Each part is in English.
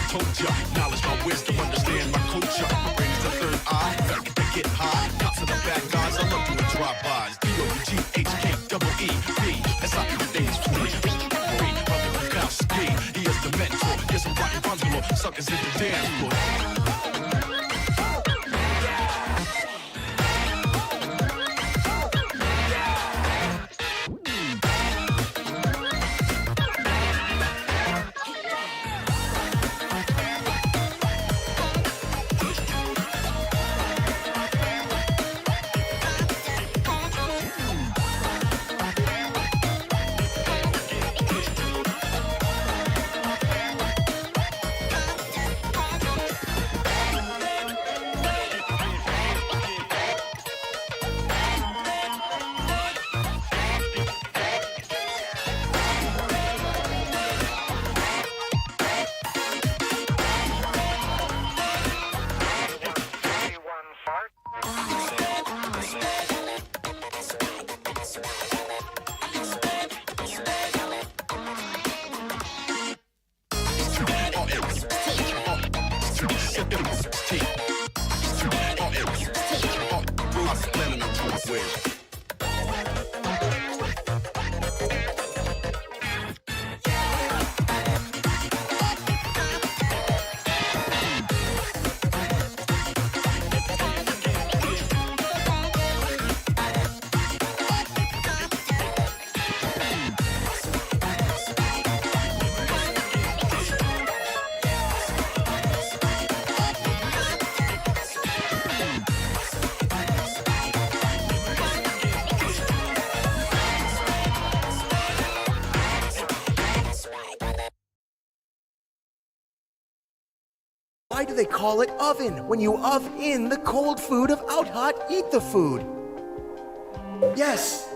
told ya. Knowledge my wisdom, understand my culture. My brain is the third eye, back to get high. Cops in the bad guys, I love doing drive-bys. D-O-U-G-H-K-E-E-B. That's how everything is free. Free, brother Bukowski. He is the mentor. Yes, I'm rocking runs below. Suckers in the dance floor. Why do they call it oven when you in the cold food of out hot eat the food? Yes!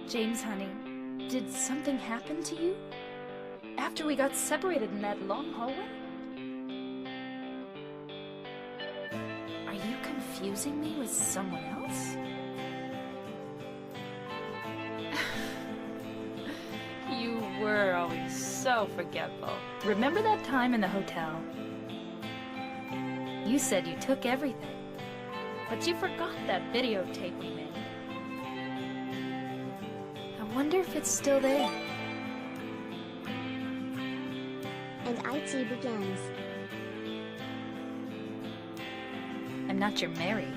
James, honey, did something happen to you? After we got separated in that long hallway? Are you confusing me with someone else? You were always so forgetful. Remember that time in the hotel? You said you took everything, but you forgot that videotape we made. I wonder if it's still there. And IT begins. I'm not your Mary.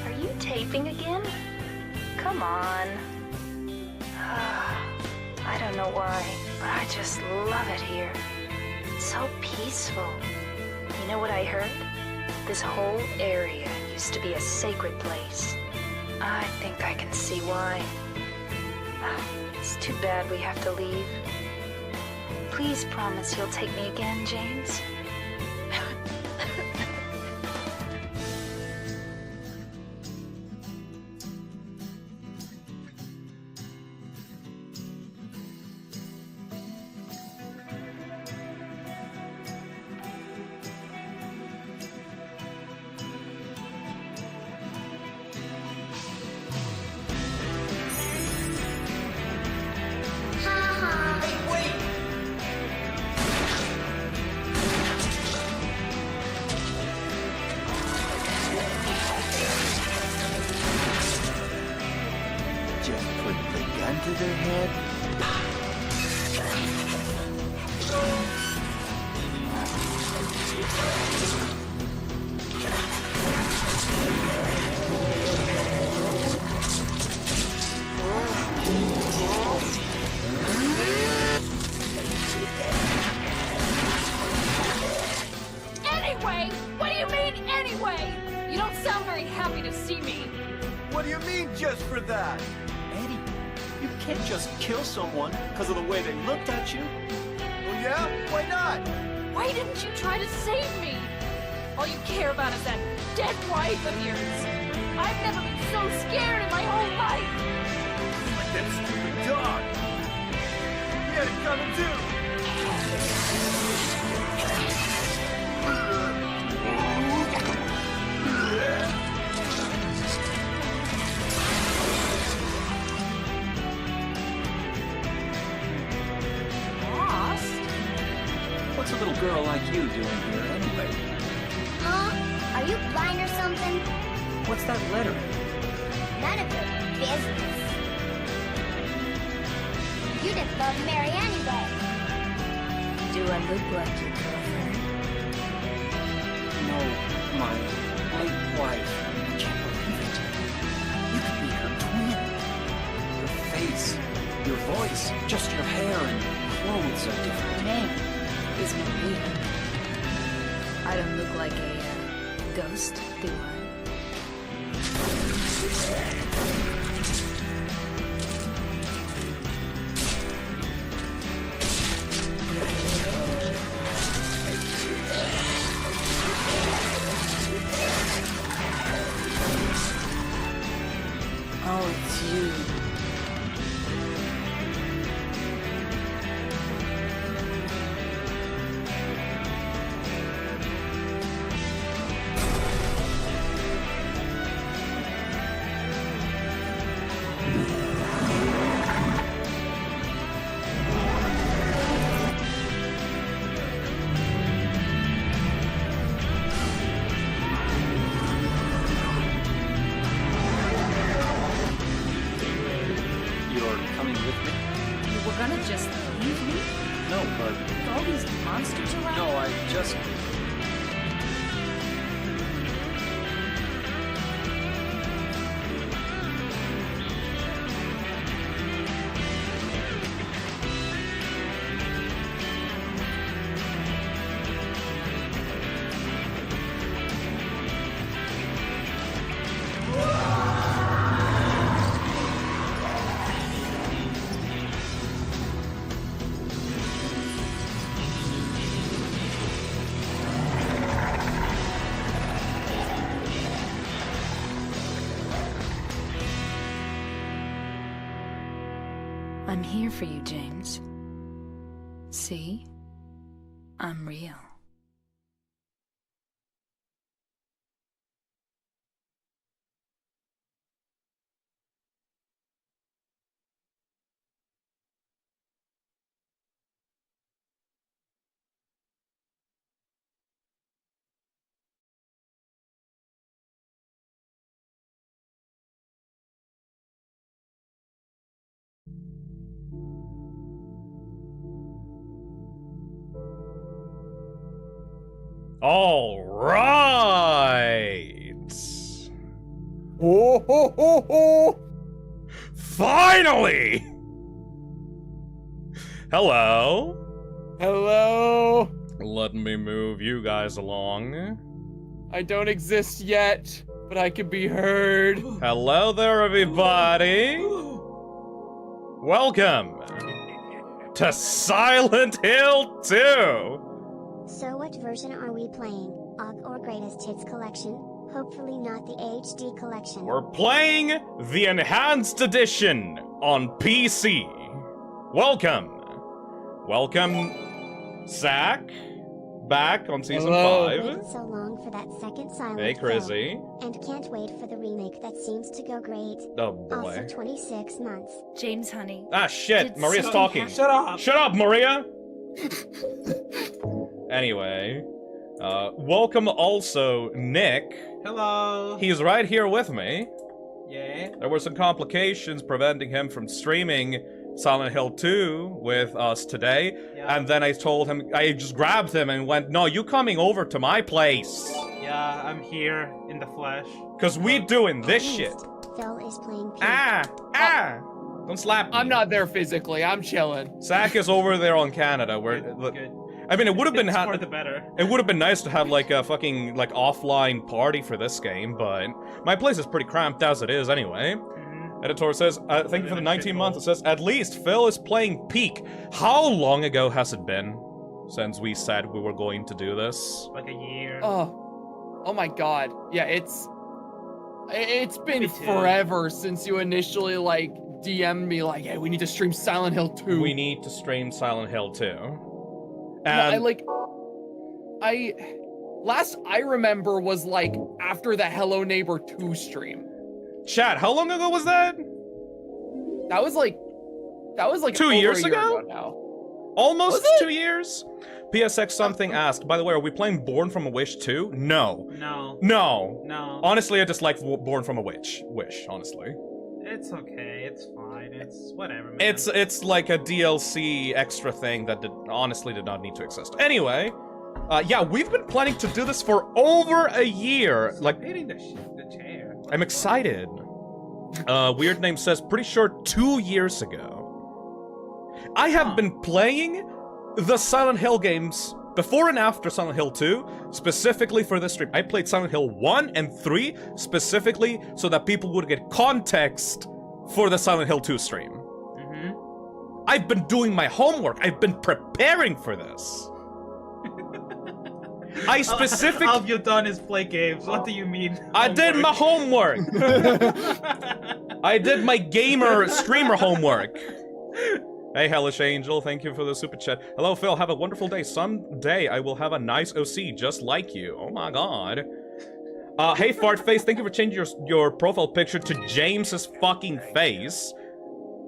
Are you taping again? Come on. I don't know why, but I just love it here. It's so peaceful. You know what I heard? This whole area used to be a sacred place. I think I can see why. It's too bad we have to leave. Please promise you'll take me again, James. their head. Anyway? What do you mean, anyway? You don't sound very happy to see me. What do you mean, just for that? Eddie, you can't just kill someone because of the way they looked at you. Well, yeah? Why not? Why didn't you try to save me? All you care about is that dead wife of yours. I've never been so scared in my whole life. Like that stupid dog. He had it coming too. Lost? What's a little girl like you doing here anyway? Huh? Are you blind or something? What's that letter? None of your business. You didn't love Mary anyway. Do I look like your girlfriend? No, my late wife. I can't believe it. You could be her twin. Your face, your voice, just your hair and clothes are different. Name is Maria. I don't look like a ghost, do I? Oh, it's you. You're coming with me? You were gonna just leave me? No, but With all these monsters around? no, I just. I'm here for you, James. See? I'm real. All right. Oh, ho, ho, ho. Finally. Hello. Hello. Let me move you guys along. I don't exist yet, but I can be heard. Hello there, everybody. Welcome to Silent Hill 2. So what version are we playing? OGG or Greatest Hits Collection? Hopefully not the HD collection. We're playing the Enhanced Edition on PC. Welcome. Welcome, Zach. Back on Season Hello. 5. Waited so long for that second Silent Hey, Hill. Chrissy. And can't wait for the remake that seems to go great. Oh, boy. Also 26 months. James, honey. Ah, shit. Did Maria's something talking. happen? Shut up. Shut up, Maria! Anyway, welcome also Nick. Hello. He's right here with me. Yeah. There were some complications preventing him from streaming Silent Hill 2 with us today. Yeah. And then I told him, I just grabbed him and went, no, you coming over to my place. Yeah, I'm here in the flesh. Cause we doing this shit. Phil is playing Peak. Don't slap me. I'm not there physically. I'm chilling. Zach is over there on Canada where Good. I mean, it would have been It's for the better. it would have been nice to have like a fucking like offline party for this game, but my place is pretty cramped as it is anyway. Editor says, thank you for the 19 months. It says, at least Phil is playing Peak. How long ago has it been since we said we were going to do this? Like a year. Oh my god. Yeah, it's been Me too. forever since you initially like DM'd me like, hey, we need to stream Silent Hill 2. We need to stream Silent Hill 2. No, And last I remember was like after the Hello Neighbor 2 stream. chat, how long ago was that? That was like 2 over years a year ago? now. Almost Was it? 2 years? PSX something asked, by the way, are we playing Born from a Wish 2? No. No. No. No. Honestly, I just like Born from a Wish, honestly. It's okay. It's fine. It's whatever, man. It's like a DLC extra thing that honestly did not need to exist. Anyway, yeah, we've been planning to do this for over a year. Like, hitting the chair. I'm excited. Weird Name says, pretty sure 2 years ago. I have been playing the Silent Hill games before and after Silent Hill 2, specifically for this stream. I played Silent Hill 1 and 3 specifically so that people would get context for the Silent Hill 2 stream. I've been doing my homework. I've been preparing for this. I specifically... All you've done is play games. What do you mean? I did my homework. I did my gamer streamer homework. Hey, Hellish Angel, thank you for the super chat. Hello, Phil, have a wonderful day. Someday I will have a nice OC just like you. Oh my god. Hey, Fartface, thank you for changing your profile picture to James's fucking face.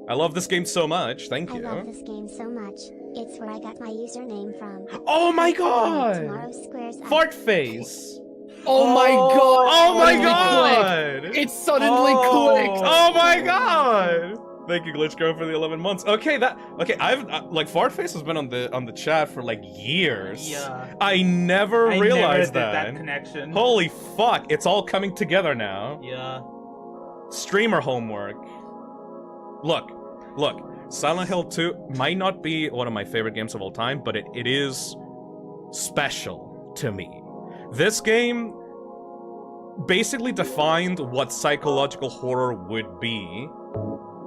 I love this game so much, thank you. I love this game so much. It's where I got my username from. Oh my god! Tomorrow squares up. Fartface! Oh my god! Oh my Suddenly god! clicked. It suddenly clicked! Oh my god! Thank you, Glitch Girl, for the 11 months. Okay, I've like Fartface has been on the chat for like years. Yeah. I never realized never did that. that connection. Holy fuck! It's all coming together now. Yeah. Streamer homework. Look. Silent Hill 2 might not be one of my favorite games of all time, but it is special to me. This game basically defined what psychological horror would be.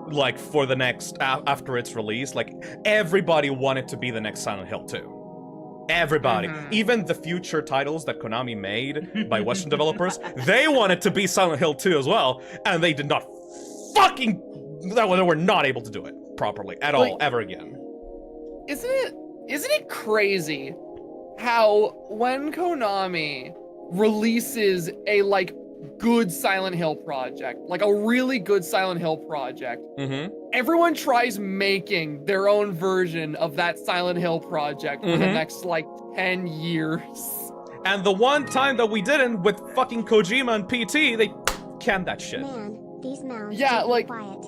Like, for the next, after its release, like, everybody wanted to be the next Silent Hill 2. Everybody. Even the future titles that Konami made by Western developers, they wanted to be Silent Hill 2 as well, and they did not fucking... They were not able to do it properly at all, ever again. Isn't it crazy how when Konami releases a, like, good Silent Hill project, like a really good Silent Hill project, everyone tries making their own version of that Silent Hill project for the next, like, 10 years. And the one time that we didn't, with fucking Kojima and PT, they canned that shit. Man, these mounds Yeah, should be like, quiet.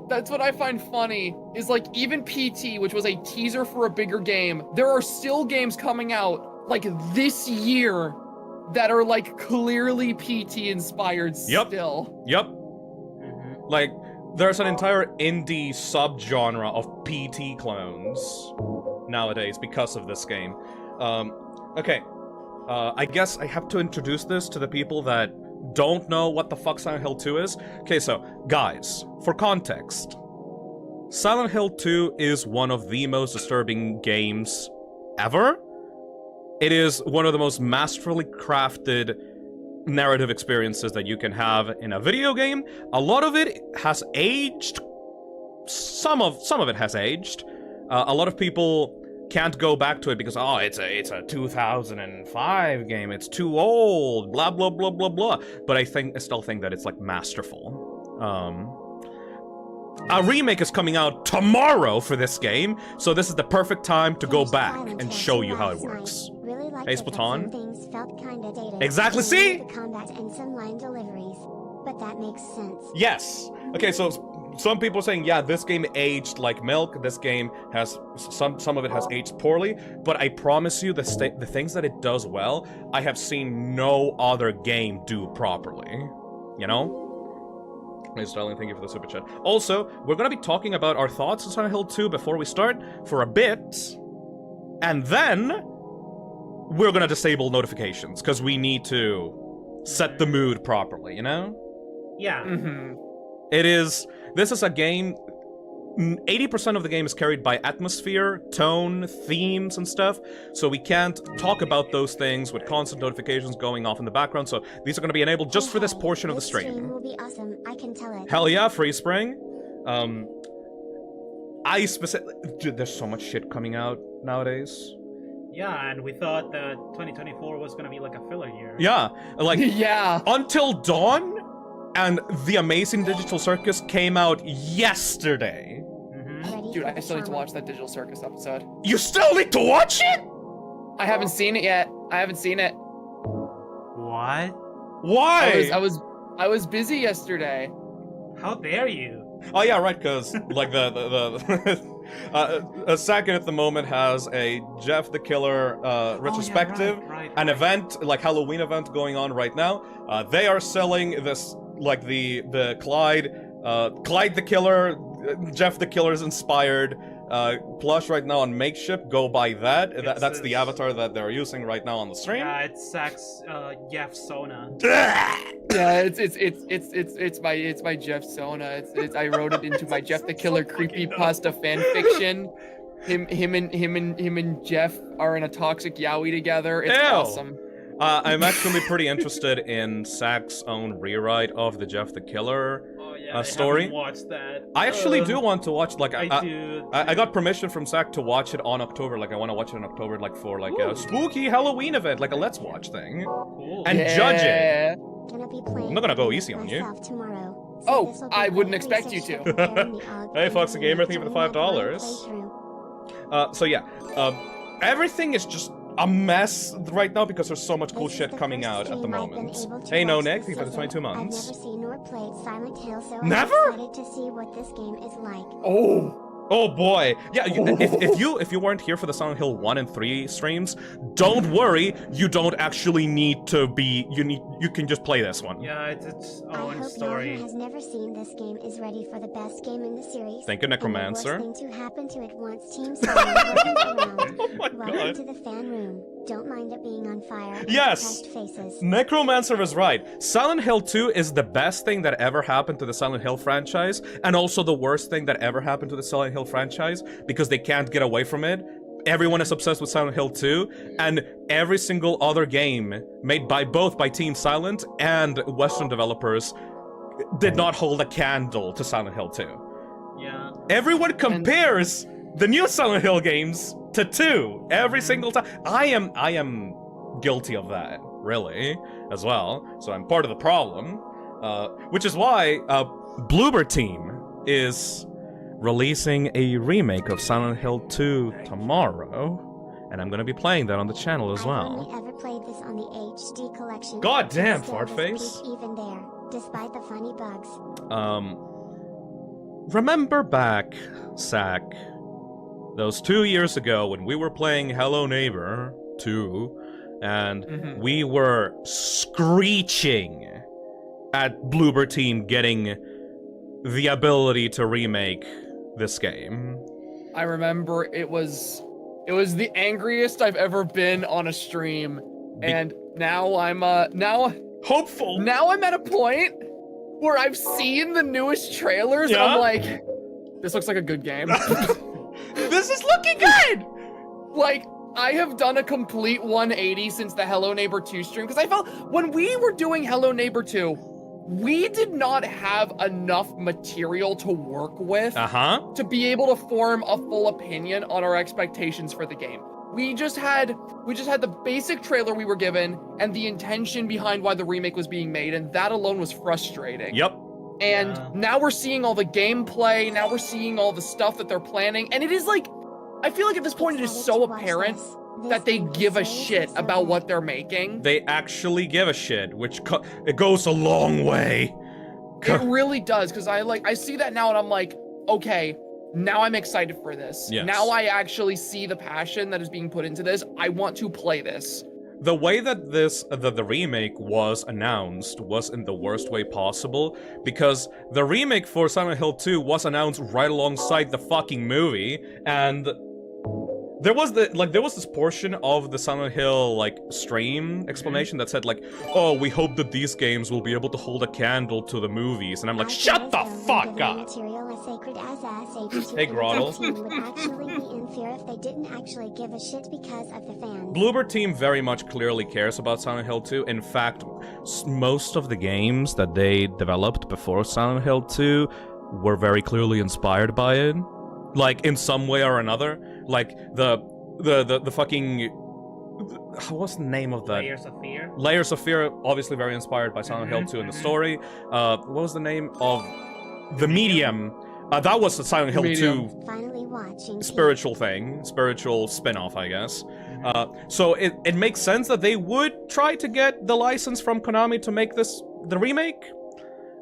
that's what I find funny, is like, even PT, which was a teaser for a bigger game, there are still games coming out, like, this year that are, like, clearly PT-inspired still. Yep. Like, there's an entire indie subgenre of PT clones nowadays because of this game. Okay. I guess I have to introduce this to the people that don't know what the fuck Silent Hill 2 is. Okay, so, guys, for context, Silent Hill 2 is one of the most disturbing games ever. It is one of the most masterfully crafted narrative experiences that you can have in a video game. A lot of it has aged. Some of it has aged. A lot of people can't go back to it because, oh, it's a 2005 game, it's too old, blah blah blah blah blah. But I still think that it's like masterful. A remake is coming out tomorrow for this game, so this is the perfect time to go back and show you how it works. Really liked Hey, it, but Splatoon? some things felt kinda dated. Exactly, see? The combat and some line deliveries. But if that makes sense. Yes. Okay, so some people are saying, yeah, this game aged like milk. This game has some of it has aged poorly, but I promise you, the things that it does well, I have seen no other game do properly. You know? Hey, Sterling, thank you for the super chat. Also, we're gonna be talking about our thoughts on Silent Hill 2 before we start for a bit, and then we're gonna disable notifications because we need to set the mood properly. You know? Yeah. This is a game, 80% of the game is carried by atmosphere, tone, themes, and stuff, so we can't talk about those things with constant notifications going off in the background, so these are going to be enabled just for this portion of the stream. This stream will be awesome, I can tell it. Hell yeah, Free Spring. Dude, there's so much shit coming out nowadays. Yeah, and we thought that 2024 was gonna be like a filler year. Yeah, like, Yeah. Until Dawn and The Amazing Digital Circus came out yesterday. Ready Dude, for I the still need to drama. watch that Digital Circus episode. You still need to watch it? I haven't seen it yet. I haven't seen it. What? Why? I was busy yesterday. How dare you? Oh yeah, right, because like Sagan at the moment has a Jeff the Killer retrospective, an event, like Halloween event going on right now. They are selling this, like the Clyde the Killer, Jeff the Killer's inspired plush right now on Makeshift. Go buy that. That's the avatar that they're using right now on the stream. Yeah, it's Zach's Jeff Sona. Yeah, it's my Jeff Sona. I wrote it into my Jeff the Killer creepypasta fanfiction. Him and Jeff are in a toxic yaoi together. It's Ew. awesome. I'm actually pretty interested in Zach's own rewrite of the Jeff the Killer story. I haven't watched that. I actually do want to watch, like, I do. I got permission from Zach to watch it on October. Like, I want to watch it in October, like, for, like, a spooky Halloween event, like a Let's Watch thing. Cool. And judge it. Gonna be playing I'm not gonna go easy on you. myself tomorrow, so Oh, this'll be I wouldn't great expect you research to. preparing the Og Hey, Fox the Gamer, and thank you for the doing my $5. playthrough. So yeah, everything is just a mess right now because there's so much cool This is shit the coming first out at the stream I've been moment. able to Hey, no watch Nick, this thank you for the season. 22 months. I've never seen nor played Silent Hill, so Never? I'm excited to see what this game is like. Oh boy, yeah. If you weren't here for the Silent Hill 1 and 3 streams, don't worry. You don't actually need to be. You can just play this one. Yeah, it's I own hope story. no one who has never seen this game is ready for the best game in the series. Thank you, Necromancer. And the worst thing to happen to it once Team Silent wasn't around. Oh my Welcome god. to the fan room. Don't mind it being on fire. with Yes! depressed faces. Necromancer is right. Silent Hill 2 is the best thing that ever happened to the Silent Hill franchise, and also the worst thing that ever happened to the Silent Hill franchise, because they can't get away from it. Everyone is obsessed with Silent Hill 2, and every single other game made by Team Silent and Western developers did not hold a candle to Silent Hill 2. Yeah. Everyone compares the new Silent Hill games to 2 every single time. I am guilty of that, really, as well. So I'm part of the problem, which is why Bloober Team is releasing a remake of Silent Hill 2 tomorrow, and I'm gonna be playing that on the channel as I've well. only ever played this on the HD collection. God damn, Still, fart there's face. peace even there, despite the funny bugs. Remember back, Zach, those 2 years ago when we were playing Hello Neighbor 2, and we were screeching at Bloober Team getting the ability to remake this game. I remember it was the angriest I've ever been on a stream, and now I'm hopeful. Now I'm at a point where I've seen the newest trailers, and I'm like, this looks like a good game. This is looking good. Like, I have done a complete 180 since the Hello Neighbor 2 stream, because I felt when we were doing Hello Neighbor 2, we did not have enough material to work with to be able to form a full opinion on our expectations for the game. We just had the basic trailer we were given and the intention behind why the remake was being made, and that alone was frustrating. Yep. And now we're seeing all the gameplay, now we're seeing all the stuff that they're planning, and it is like, I feel like at this point it is so apparent that they give a shit about what they're making. They actually give a shit, which it goes a long way. It really does, because I see that now and I'm like, okay, now I'm excited for this. Yes. Now I actually see the passion that is being put into this. I want to play this. The way that the remake was announced was in the worst way possible, because the remake for Silent Hill 2 was announced right alongside the fucking movie, and there was this portion of the Silent Hill, like, stream explanation that said, like, oh, we hope that these games will be able to hold a candle to the movies, and I'm like, shut the fuck up! Hey, Groddle. would actually be in fear if they didn't actually give a shit because of the fans. Bloober Team very much clearly cares about Silent Hill 2. In fact, most of the games that they developed before Silent Hill 2 were very clearly inspired by it. Like, in some way or another. Like, the fucking... What's the name of that? Layers of Fear? Layers of Fear, obviously very inspired by Silent Hill 2 in the story. What was the name of... The Medium. That was the Silent Hill 2 Finally watching spiritual thing. Spiritual spin-off, I guess. So it makes sense that they would try to get the license from Konami to make this the remake.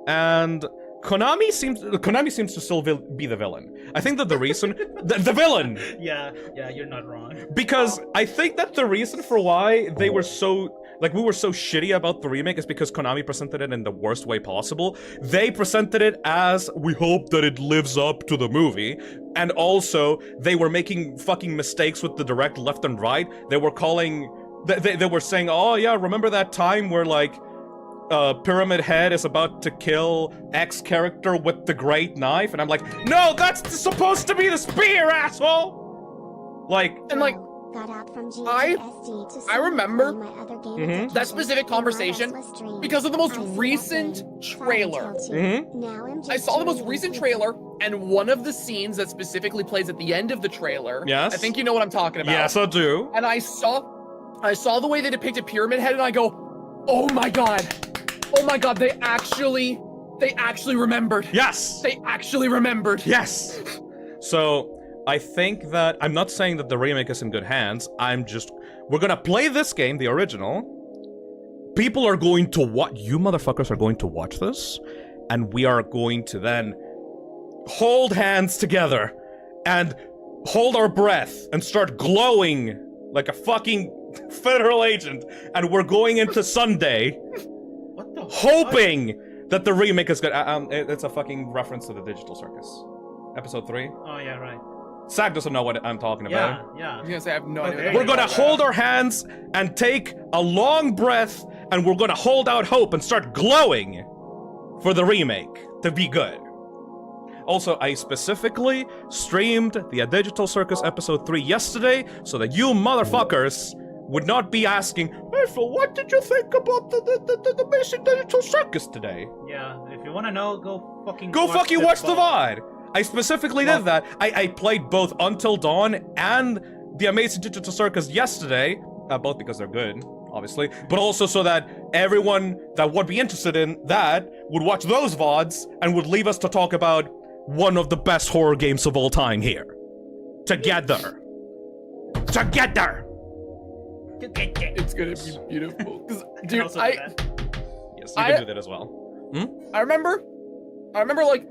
And Konami seems to still be the villain. I think that the reason... the villain! Yeah, you're not wrong. Because I think that the reason for why they were so... Like, we were so shitty about the remake is because Konami presented it in the worst way possible. They presented it as, we hope that it lives up to the movie. And also, they were making fucking mistakes with the direct left and right. They were calling... They were saying, oh yeah, remember that time where, like... Pyramid Head is about to kill X character with the great knife, and I'm like, no, that's supposed to be the spear, asshole! Like, and like, I remember that specific conversation because of the most recent trailer. I saw the most recent trailer, and one of the scenes that specifically plays at the end of the trailer. Yes. I think you know what I'm talking about. Yes, I do. And I saw the way they depicted Pyramid Head, and I go, oh my god. Oh my god, they actually remembered. Yes! They actually remembered. Yes! So, I think that... I'm not saying that the remake is in good hands. We're gonna play this game, the original. People are going to watch... You motherfuckers are going to watch this. And we are going to then hold hands together and hold our breath and start glowing like a fucking federal agent. And we're going into Sunday... hoping that the remake is good. It's a fucking reference to the Digital Circus. Episode 3. Oh, yeah, right. Zach doesn't know what I'm talking about. Yeah. I was gonna say, I have no idea. We're gonna hold our hands and take a long breath, and we're gonna hold out hope and start glowing for the remake to be good. Also, I specifically streamed the Digital Circus Episode 3 yesterday, so that you motherfuckers would not be asking, hey Phil, what did you think about the basic Digital Circus today? Yeah, if you wanna know, go fucking watch the VOD! I specifically did that. I played both Until Dawn and the Amazing Digital Circus yesterday, both because they're good, obviously, but also so that everyone that would be interested in that would watch those VODs and would leave us to talk about one of the best horror games of all time here. Together. Together! It's gonna be beautiful. Dude, Yes, you can do that as well. I remember like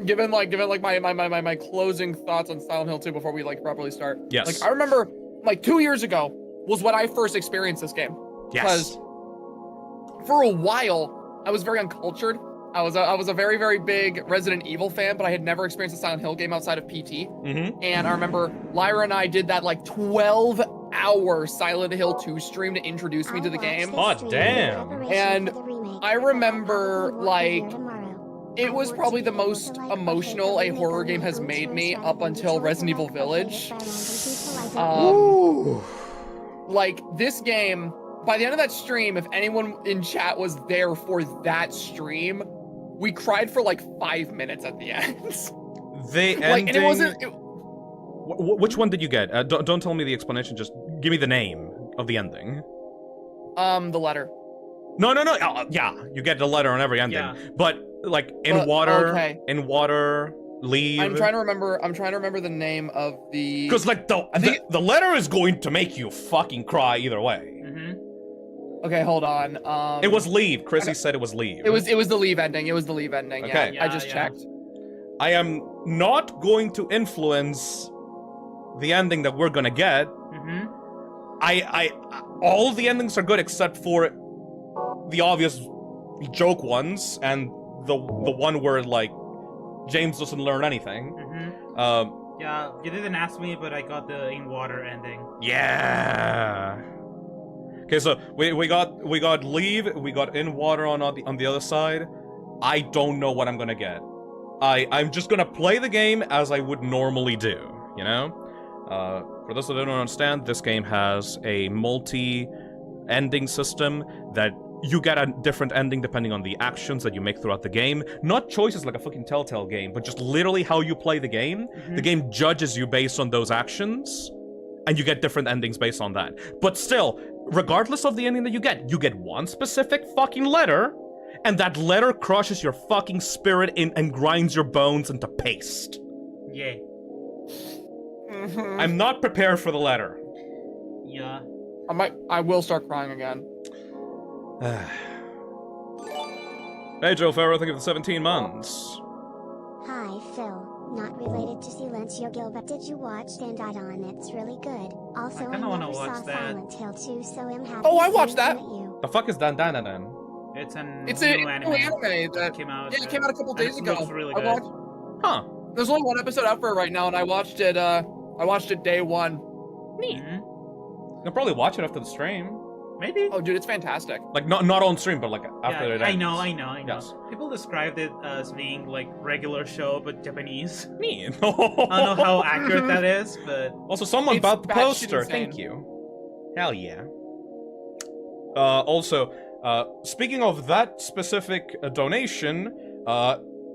given my closing thoughts on Silent Hill 2 before we like properly start. Yes. Like I remember like 2 years ago was when I first experienced this game. Yes. Because for a while I was very uncultured. I was a very, very big Resident Evil fan, but I had never experienced a Silent Hill game outside of PT. And I remember Lyra and I did that like 12-hour Silent Hill 2 stream to introduce me to the game. Oh, damn. And I remember like it was probably the most emotional a horror game has made me up until Resident Evil Village. Like this game, by the end of that stream, if anyone in chat was there for that stream, we cried for like 5 minutes at the end. The ending... Like, and it wasn't... Which one did you get? Don't tell me the explanation, just give me the name of the ending. The letter. No. Yeah, you get the letter on every ending. Yeah. But, like, in water, leave... I'm trying to remember the name of the... Because, like, the letter is going to make you fucking cry either way. Okay, hold on. It was leave. Chrissy said it was leave. It was the leave ending. It was the leave ending. Okay. Yeah, I just checked. I am not going to influence the ending that we're gonna get. Mm-hmm. All the endings are good except for the obvious joke ones and the one where like James doesn't learn anything. Mm-hmm. Yeah, you didn't ask me, but I got the in water ending. Yeah. Okay, so we got leave, we got in water on the other side. I don't know what I'm gonna get. I'm just gonna play the game as I would normally do, you know? For those that don't understand, this game has a multi-ending system that you get a different ending depending on the actions that you make throughout the game. Not choices like a fucking Telltale game, but just literally how you play the game. The game judges you based on those actions, and you get different endings based on that. But still, regardless of the ending that you get one specific fucking letter, and that letter crushes your fucking spirit and grinds your bones into paste. Yeah. I'm not prepared for the letter. Yeah. I will start crying again. Hey, Joe Farrow, thank you for the 17 months. Hi, Phil. Not related to Silencio Gil, but did you watch Dandadan? It's really good. Also, I kinda wanna never saw watch that. Silent Hill 2, so I'm happy. Oh, I to watched that. meet you. The fuck is Dandana then? It's a It's new a anime. new anime that came out. Yeah, it came out a couple and days it ago. looks really I good. watched, Huh. there's only one episode out for it right now, and I watched it. I watched it day one. Neat. I'll probably watch it after the stream. Maybe. Oh, dude, it's fantastic. Like, not on stream, but like after it ends. I know. Yes. People described it as being like regular show, but Japanese. Neat. I don't know how accurate that is, but Also, someone It's bought the batshit poster. insane. Thank you. Hell yeah. Also, speaking of that specific donation,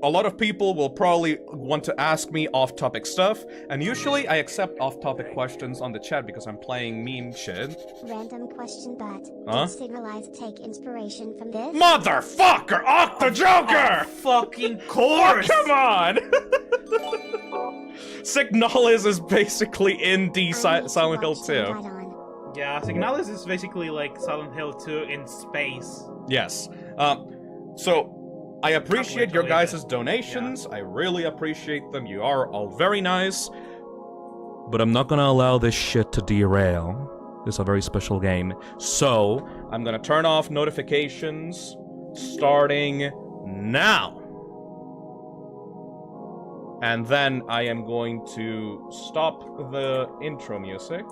a lot of people will probably want to ask me off-topic stuff, and usually I accept off-topic questions on the chat because I'm playing meme shit. Random question, but Huh? did Signalize take inspiration from this? Motherfucker! Octa Joker! fucking Oh, course. come on! Signalis is basically in the I need to Silent Hill watch 2. Dandadan. Yeah, Signalis is basically like Silent Hill 2 in space. Yes. So, I appreciate your to leave guys' donations. I really appreciate them. You are all very nice. But I'm not gonna allow this shit to derail. This is a very special game. So, I'm gonna turn off notifications starting now. And then I am going to stop the intro music.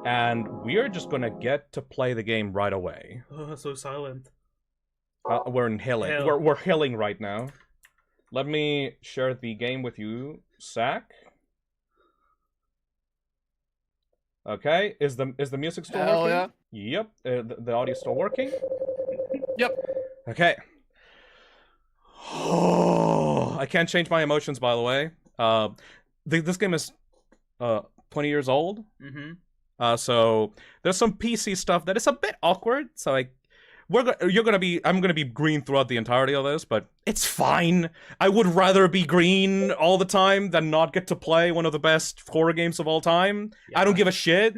And we're just gonna get to play the game right away. Oh, so silent. We're in Hilling. Hill. We're Hilling right now. Let me share the game with you, Zach. Okay, is the music still Hell working? Yep. The audio's still working. Yep. Okay. I can't change my emotions, by the way. This game is 20 years old. Mm-hmm. So there's some PC stuff that is a bit awkward. So I'm gonna be green throughout the entirety of this, but it's fine. I would rather be green all the time than not get to play one of the best horror games of all time. Yeah. I don't give a shit.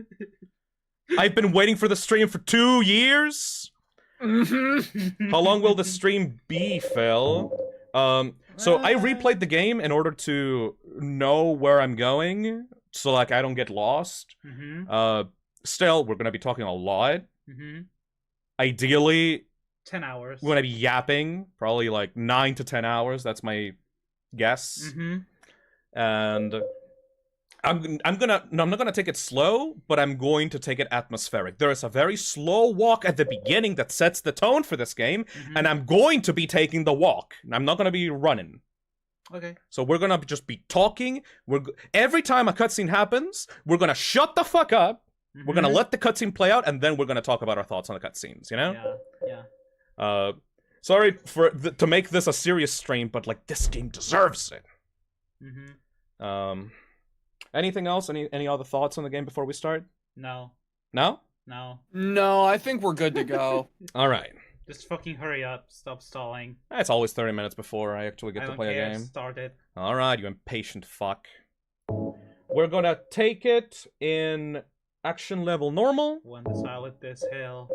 I've been waiting for the stream for 2 years. How long will the stream be, Phil? So I replayed the game in order to know where I'm going, so like I don't get lost. Mm-hmm. Still, we're gonna be talking a lot. Mm-hmm. Ideally, 10 hours. we're gonna be yapping, probably like 9 to 10 hours. That's my guess. Mm-hmm. And I'm not gonna take it slow, but I'm going to take it atmospheric. There is a very slow walk at the beginning that sets the tone for this game, and I'm going to be taking the walk. I'm not gonna be running. Okay. So we're gonna just be talking. Every time a cutscene happens, we're gonna shut the fuck up. We're gonna let the cutscene play out, and then we're gonna talk about our thoughts on the cutscenes. You know? Yeah. Sorry to make this a serious stream, but like this game deserves it. Mm-hmm. Anything else? Any other thoughts on the game before we start? No. No? No. No, I think we're good to go. All right. Just fucking hurry up. Stop stalling. It's always 30 minutes before I actually get I to don't play care. a game. Start it. All right, you impatient fuck. We're gonna take it in action level normal, When the silent this hill.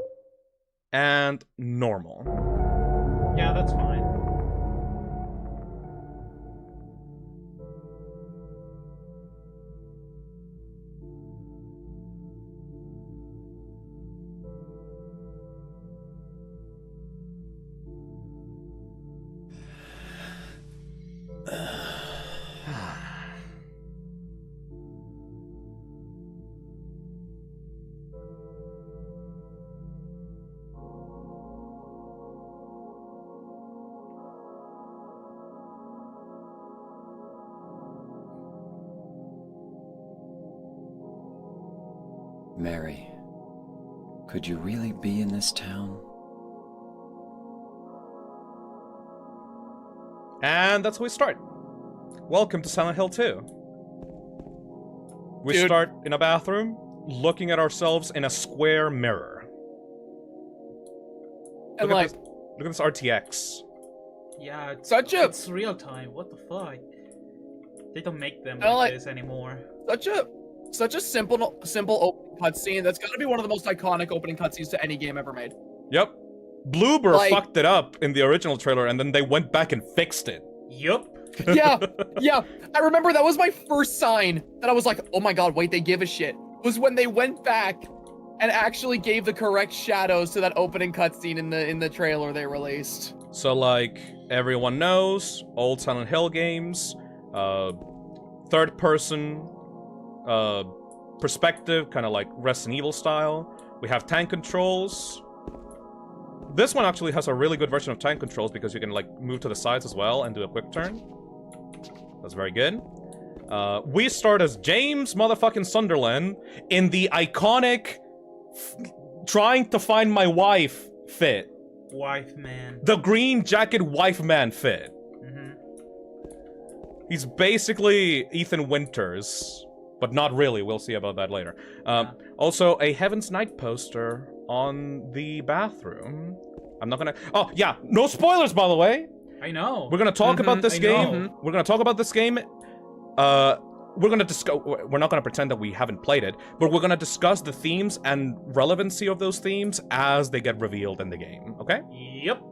and normal. Yeah, that's fine. Mary, could you really be in this town? And that's how we start. Welcome to Silent Hill 2. We Dude. start in a bathroom, looking at ourselves in a square mirror. And Look at like, this, look at this RTX. Yeah, it's, Such a- it's real time. What the fuck? They don't make them I like like- this anymore. such a simple opening cutscene. That's gotta be one of the most iconic opening cutscenes to any game ever made. Yep. Bloober Like- fucked it up in the original trailer, and then they went back and fixed it. Yup. Yeah. I remember that was my first sign that I was like, oh my god, wait, they give a shit. Was when they went back and actually gave the correct shadows to that opening cutscene in the trailer they released. So, like, everyone knows, old Silent Hill games, third person, perspective, kind of like Resident Evil style. We have tank controls. This one actually has a really good version of tank controls because you can, like, move to the sides as well and do a quick turn. That's very good. We start as James motherfucking Sunderland in the iconic trying to find my wife fit. Wife man. The green jacket wife man fit. Mm-hmm. He's basically Ethan Winters, but not really. We'll see about that later. Also, a Heaven's Night poster on the bathroom. I'm not gonna... Oh, yeah, no spoilers, by the way! I know. We're gonna talk about this I game. know. We're gonna talk about this game. We're gonna discuss... We're not gonna pretend that we haven't played it, but we're gonna discuss the themes and relevancy of those themes as they get revealed in the game, okay? Yep.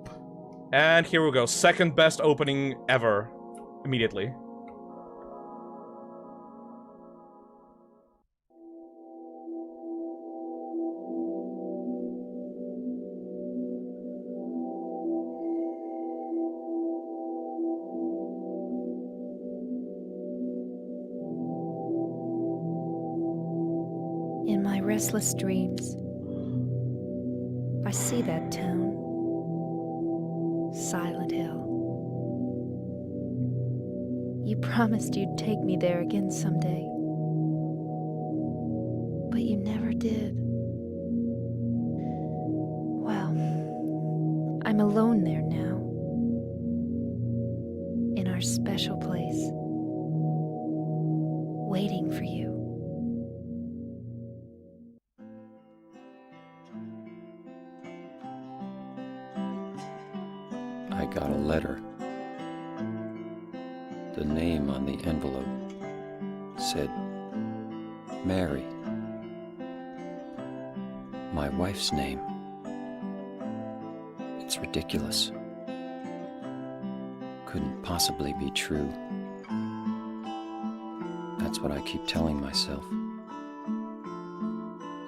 And here we go. Second best opening ever. Immediately. In my restless dreams, I see that town. Silent Hill. You promised you'd take me there again someday. But you never did. Well, I'm alone there now. In our special place. Waiting for you. I got a letter. The name on the envelope said, Mary. My wife's name. It's ridiculous. Couldn't possibly be true. That's what I keep telling myself.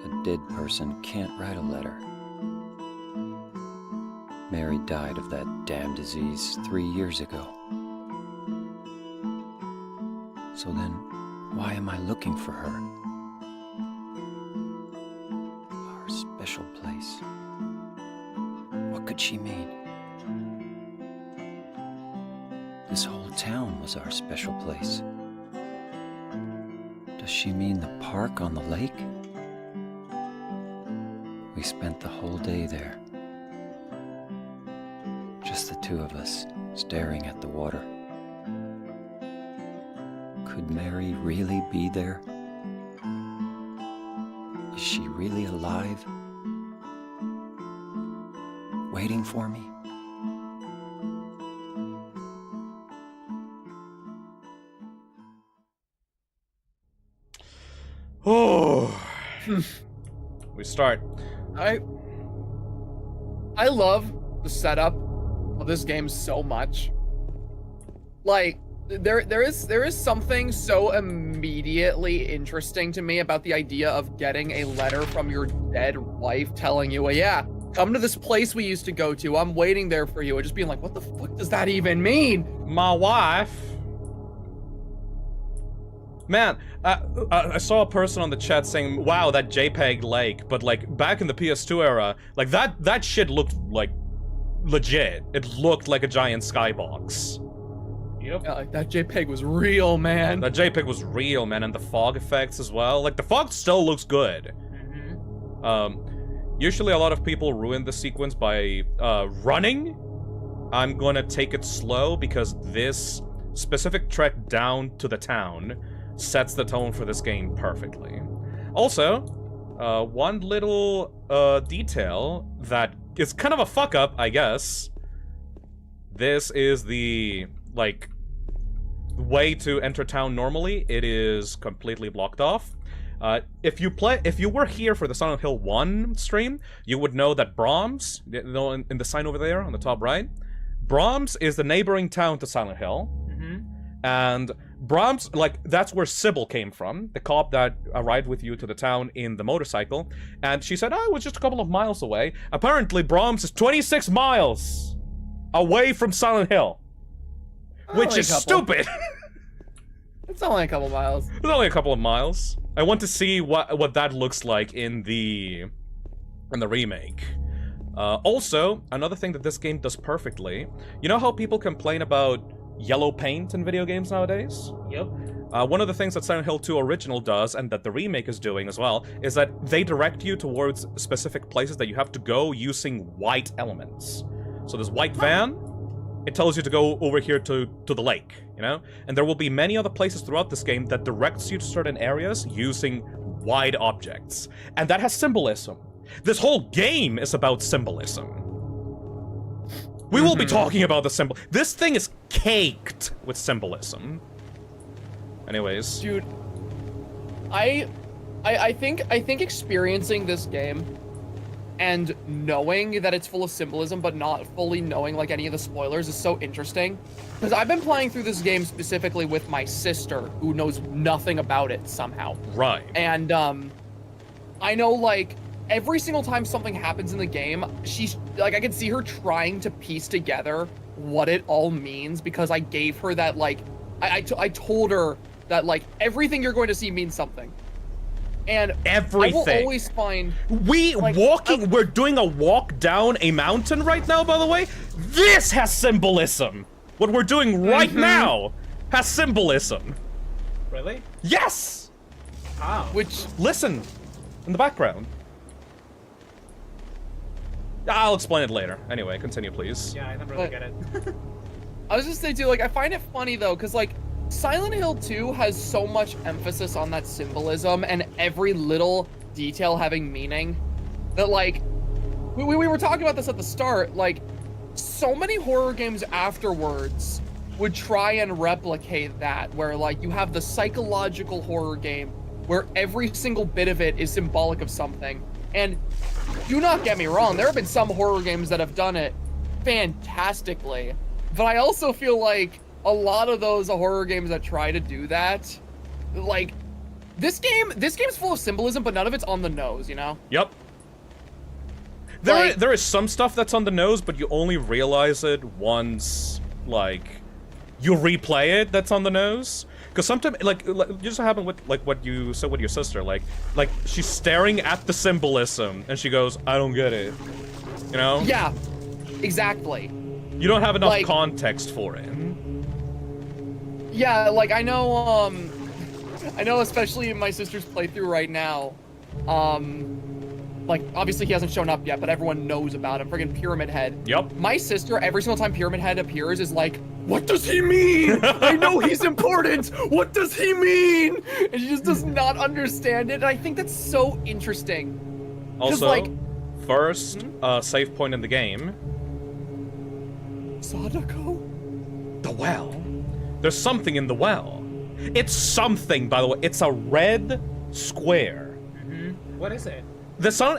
A dead person can't write a letter. Mary died of that damn disease 3 years ago. So then, why am I looking for her? Our special place. What could she mean? This whole town was our special place. Does she mean the park on the lake? We spent the whole day there. Just the two of us, staring at the water. Could Mary really be there? Is she really alive? Waiting for me? Oh, We start. I love the setup of this game so much. Like, there is something so immediately interesting to me about the idea of getting a letter from your dead wife telling you, well, yeah, come to this place we used to go to. I'm waiting there for you. And just being like, what the fuck does that even mean? My wife. Man, I saw a person on the chat saying, wow, that JPEG lake, but like back in the PS2 era, like that shit looked like legit. It looked like a giant skybox. Yep. Yeah, like that JPEG was real, man. That JPEG was real, man, and the fog effects as well. Like the fog still looks good. Usually a lot of people ruin the sequence by running. I'm gonna take it slow because this specific trek down to the town sets the tone for this game perfectly. Also, one little detail that is kind of a fuck up, I guess. This is the, like, way to enter town normally. It is completely blocked off. If you were here for the Silent Hill 1 stream, you would know that Brahms, you know, in the sign over there on the top right, Brahms is the neighboring town to Silent Hill. And Brahms, like, that's where Sybil came from, the cop that arrived with you to the town in the motorcycle. And she said, oh, it was just a couple of miles away. Apparently, Brahms is 26 miles away from Silent Hill. Which is stupid. It's only a couple miles. It's only a couple of miles. I want to see what that looks like in the remake. Also, another thing that this game does perfectly, you know how people complain about yellow paint in video games nowadays? Yep. One of the things that Silent Hill 2 Original does, and that the remake is doing as well, is that they direct you towards specific places that you have to go using white elements. So this white van, it tells you to go over here to the lake, you know? And there will be many other places throughout this game that directs you to certain areas using white objects. And that has symbolism. This whole game is about symbolism. We will be talking about the symbol. This thing is caked with symbolism. Anyways. Dude, I think experiencing this game and knowing that it's full of symbolism but not fully knowing like any of the spoilers is so interesting. Because I've been playing through this game specifically with my sister who knows nothing about it somehow. Right. And I know like every single time something happens in the game, she's like, I can see her trying to piece together what it all means because I gave her that like, I told her that like everything you're going to see means something. And everything. I will always find we're doing a walk down a mountain right now, by the way. This has symbolism. What we're doing right now has symbolism. Really? Yes. How? Which listen in the background. I'll explain it later. Anyway, continue, please. Yeah, I never really get it. I was just saying too, like, I find it funny though, because like Silent Hill 2 has so much emphasis on that symbolism and every little detail having meaning that like we were talking about this at the start, like so many horror games afterwards would try and replicate that, where like you have the psychological horror game where every single bit of it is symbolic of something. And do not get me wrong, there have been some horror games that have done it fantastically, but I also feel like a lot of those horror games that try to do that, like this game's full of symbolism, but none of it's on the nose, you know? Yep. There is some stuff that's on the nose, but you only realize it once, like, you replay it that's on the nose. Because sometimes, like just happened with, like, what you said with your sister, like, she's staring at the symbolism, and she goes, I don't get it. You know? Yeah, exactly. You don't have enough like, context for it. Yeah, like, I know especially in my sister's playthrough right now, like, obviously he hasn't shown up yet, but everyone knows about him, friggin' Pyramid Head. Yep. My sister, every single time Pyramid Head appears, is like, what does he mean? I know he's important. What does he mean? And she just does not understand it. And I think that's so interesting. Also, like, first save point in the game. Sadako? The well. There's something in the well. It's something, by the way. It's a red square. What is it?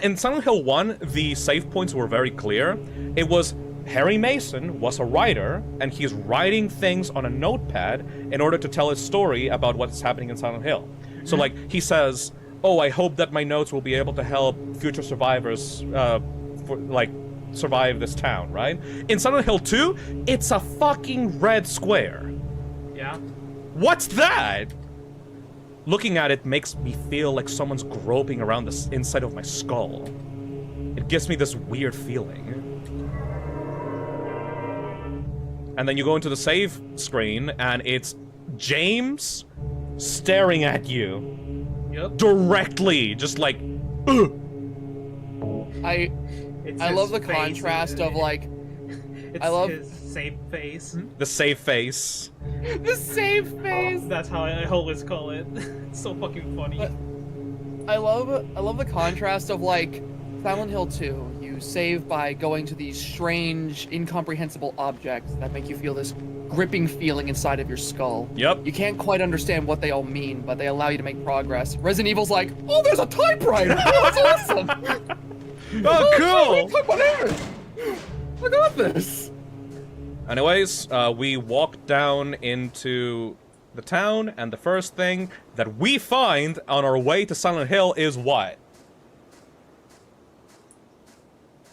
In Silent Hill 1, the save points were very clear. It was Harry Mason was a writer, and he's writing things on a notepad in order to tell his story about what's happening in Silent Hill. So, like, he says, oh, I hope that my notes will be able to help future survivors, survive this town, right? In Silent Hill 2, it's a fucking red square. Yeah. What's that? Looking at it makes me feel like someone's groping around the inside of my skull. It gives me this weird feeling. And then you go into the save screen, and it's James staring at you. Yep. Directly, just like, ugh. I love the contrast of like. It's I love his safe face. The safe face. The safe face. That's how I always call it. It's so fucking funny. I love the contrast of like Silent Hill 2. You save by going to these strange, incomprehensible objects that make you feel this gripping feeling inside of your skull. Yep. You can't quite understand what they all mean, but they allow you to make progress. Resident Evil's like, oh, there's a typewriter. Oh, that's awesome. Oh, cool. I got this. Anyways, we walk down into the town, and the first thing that we find on our way to Silent Hill is what?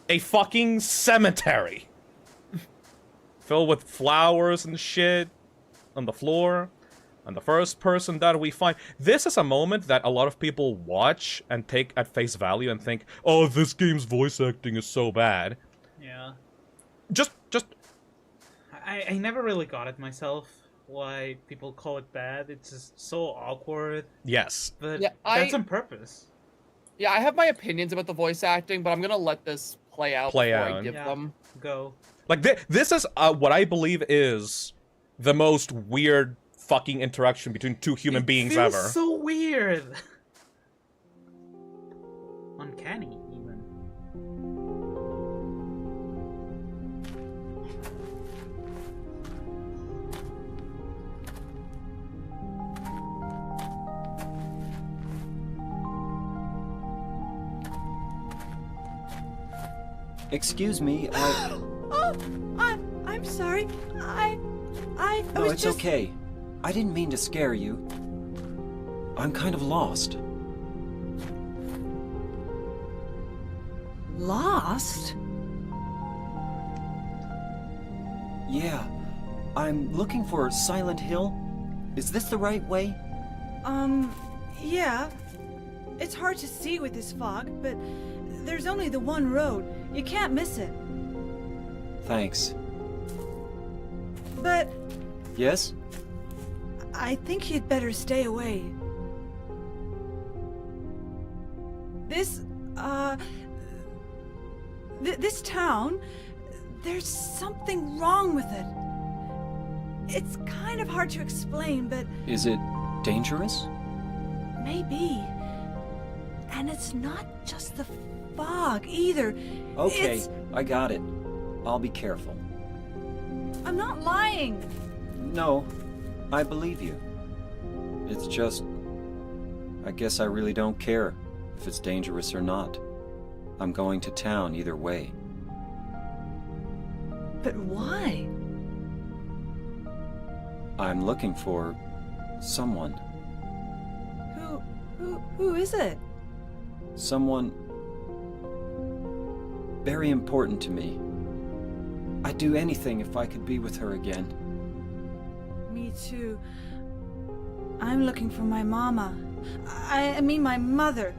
A fucking cemetery. Filled with flowers and shit on the floor. And the first person that we find... This is a moment that a lot of people watch and take at face value and think, oh, this game's voice acting is so bad. Yeah. Just... I never really got it myself, why people call it bad. It's just so awkward. Yes. But Yeah, that's on purpose. Yeah, I have my opinions about the voice acting, but I'm gonna let this play out before I give them. Go. Like, this is what I believe is the most weird fucking interaction between two human beings feels ever. So weird. Uncanny, even. Excuse me, I'm sorry. I No, was it's just... okay. I didn't mean to scare you. I'm kind of lost. Lost? Yeah. I'm looking for Silent Hill. Is this the right way? Yeah. It's hard to see with this fog, but there's only the one road. You can't miss it. Thanks. But Yes? I think you'd better stay away. This town, there's something wrong with it. It's kind of hard to explain, but Is it dangerous? maybe. And it's not just the fog either. Okay, It's... I got it. I'll be careful. I'm not lying. No, I believe you. It's just... I guess I really don't care if it's dangerous or not. I'm going to town either way. But why? I'm looking for... someone. Who is it? Someone... very important to me. I'd do anything if I could be with her again. Me too. I'm looking for my mama. I mean my mother.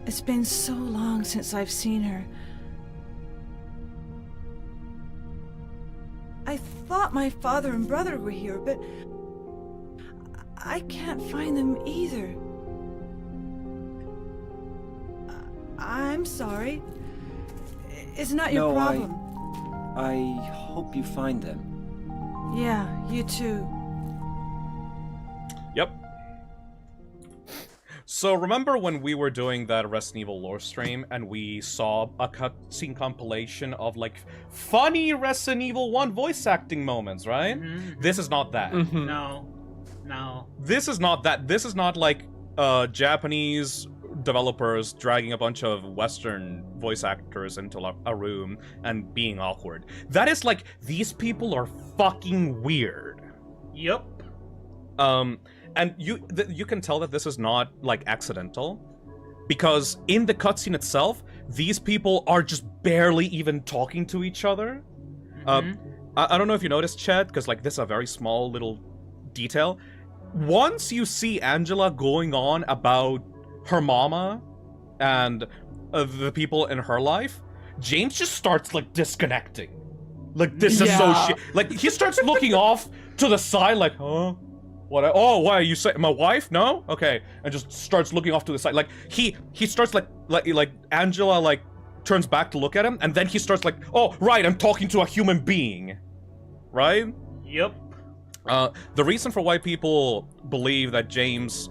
It's been so long since I've seen her. I thought my father and brother were here, but I can't find them either. I'm sorry. It's not your problem. I hope you find them. Yeah, you too. Yep. So remember when we were doing that Resident Evil lore stream and we saw a cutscene compilation of like funny Resident Evil 1 voice acting moments, right? This is not that. No. This is not that. This is not like Japanese developers dragging a bunch of Western voice actors into a room and being awkward. That is like, these people are fucking weird. Yep. And you can tell that this is not, like, accidental. Because in the cutscene itself, these people are just barely even talking to each other. I don't know if you noticed, Chad, because, like, this is a very small little detail. Once you see Angela going on about her mama and the people in her life, James just starts, like, disconnecting. Like, disassociate. Like, he starts looking off to the side, like, huh? What? Oh, why are you saying my wife? No? Okay. And just starts looking off to the side. Like, he starts, like, Angela, like, turns back to look at him, and then he starts like, oh, right, I'm talking to a human being. Right? Yep. The reason for why people believe that James'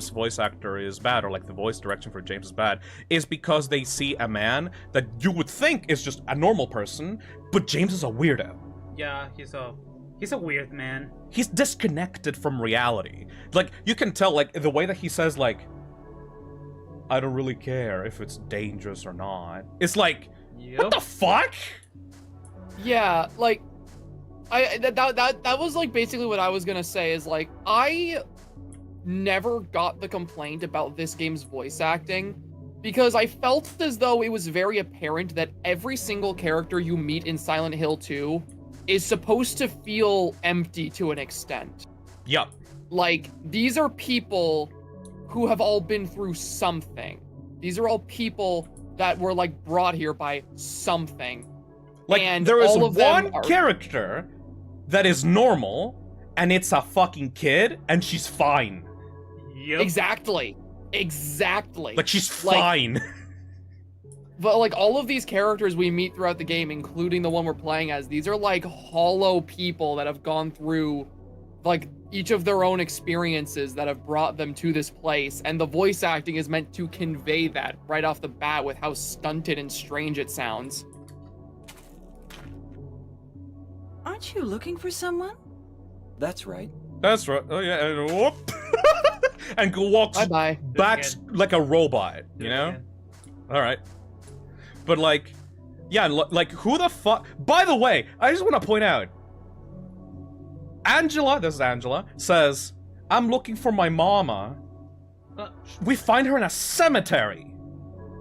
voice actor is bad, or like the voice direction for James is bad, is because they see a man that you would think is just a normal person, but James is a weirdo. Yeah, he's a weird man. He's disconnected from reality. Like, you can tell, like, the way that he says, like, I don't really care if it's dangerous or not. It's like, what the fuck? Yeah, like, that was like basically what I was gonna say is like, I never got the complaint about this game's voice acting because I felt as though it was very apparent that every single character you meet in Silent Hill 2 is supposed to feel empty to an extent. Yup. Like, these are people who have all been through something. These are all people that were, like, brought here by something. Like, and there is all of one them character that is normal, and it's a fucking kid, and she's fine. Yep. Exactly. Like, she's fine. But, like, all of these characters we meet throughout the game, including the one we're playing as, these are, like, hollow people that have gone through, like, each of their own experiences that have brought them to this place, and the voice acting is meant to convey that right off the bat with how stunted and strange it sounds. Aren't you looking for someone? That's right. That's right. Oh, yeah, and whoop. And walks Bye-bye. back like a robot, you know? Alright. But, like, yeah, like, who the fuck? By the way, I just want to point out, Angela, this is Angela, says, I'm looking for my mama. We find her in a cemetery.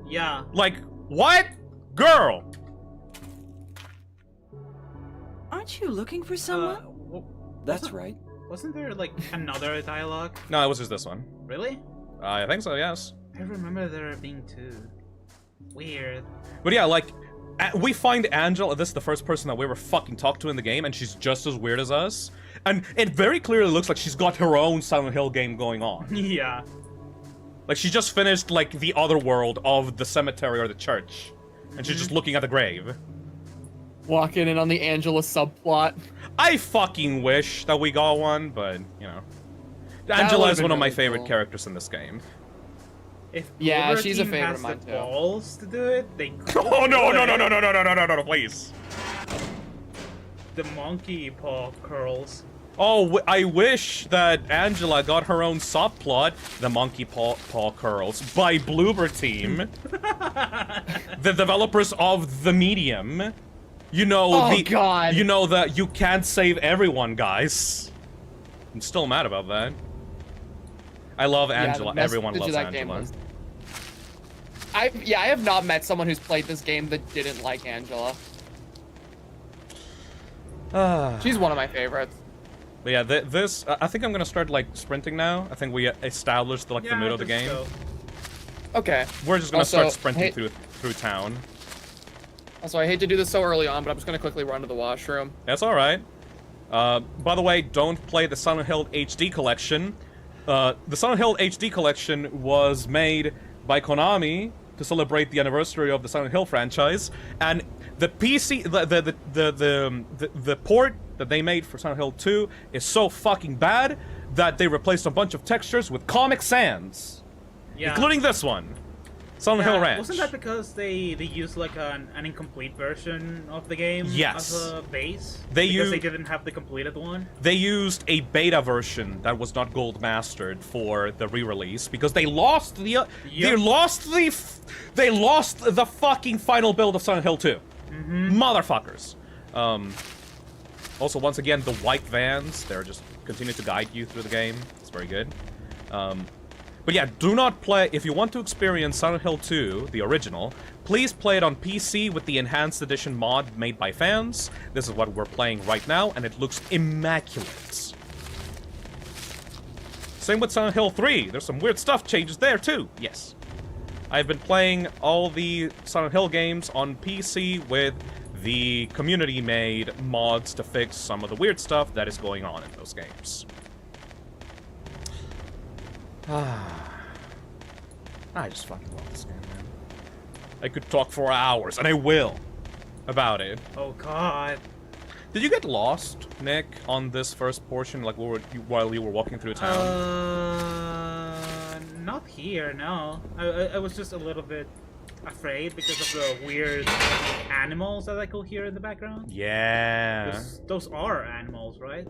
Yeah. Like, what? Girl! Aren't you looking for someone? That's right. Wasn't there, like, another dialogue? No, it was just this one. Really? I think so, yes. I remember there being two. Weird. But yeah, like, we find Angela, this is the first person that we ever fucking talked to in the game, and she's just as weird as us. And it very clearly looks like she's got her own Silent Hill game going on. Yeah. Like, she just finished, like, the other world of the cemetery or the church. And she's just looking at the grave. Walking in on the Angela subplot. I fucking wish that we got one, but, you know. Angela is one of my favorite characters in this game. If yeah, Clover she's a Team favorite has of mine the too. balls to do it, they could Oh, no, do no, it. no, no, no, no, no, no, no, no, no, please. The monkey paw curls. Oh, I wish that Angela got her own subplot, The Monkey Paw Curls, by Bloober Team, the developers of The Medium. You know, God. You know that you can't save everyone, guys. I'm still mad about that. I love Angela. Yeah, Everyone loves that game Angela. was... I have not met someone who's played this game that didn't like Angela. She's one of my favorites. But yeah, this I think I'm gonna start like sprinting now. I think we established like the mood of the game. So. Okay. We're just gonna Also, start sprinting through town. Also, I hate to do this so early on, but I'm just gonna quickly run to the washroom. That's all right. By the way, don't play the Silent Hill HD collection. The Silent Hill HD collection was made by Konami to celebrate the anniversary of the Silent Hill franchise, and the PC, the port that they made for Silent Hill 2 is so fucking bad that they replaced a bunch of textures with Comic Sans, including this one. Silent Hill Ranch. Wasn't that because they used like an incomplete version of the game Yes. as a base? They because used- they didn't have the completed one? They used a beta version that was not gold mastered for the re-release because they lost the they lost the fucking final build of Silent Hill 2. Motherfuckers. Also, once again, the white vans, they're just continue to guide you through the game. It's very good. But yeah, do not play, if you want to experience Silent Hill 2, the original, please play it on PC with the Enhanced Edition mod made by fans. This is what we're playing right now, and it looks immaculate. Same with Silent Hill 3. There's some weird stuff changes there too. Yes. I've been playing all the Silent Hill games on PC with the community-made mods to fix some of the weird stuff that is going on in those games. I just fucking love this game, man. I could talk for hours, and I will, about it. Oh god. Did you get lost, Nick, on this first portion, like while you were walking through town? Not here, no. I was just a little bit afraid because of the weird animals that I could hear in the background. Yeah. Those are animals, right?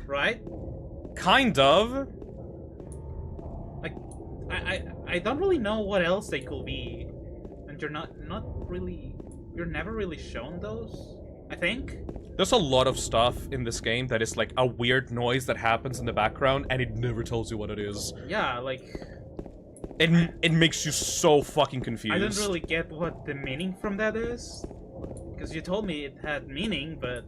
Right? Kind of. Like, I don't really know what else they could be, and you're never really shown those, I think. There's a lot of stuff in this game that is like a weird noise that happens in the background, and it never tells you what it is. Yeah, like... It makes you so fucking confused. I didn't really get what the meaning from that is, because you told me it had meaning, but...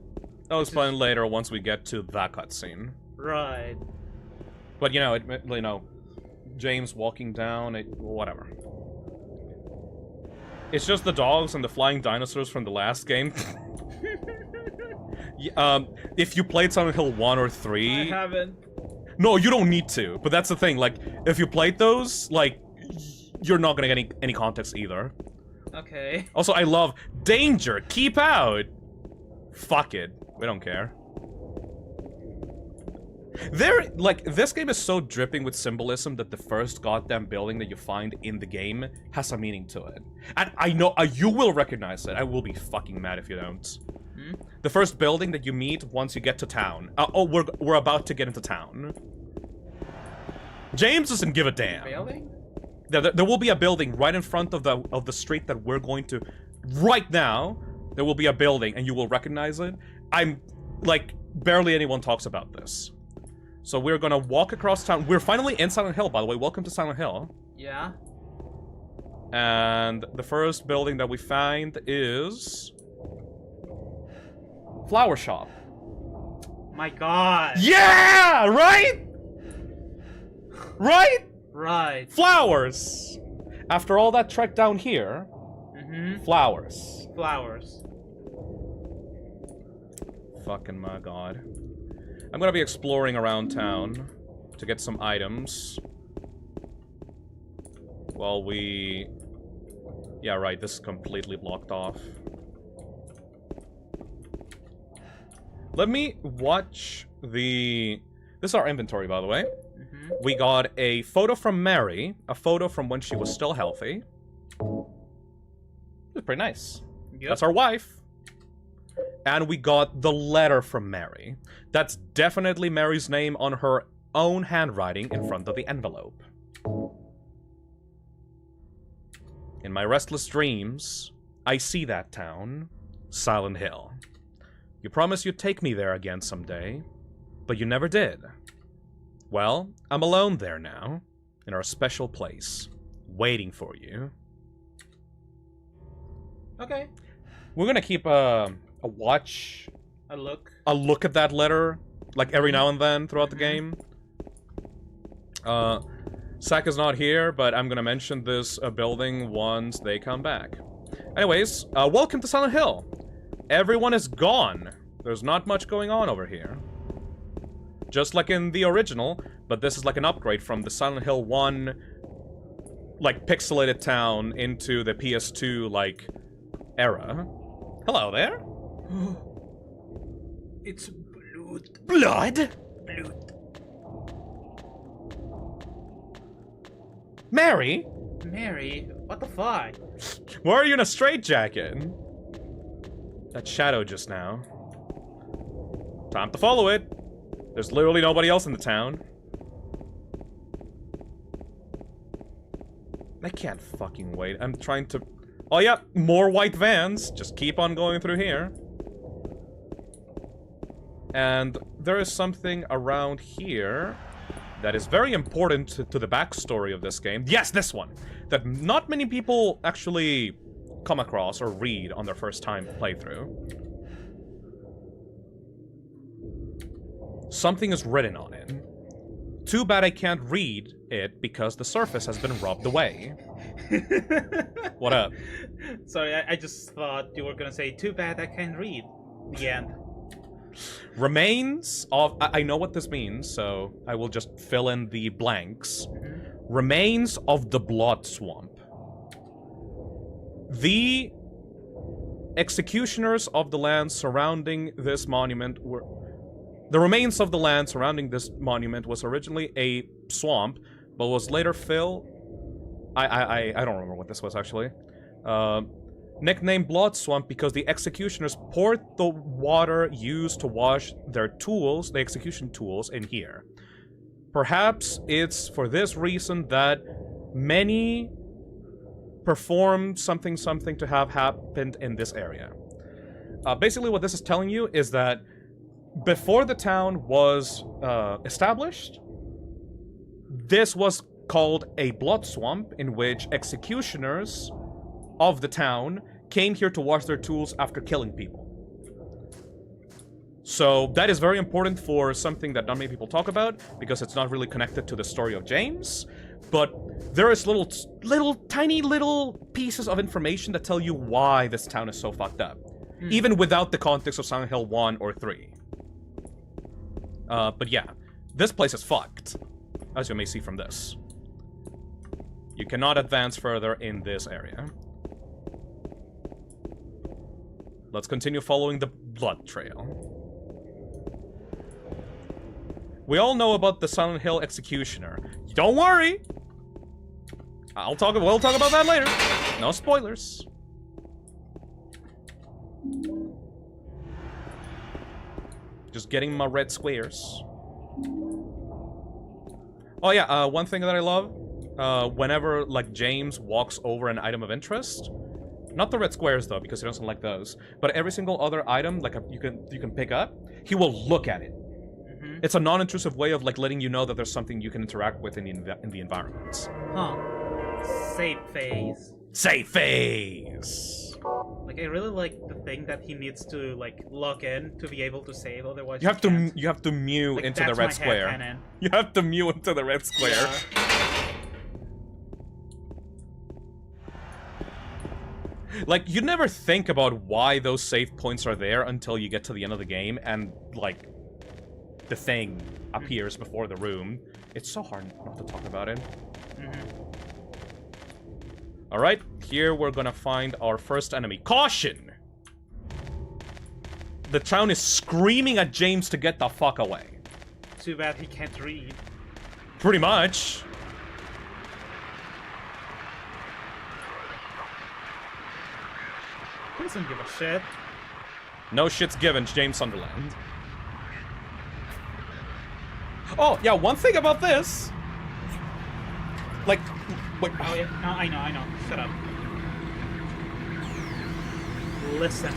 I'll explain later once we get to that cutscene. Right. But you know, James walking down, whatever. It's just the dogs and the flying dinosaurs from the last game. If you played Silent Hill 1 or 3... I haven't. No, you don't need to, but that's the thing, like, if you played those, like, you're not gonna get any context either. Okay. Also, I love danger, keep out! Fuck it, we don't care. This game is so dripping with symbolism that the first goddamn building that you find in the game has a meaning to it. And I know, you will recognize it. I will be fucking mad if you don't. The first building that you meet once you get to town. We're about to get into town. James doesn't give a damn. Building? There will be a building right in front of the street that we're going to... Right now, there will be a building, and you will recognize it. Barely anyone talks about this. So we're gonna walk across town. We're finally in Silent Hill, by the way. Welcome to Silent Hill. Yeah. And the first building that we find is... Flower shop. My god. Yeah! Right? Right? Right. Flowers! After all that trek down here, flowers. Flowers. Fucking my god. I'm gonna be exploring around town to get some items. While we... Yeah, right, this is completely blocked off. Let me watch the... This is our inventory, by the way. We got a photo from Mary, a photo from when she was still healthy. It's pretty nice. Yep. That's our wife. And we got the letter from Mary. That's definitely Mary's name on her own handwriting in front of the envelope. In my restless dreams, I see that town, Silent Hill. You promised you'd take me there again someday, but you never did. Well, I'm alone there now, in our special place, waiting for you. Okay. We're gonna keep a look at that letter, like every now and then throughout the game. Zach is not here, but I'm gonna mention this building once they come back. Anyways, welcome to Silent Hill. Everyone is gone. There's not much going on over here. Just like in the original, but this is like an upgrade from the Silent Hill 1, like, pixelated town into the PS2, like, era. Hello there. It's blood. Blood? Blood. Mary? Mary, what the fuck? Why are you in a straitjacket? That shadow just now. Time to follow it. There's literally nobody else in the town. I can't fucking wait. I'm trying to... Oh yeah, more white vans. Just keep on going through here. And there is something around here that is very important to the backstory of this game. Yes, this one! That not many people actually come across or read on their first time playthrough. Something is written on it. Too bad I can't read it because the surface has been rubbed away. What up? Sorry, I just thought you were gonna say, too bad I can't read. The end. Remains of... I know what this means, so I will just fill in the blanks. Remains of the Blood Swamp. The executioners of the land surrounding this monument were... The remains of the land surrounding this monument was originally a swamp, but was later filled... I don't remember what this was, actually. Nicknamed Blood Swamp because the executioners poured the water used to wash their tools, the execution tools, in here. Perhaps it's for this reason that many performed something to have happened in this area. Basically what this is telling you is that before the town was established, this was called a blood swamp in which executioners of the town came here to wash their tools after killing people. So that is very important for something that not many people talk about, because it's not really connected to the story of James, but there is tiny little pieces of information that tell you why this town is so fucked up, even without the context of Silent Hill 1 or 3. But yeah, this place is fucked, as you may see from this. You cannot advance further in this area. Let's continue following the blood trail. We all know about the Silent Hill Executioner. Don't worry! We'll talk about that later. No spoilers. Just getting my red squares. Oh yeah, one thing that I love, whenever, like, James walks over an item of interest, not the red squares though, because he doesn't like those, but every single other item, like, you can pick up, he will look at it. It's a non-intrusive way of, like, letting you know that there's something you can interact with in the environment. Huh. Save phase. Save phase! Like, I really like the thing that he needs to, like, log in to be able to save, otherwise you have to mew like, into the red square. headcanon. You have to mew into the red square. Yeah. Like, you never think about why those save points are there until you get to the end of the game and, like, the thing appears before the room. It's so hard not to talk about it. Alright, here we're gonna find our first enemy. Caution! The town is screaming at James to get the fuck away. Too bad he can't read. Pretty much. He doesn't give a shit. No shit's given, James Sunderland. Oh, yeah, one thing about this. Like, wait. Oh, yeah. No, I know. Shut up. Listen.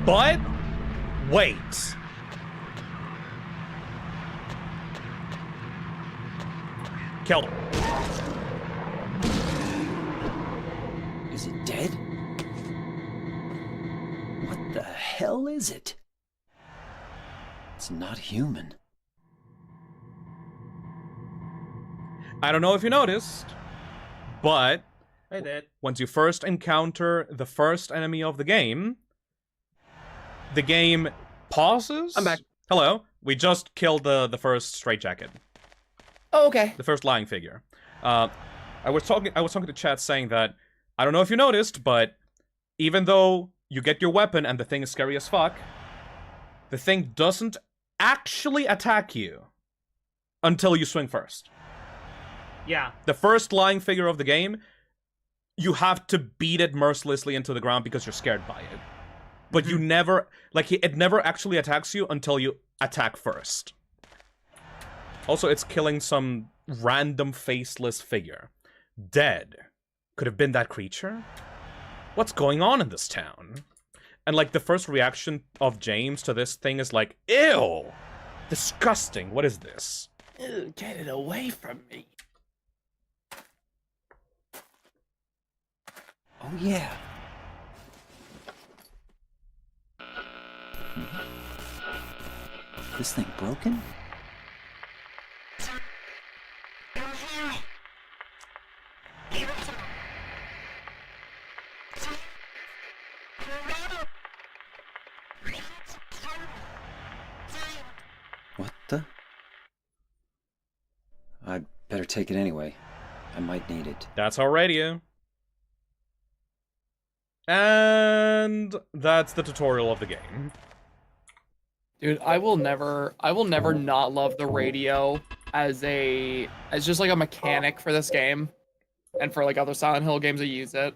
But, wait. Kill him. Is it dead? What the hell is it? It's not human. I don't know if you noticed, But I did. once you first encounter the first enemy of the game pauses. I'm back. Hello. We just killed the first straitjacket. Oh, okay. The first lying figure. I was talking to chat saying that I don't know if you noticed, but even though you get your weapon and the thing is scary as fuck, the thing doesn't actually attack you until you swing first. Yeah. The first lying figure of the game, you have to beat it mercilessly into the ground because you're scared by it. But you never, like, it never actually attacks you until you attack first. Also, it's killing some random faceless figure. Dead. Could have been that creature? What's going on in this town? And, like, the first reaction of James to this thing is like, ew! Disgusting, what is this? Ew, get it away from me. Oh, yeah. This thing broken? What the? I'd better take it anyway. I might need it. That's our radio. And that's the tutorial of the game. Dude, I will never not love the radio as just like a mechanic for this game. And for like other Silent Hill games that use it.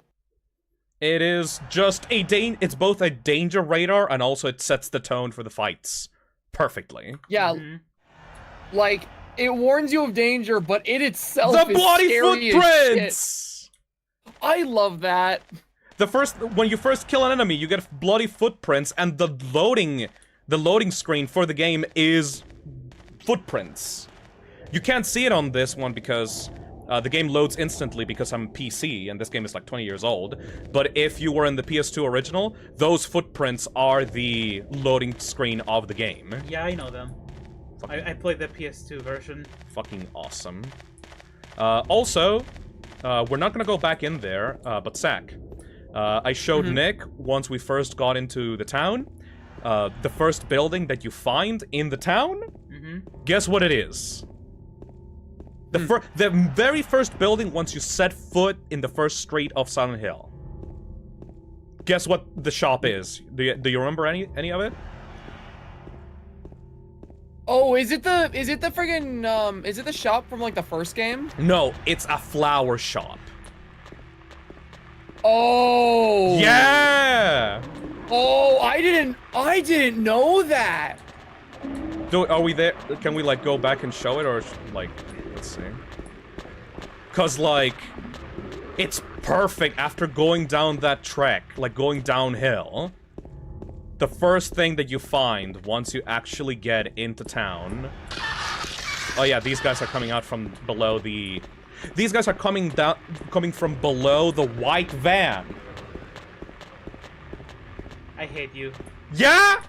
It is just it's both a danger radar and also it sets the tone for the fights perfectly. Yeah. Like, it warns you of danger, but it itself The is bloody scary footprints! as shit. I love that. When you first kill an enemy, you get bloody footprints, and the loading screen for the game is footprints. You can't see it on this one because the game loads instantly because I'm PC, and this game is like 20 years old. But if you were in the PS2 original, those footprints are the loading screen of the game. Yeah, I know them. I played the PS2 version. Fucking awesome. Also, we're not gonna go back in there, but Zach. I showed Nick, once we first got into the town, the first building that you find in the town, guess what it is? The very first building once you set foot in the first street of Silent Hill. Guess what the shop is? Do you remember any of it? Oh, is it the friggin', is it the shop from like the first game? No, it's a flower shop. Oh! Yeah! Oh, I didn't know that! Are we there? Can we, like, go back and show it, or, like, let's see. Cause, like, it's perfect after going down that trek, like, going downhill. The first thing that you find once you actually get into town... Oh yeah, these guys are coming out from below the... These guys are coming from below the white van. I hate you. Yeah?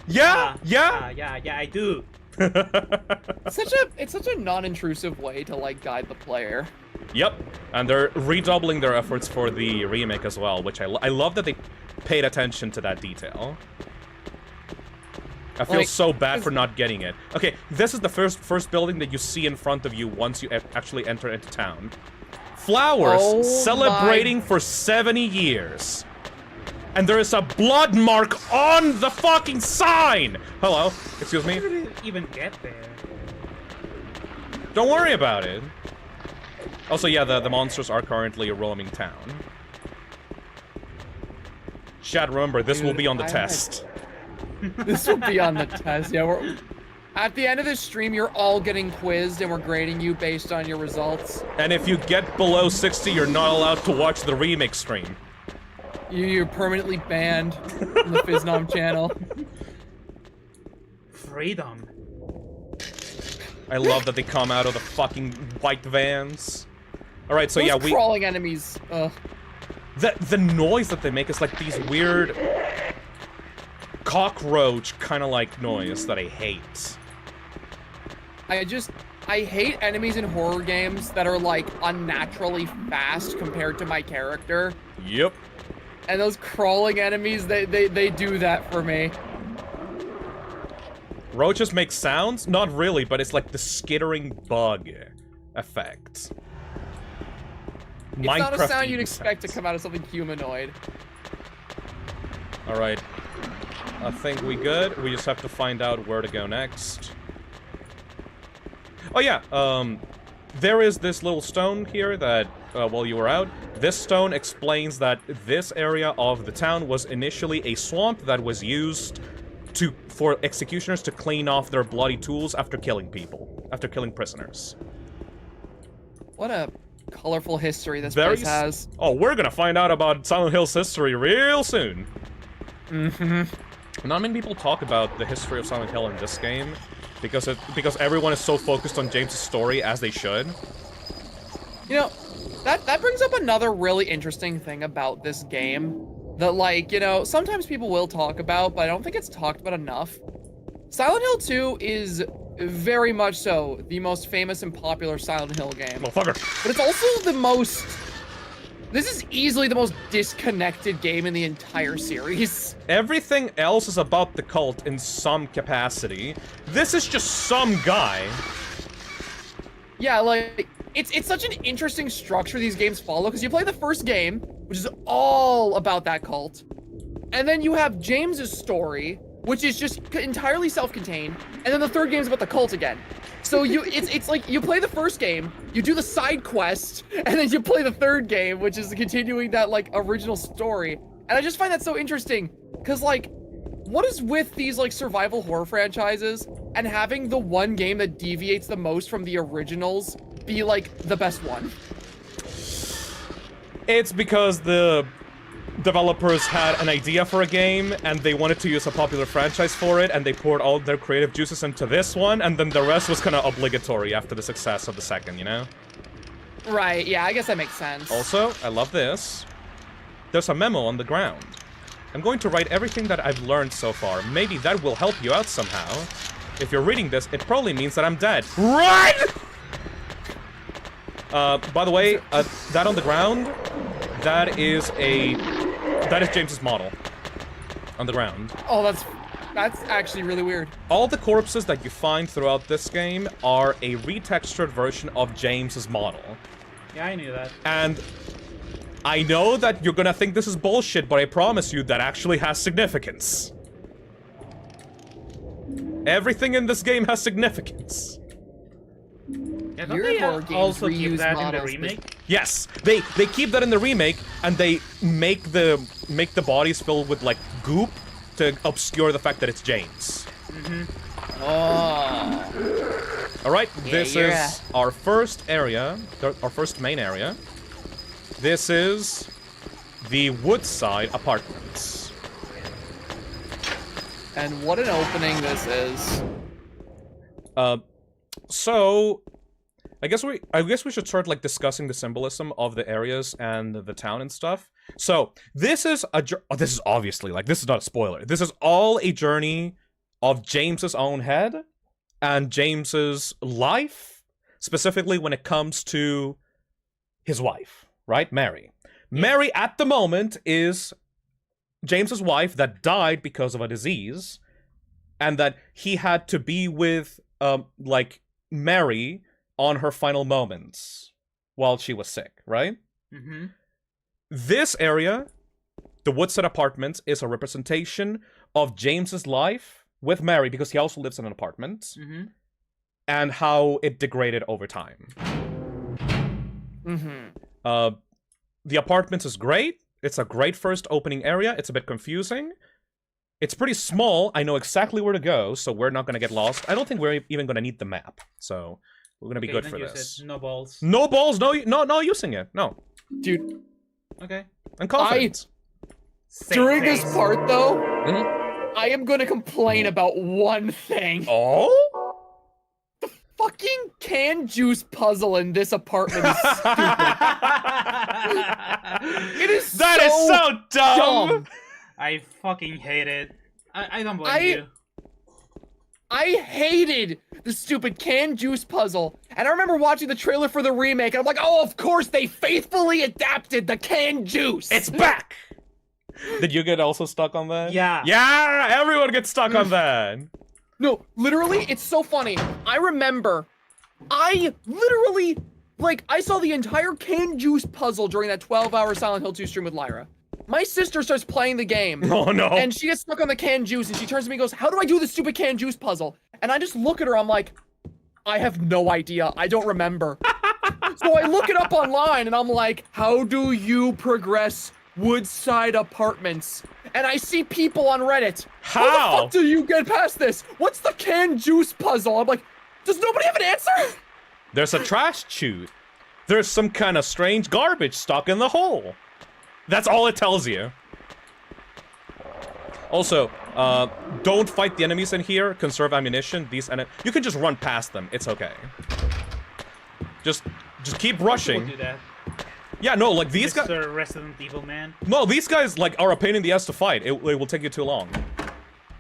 Yeah? Yeah, I do. It's such a non-intrusive way to like guide the player. Yep, and they're redoubling their efforts for the remake as well, which I love that they paid attention to that detail. I feel Like, so bad for not getting it. Okay, this is the first building that you see in front of you once you actually enter into town. Flowers celebrating for 70 years. And there is a blood mark on the fucking sign! Hello, excuse me? How did it even get there? Don't worry about it. Also, yeah, the monsters are currently roaming town. Chat, remember, this will be on the test. This will be on the test. Yeah, we're at the end of this stream. You're all getting quizzed, and we're grading you based on your results. And if you get below 60, you're not allowed to watch the remake stream. You're permanently banned from the Fiznom channel. Freedom. I love that they come out of the fucking white vans. All right, so Those yeah, crawling enemies. The noise that they make is like these weird cockroach kind of like noise that I hate. I hate enemies in horror games that are like unnaturally fast compared to my character. Yep. And those crawling enemies, they do that for me. Roaches make sounds? Not really, but it's like the skittering bug effect. It's not a sound you'd expect to come out of something humanoid. Alright. I think we good. We just have to find out where to go next. Oh yeah, there is this little stone here that, while you were out, this stone explains that this area of the town was initially a swamp that was used for executioners to clean off their bloody tools after killing people, after killing prisoners. What a colorful history this place has. Oh, we're gonna find out about Silent Hill's history real soon. Not many people talk about the history of Silent Hill in this game, because everyone is so focused on James' story, as they should. You know, that brings up another really interesting thing about this game that, like, you know, sometimes people will talk about, but I don't think it's talked about enough. Silent Hill 2 is very much so the most famous and popular Silent Hill game. Motherfucker. But it's also the most... This is easily the most disconnected game in the entire series. Everything else is about the cult in some capacity. This is just some guy. Yeah, like, it's such an interesting structure these games follow, because you play the first game, which is all about that cult, and then you have James's story, which is just entirely self-contained, and then the third game is about the cult again. So it's like you play the first game, you do the side quest, and then you play the third game, which is continuing that like original story. And I just find that so interesting, because like, what is with these like survival horror franchises and having the one game that deviates the most from the originals be like the best one? It's because the developers had an idea for a game, and they wanted to use a popular franchise for it, and they poured all their creative juices into this one, and then the rest was kind of obligatory after the success of the second, you know? Right, yeah, I guess that makes sense. Also, I love this. There's a memo on the ground. I'm going to write everything that I've learned so far. Maybe that will help you out somehow. If you're reading this, it probably means that I'm dead. Run! By the way, that on the ground, that is James's model. On the ground. Oh, that's actually really weird. All the corpses that you find throughout this game are a retextured version of James's model. Yeah, I knew that. And I know that you're gonna think this is bullshit, but I promise you that actually has significance. Everything in this game has significance. Yeah, don't they also keep that in the remake? Yes, they keep that in the remake, and they make the bodies filled with like goop to obscure the fact that it's James. Oh. All right, this is our first area, our first main area. This is the Woodside Apartments. And what an opening this is. So I guess we should start like discussing the symbolism of the areas and the town and stuff. So this is this is obviously like, this is not a spoiler. This is all a journey of James's own head and James's life, specifically when it comes to his wife, right? Mary. Mary at the moment is James's wife that died because of a disease, and that he had to be with like Mary on her final moments while she was sick, right? This area, the Woodside Apartments, is a representation of James's life with Mary, because he also lives in an apartment, and how it degraded over time. The apartments is great. It's a great first opening area. It's a bit confusing. It's pretty small. I know exactly where to go, so we're not going to get lost. I don't think we're even going to need the map, so we're going to be good for this. No balls. No balls, no using it. No. Dude. Okay. I'm confident. During this part, though, I am going to complain about one thing. Oh? The fucking canned juice puzzle in this apartment is stupid. It is so dumb. I fucking hate it. I don't blame you. I hated the stupid canned juice puzzle. And I remember watching the trailer for the remake, and I'm like, oh, of course they faithfully adapted the canned juice. It's back! Did you get also stuck on that? Yeah. Yeah, everyone gets stuck on that. No, literally, it's so funny. I remember, I literally, like, I saw the entire canned juice puzzle during that 12-hour Silent Hill 2 stream with Lyra. My sister starts playing the game. Oh no. And she gets stuck on the canned juice, and she turns to me and goes, how do I do this stupid canned juice puzzle? And I just look at her, I'm like, I have no idea. I don't remember. So I look it up online, and I'm like, how do you progress Woodside Apartments? And I see people on Reddit. How the fuck do you get past this? What's the canned juice puzzle? I'm like, does nobody have an answer? There's a trash chute. There's some kind of strange garbage stuck in the hole. That's all it tells you. Also, don't fight the enemies in here. Conserve ammunition. You can just run past them. It's okay. Just keep rushing. We'll do that. Yeah, no, like these guys. Mr. Resident Evil Man. No, these guys like are a pain in the ass to fight. It will take you too long.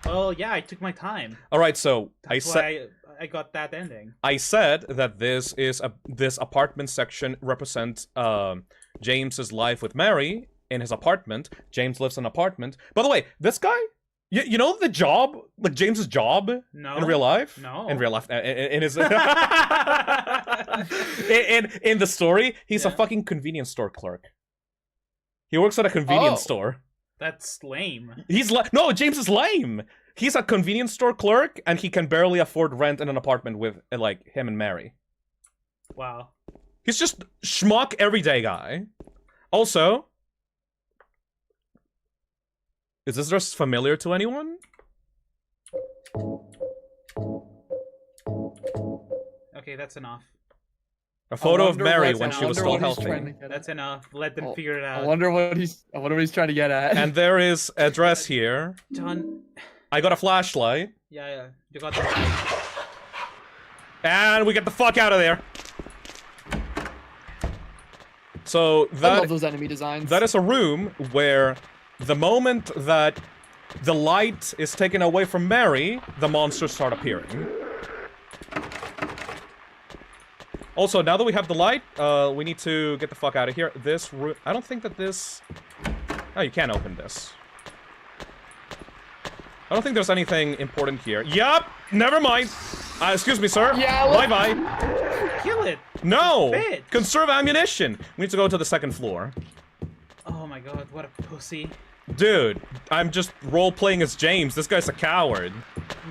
Well, yeah, I took my time. All right, so That's why I got that ending. I said that this apartment section represents James's life with Mary in his apartment. James lives in an apartment. By the way, this guy, you know the job, like James's job in real life? No. In real life, in his in the story, he's a fucking convenience store clerk. He works at a convenience store. That's lame. No, James is lame. He's a convenience store clerk, and he can barely afford rent in an apartment with like him and Mary. Wow. He's just schmuck everyday guy. Also, is this just familiar to anyone? Okay, that's enough. A photo of Mary when she was still healthy. That's enough. Let them figure it out. I wonder what he's trying to get at. And there is a dress here. John. I got a flashlight. Yeah. You got the light. And we get the fuck out of there. So that I love those enemy designs. That is a room where the moment that the light is taken away from Mary, the monsters start appearing. Also, now that we have the light, we need to get the fuck out of here. This room, I don't think that this... Oh, you can't open this. I don't think there's anything important here. Yup! Never mind! Excuse me, sir. Yeah, bye-bye. Kill it! No! Bitch. Conserve ammunition! We need to go to the second floor. Oh my god, what a pussy. Dude, I'm just role-playing as James. This guy's a coward.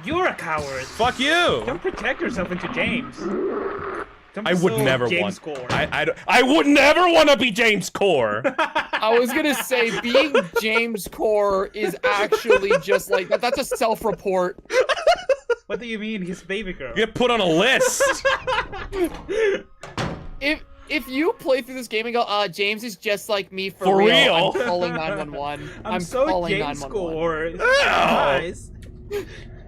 You're a coward! Fuck you! Don't protect yourself into James. Don't I be would so never James want. Core. I would never want to be James Core. I was gonna say being James Core is actually just like that's a self-report. What do you mean, his baby girl? Get put on a list. If you play through this game and go, James is just like me for real. I'm calling 911. I'm so calling James 911. Core. Nice.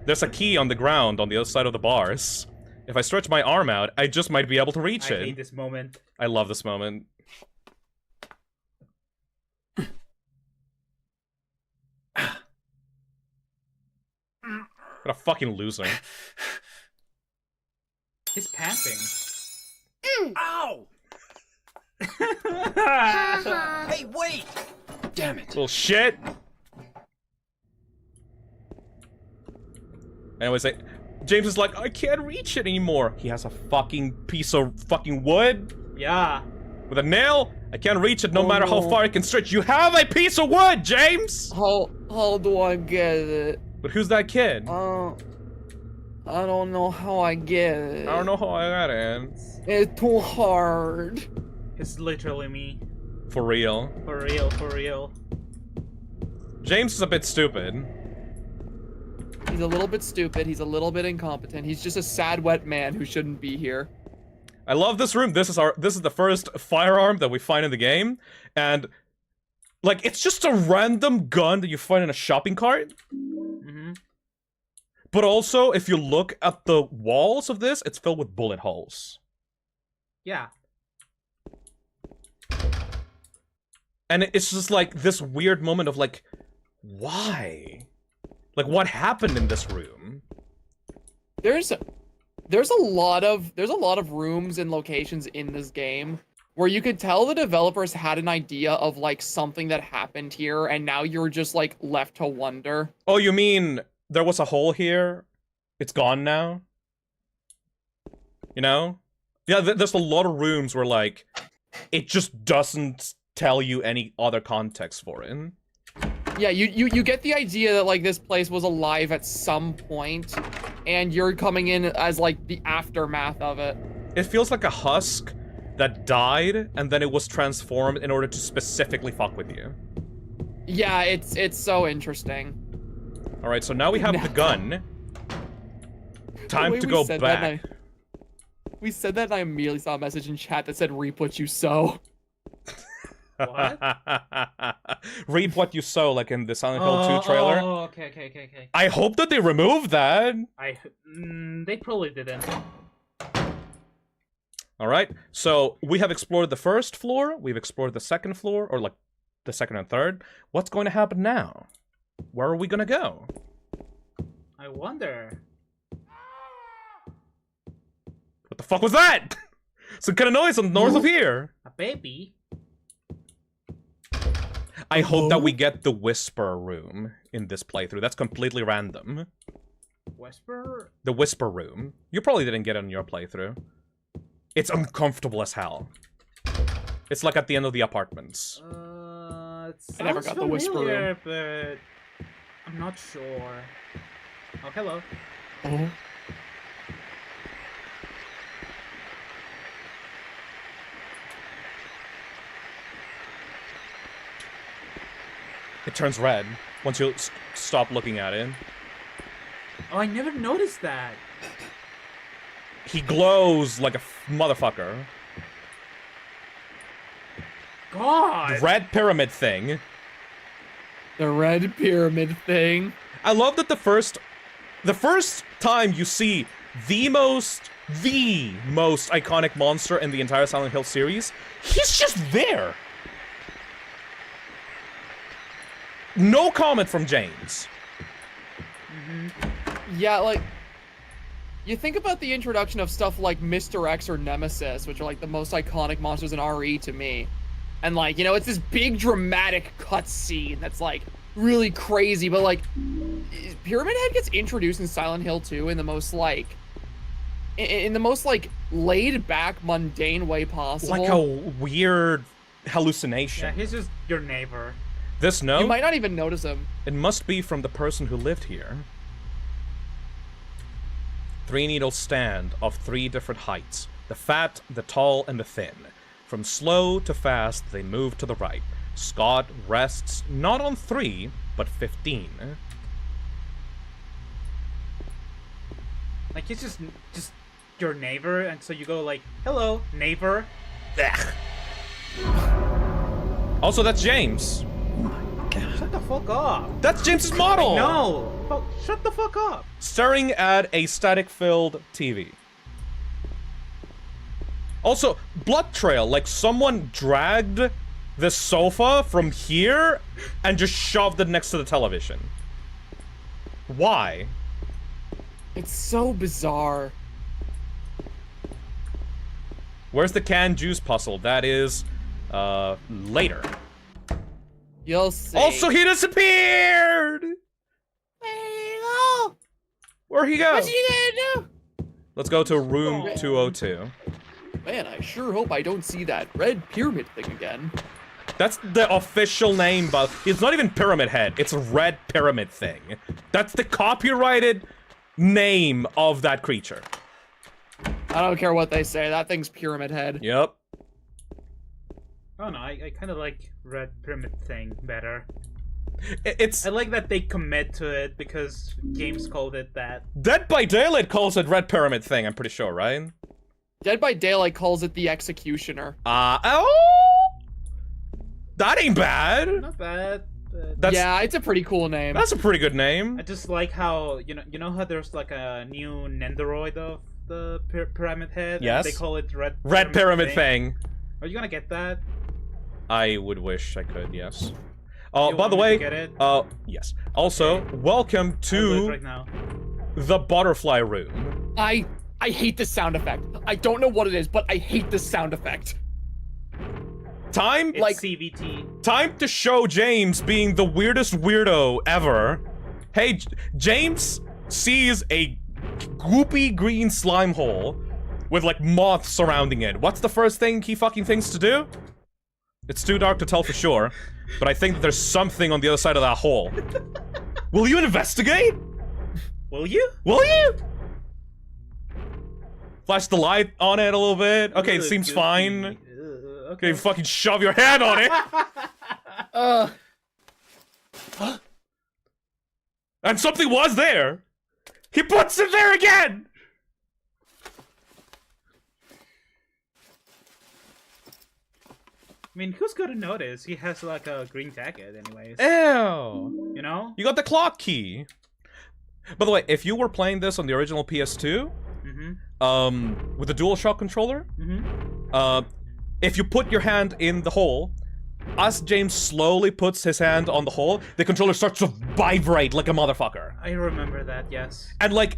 There's a key on the ground on the other side of the bars. If I stretch my arm out, I just might be able to reach it. I hate this moment. I love this moment. What a fucking loser. He's panting. Ow! Hey, wait! Damn it. Little shit. Anyways, James is like, I can't reach it anymore. He has a fucking piece of fucking wood. Yeah. With a nail. I can't reach it no matter how far I can stretch. You have a piece of wood, James! How do I get it? But who's that kid? I don't know how I get it. I don't know how I got it. It's too hard. It's literally me. For real. For real, for real. James is a bit stupid. He's a little bit stupid. He's a little bit incompetent. He's just a sad, wet man who shouldn't be here. I love this room. This is the first firearm that we find in the game, and like it's just a random gun that you find in a shopping cart. Mm-hmm. But also, if you look at the walls of this, it's filled with bullet holes. Yeah. And it's just like this weird moment of like, why? Like, what happened in this room? There's a lot of rooms and locations in this game where you could tell the developers had an idea of like something that happened here, and now you're just like left to wonder. Oh, you mean there was a hole here? It's gone now? You know? Yeah, there's a lot of rooms where like it just doesn't tell you any other context for it. Yeah, you get the idea that like this place was alive at some point, and you're coming in as like the aftermath of it. It feels like a husk that died, and then it was transformed in order to specifically fuck with you. Yeah, it's so interesting. Alright, so now we have the gun. Time to go back. We said that and I immediately saw a message in chat that said, reap what you sow. What? Reap what you sow, like in the Silent Hill 2 trailer. Oh, okay. I hope that they removed that. They probably didn't. Alright, so we have explored the first floor, we've explored the second floor, or like the second and third. What's going to happen now? Where are we gonna go? I wonder. What the fuck was that? Some kind of noise on north of here. A baby? I hope that we get the Whisper Room in this playthrough. That's completely random. Whisper? The Whisper Room. You probably didn't get it in your playthrough. It's uncomfortable as hell. It's like at the end of the apartments. I never got the Whisper Room. But I'm not sure. Oh, hello. Oh. It turns red once you stop looking at it. Oh, I never noticed that. He glows like a motherfucker. God! Red pyramid thing. The red pyramid thing. I love that the first time you see the most iconic monster in the entire Silent Hill series, he's just there. No comment from James. Yeah, like, you think about the introduction of stuff like Mr. X or Nemesis, which are like the most iconic monsters in RE to me. And like, you know, it's this big dramatic cutscene that's like really crazy, but like, Pyramid Head gets introduced in Silent Hill 2 in the most like, laid back, mundane way possible. Like a weird hallucination. Yeah, he's just your neighbor. This note? You might not even notice him. It must be from the person who lived here. 3 needles stand of 3 different heights. The fat, the tall, and the thin. From slow to fast, they move to the right. Scott rests not on 3, but 15. Like, he's just your neighbor, and so you go like, hello, neighbor. Ugh. Also, that's James. Shut the fuck up. That's James's model! No! Oh, shut the fuck up. Staring at a static-filled TV. Also, blood trail. Like, someone dragged the sofa from here and just shoved it next to the television. Why? It's so bizarre. Where's the canned juice puzzle? That is, later. You'll see. Also, he disappeared! Where you go? Where'd he go? What you gonna do? Let's go to room 202. Man, I sure hope I don't see that red pyramid thing again. That's the official name, but it's not even Pyramid Head. It's Red Pyramid Thing. That's the copyrighted name of that creature. I don't care what they say. That thing's Pyramid Head. Yep. Oh no, I kind of like Red Pyramid Thing better. It's... I like that they commit to it because games called it that. Dead by Daylight calls it Red Pyramid Thing, I'm pretty sure, right? Dead by Daylight calls it the Executioner. Oh! That ain't bad! Not bad. Yeah, it's a pretty cool name. That's a pretty good name. I just like how, you know how there's like a new Nendoroid of the Pyramid Head? Yes. They call it Red Pyramid Thing. Are you gonna get that? I would wish I could, yes. You By the want me way, to get it? yes. Also, welcome I'll do it to right now. the butterfly room. I hate this sound effect. I don't know what it is, but I hate this sound effect. Time It's like CVT. time to show James being the weirdest weirdo ever. Hey, James sees a goopy green slime hole with like moths surrounding it. What's the first thing he fucking thinks to do? It's too dark to tell for sure, but I think that there's something on the other side of that hole. Will you investigate? Will you? Will you? Flash the light on it a little bit. Okay, it seems fine. Okay, fucking shove your hand on it. And something was there. He puts it there again. I mean, who's gonna notice? He has like a green jacket, anyways. Ew. You know? You got the clock key. By the way, if you were playing this on the original PS2, with the DualShock controller, if you put your hand in the hole, as James slowly puts his hand on the hole, the controller starts to vibrate like a motherfucker. I remember that, yes. And like,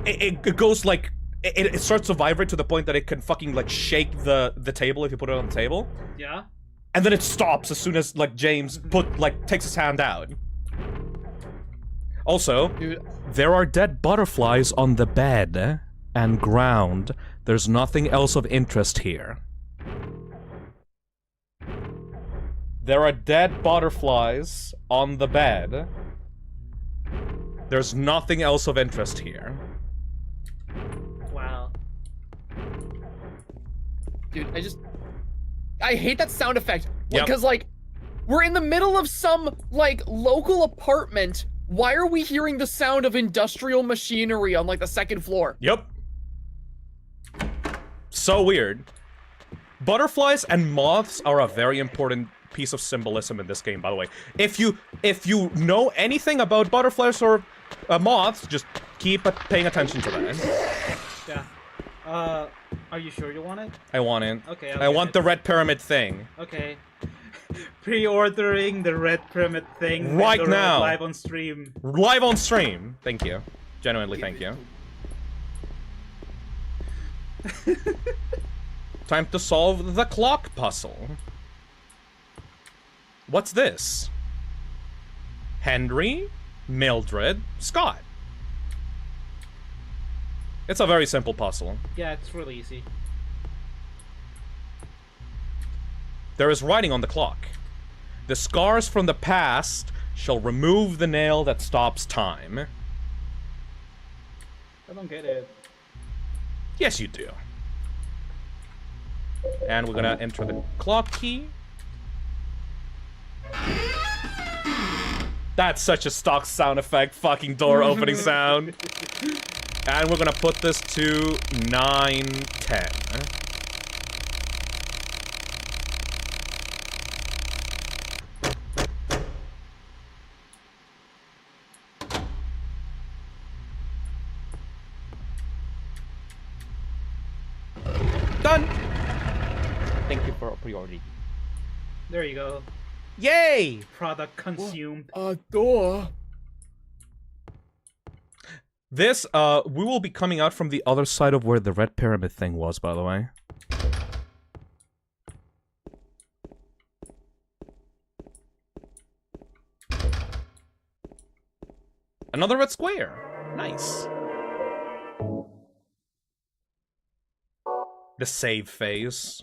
it goes like, it starts to vibrate to the point that it can fucking like shake the table if you put it on the table. Yeah? And then it stops as soon as like James takes his hand out. Also, there are dead butterflies on the bed and ground. There's nothing else of interest here. There are dead butterflies on the bed. There's nothing else of interest here. Wow. Dude, I hate that sound effect. Yep. Because, like, we're in the middle of some, like, local apartment. Why are we hearing the sound of industrial machinery on, like, the second floor? Yep. So weird. Butterflies and moths are a very important piece of symbolism in this game, by the way. If you know anything about butterflies or moths, just keep paying attention to that. Yeah. Are you sure you want it? I want it. Okay, I want the red pyramid thing. Okay. Pre-ordering the red pyramid thing right Pandora now. live on stream. Live on stream. Thank you. Genuinely, thank you. Time to solve the clock puzzle. What's this? Henry, Mildred, Scott. It's a very simple puzzle. Yeah, it's really easy. There is writing on the clock. The scars from the past shall remove the nail that stops time. I don't get it. Yes, you do. And we're gonna enter the clock key. That's such a stock sound effect, fucking door opening sound. And we're gonna put this to 9:10. Done! Thank you for priority. There you go. Yay! Product consumed. Door. This, we will be coming out from the other side of where the red pyramid thing was, by the way. Another red square. Nice. The save phase.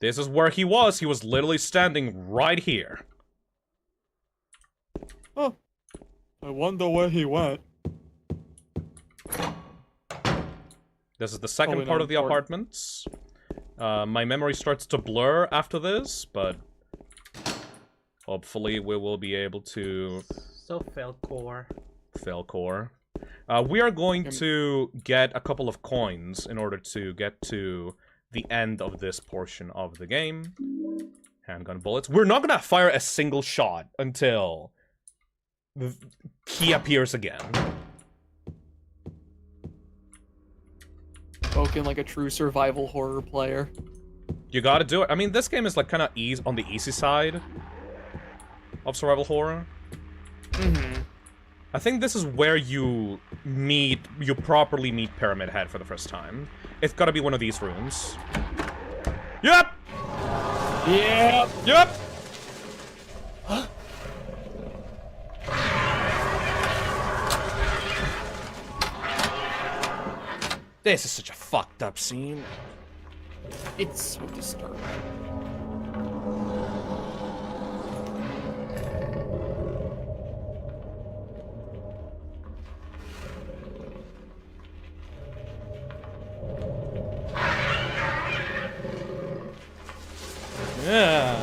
This is where he was. He was literally standing right here. Oh. I wonder where he went. This is the second part of the apartments. My memory starts to blur after this, but hopefully we will be able to... So Felcore. Felcore. We are going to get a couple of coins in order to get to the end of this portion of the game. Handgun bullets. We're not gonna fire a single shot until he appears again. Spoken like a true survival horror player. You gotta do it. I mean, this game is like kind of on the easy side of survival horror. I think this is where you properly meet Pyramid Head for the first time. It's gotta be one of these rooms. Yep! Yep! Yep! This is such a fucked up scene. It's so disturbing. Yeah.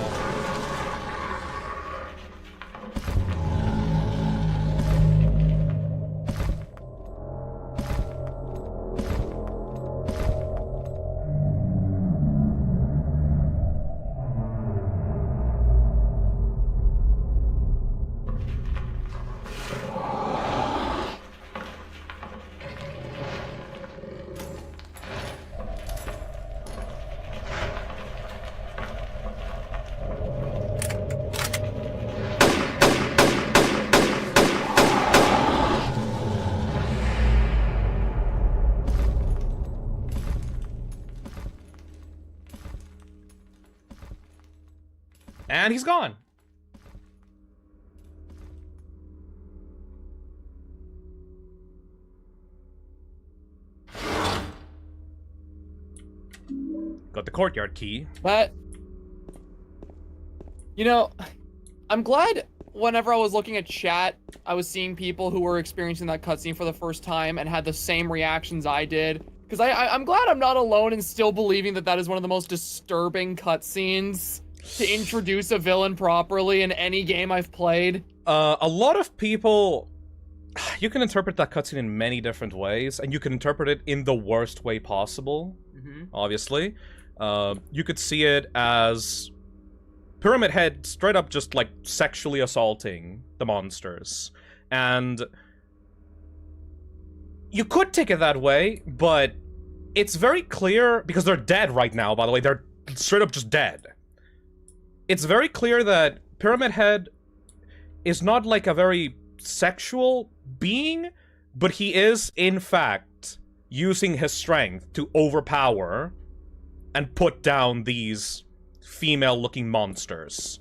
And he's gone. Got the courtyard key. But, you know, I'm glad whenever I was looking at chat, I was seeing people who were experiencing that cutscene for the first time and had the same reactions I did. Because I'm glad I'm not alone in still believing that that is one of the most disturbing cutscenes to introduce a villain properly in any game I've played. A lot of people... You can interpret that cutscene in many different ways, and you can interpret it in the worst way possible, obviously. You could see it as Pyramid Head straight up just, like, sexually assaulting the monsters. And you could take it that way, but it's very clear, because they're dead right now, by the way, they're straight up just dead. It's very clear that Pyramid Head is not like a very sexual being, but he is, in fact, using his strength to overpower and put down these female-looking monsters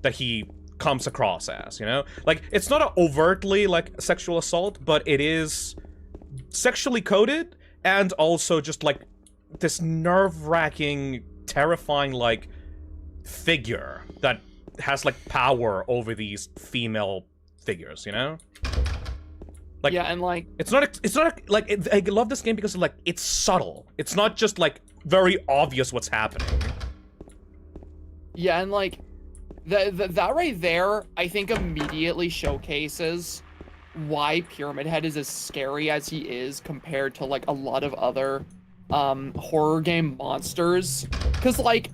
that he comes across as, you know? Like, it's not overtly, like, sexual assault, but it is sexually coded, and also just, like, this nerve-wracking, terrifying, like, figure that has like power over these female figures, you know? Like, yeah, and like it's not like I love this game because like it's subtle. It's not just like very obvious what's happening. Yeah, and like that right there, I think immediately showcases why Pyramid Head is as scary as he is compared to like a lot of other horror game monsters. Because like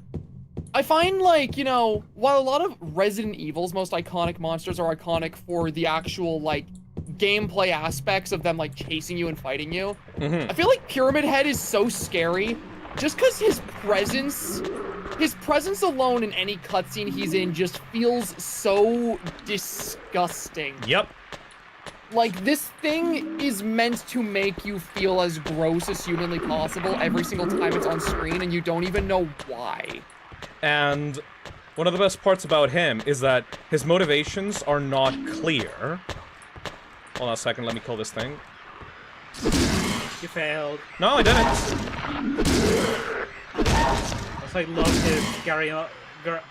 I find, like, you know, while a lot of Resident Evil's most iconic monsters are iconic for the actual, like, gameplay aspects of them, like, chasing you and fighting you, I feel like Pyramid Head is so scary just because his presence alone in any cutscene he's in just feels so disgusting. Yep. Like, this thing is meant to make you feel as gross as humanly possible every single time it's on screen, and you don't even know why. And one of the best parts about him is that his motivations are not clear. Hold on a second, let me kill this thing. You failed. No, I didn't. Also, I love his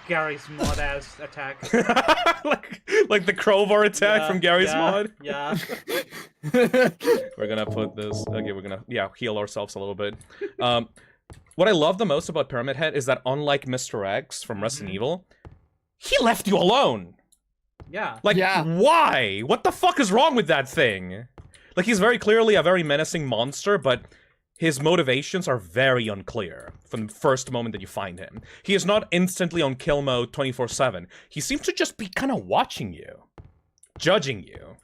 Gary's mod as attack. like the crowbar attack from Gary's mod? Yeah. We're gonna put this... Okay, we're gonna, heal ourselves a little bit. What I love the most about Pyramid Head is that unlike Mr. X from Resident Evil, he left you alone! Yeah. Like, why? What the fuck is wrong with that thing? Like, he's very clearly a very menacing monster, but his motivations are very unclear from the first moment that you find him. He is not instantly on kill mode 24/7. He seems to just be kind of watching you. Judging you.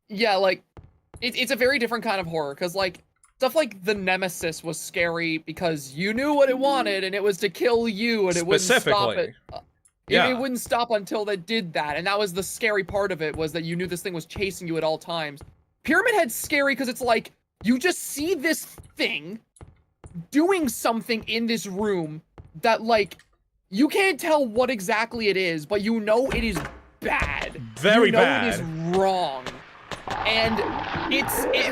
Yeah, like, it's a very different kind of horror, because, like, stuff like the Nemesis was scary because you knew what it wanted and it was to kill you and it wouldn't stop it. It wouldn't stop until they did that, and that was the scary part of it, was that you knew this thing was chasing you at all times. Pyramid Head's scary because it's like, you just see this thing doing something in this room that, like, you can't tell what exactly it is, but you know it is bad. Very bad. You know it is wrong. And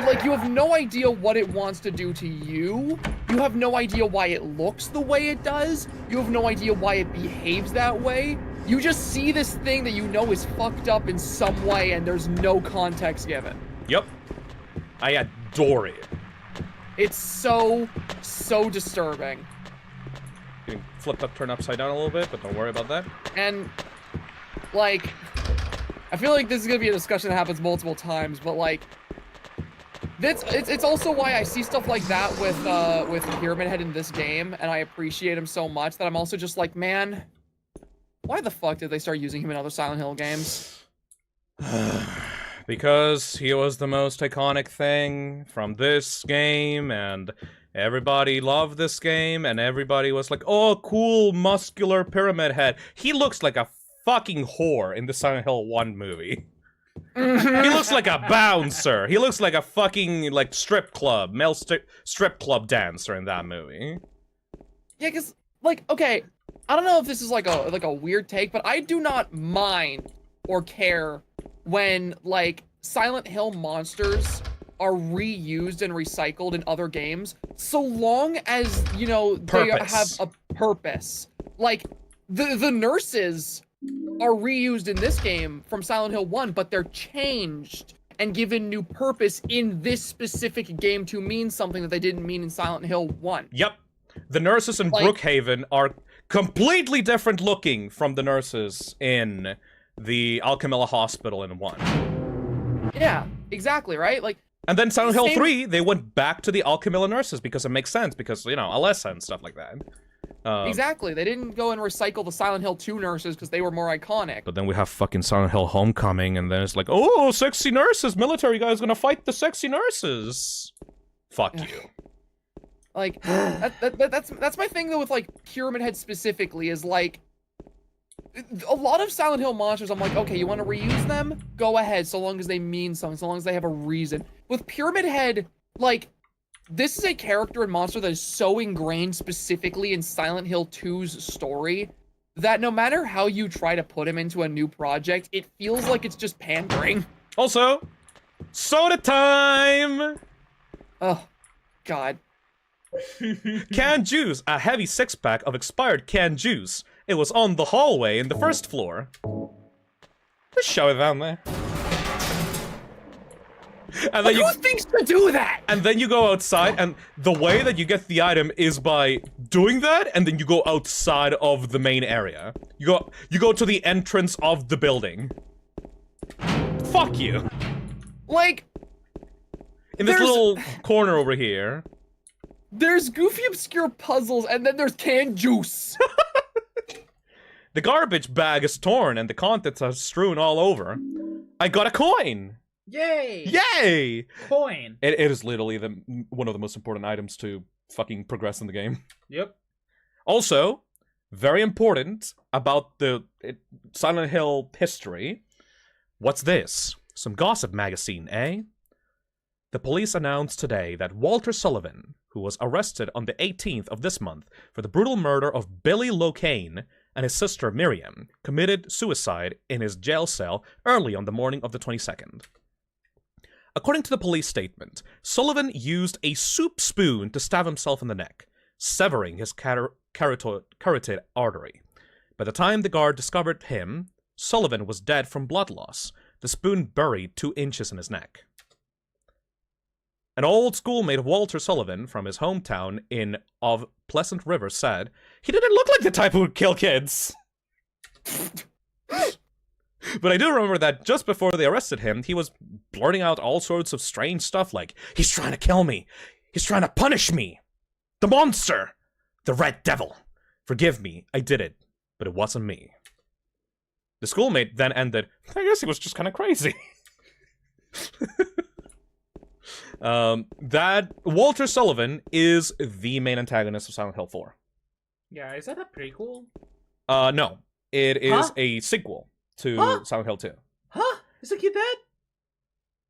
like, you have no idea what it wants to do to you. You have no idea why it looks the way it does. You have no idea why it behaves that way. You just see this thing that you know is fucked up in some way, and there's no context given. Yep. I adore it. It's so disturbing. Getting flipped up, turned upside down a little bit, but don't worry about that. And, like, I feel like this is gonna be a discussion that happens multiple times, but like, it's also why I see stuff like that with Pyramid Head in this game, and I appreciate him so much that I'm also just like, man, why the fuck did they start using him in other Silent Hill games? Because he was the most iconic thing from this game, and everybody loved this game, and everybody was like, oh, cool, muscular Pyramid Head. He looks like a fucking whore in the Silent Hill 1 movie. He looks like a bouncer. He looks like a fucking, like, strip club, male strip club dancer in that movie. Yeah, because, like, okay, I don't know if this is like a weird take, but I do not mind or care when, like, Silent Hill monsters are reused and recycled in other games, so long as, you know, they have a purpose. Like, the nurses are reused in this game from Silent Hill 1, but they're changed and given new purpose in this specific game to mean something that they didn't mean in Silent Hill 1. Yep. The nurses in Brookhaven are completely different looking from the nurses in the Alchemilla Hospital in 1. Yeah, exactly, right? Like, and then Silent Hill 3, they went back to the Alchemilla nurses because it makes sense, because, you know, Alessa and stuff like that. Exactly, they didn't go and recycle the Silent Hill 2 nurses because they were more iconic. But then we have fucking Silent Hill Homecoming, and then it's like, oh, sexy nurses, military guy's gonna fight the sexy nurses. Fuck you. Like, that's my thing though with, like, Pyramid Head specifically, is like, a lot of Silent Hill monsters, I'm like, okay, you want to reuse them? Go ahead, so long as they mean something, so long as they have a reason. With Pyramid Head, like, this is a character and monster that is so ingrained specifically in Silent Hill 2's story that no matter how you try to put him into a new project, it feels like it's just pandering. Also, soda time! Oh, God. Canned juice, a heavy six-pack of expired canned juice. It was on the hallway in the first floor. Just shove it down there. And then who thinks to do that? And then you go outside, and the way that you get the item is by doing that, and then you go outside of the main area. You go to the entrance of the building. Fuck you. Like, in this little corner over here. There's goofy, obscure puzzles, and then there's canned juice. The garbage bag is torn, and the contents are strewn all over. I got a coin! Yay! Yay! Coin. It is literally one of the most important items to fucking progress in the game. Yep. Also, very important about the Silent Hill history. What's this? Some gossip magazine, eh? The police announced today that Walter Sullivan, who was arrested on the 18th of this month for the brutal murder of Billy Locane and his sister Miriam, committed suicide in his jail cell early on the morning of the 22nd. According to the police statement, Sullivan used a soup spoon to stab himself in the neck, severing his carotid artery. By the time the guard discovered him, Sullivan was dead from blood loss, the spoon buried 2 inches in his neck. An old schoolmate of Walter Sullivan from his hometown of Pleasant River said, "He didn't look like the type who would kill kids." But I do remember that just before they arrested him, he was blurting out all sorts of strange stuff like, "He's trying to kill me. He's trying to punish me. The monster. The Red Devil. Forgive me, I did it, but it wasn't me." The schoolmate then ended, "I guess he was just kind of crazy." That Walter Sullivan is the main antagonist of Silent Hill 4. Yeah, is that a prequel? No. It is Huh? a sequel to Huh? Silent Hill 2. Huh? Is the kid dead?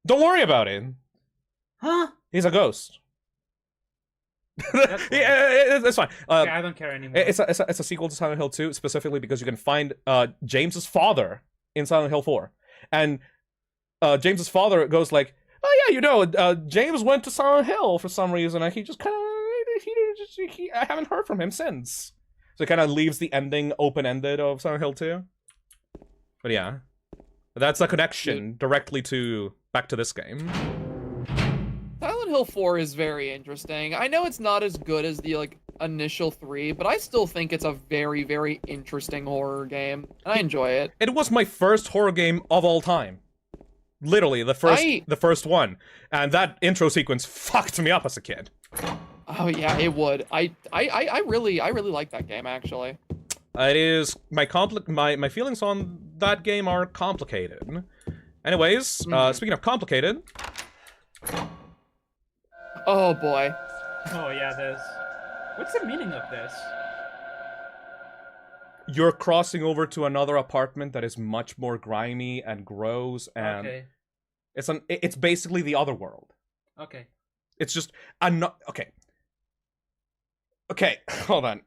Don't worry about it. Huh? He's a ghost. That's fine. Yeah, it's fine. Okay, I don't care anymore. It's a sequel to Silent Hill 2, specifically because you can find James's father in Silent Hill 4. And James's father goes like, oh yeah, you know, James went to Silent Hill for some reason, and he just kind of, I haven't heard from him since. So it kind of leaves the ending open-ended of Silent Hill 2. But yeah, that's a connection directly to back to this game. Silent Hill 4 is very interesting. I know it's not as good as the like initial 3, but I still think it's a very, very interesting horror game. And I enjoy it. It was my first horror game of all time. Literally, the first one. And that intro sequence fucked me up as a kid. Oh yeah, it would. I really like that game actually. It is my feelings on that game are complicated. Anyways, speaking of complicated. Oh boy. Oh yeah, this. What's the meaning of this? You're crossing over to another apartment that is much more grimy and gross, and Okay. it's basically the other world. Okay. It's just okay. Okay, hold on.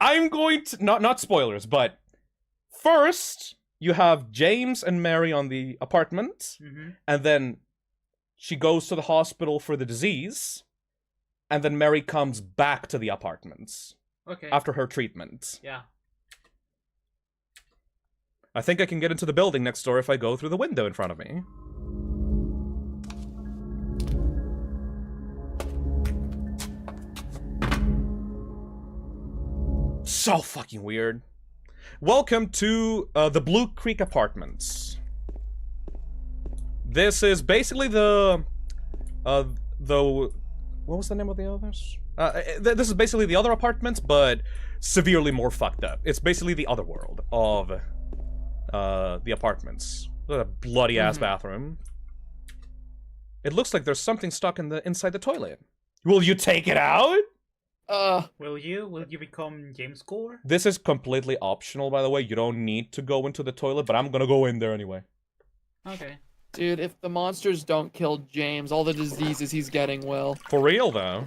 I'm going to not spoilers, but first you have James and Mary on the apartment, and then she goes to the hospital for the disease, and then Mary comes back to the apartments. Okay. After her treatment. Yeah. I think I can get into the building next door if I go through the window in front of me. So fucking weird. Welcome to the Blue Creek Apartments. This is basically the what was the name of the others? This is basically the other apartments, but severely more fucked up. It's basically the other world of the apartments. What a bloody ass bathroom. It looks like there's something stuck inside the toilet. Will you take it out? Will you become James Gore? This is completely optional, by the way. You don't need to go into the toilet, but I'm gonna go in there anyway. Okay. Dude, if the monsters don't kill James, all the diseases he's getting will. For real, though.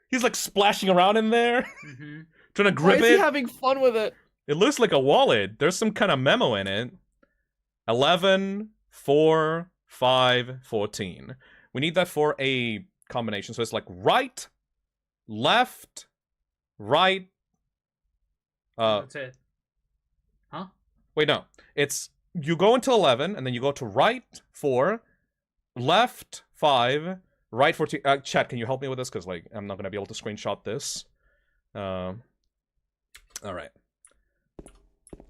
He's like splashing around in there, trying to grip Why is he it. having fun with it? It looks like a wallet. There's some kind of memo in it. 11, 4, 5, 14. We need that for a combination. So it's like right, left, right. That's it. Huh? Wait, no. It's you go into 11, and then you go to right 4, left 5, right 14. Chat, can you help me with this? Because like I'm not gonna be able to screenshot this. All right.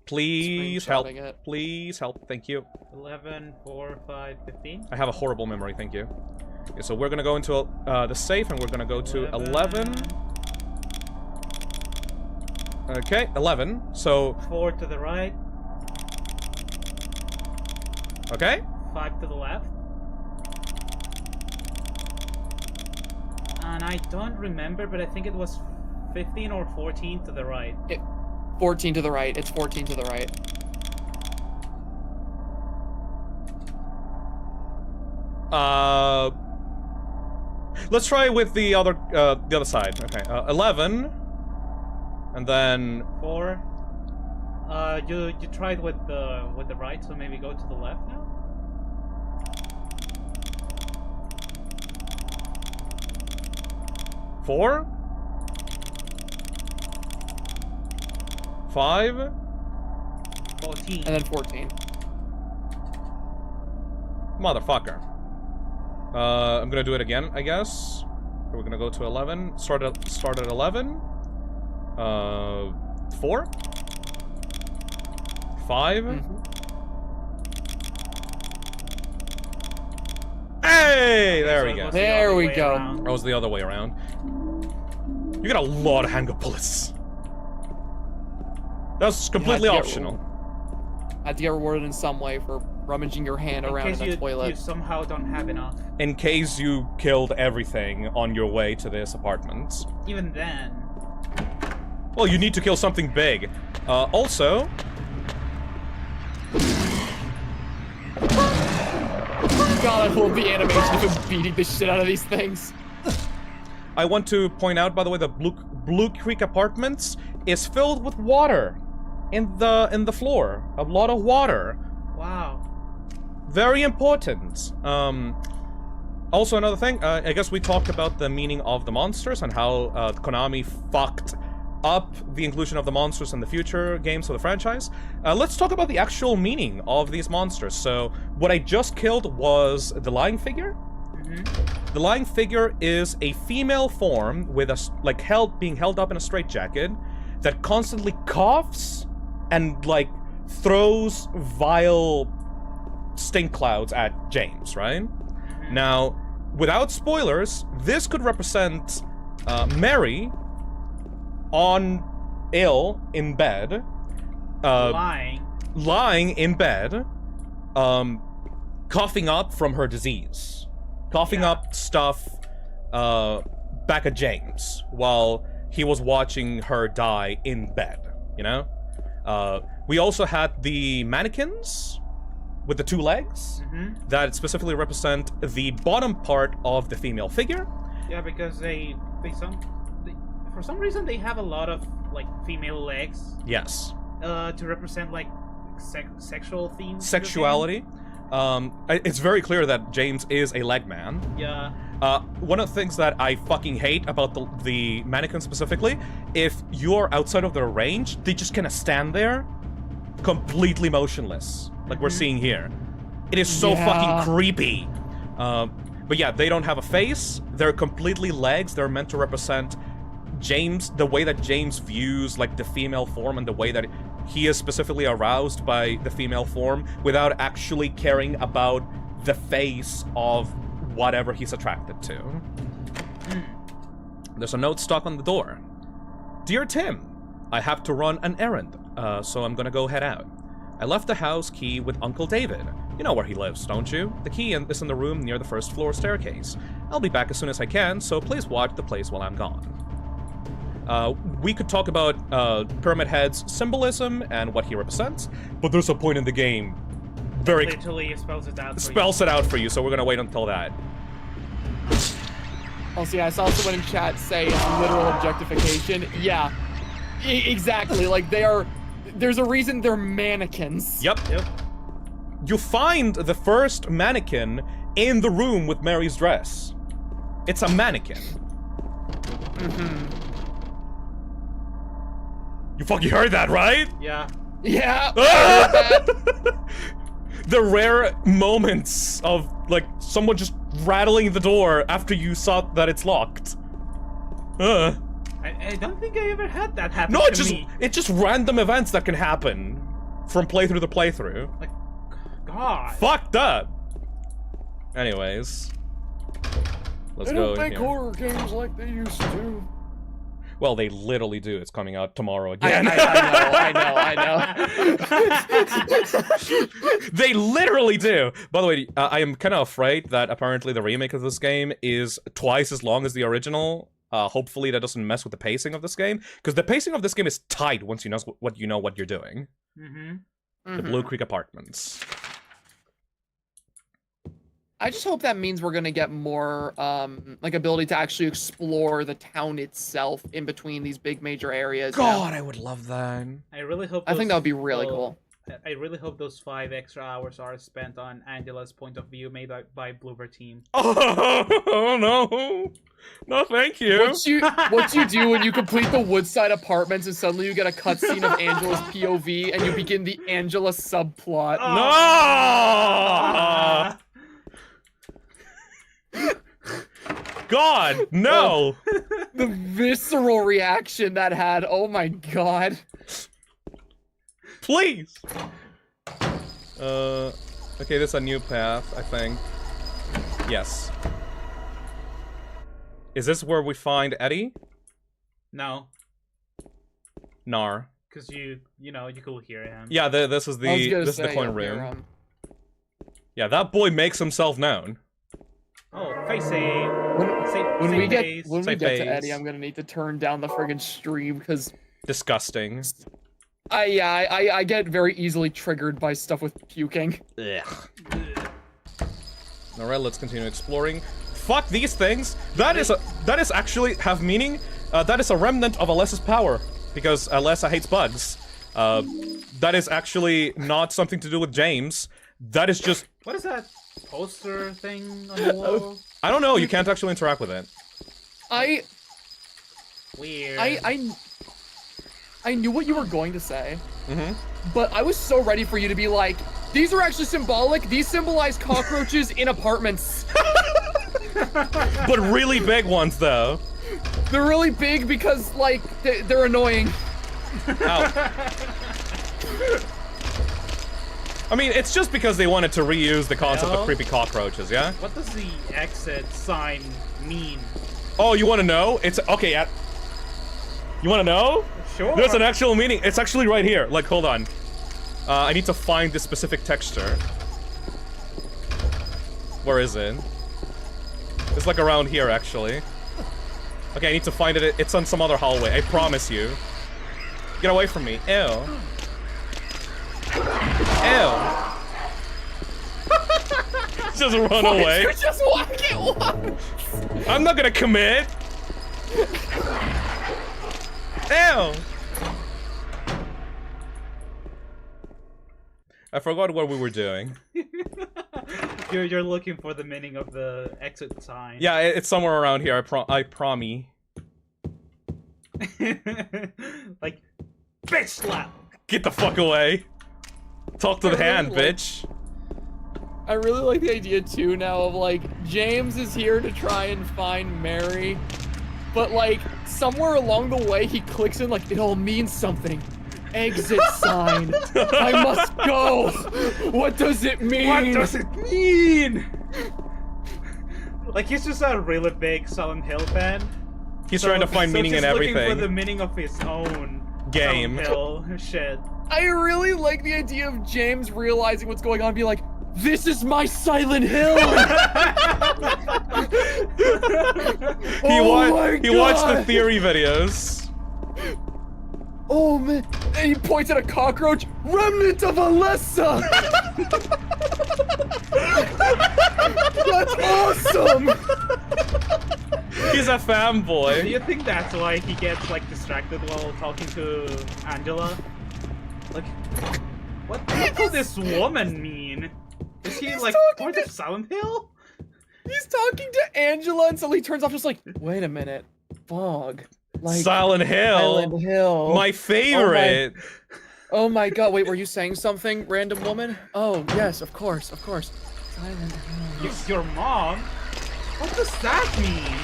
Please help. Screenshotting it. Please help. Thank you. 11, 4, 5, 15. I have a horrible memory. Thank you. Okay, so we're gonna go into the safe, and we're gonna go to 11. Okay, 11. So 4 to the right. Okay. 5 to the left. And I don't remember, but I think it was 15 or 14 to the right. 14 to the right. It's 14 to the right. Let's try with the other side. Okay, 11, and then 4. You tried with the right, so maybe go to the left now. 4, 5, 14, and then 14. Motherfucker. I'm gonna do it again, I guess. We're gonna go to 11. Start at 11. 4, 5. Hey, there we go. There we go. That was the other way around. You got a lot of handgun bullets. That's completely optional. Had to get rewarded in some way for rummaging your hand around in the toilet. You somehow don't have enough. In case you killed everything on your way to this apartment. Even then. Well, you need to kill something big. Also... God, I love the animation of him beating the shit out of these things. I want to point out, by the way, the Blue Creek Apartments is filled with water in the floor. A lot of water. Wow. Very important. Also, another thing, I guess we talked about the meaning of the monsters and how Konami fucked up the inclusion of the monsters in the future games of the franchise. Let's talk about the actual meaning of these monsters. So, what I just killed was the lying figure. The lying figure is a female form with a being held up in a straitjacket that constantly coughs and throws vile stink clouds at James, right? Now, without spoilers, this could represent Mary ill in bed, lying in bed, coughing up from her disease. Coughing up stuff back at James while he was watching her die in bed, you know? We also had the mannequins with the 2 legs that specifically represent the bottom part of the female figure. Yeah, because for some reason they have a lot of female legs. Yes. To represent sexual themes. Sexuality. It's very clear that James is a leg man. Yeah. One of the things that I fucking hate about the mannequin specifically, if you're outside of their range, they just kind of stand there, completely motionless, like we're seeing here. It is so fucking creepy. But yeah, they don't have a face. They're completely legs. They're meant to represent James, the way that James views the female form and the way that he is specifically aroused by the female form without actually caring about the face of whatever he's attracted to. There's a note stuck on the door. Dear Tim, I have to run an errand, so I'm gonna go head out. I left the house key with Uncle David. You know where he lives, don't you? The key is in the room near the first floor staircase. I'll be back as soon as I can, so please watch the place while I'm gone. We could talk about Pyramid Head's symbolism and what he represents, but there's a point in the game literally spells it out for you. So we're gonna wait until that. Also, yeah, I saw someone in chat say literal objectification. Yeah, exactly. There's a reason they're mannequins. Yep. You find the first mannequin in the room with Mary's dress. It's a mannequin. You fucking heard that, right? Yeah. Yeah. The rare moments of someone just rattling the door after you saw that it's locked. I don't think I ever had that happen. No, me. it's just random events that can happen from playthrough to playthrough. God. Fucked up. Anyways, let's go. They don't make horror games like they used to. Well, they literally do. It's coming out tomorrow again. I know. They literally do. By the way, I am kind of afraid that apparently the remake of this game is twice as long as the original. Hopefully that doesn't mess with the pacing of this game, because the pacing of this game is tight once you know what you're doing. The Blue Creek Apartments. I just hope that means we're gonna get more ability to actually explore the town itself in between these big major areas. God, I would love that. I really hope. I think that would be really cool. I really hope those 5 extra hours are spent on Angela's point of view made by Bloober Team. Oh no! No, thank you. What you do when you complete the Woodside Apartments and suddenly you get a cutscene of Angela's POV and you begin the Angela subplot. No! God, no! The visceral reaction that had, oh my god. Please! Okay, this is a new path, I think. Yes. Is this where we find Eddie? No. Nar. because you could hear him. Yeah, this is I was the gonna this is the say, coin you'll hear room. him. Yeah, that boy makes himself known. Oh, face save. When we get Say to phase. Eddie, I'm gonna need to turn down the friggin' stream because Disgusting. I get very easily triggered by stuff with puking. Ugh. Alright, let's continue exploring. Fuck these things! That is actually have meaning. That is a remnant of Alessa's power. Because Alessa hates bugs. That is actually not something to do with James. That is just... What is that poster thing on the wall? I don't know, you can't actually interact with it. Weird. I knew what you were going to say, but I was so ready for you to be like, these are actually symbolic. These symbolize cockroaches in apartments. But really big ones, though. They're really big because, like, they're annoying. Ow. I mean, it's just because they wanted to reuse the concept of creepy cockroaches, yeah? What does the exit sign mean? Oh, you want to know? It's okay. You want to know? Sure. There's an actual meaning. It's actually right here. Like, hold on. I need to find this specific texture. Where is it? It's like around here, actually. Okay, I need to find it. It's on some other hallway. I promise you. Get away from me. Ew. Ew. Just run away. You just walk it once. I'm not gonna commit. Ew. I forgot what we were doing. You're looking for the meaning of the exit sign. Yeah, it's somewhere around here. I promise. Like, bitch slap. Get the fuck away. Talk to the hand, bitch. I really like the idea too now of like James is here to try and find Mary, but like somewhere along the way he clicks in like it all means something. Exit sign. I must go. What does it mean? What does it mean? Like he's just a really big Silent Hill fan. He's trying to find meaning in everything. Looking for the meaning of his own game. Silent Hill shit. I really like the idea of James realizing what's going on and be like, this is my Silent Hill! He watched the theory videos. Oh man, and he points at a cockroach, remnant of Alessa! That's awesome! He's a fanboy. Do you think that's why he gets like distracted while talking to Angela? Like, what does this woman mean? Is he like part of Silent Hill? He's talking to Angela and suddenly he turns off just like, wait a minute, fog. Like Silent Hill. Silent Hill. My favorite. Oh my god, wait, were you saying something, random woman? Oh, yes, of course, of course. Silent Hill. Your mom? What does that mean?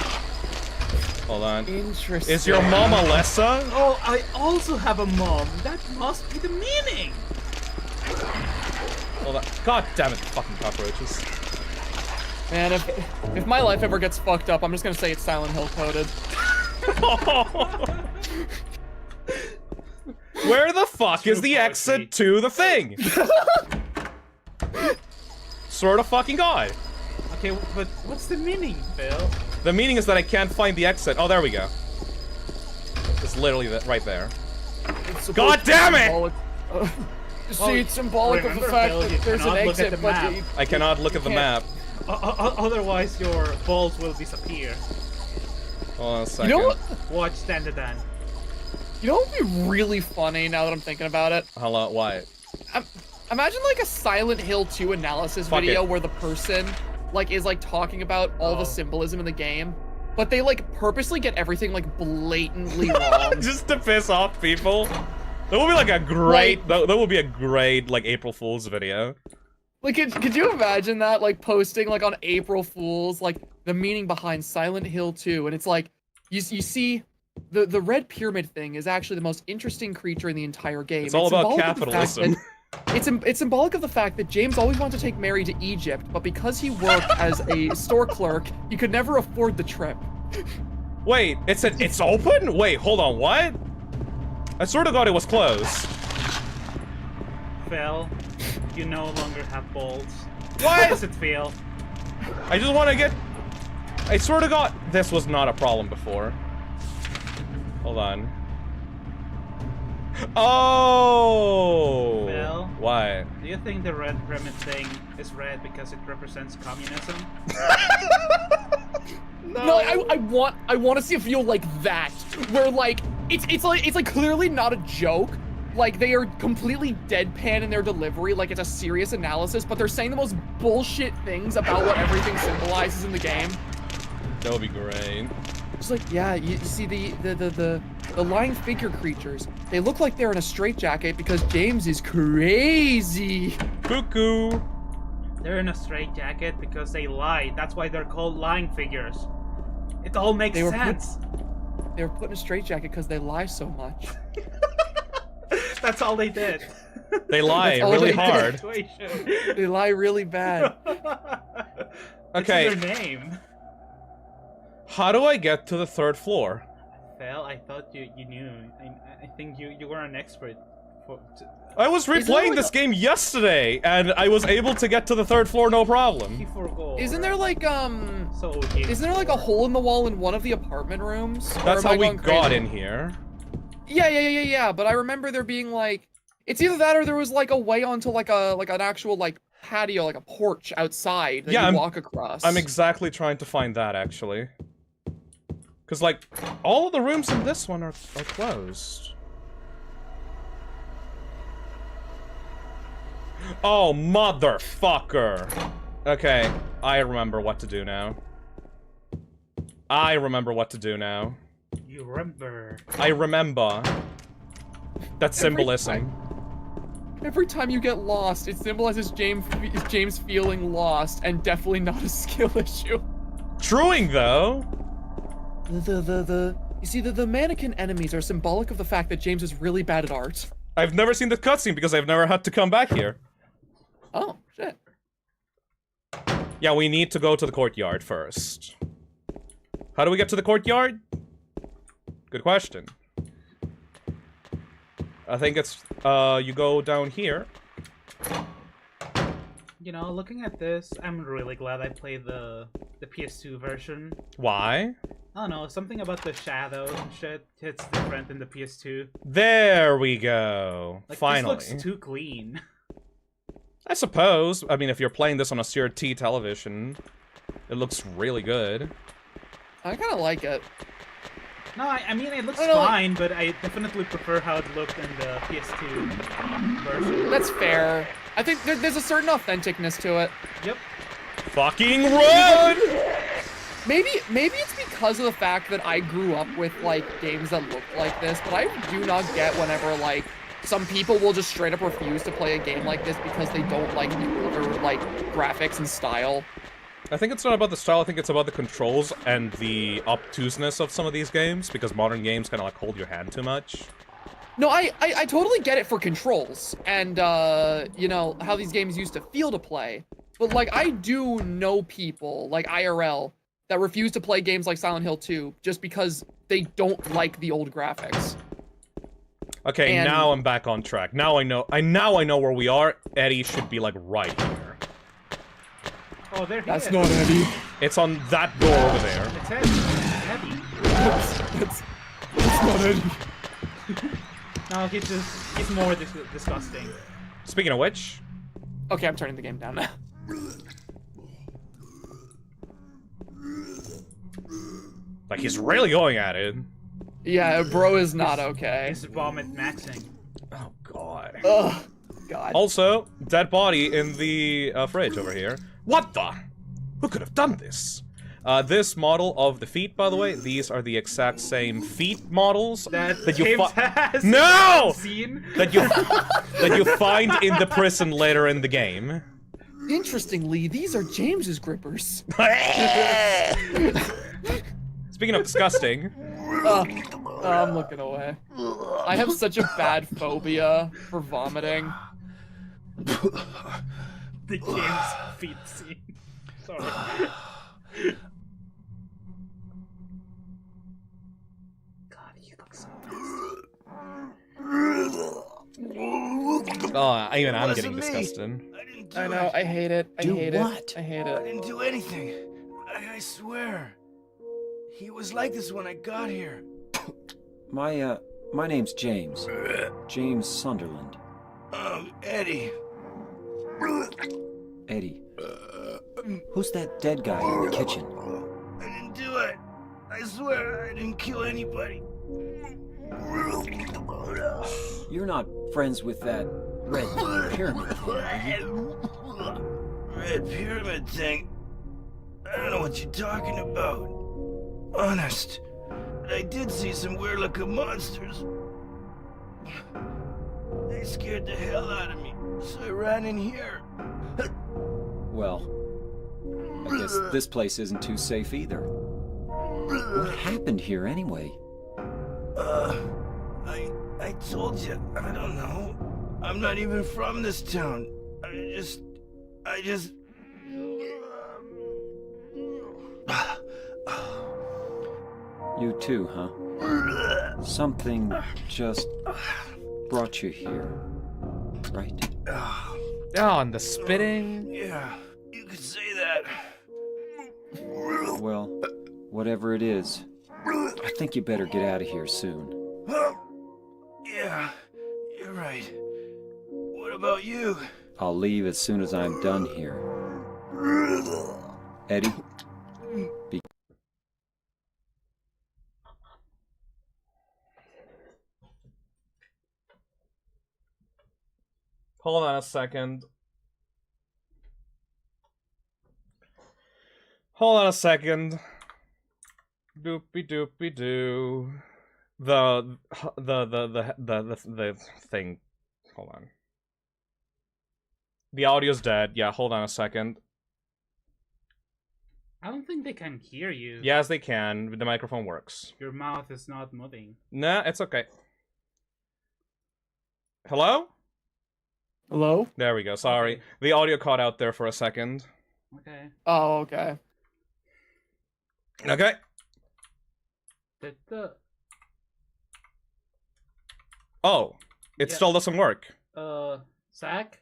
Hold on. Interesting. Is your mom Alessa? Oh, I also have a mom. That must be the meaning. Hold on. God damn it, fucking cockroaches. Man, if my life ever gets fucked up, I'm just gonna say it's Silent Hill coded. Where the fuck is the exit to the thing? Swear to fucking God. Okay, but what's the meaning, Phil? The meaning is that I can't find the exit. Oh, there we go. It's literally right there. God damn it! See, it's symbolic of the fact that there's an exit, but I cannot look at the map. Otherwise, your balls will disappear. Hold on a second. You know what? Watch Stand the Dan. You know what would be really funny now that I'm thinking about it? Hello, what? Imagine like a Silent Hill 2 analysis video where the person like is like talking about all the symbolism in the game, but they like purposely get everything like blatantly wrong. Just to piss off people. That would be like a great, that would be a great like April Fool's video. Like, could you imagine that, like, posting, like, on April Fools, like, the meaning behind Silent Hill 2, and it's like, you see, the red pyramid thing is actually the most interesting creature in the entire game. It's all about capitalism. It's symbolic of the fact that James always wanted to take Mary to Egypt, but because he worked as a store clerk, he could never afford the trip. Wait, it's open? Wait, hold on, what? I swear to God, it was close. Phil, you no longer have balls. What? How does it feel? I just want to get... I swear to God, this was not a problem before. Hold on. Oh! Phil? What? Do you think the red pyramid thing is red because it represents communism? No, I want to see a feel like that, where like it's like clearly not a joke. Like they are completely deadpan in their delivery, like it's a serious analysis, but they're saying the most bullshit things about what everything symbolizes in the game. That would be great. It's like, yeah, you see the lying figure creatures. They look like they're in a straitjacket because James is crazy. Cuckoo. They're in a straitjacket because they lied. That's why they're called lying figures. It all makes sense. They were put in a straitjacket because they lie so much. That's all they did. They lie really hard. They lie really bad. Okay. It's their name. How do I get to the 3rd floor? Phil, I thought you knew. I think you were an expert. I was replaying this game yesterday, and I was able to get to the 3rd floor no problem. He forgot. Isn't there like So isn't there like a hole in the wall in one of the apartment rooms? That's how we got in here. Yeah. But I remember there being like, it's either that or there was like a way onto like an actual like patio, like a porch outside that you walk across. I'm exactly trying to find that actually. Cause like, all of the rooms in this one are closed. Oh, motherfucker! Okay, I remember what to do now. I remember what to do now. You remember. I remember. That's symbolism. Every time you get lost, it symbolizes James feeling lost, and definitely not a skill issue. Truing though. You see, the mannequin enemies are symbolic of the fact that James is really bad at art. I've never seen the cutscene because I've never had to come back here. Oh, shit. Yeah, we need to go to the courtyard first. How do we get to the courtyard? Good question. I think it's, you go down here. You know, looking at this, I'm really glad I played the PS2 version. Why? I don't know, something about the shadows and shit hits different in the PS2. There we go. Like, Finally. this looks too clean. I suppose. I mean, if you're playing this on a CRT television, it looks really good. I kind of like it. No, I mean, it looks fine, but I definitely prefer how it looked in the PS2 version. That's fair. I think there's a certain authenticness to it. Yep. Fucking run! Maybe it's because of the fact that I grew up with, like, games that look like this, but I do not get whenever, like, some people will just straight up refuse to play a game like this because they don't like the older, like, graphics and style. I think it's not about the style, I think it's about the controls and the obtuseness of some of these games, because modern games kind of, like, hold your hand too much. No, I totally get it for controls, and, you know, how these games used to feel to play. But, like, I do know people, like IRL, that refuse to play games like Silent Hill 2 just because they don't like the old graphics. Okay, And- now I'm back on track. Now I know where we are. Eddie should be, like, right here. Oh, there he That's is. not Eddie. It's on that door over there. It's heavy. That's not Eddie. No, he's more disgusting. Speaking of which... Okay, I'm turning the game down now. Like, he's really going at it. Yeah, bro is not okay. He's vomit maxing. Oh, God. Ugh. God. Also, dead body in the fridge over here. What the? Who could have done this? This model of the feet, by the way, these are the exact same feet models that you James has No! seen. that you find in the prison later in the game. Interestingly, these are James's grippers. Speaking of disgusting, I'm looking away. I have such a bad phobia for vomiting. The James feet scene. Sorry. God, he looks so nasty. Oh, even I'm Wasn't getting me. disgusted. I didn't do I know, it. I hate it. I Do hate what? it. I hate I it. didn't do anything. I swear. He was like this when I got here. My name's James. James Sunderland. Eddie. Eddie. Who's that dead guy in the kitchen? I didn't do it. I swear I didn't kill anybody. You're not friends with that red pyramid thing, are you? Red pyramid thing? I don't know what you're talking about. Honest. But I did see some weird looking monsters. They scared the hell out of me, so I ran in here. Well, I guess this place isn't too safe either. What happened here anyway? I told you, I don't know. I'm not even from this town. I just... You too, huh? Something just brought you here, right? Oh, and the spitting. Yeah, you could say that. Well, whatever it is, I think you better get out of here soon. Yeah, you're right. What about you? I'll leave as soon as I'm done here. Eddie? Hold on a second. Hold on a second. Doopy doopy doo. The thing. Hold on. The audio's dead. Yeah, hold on a second. I don't think they can hear you. Yes, they can. The microphone works. Your mouth is not moving. Nah, it's okay. Hello? Hello? There we go. Sorry. The audio caught out there for a second. Okay. Oh, okay. Okay. Did the... Oh, it Yeah. still doesn't work. Zach?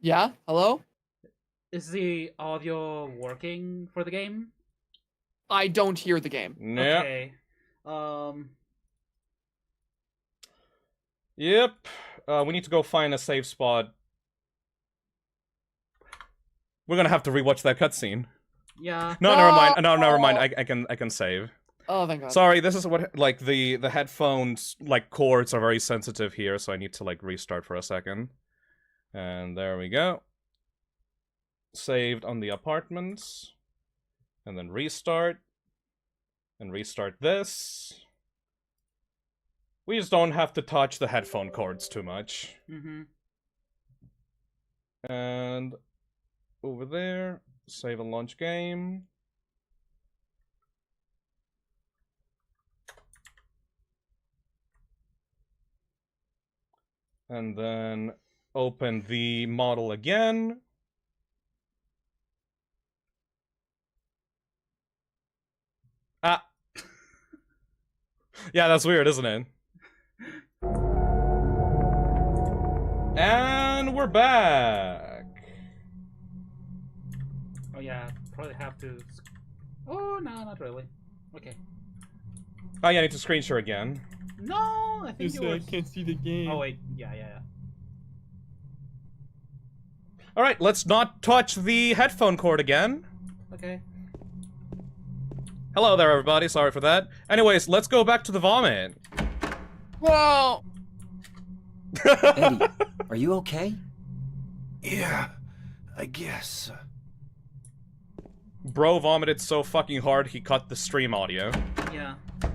Yeah? Hello? Is the audio working for the game? I don't hear the game. Yeah. Okay. Yep. We need to go find a safe spot. We're gonna have to rewatch that cutscene. Yeah. No, never mind. No, never mind. I can save. Oh, thank God. Sorry, this is what like the headphones like cords are very sensitive here, so I need to like restart for a second. And there we go. Saved on the apartments. And then restart. And restart this. We just don't have to touch the headphone cords too much. Mm-hmm. And over there, save and launch game. And then open the model again. Ah. Yeah, that's weird, isn't it? And we're back. Oh yeah, probably have to... Oh, no, not really. Okay. Oh yeah, I need to screen share again. No, I think it was... can't see the game. Oh wait, yeah. Alright, let's not touch the headphone cord again. Okay. Hello there, everybody. Sorry for that. Anyways, let's go back to the vomit. Whoa! Eddie, are you okay? Yeah, I guess. Bro vomited so fucking hard he cut the stream audio. Yeah.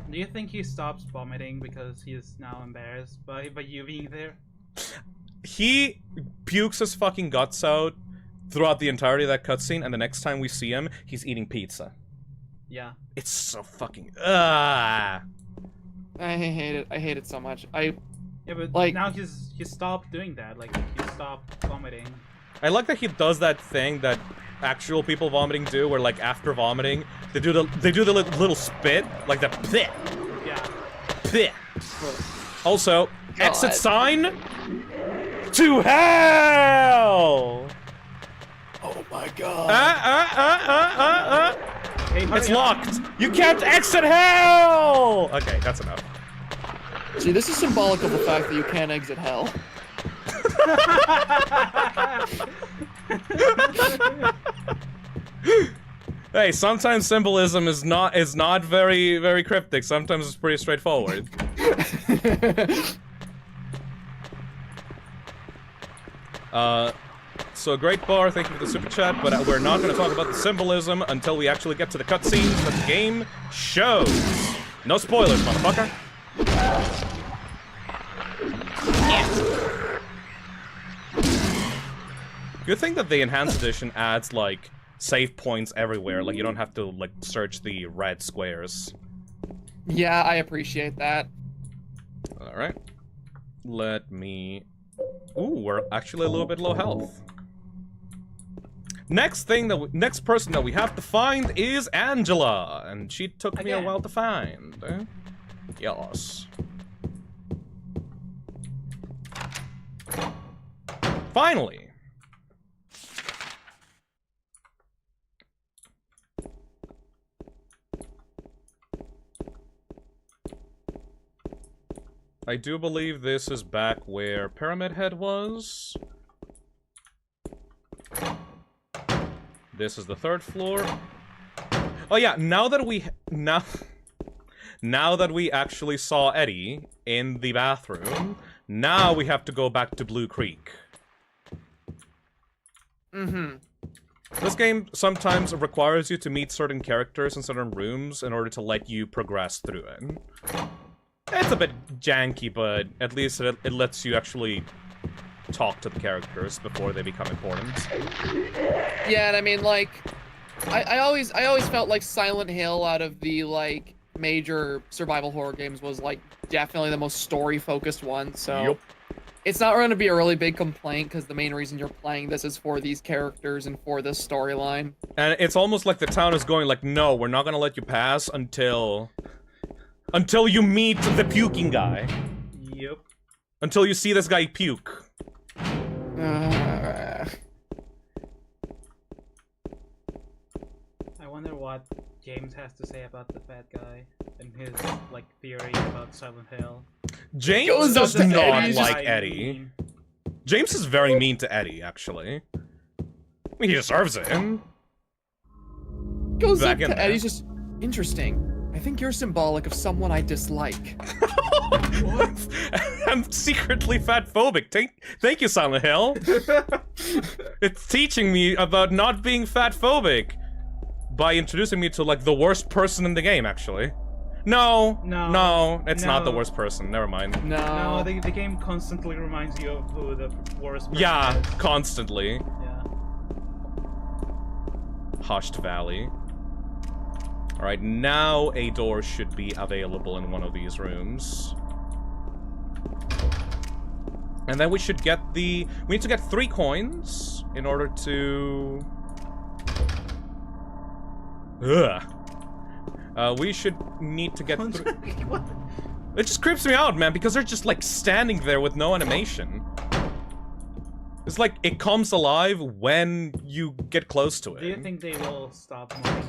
Do you think he stops vomiting because he is now embarrassed by you being there? He pukes his fucking guts out throughout the entirety of that cutscene, and the next time we see him, he's eating pizza. Yeah. It's so fucking... I hate it. I hate it so much. Yeah, but like, now he stopped doing that. Like, he stopped vomiting. I like that he does that thing that actual people vomiting do, where like after vomiting, they do the little spit, like the bleh, Yeah. bleh. Also, exit sign. to hell! Oh my god. Hey, hurry It's up. locked! You can't exit hell! Okay, that's enough. See, this is symbolic of the fact that you can't exit hell. Hey, sometimes symbolism is not very cryptic. Sometimes it's pretty straightforward. So Great Bar, thank you for the super chat, but we're not going to talk about the symbolism until we actually get to the cutscenes that the game shows. No spoilers, motherfucker. Good thing that the enhanced edition adds like save points everywhere. Like you don't have to like search the red squares. Yeah, I appreciate that. All right. Let me. Ooh, we're actually a little bit low health. Next person that we have to find is Angela, and she took me a while to find. Yes. Finally. I do believe this is back where Pyramid Head was. This is the 3rd floor. Oh yeah, now that we actually saw Eddie in the bathroom, now we have to go back to Blue Creek. Mm-hmm. This game sometimes requires you to meet certain characters in certain rooms in order to let you progress through it. It's a bit janky, but at least it lets you actually talk to the characters before they become important. Yeah, and I mean, like, I always felt like Silent Hill out of the, like, major survival horror games was, like, definitely the most story-focused one, so... Yep. It's not going to be a really big complaint, because the main reason you're playing this is for these characters and for this storyline. And it's almost like the town is going like, no, we're not gonna let you pass until you meet the puking guy. Yep. Until you see this guy puke. I wonder what James has to say about the fat guy and his, like, theory about Silent Hill. James does not Eddie, like Eddie. James is very mean to Eddie, actually. I mean, he deserves it. Goes Back up in to there. Eddie's just, interesting. I think you're symbolic of someone I dislike. What? I'm secretly fatphobic. Thank you, Silent Hill. It's teaching me about not being fatphobic by introducing me to, like, the worst person in the game, actually. No, it's not the worst person. Never mind. No, the game constantly reminds you of who the worst person Yeah, is. constantly. Yeah. Hushed Valley. Alright, now a door should be available in one of these rooms. And then we should get we need to get 3 coins in order to... Ugh. We should need to get What? It just creeps me out, man, because they're just, like, standing there with no animation. It's like, it comes alive when you get close to it. Do you think they will stop moving,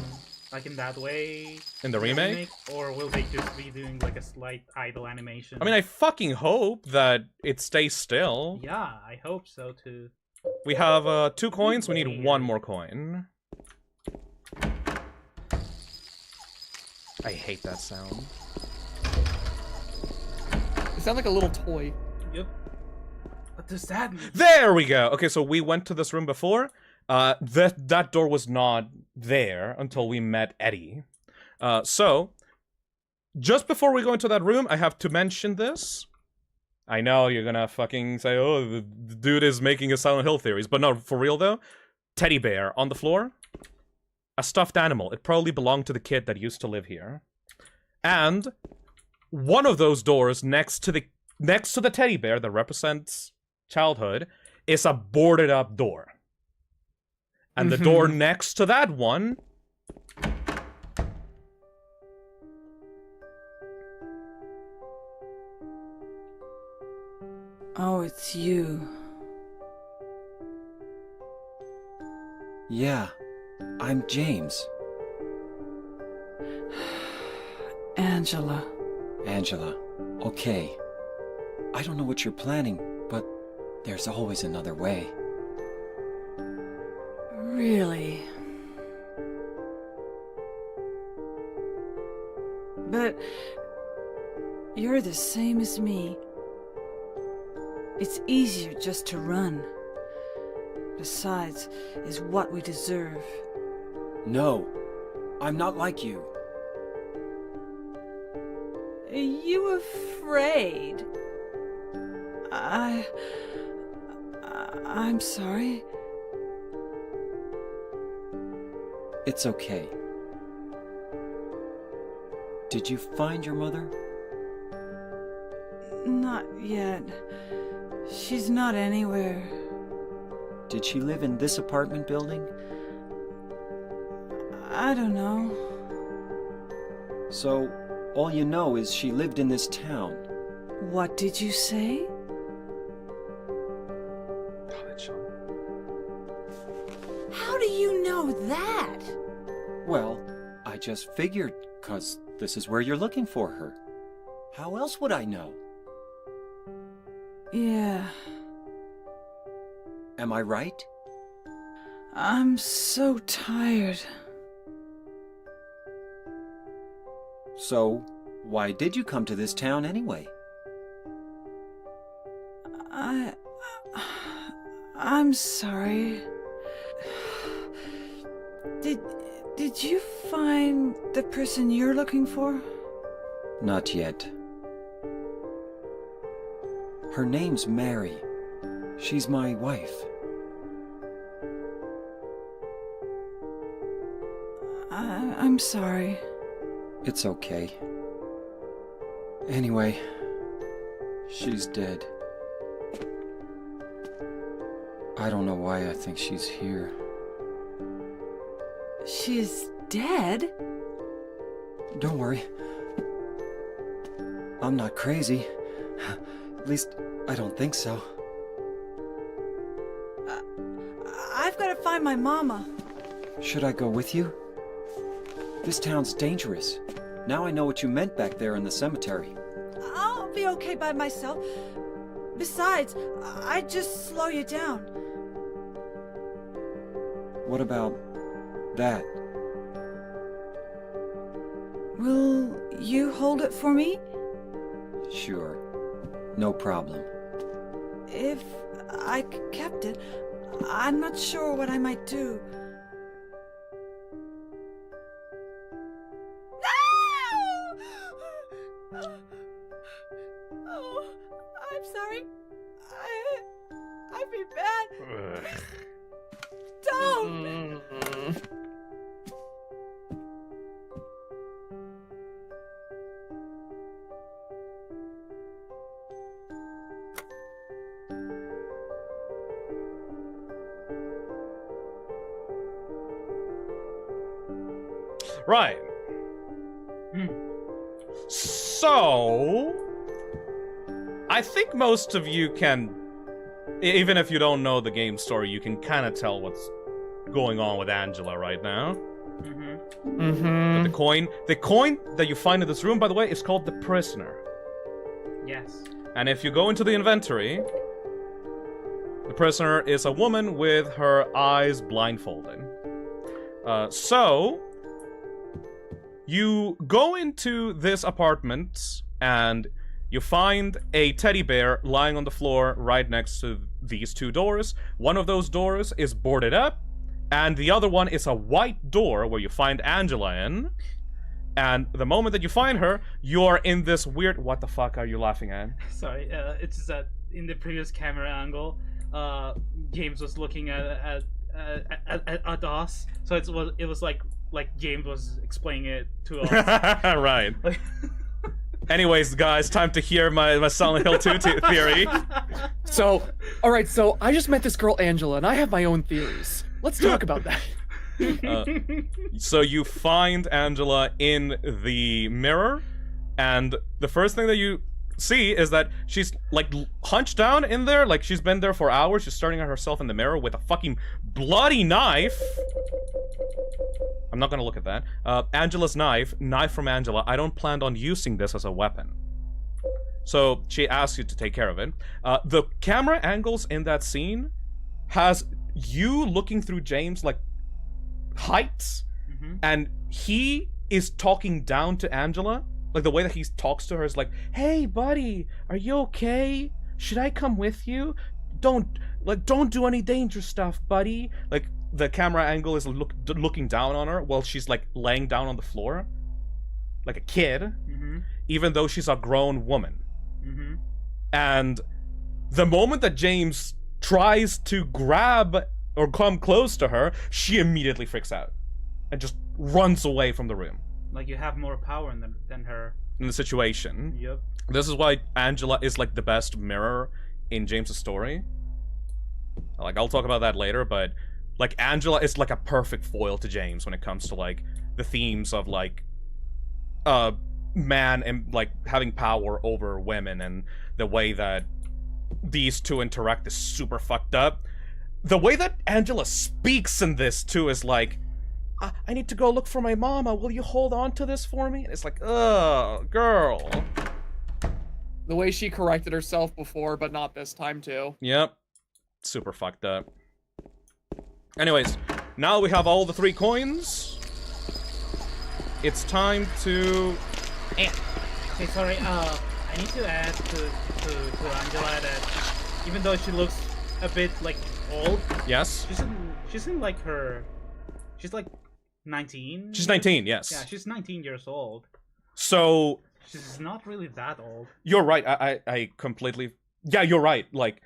like, in that way? In the remake? Or will they just be doing, like, a slight idle animation? I mean, I fucking hope that it stays still. Yeah, I hope so, too. We have 2 coins, we need 1 more coin. I hate that sound. You sound like a little toy. Yep. What does that mean? There we go! Okay, so we went to this room before. That door was not there until we met Eddie. So, just before we go into that room, I have to mention this. I know you're gonna fucking say, oh, the dude is making a Silent Hill theories, but no, for real though. Teddy bear on the floor. A stuffed animal. It probably belonged to the kid that used to live here. And one of those doors next to the teddy bear that represents childhood is a boarded up door. And the door next to that one Oh, it's you. Yeah, I'm James. Angela. Angela, okay. I don't know what you're planning, but there's always another way. Really? But you're the same as me. It's easier just to run. Besides, is what we deserve. No, I'm not like you. Are you afraid? I'm sorry. It's okay. Did you find your mother? Not yet. She's not anywhere. Did she live in this apartment building? I don't know. So, all you know is she lived in this town. What did you say? How do you know that? Well, I just figured, 'cause this is where you're looking for her. How else would I know? Yeah. Am I right? I'm so tired. So, why did you come to this town anyway? I'm sorry. Did you find the person you're looking for? Not yet. Her name's Mary. She's my wife. I'm sorry. It's okay. Anyway, she's dead. I don't know why I think she's here. She's dead? Don't worry. I'm not crazy. At least, I don't think so. I've got to find my mama. Should I go with you? This town's dangerous. Now I know what you meant back there in the cemetery. I'll be okay by myself. Besides, I'd just slow you down. What about that? Will you hold it for me? Sure. No problem. If I kept it, I'm not sure what I might do. No! Oh, I'm sorry. I've been bad. Don't! Right. So, I think most of you can, even if you don't know the game story, you can kind of tell what's going on with Angela right now. But the coin that you find in this room, by the way, is called the Prisoner. Yes. And if you go into the inventory, the Prisoner is a woman with her eyes blindfolded. So, you go into this apartment and you find a teddy bear lying on the floor right next to these two doors. One of those doors is boarded up, and the other one is a white door where you find Angela in. And the moment that you find her, you're in this weird... What the fuck are you laughing at? Sorry, it's just that in the previous camera angle, James was looking at us, so it was like James was explaining it to us. Right. Anyways, guys, time to hear my Silent Hill 2 theory. So, alright, so I just met this girl Angela, and I have my own theories. Let's talk about that. So you find Angela in the mirror, and the first thing that you see is that she's like hunched down in there, like she's been there for hours. She's staring at herself in the mirror with a fucking bloody knife. I'm not gonna look at that. Angela's knife from Angela. I don't plan on using this as a weapon. So she asks you to take care of it. The camera angles in that scene has you looking through James like heights, and he is talking down to Angela. Like the way that he talks to her is like, "Hey, buddy, are you okay? Should I come with you? Don't do any dangerous stuff, buddy." Like the camera angle is looking down on her while she's like laying down on the floor, like a kid, even though she's a grown woman. And the moment that James tries to grab or come close to her, she immediately freaks out and just runs away from the room. Like you have more power than her. In the situation. Yep. This is why Angela is like the best mirror in James's story. Like I'll talk about that later, but like Angela is like a perfect foil to James when it comes to like the themes of like man and like having power over women, and the way that these two interact is super fucked up. The way that Angela speaks in this too is like, I need to go look for my mama. Will you hold on to this for me? And it's like, ugh, girl. The way she corrected herself before, but not this time too. Yep. Super fucked up. Anyways, now we have all the 3 coins. It's time to... Hey, sorry, I need to add to Angela that even though she looks a bit like old, yes, she's in like her, she's like 19. She's 19, yes. Yeah, she's 19 years old. So she's not really that old. You're right. I completely. Yeah, you're right. Like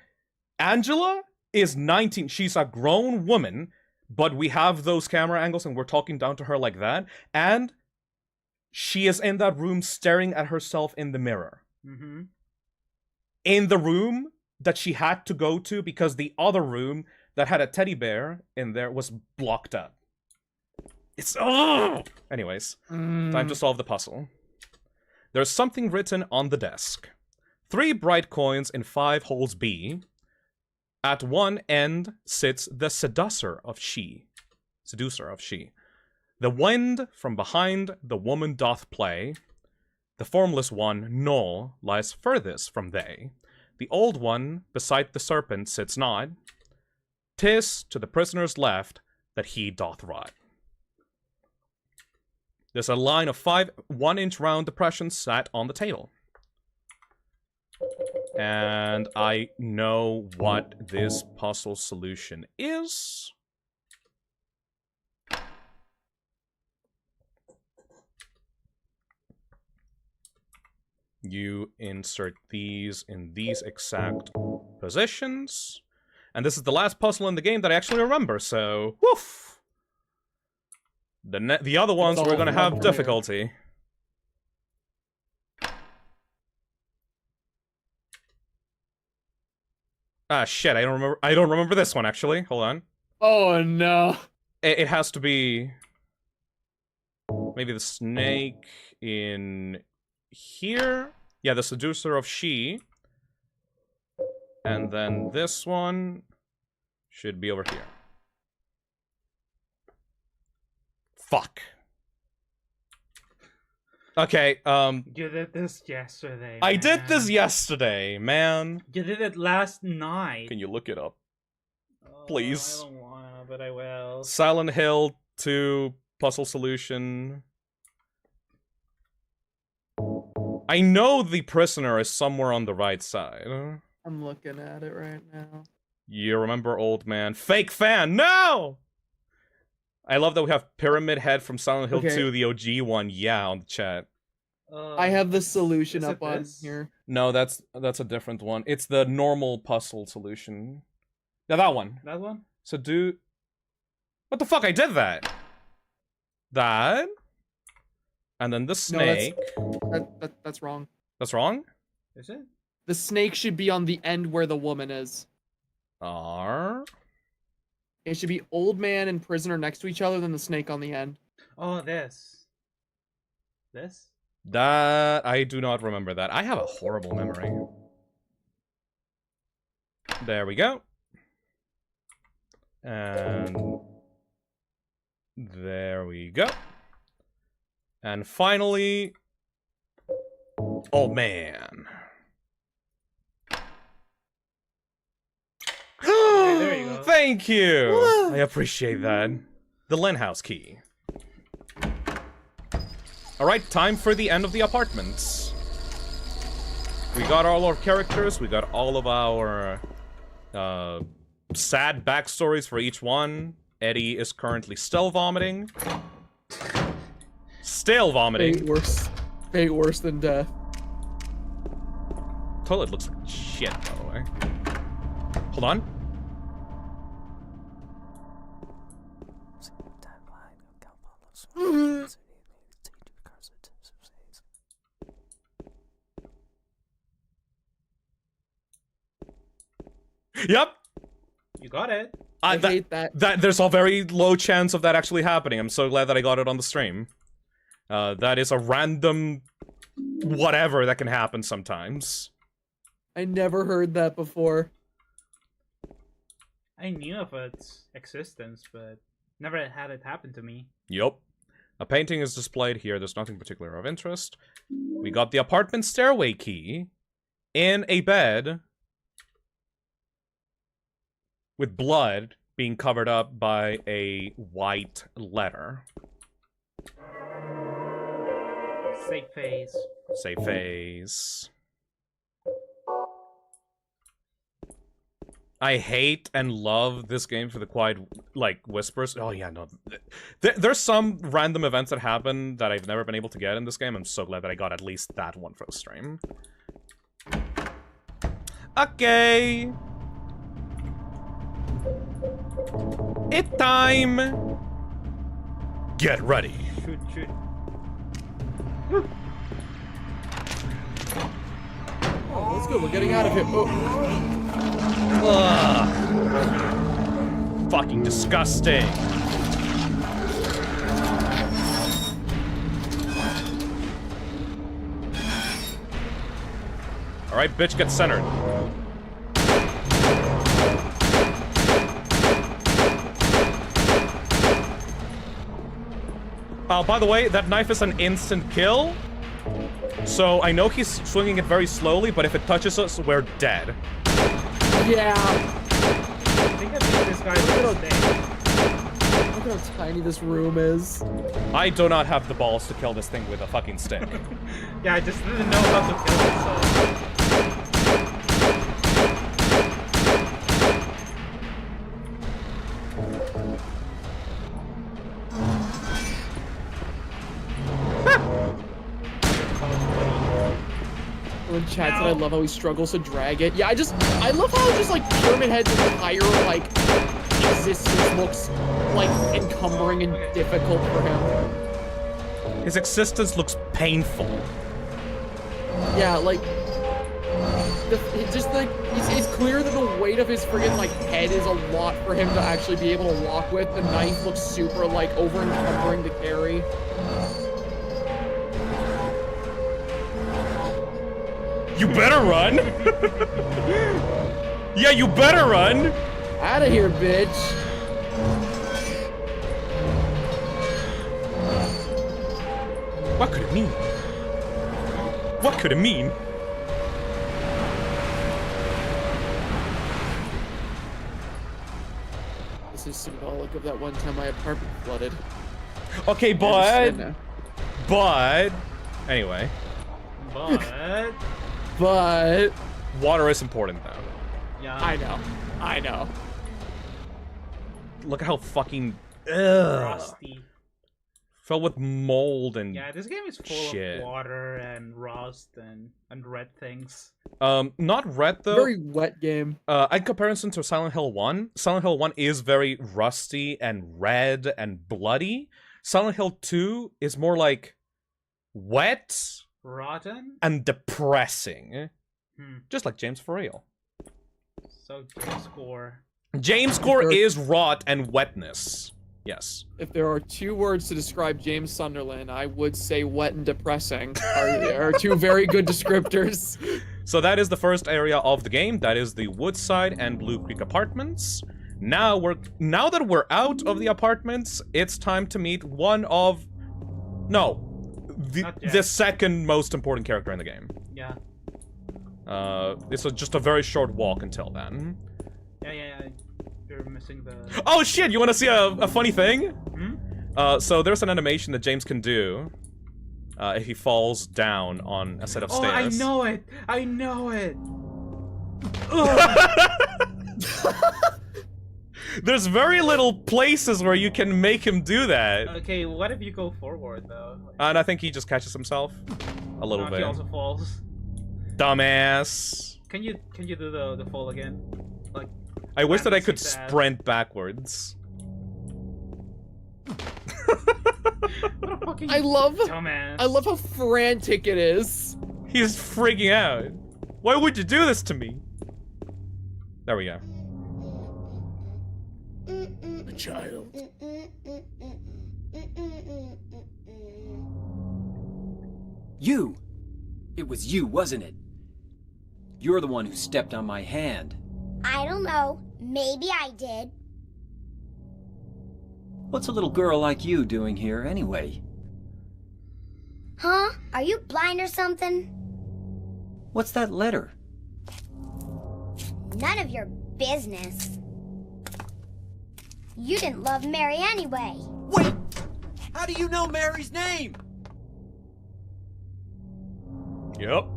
Angela is 19. She's a grown woman, but we have those camera angles and we're talking down to her like that, and she is in that room staring at herself in the mirror. In the room that she had to go to because the other room that had a teddy bear in there was blocked up. It's... Oh! Anyways, time to solve the puzzle. There's something written on the desk. 3 bright coins in 5 holes B. At one end sits the seducer of she. The wind from behind the woman doth play. The formless one, no, lies furthest from they. The old one beside the serpent sits not. 'Tis to the prisoner's left that he doth rot. There's a line of 5 1-inch round depressions sat on the table. And I know what this puzzle solution is. You insert these in these exact positions. And this is the last puzzle in the game that I actually remember, so woof! The other ones we're gonna have difficulty. Ah, shit, I don't remember this one, actually. Hold on. Oh, no. It has to be... maybe the snake in... here? Yeah, the seducer of she. And then this one should be over here. Fuck. Okay, You did this yesterday, I did man. this yesterday, man. You did it last night. Can you look it up? Please. I don't wanna, but I will. Silent Hill 2 puzzle solution. I know the prisoner is somewhere on the right side. I'm looking at it right now. You remember Old Man. Fake fan, no! I love that we have Pyramid Head from Silent Hill 2, the OG one, yeah, on the chat. I have the solution up on here. No, that's a different one. It's the normal puzzle solution. Yeah, that one. That one? So do... What the fuck, I did that! That... And then the snake... No, that's wrong. That's wrong? Is it? The snake should be on the end where the woman is. It should be old man and prisoner next to each other, then the snake on the end. Oh, this. This? That... I do not remember that. I have a horrible memory. There we go. And... there we go. And finally... oh, man. there you go. Thank you! I appreciate that. The Len House key. Alright, time for the end of the apartments. We got all our characters, we got all of our sad backstories for each one. Eddie is currently still vomiting. Still vomiting. Fate worse than death. Toilet looks like shit, by the way. Hold on. Yep. You got it. I hate that. There's a very low chance of that actually happening. I'm so glad that I got it on the stream. That is a random whatever that can happen sometimes. I never heard that before. I knew of its existence, but never had it happen to me. Yup. A painting is displayed here. There's nothing particular of interest. We got the apartment stairway key in a bed with blood being covered up by a white letter. Safe phase. Safe phase. I hate and love this game for the quiet, like, whispers. Oh, yeah, no. There's some random events that happen that I've never been able to get in this game. I'm so glad that I got at least that one for the stream. Okay. It's time. Get ready. Shoot. Oh, that's good. We're getting out of here. Oh. Ugh. Fucking disgusting. Alright, bitch, get centered. By the way, that knife is an instant kill. So I know he's swinging it very slowly, but if it touches us, we're dead. Yeah. I think I beat this guy Look how tiny this room is. I do not have the balls to kill this thing with a fucking stick. Yeah, I just didn't know how to kill it, so... When chat said I love how he struggles to drag it. Yeah, I love how just like Pyramid Head's entire like existence looks like encumbering and difficult for him. His existence looks painful. Yeah, like it's clear that the weight of his friggin' like head is a lot for him to actually be able to walk with. The knife looks super like over encumbering to carry. You better run! Yeah, you better run! Out of here, bitch! What could it mean? What could it mean? This is symbolic of that one time my apartment flooded. Okay, but anyway. But water is important though. Yeah. I know. Look at how fucking Rusty. filled with mold and Yeah, this game is full shit. of water and rust and red things. Not red though. Very wet game. In comparison to Silent Hill 1, Silent Hill 1 is very rusty and red and bloody. Silent Hill 2 is more like wet, rotten, and depressing. Just like James for real. So James Core. James Core is rot and wetness. Yes. If there are 2 words to describe James Sunderland, I would say wet and depressing are 2 very good descriptors. So that is the first area of the game. That is the Woodside and Blue Creek apartments. Now that we're out of the apartments, it's time to meet the second most important character in the game. Yeah. It's just a very short walk until then. Yeah. You're missing the... Oh shit, you wanna see a funny thing? Hmm? So there's an animation that James can do if he falls down on a set of stairs. Oh, I know it! There's very little places where you can make him do that. Okay, what if you go forward, though? And I think he just catches himself a little bit. He also falls. Dumbass. Can you do the fall again? Like, I wish that I could zigzag. sprint backwards. What a fucking I love dumbass. how frantic it is. He's freaking out. Why would you do this to me? There we go. A child. You! It was you, wasn't it? You're the one who stepped on my hand. I don't know. Maybe I did. What's a little girl like you doing here, anyway? Huh? Are you blind or something? What's that letter? None of your business. You didn't love Mary anyway. Wait! How do you know Mary's name? Yep.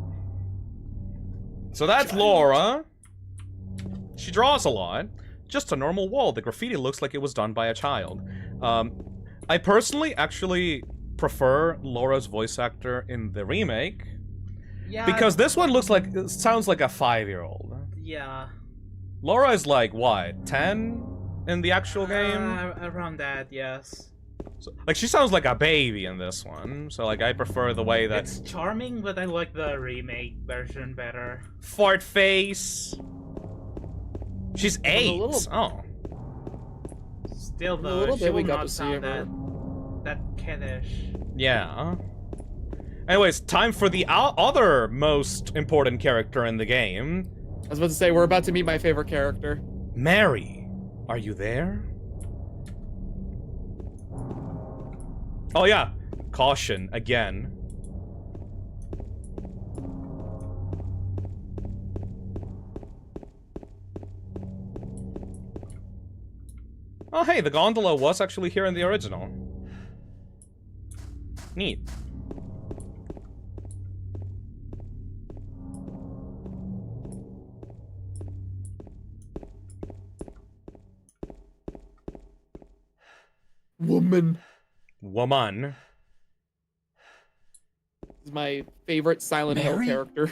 So that's Laura. She draws a lot. Just a normal wall. The graffiti looks like it was done by a child. I personally actually prefer Laura's voice actor in the remake. Yeah. Because this one sounds like a 5-year-old. Yeah. Laura is like, what, 10 in the actual game? Around that, yes. So, like, she sounds like a baby in this one. So, like, I prefer the way that... It's charming, but I like the remake version better. Fart face. She's 8. Oh. Still, A though, little she bit we will got not to see sound her. that kiddish. Yeah. Anyways, time for the other most important character in the game. I was about to say, we're about to meet my favorite character. Mary, are you there? Oh yeah, caution again. Oh hey, the gondola was actually here in the original. Neat. Woman. Woman. This is my favorite Silent Hill Mary? character.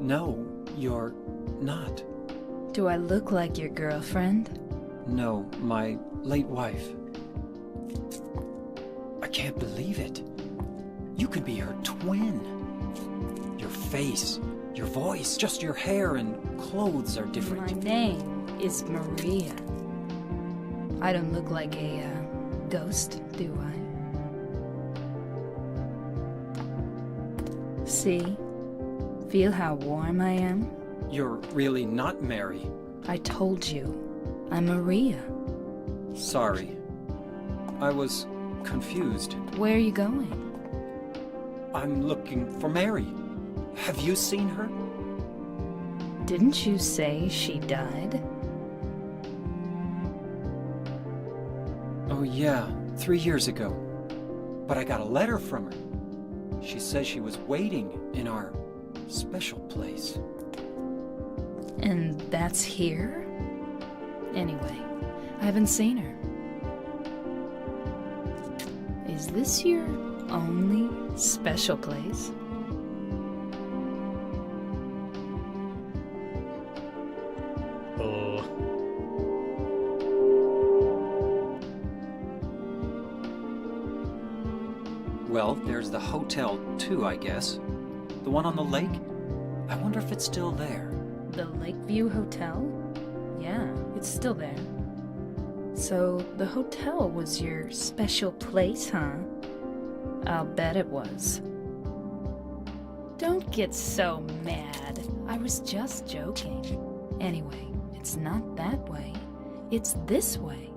No, you're not. Do I look like your girlfriend? No, my late wife. I can't believe it. You could be her twin. Your face, your voice, just your hair and clothes are different. My name is Maria. I don't look like a ghost, do I? See? Feel how warm I am? You're really not Mary. I told you. I'm Maria. Sorry. I was confused. Where are you going? I'm looking for Mary. Have you seen her? Didn't you say she died? Oh yeah, 3 years ago. But I got a letter from her. She says she was waiting in our special place. And that's here? Anyway, I haven't seen her. Is this your only special place? Well, there's the hotel too, I guess. The one on the lake? I wonder if it's still there. The Lakeview Hotel? Yeah, it's still there. So, the hotel was your special place, huh? I'll bet it was. Don't get so mad. I was just joking. Anyway, it's not that way. It's this way.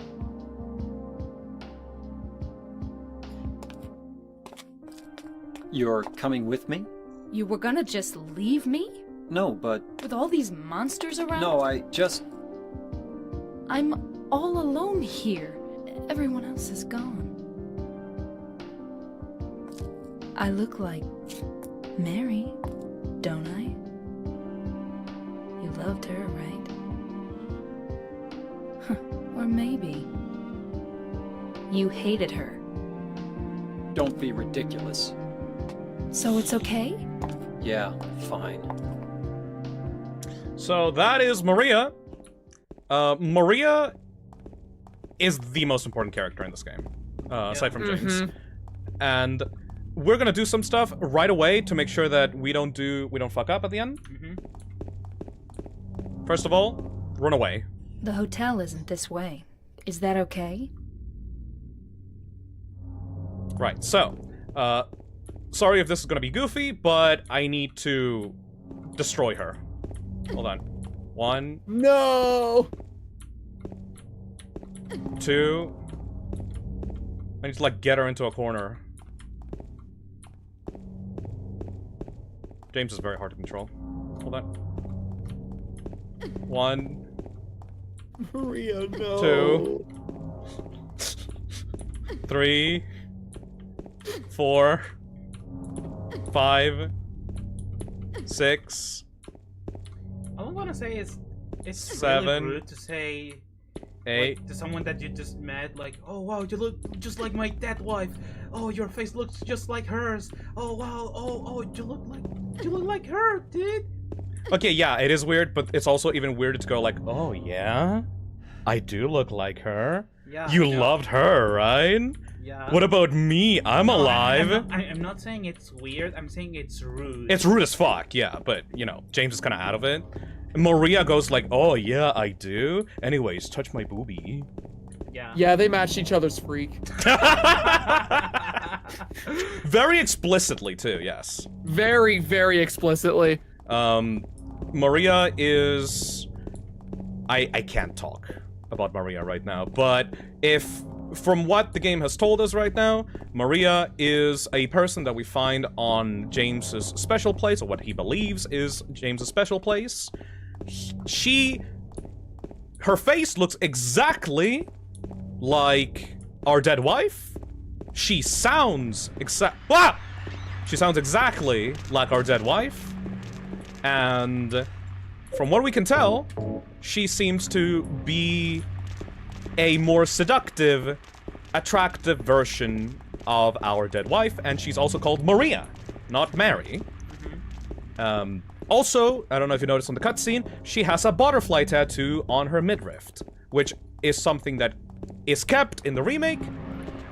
You're coming with me? You were gonna just leave me? No, but... With all these monsters around? No, I just... I'm all alone here. Everyone else is gone. I look like Mary, don't I? You loved her, right? Huh. Or maybe you hated her. Don't be ridiculous. So it's okay? Yeah, fine. So that is Maria. Maria is the most important character in this game, aside from James. And we're gonna do some stuff right away to make sure that we don't fuck up at the end. First of all, run away. The hotel isn't this way. Is that okay? Right, so, sorry if this is gonna be goofy, but I need to destroy her. Hold on. 1. No! 2. I need to, like, get her into a corner. James is very hard to control. Hold on. 1. Maria, no. 2. 3. 4. 5. 6. All I'm gonna say is, it's 7. really rude to say 8. like, to someone that you just met, like, oh wow, you look just like my dead wife. Oh, your face looks just like hers. Oh wow, oh, you look like her, dude. Okay, yeah, it is weird, but it's also even weirder to go like, oh yeah? I do look like her? Yeah. You loved her, right? Yeah. What about me? I'm No, alive. I'm not saying it's weird, I'm saying it's rude. It's rude as fuck, yeah, but, you know, James is kind of out of it. Maria goes like, oh yeah, I do? Anyways, touch my boobie. Yeah. Yeah, they matched each other's freak. Very explicitly, too, yes. Very, very explicitly. Maria is... I can't talk about Maria right now, but from what the game has told us right now, Maria is a person that we find on James's special place, or what he believes is James's special place. Her face looks exactly like our dead wife. She sounds She sounds exactly like our dead wife. And from what we can tell, she seems to be a more seductive, attractive version of our dead wife, and she's also called Maria, not Mary. Also, I don't know if you noticed on the cutscene, she has a butterfly tattoo on her midriff, which is something that is kept in the remake,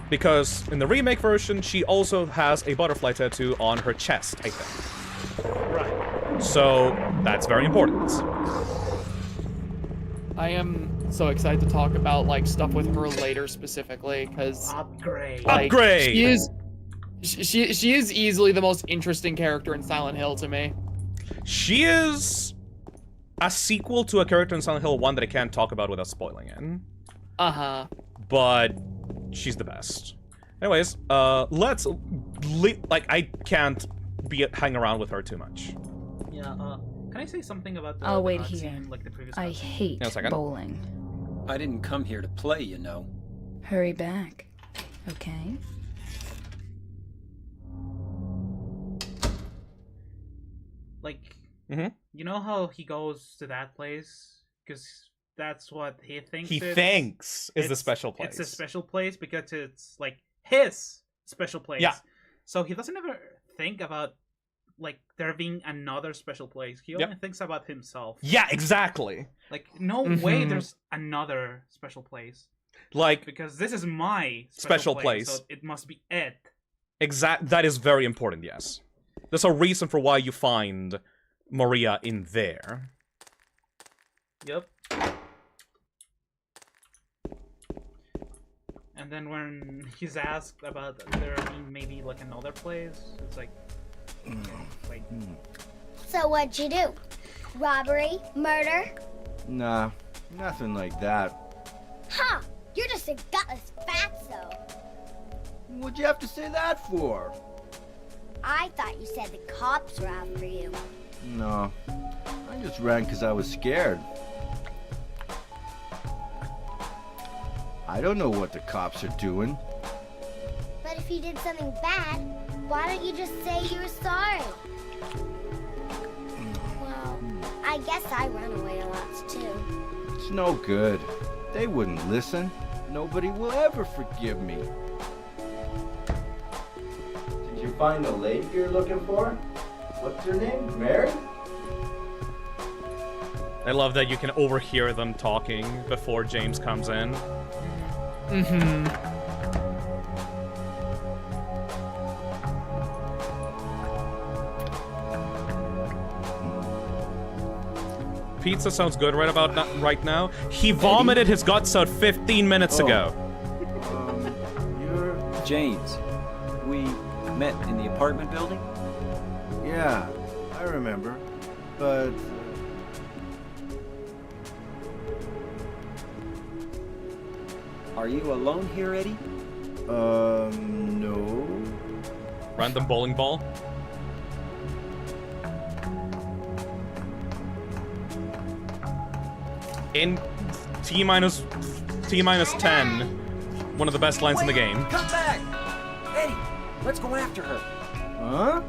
because in the remake version, she also has a butterfly tattoo on her chest, I think. Right. So, that's very important. I am so excited to talk about, like, stuff with her later specifically, because... Upgrade. Like, Upgrade! She is easily the most interesting character in Silent Hill to me. She is a sequel to a character in Silent Hill 1 that I can't talk about without spoiling it. Uh-huh. But she's the best. Anyways, let's... I can't hang around with her too much. Yeah, can I say something about the I'll wait cutscene, here. like the previous I cutscene? hate Yeah, a second. bowling. I didn't come here to play, you know. Hurry back, okay? Like, Mhm. you know how he goes to that place? Because that's what he thinks He it's- thinks is the it's- special place. It's a special place because it's, like, his special place. Yeah. So he doesn't ever think about, like, there being another special place. He Yep. only thinks about himself. Yeah, exactly. Like, no way Mhm. there's another special place. Like, Because this is my Special place. So it must be it. that is very important, yes. There's a reason for why you find Maria in there. Yep. And then when he's asked about there being maybe like another place, it's like, wait. So what'd you do? Robbery? Murder? Nah, nothing like that. Huh! You're just a gutless fatso. What'd you have to say that for? I thought you said the cops were out for you. No, I just ran because I was scared. I don't know what the cops are doing. But if you did something bad, why don't you just say you were sorry? Well, I guess I run away a lot too. It's no good. They wouldn't listen. Nobody will ever forgive me. Did you find the lady you're looking for? What's her name? Mary? I love that you can overhear them talking before James comes in. Mm-hmm. Pizza sounds good right now. He vomited his guts out 15 minutes ago. You're... James, we met in the apartment building? Yeah, I remember. But... Are you alone here, Eddie? No. Random bowling ball. In T-minus 10, one of the best lines in the game. Come back! Eddie, let's go after her. Huh?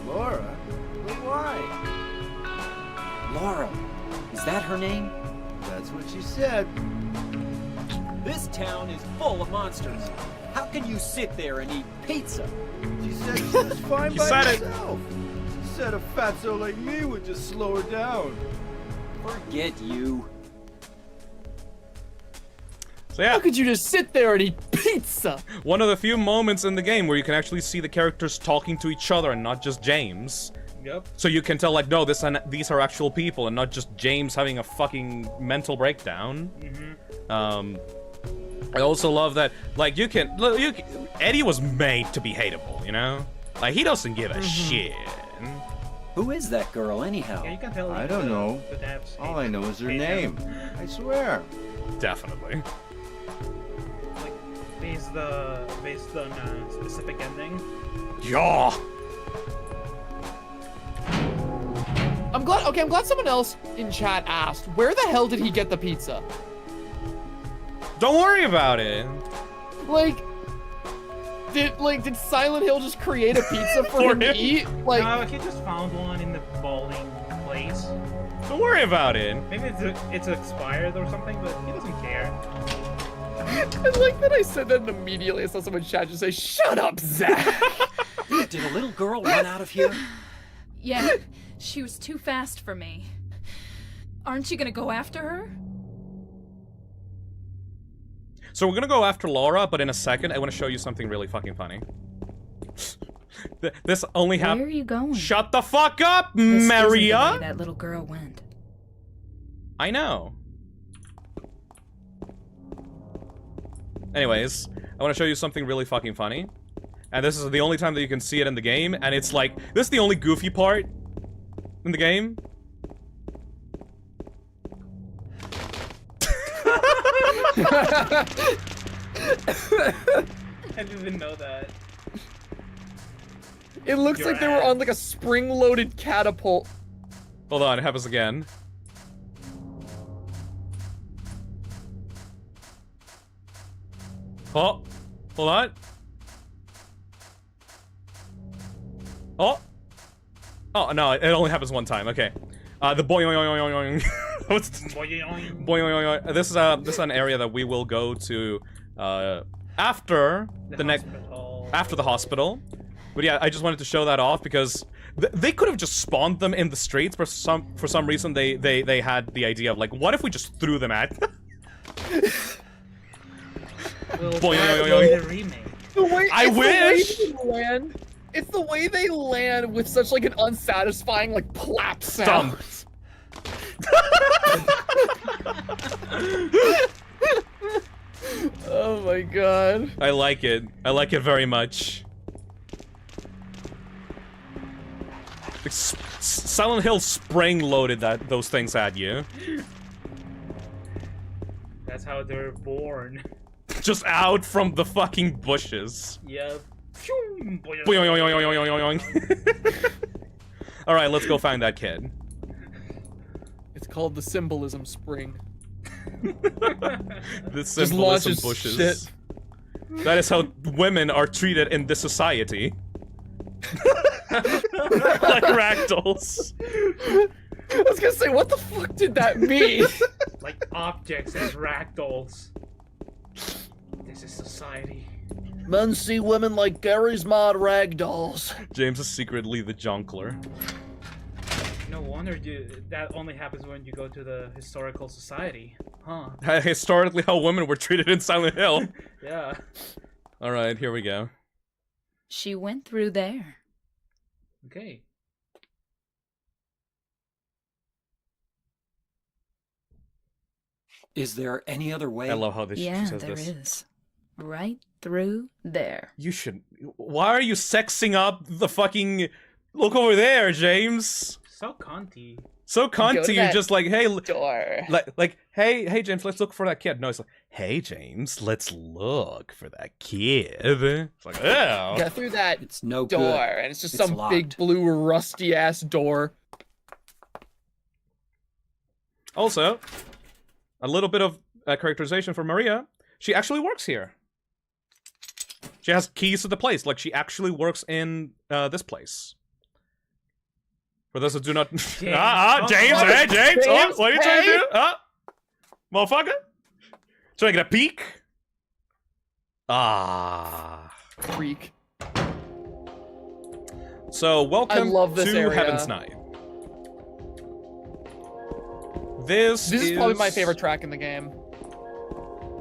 Laura? But why? Laura, is that her name? That's what she said. This town is full of monsters. How can you sit there and eat pizza? She said she was fine You by said it. herself. She said a fatso like me would just slow her down. Forget you. So yeah, How could you just sit there and eat pizza? one of the few moments in the game where you can actually see the characters talking to each other and not just James. Yep. So you can tell, like, no, these are actual people and not just James having a fucking mental breakdown. I also love that, like, Eddie was made to be hateable, you know? Like, he doesn't give a shit. Who is that girl, anyhow? Yeah, you can tell. I don't know. The devs All I know is her hate name. him. I swear. Definitely. Like, based on a specific ending. Yeah. I'm glad someone else in chat asked, where the hell did he get the pizza? Don't worry about it. Did Silent Hill just create a pizza for him to eat? Like, No, he just found one in the bowling place. Don't worry about it. Maybe it's expired or something, but he doesn't care. I like that I said that and immediately I saw someone in chat just say, "Shut up, Zach." Did a little girl run out of here? Yeah, she was too fast for me. Aren't you gonna go after her? So we're gonna go after Laura, but in a second, I want to show you something really fucking funny. This only happened. Where are you going? Shut the fuck up, This isn't the Maria! way that little girl went. I know. Anyways, I want to show you something really fucking funny. And this is the only time that you can see it in the game, and it's like, this is the only goofy part in the game. I didn't even know that. It looks Your like they were on like a spring-loaded catapult. Hold on, it happens again. Oh, hold on. Oh. Oh, no, it only happens one time. Okay. The boing. What's boing? This is an area that we will go to after the hospital. But yeah, I just wanted to show that off because they could have just spawned them in the streets, but for some reason they had the idea of like, what if we just threw them at? The remake. I wish. It's the way they land with such like an unsatisfying like plap sound. Oh my god. I like it. I like it very much. Silent Hill spring-loaded those things at you. That's how they're born. Just out from the fucking bushes. Yep. Alright, let's go find that kid. It's called the symbolism spring. This Just symbolism launches bushes. shit. That is how women are treated in this society. Like ragdolls. I was gonna say, what the fuck did that mean? Like objects as ragdolls. This is society. Men see women like Gary's Mod ragdolls. James is secretly the jonkler. No wonder that only happens when you go to the historical society. Huh. Historically, how women were treated in Silent Hill. Yeah. Alright, here we go. She went through there. Okay. Is there any other way? I love how she Yeah, says there this. is. Right through there. You should. Why are you sexing up the fucking? Look over there, James. So cunty. So cunty. You're just like, hey, door. Like, hey, James, let's look for that kid. No, it's like, hey, James, let's look for that kid. It's like, oh. Get through that It's no door, good. and it's just It's some big locked. blue rusty ass door. Also, a little bit of characterization for Maria. She actually works here. She has keys to the place. Like, she actually works in this place. For those who do not... James, James, hey, James! James, What are you trying to do? Motherfucker? Trying to get a peek? Freak. So, welcome love this to area. Heaven's Night. This is probably my favorite track in the game.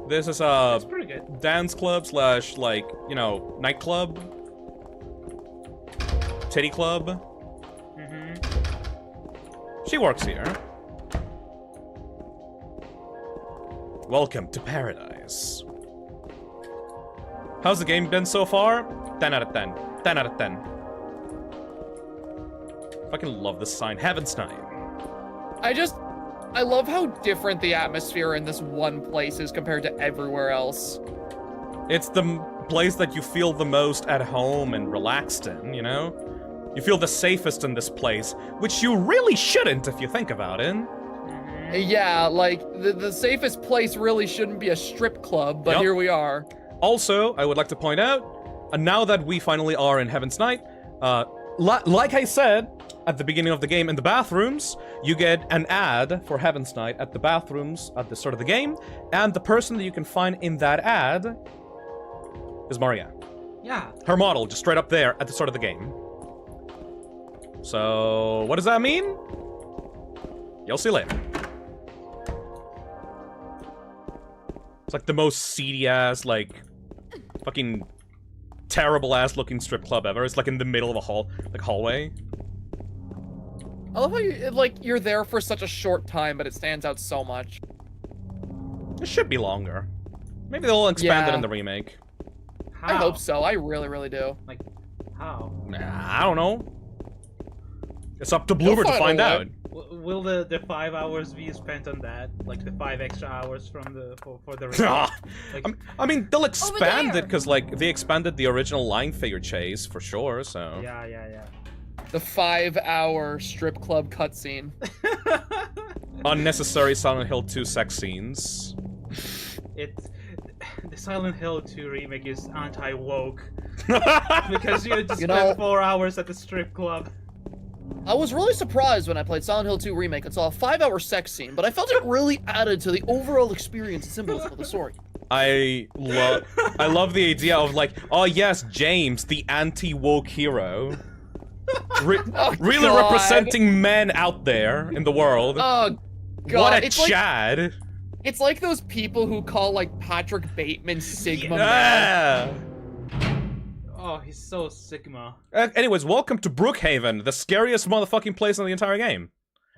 This is That's pretty good. dance club slash, like, you know, nightclub. Titty club. She works here. Welcome to paradise. How's the game been so far? 10 out of 10. 10 out of 10. Fucking love this sign. Heaven's Night. I love how different the atmosphere in this one place is compared to everywhere else. It's the place that you feel the most at home and relaxed in, you know? You feel the safest in this place, which you really shouldn't if you think about it. Yeah, like, the safest place really shouldn't be a strip club, but here we are. Also, I would like to point out, now that we finally are in Heaven's Night, like I said at the beginning of the game, in the bathrooms, you get an ad for Heaven's Night at the bathrooms at the start of the game, and the person that you can find in that ad is Maria. Yeah. Her model, just straight up there at the start of the game. So, what does that mean? You'll see later. It's like the most seedy-ass, like, fucking terrible-ass looking strip club ever. It's like in the middle of a hallway. I love how you're there for such a short time, but it stands out so much. It should be longer. Maybe they'll expand it Yeah. in the remake. I hope so. I really, really do. Like, how? Nah, I don't know. It's up to Bloober to find out. Will the 5 hours be spent on that? Like the 5 extra hours from for the remake? Like, I mean, they'll expand there. it because, like, they expanded the original line figure chase for sure. So yeah. The 5-hour strip club cutscene. unnecessary Silent Hill 2 sex scenes. The Silent Hill 2 remake is anti-woke because you just spent 4 hours at the strip club. I was really surprised when I played Silent Hill 2 Remake and saw a 5-hour sex scene, but I felt it really added to the overall experience and symbolism of the story. I love the idea of, like, oh yes, James, the anti-woke hero. Really God. representing men out there in the world. Oh, God. What a it's Chad. Like, it's like those people who call, like, Patrick Bateman Sigma Man. Yeah. Oh, he's so Sigma. Anyways, welcome to Brookhaven, the scariest motherfucking place in the entire game.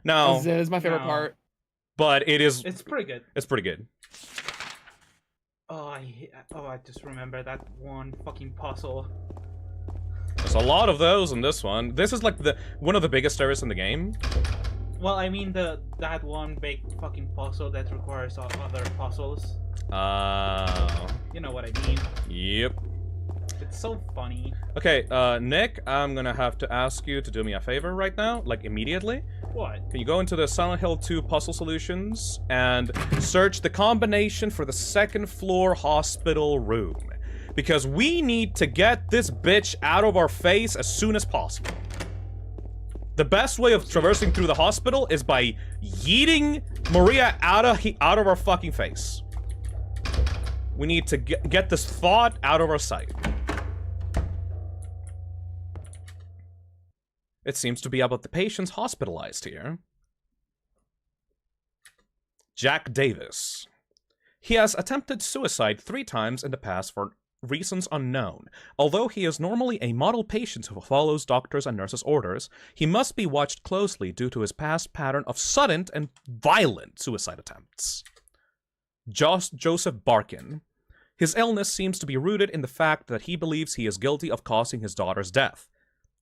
Now, This is my favorite part. but it's pretty good. It's pretty good. Oh, I just remember that one fucking puzzle. There's a lot of those in this one. This is like one of the biggest areas in the game. Well, I mean that one big fucking puzzle that requires other puzzles. You know what I mean. Yep. It's so funny. Okay, Nick, I'm gonna have to ask you to do me a favor right now, like immediately. What? Can you go into the Silent Hill 2 puzzle solutions and search the combination for the second floor hospital room? Because we need to get this bitch out of our face as soon as possible. The best way of traversing through the hospital is by yeeting Maria out of our fucking face. We need to get this thought out of our sight. It seems to be about the patients hospitalized here. Jack Davis. He has attempted suicide 3 times in the past for reasons unknown. Although he is normally a model patient who follows doctors' and nurses' orders, he must be watched closely due to his past pattern of sudden and violent suicide attempts. Joseph Barkin. His illness seems to be rooted in the fact that he believes he is guilty of causing his daughter's death.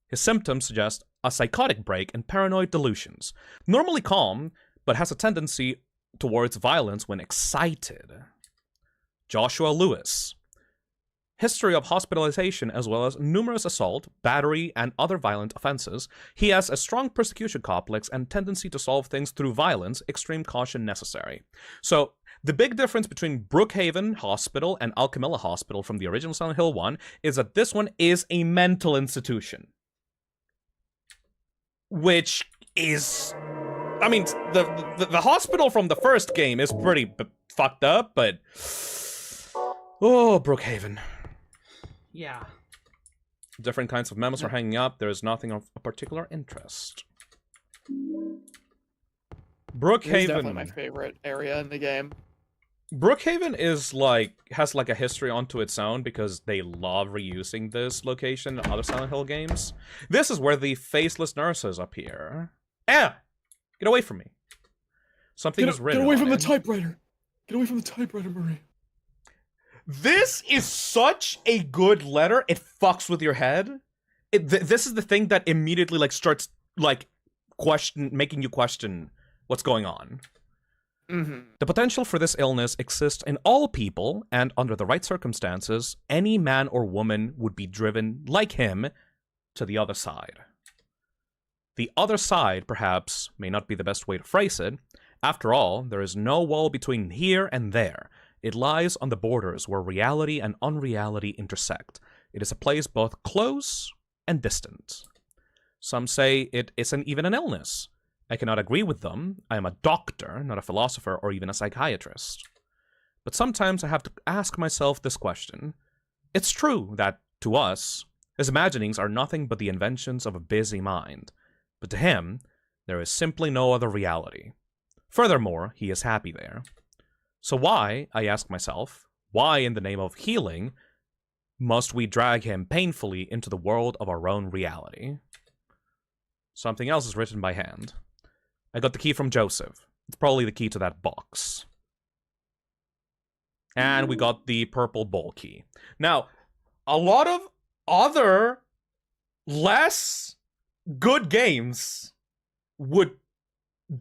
His symptoms suggest a psychotic break and paranoid delusions. Normally calm, but has a tendency towards violence when excited. Joshua Lewis. History of hospitalization as well as numerous assault, battery, and other violent offenses. He has a strong persecution complex and tendency to solve things through violence, extreme caution necessary. So, the big difference between Brookhaven Hospital and Alchemilla Hospital from the original Silent Hill 1 is that this one is a mental institution. Which is... I mean, the hospital from the first game is pretty fucked up, but... Oh, Brookhaven. Yeah. Different kinds of memos are hanging up. There is nothing of a particular interest. Brookhaven. It's definitely my favorite area in the game. Brookhaven is has a history onto its own because they love reusing this location in other Silent Hill games. This is where the faceless nurses appear. Get away from me. Something is written. Get away from the it. typewriter. Get away from the typewriter, Marie. This is such a good letter. It fucks with your head. This is the thing that immediately starts making you question what's going on. Mm-hmm. The potential for this illness exists in all people, and under the right circumstances, any man or woman would be driven, like him, to the other side. The other side, perhaps, may not be the best way to phrase it. After all, there is no wall between here and there. It lies on the borders where reality and unreality intersect. It is a place both close and distant. Some say it isn't even an illness. I cannot agree with them. I am a doctor, not a philosopher or even a psychiatrist. But sometimes I have to ask myself this question. It's true that, to us, his imaginings are nothing but the inventions of a busy mind. But to him, there is simply no other reality. Furthermore, he is happy there. So why, I ask myself, why in the name of healing must we drag him painfully into the world of our own reality? Something else is written by hand. I got the key from Joseph. It's probably the key to that box. And we got the purple bowl key. Now, a lot of other less good games would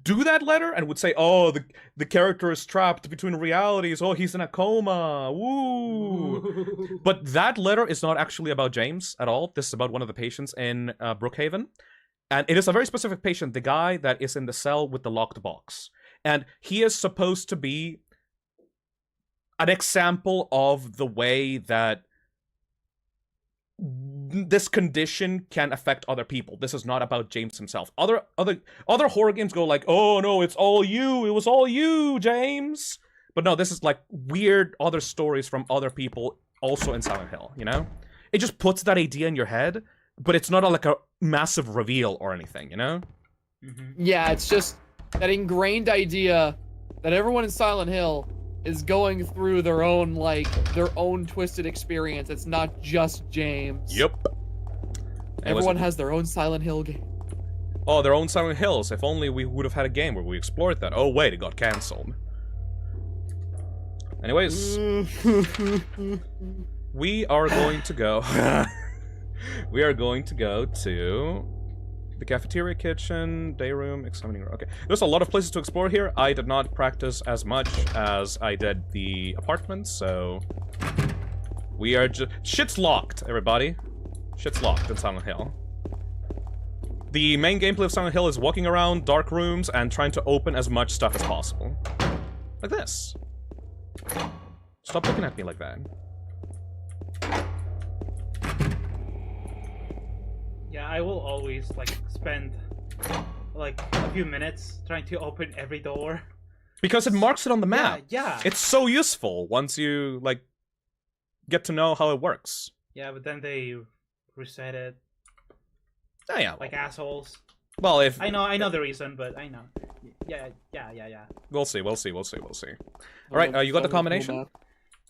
do that letter and would say, oh, the character is trapped between realities. Oh, he's in a coma. Woo! But that letter is not actually about James at all. This is about one of the patients in Brookhaven. And it is a very specific patient, the guy that is in the cell with the locked box. And he is supposed to be an example of the way that this condition can affect other people. This is not about James himself. Other horror games go like, oh no, it's all you. It was all you, James. But no, this is like weird other stories from other people also in Silent Hill, you know? It just puts that idea in your head, but it's not like a massive reveal or anything, you know? Mm-hmm. Yeah, it's just that ingrained idea that everyone in Silent Hill is going through their own twisted experience. It's not just James. Yep. Everyone has their own Silent Hill game. Oh, their own Silent Hills. If only we would have had a game where we explored that. Oh wait, it got cancelled. Anyways, we are going to go. We are going to go to the cafeteria, kitchen, day room, examining room. Okay, there's a lot of places to explore here. I did not practice as much as I did the apartments, so we are just shit's locked, everybody. Shit's locked in Silent Hill. The main gameplay of Silent Hill is walking around dark rooms and trying to open as much stuff as possible. Like this. Stop looking at me like that. Yeah, I will always, like, spend, like, a few minutes trying to open every door. Because it marks it on the map. Yeah. It's so useful once you, like, get to know how it works. Yeah, but then they reset it. Oh, yeah. Like assholes. Well, if... I know the reason, but I know. Yeah. We'll see. Alright, you got the combination?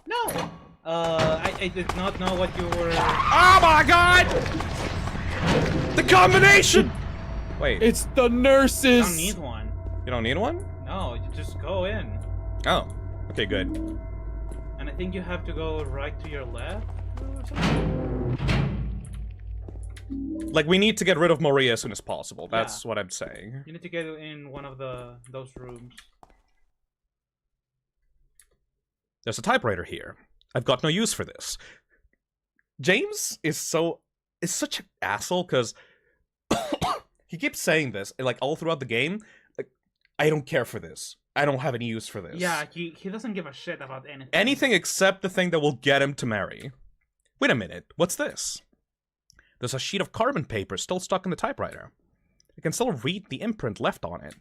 No! I did not know what you were... Oh my god! The combination! Wait. It's the nurses! I don't need one. You don't need one? No, you just go in. Oh. Okay, good. And I think you have to go right to your left? Like, we need to get rid of Maria as soon as possible. That's what I'm saying. You need to get in one of those rooms. There's a typewriter here. I've got no use for this. James is such an asshole, because he keeps saying this, like, all throughout the game. Like, I don't care for this. I don't have any use for this. Yeah, he doesn't give a shit about anything. Anything except the thing that will get him to marry. Wait a minute, what's this? There's a sheet of carbon paper still stuck in the typewriter. I can still read the imprint left on it.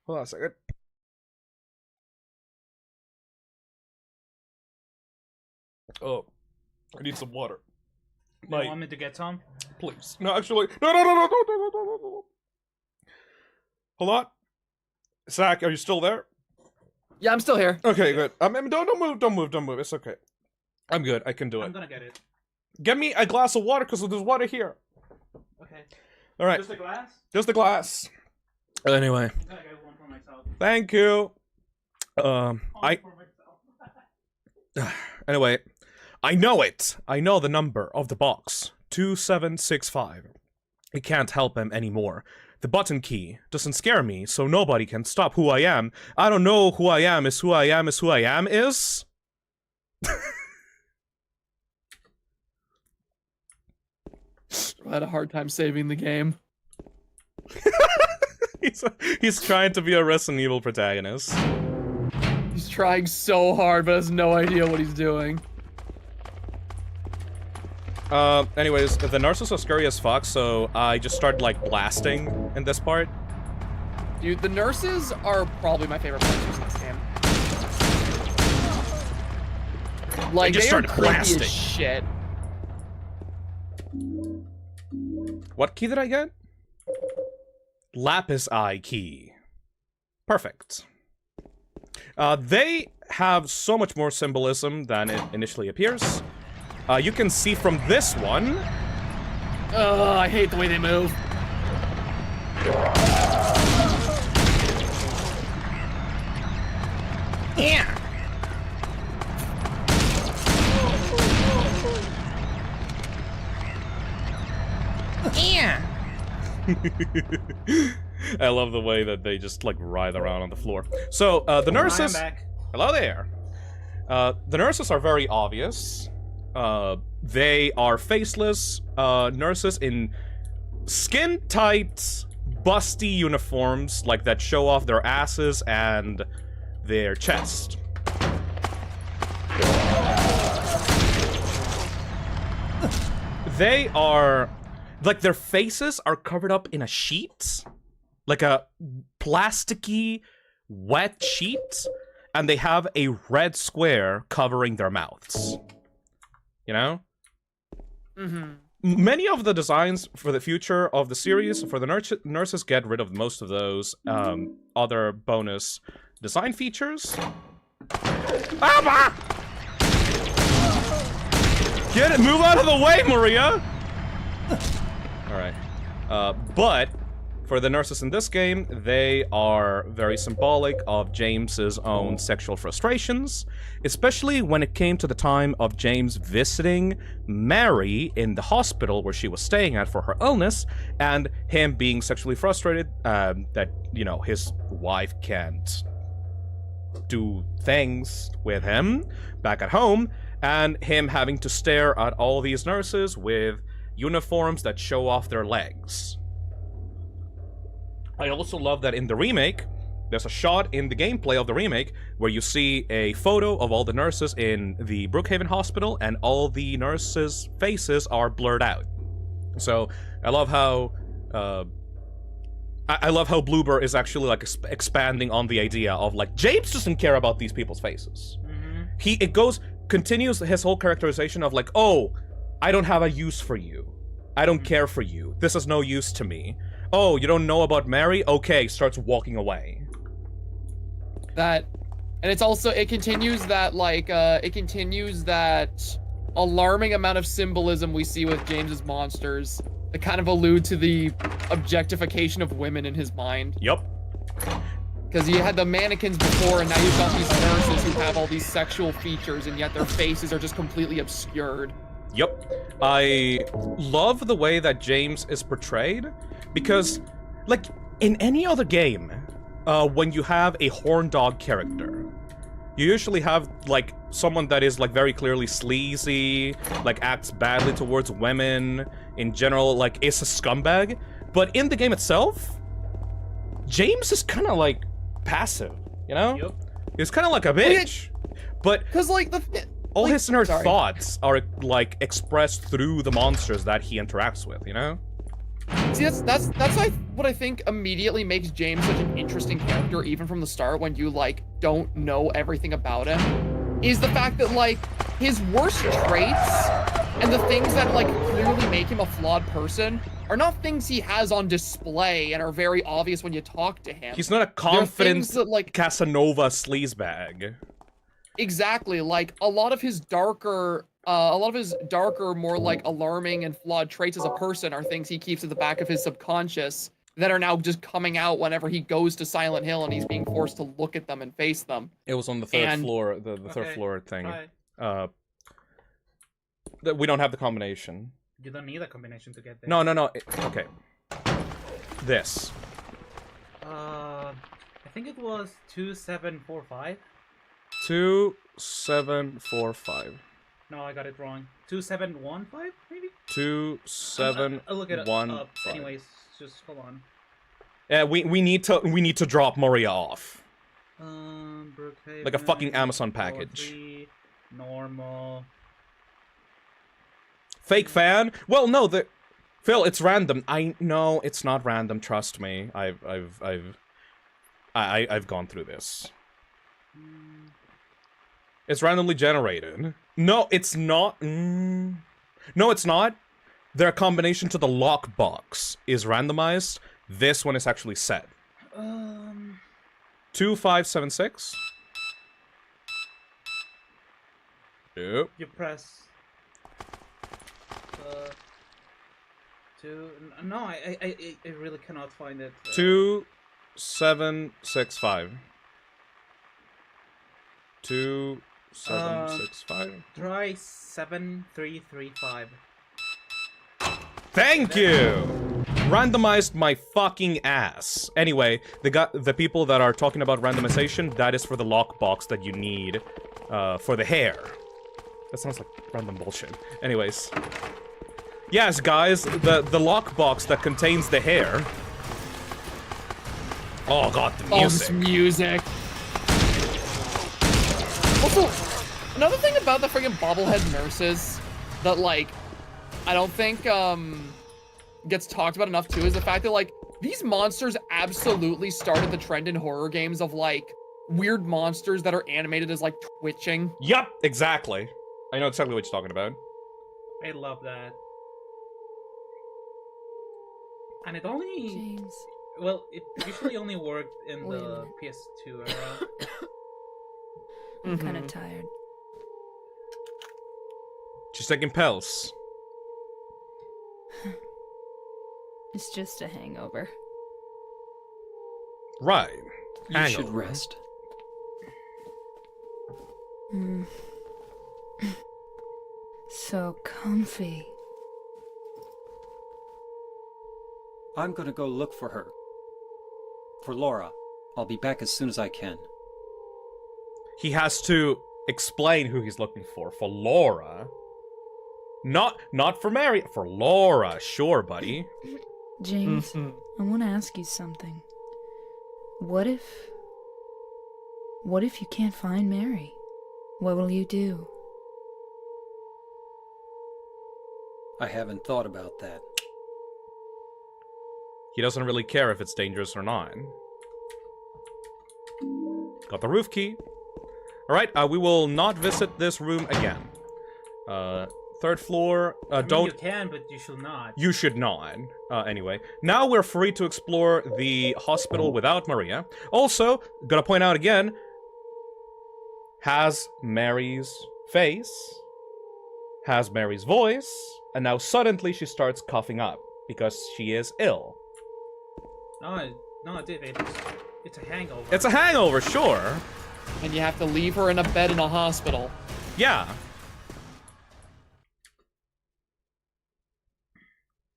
Hold on a second. Oh, I need some water. You want me to get some? Please. No, actually, no. Hold on. Zach, are you still there? Yeah, I'm still here. Okay, good. Don't move. It's okay. I'm good. I can do it. I'm gonna get it. Get me a glass of water, because there's water here. Okay. All right. Just the glass? Just the glass. Anyway. I'm gonna get one for myself. Thank you. Anyway, I know it. I know the number of the box. 2765. I can't help him anymore. The button key doesn't scare me, so nobody can stop who I am. I don't know who I am is who I am is who I am is. I had a hard time saving the game. He's trying to be a Resident Evil protagonist. He's trying so hard, but has no idea what he's doing. Anyways, the nurses are scary as fuck, so I just started, like, blasting in this part. Dude, the nurses are probably my favorite monsters in this game. Like, just they started are creepy blasting. as shit. What key did I get? Lapis Eye key. Perfect. They have so much more symbolism than it initially appears. You can see from this one... I hate the way they move. Yeah. Yeah. I love the way that they just, like, writhe around on the floor. So, the nurses... I'm back. Hello there. The nurses are very obvious. They are faceless, nurses in skin-tight, busty uniforms, like, that show off their asses and their chest. They are... like, their faces are covered up in a sheet. Like a plasticky, wet sheet. And they have a red square covering their mouths. You know? Mm-hmm. Many of the designs for the future of the series, for the nurses, get rid of most of those other bonus design features. Get it! Move out of the way, Maria! Alright. But For the nurses in this game, they are very symbolic of James's own sexual frustrations, especially when it came to the time of James visiting Mary in the hospital where she was staying at for her illness, and him being sexually frustrated that, you know, his wife can't do things with him back at home, and him having to stare at all these nurses with uniforms that show off their legs. I also love that in the remake, there's a shot in the gameplay of the remake where you see a photo of all the nurses in the Brookhaven Hospital, and all the nurses' faces are blurred out. So I love how I love how Bloober is actually like expanding on the idea of like James doesn't care about these people's faces. Continues his whole characterization of like, oh, I don't have a use for you. I don't care for you. This is no use to me. Oh, you don't know about Mary? Okay, starts walking away. And it's also, it continues that alarming amount of symbolism we see with James's monsters that kind of allude to the objectification of women in his mind. Yep. Because you had the mannequins before, and now you've got these nurses who have all these sexual features, and yet their faces are just completely obscured. Yep. I love the way that James is portrayed, because, like, in any other game, when you have a horn dog character, you usually have, like, someone that is, like, very clearly sleazy, like, acts badly towards women, in general, like, is a scumbag. But in the game itself, James is kind of, like, passive, you know? Yep. He's kind of like a bitch. But... Because, like, all his inner thoughts are, like, expressed through the monsters that he interacts with, you know? See, that's like what I think immediately makes James such an interesting character, even from the start, when you, like, don't know everything about him, is the fact that, like, his worst traits and the things that, like, clearly make him a flawed person are not things he has on display and are very obvious when you talk to him. He's not a confident that, like, Casanova sleazebag. Exactly, like, a lot of his darker, more, like, alarming and flawed traits as a person are things he keeps at the back of his subconscious that are now just coming out whenever he goes to Silent Hill and he's being forced to look at them and face them. It was on the third floor, the third floor thing. We don't have the combination. You don't need a combination to get there. No. Okay. This. I think it was 2745. 2745. No, I got it wrong. 2715, maybe? 2715. I'll look it up. Anyways, just hold on. Yeah, we need to drop Maria off. Brookhaven, like a fucking Amazon package. 3, normal. Fake fan? Well, no, Phil, it's random. I know it's not random. Trust me. I've gone through this. It's randomly generated. No, it's not. No, it's not. Their combination to the lockbox is randomized. This one is actually set. 2576. Yep. You press. No, I really cannot find it. 2765. 2765. Try 7335. Thank you! Randomized my fucking ass. Anyway, the people that are talking about randomization, that is for the lockbox that you need for the hair. That sounds like random bullshit. Anyways. Yes, guys, the lockbox that contains the hair. Oh god, the music. Oh, this music. Also, another thing about the friggin' bobblehead nurses that, like, I don't think gets talked about enough too is the fact that, like, these monsters absolutely started the trend in horror games of, like, weird monsters that are animated as, like, twitching. Yup, exactly. I know exactly what you're talking about. I love that. And it only... James. Well, it usually only worked in the PS2 era. I'm kind of tired. She's taking pills. It's just a hangover. Right. You should Hangover. rest. So comfy. I'm gonna go look for her. For Laura. I'll be back as soon as I can. He has to explain who he's looking for. For Laura. Not for Mary. For Laura. Sure, buddy. James, I want to ask you something. What if you can't find Mary? What will you do? I haven't thought about that. He doesn't really care if it's dangerous or not. Got the roof key. Alright, we will not visit this room again. Third floor, I mean, don't... you can, but you should not. You should not. Anyway, now we're free to explore the hospital without Maria. Also, gonna point out again, has Mary's face, has Mary's voice, and now suddenly she starts coughing up because she is ill. No, David, it's a hangover. It's a hangover, sure. And you have to leave her in a bed in a hospital. Yeah.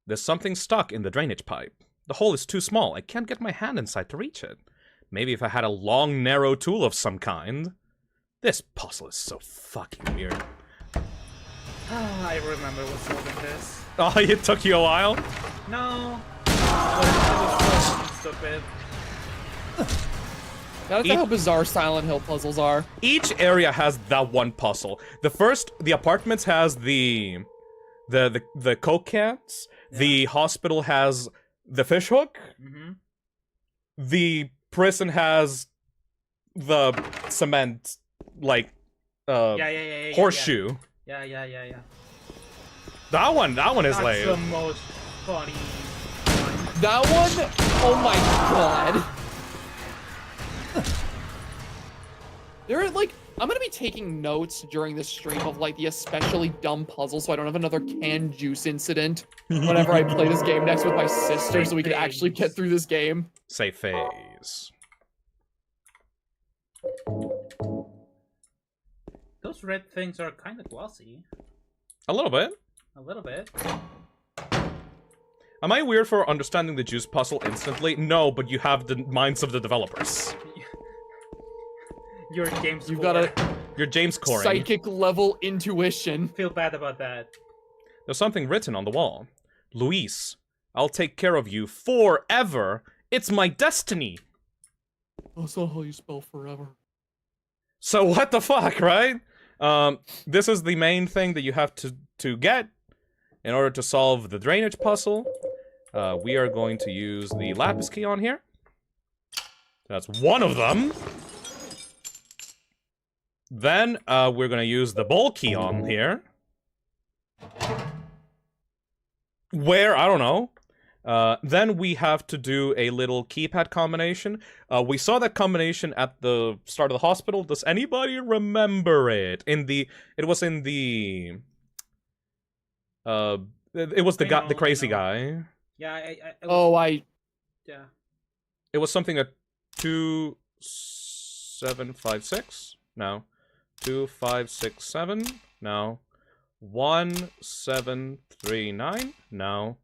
There's something stuck in the drainage pipe. The hole is too small. I can't get my hand inside to reach it. Maybe if I had a long, narrow tool of some kind. This puzzle is so fucking weird. I remember what's solving this. Oh, it took you a while? No. But it was stupid. That's how bizarre Silent Hill puzzles are. Each area has that one puzzle. The apartments has the Coke cans. Yeah. The hospital has the fishhook. Mm-hmm. The prison has the cement, like, horseshoe. Yeah. That one is That's like... the most funny one. That one? Oh my god. There are, like, I'm gonna be taking notes during this stream of, like, the especially dumb puzzles so I don't have another canned juice incident whenever I play this game next with my sister so we can actually get through this game. Say phase. Those red things are kind of glossy. A little bit. A little bit. Am I weird for understanding the juice puzzle instantly? No, but you have the minds of the developers. You're James. You've got a You're James Corey. Psychic level intuition. Feel bad about that. There's something written on the wall. Luis, I'll take care of you forever. It's my destiny. That's not how you spell forever. So what the fuck, right? This is the main thing that you have to get in order to solve the drainage puzzle. We are going to use the lapis key on here. That's one of them. Then, we're gonna use the bowl key on here. Where? I don't know. Then we have to do a little keypad combination. We saw that combination at the start of the hospital. Does anybody remember it? It was in the... it was the crazy guy. Yeah, Yeah. It was something at 2756? No. 2567? No. 1739? No.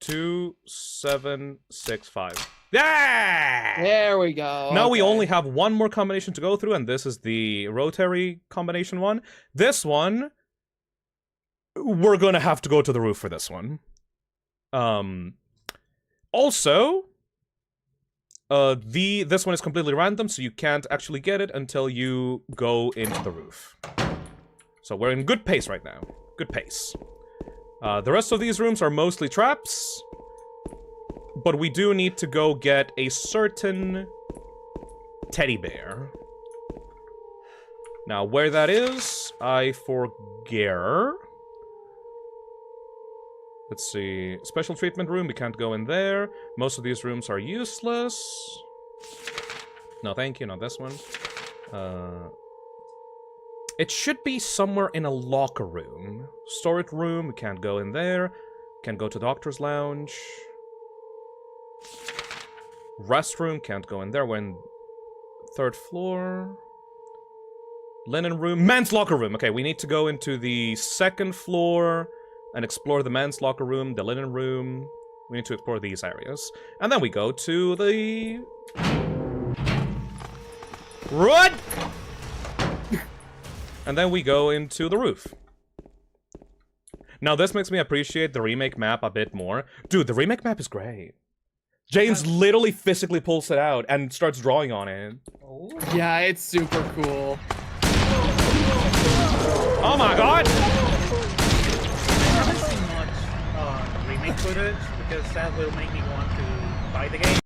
2765. Yeah! There we go. Now we only have one more combination to go through, and this is the rotary combination one. This one, we're gonna have to go to the roof for this one. Also, this one is completely random, so you can't actually get it until you go into the roof. So we're in good pace right now. Good pace. The rest of these rooms are mostly traps, but we do need to go get a certain teddy bear. Now, where that is, I forget. Let's see. Special treatment room, we can't go in there. Most of these rooms are useless. No, thank you, not this one. It should be somewhere in a locker room. Storage room, we can't go in there. Can't go to doctor's lounge. Restroom, can't go in there. We're in 3rd floor. Linen room. Men's locker room! Okay, we need to go into the 2nd floor and explore the men's locker room, the linen room. We need to explore these areas. And then we go to the... Run! And then we go into the roof. Now, this makes me appreciate the remake map a bit more. Dude, the remake map is great. James literally physically pulls it out and starts drawing on it. Yeah, it's super cool. Oh my god! I haven't seen much remake footage because that will make me want to buy the game.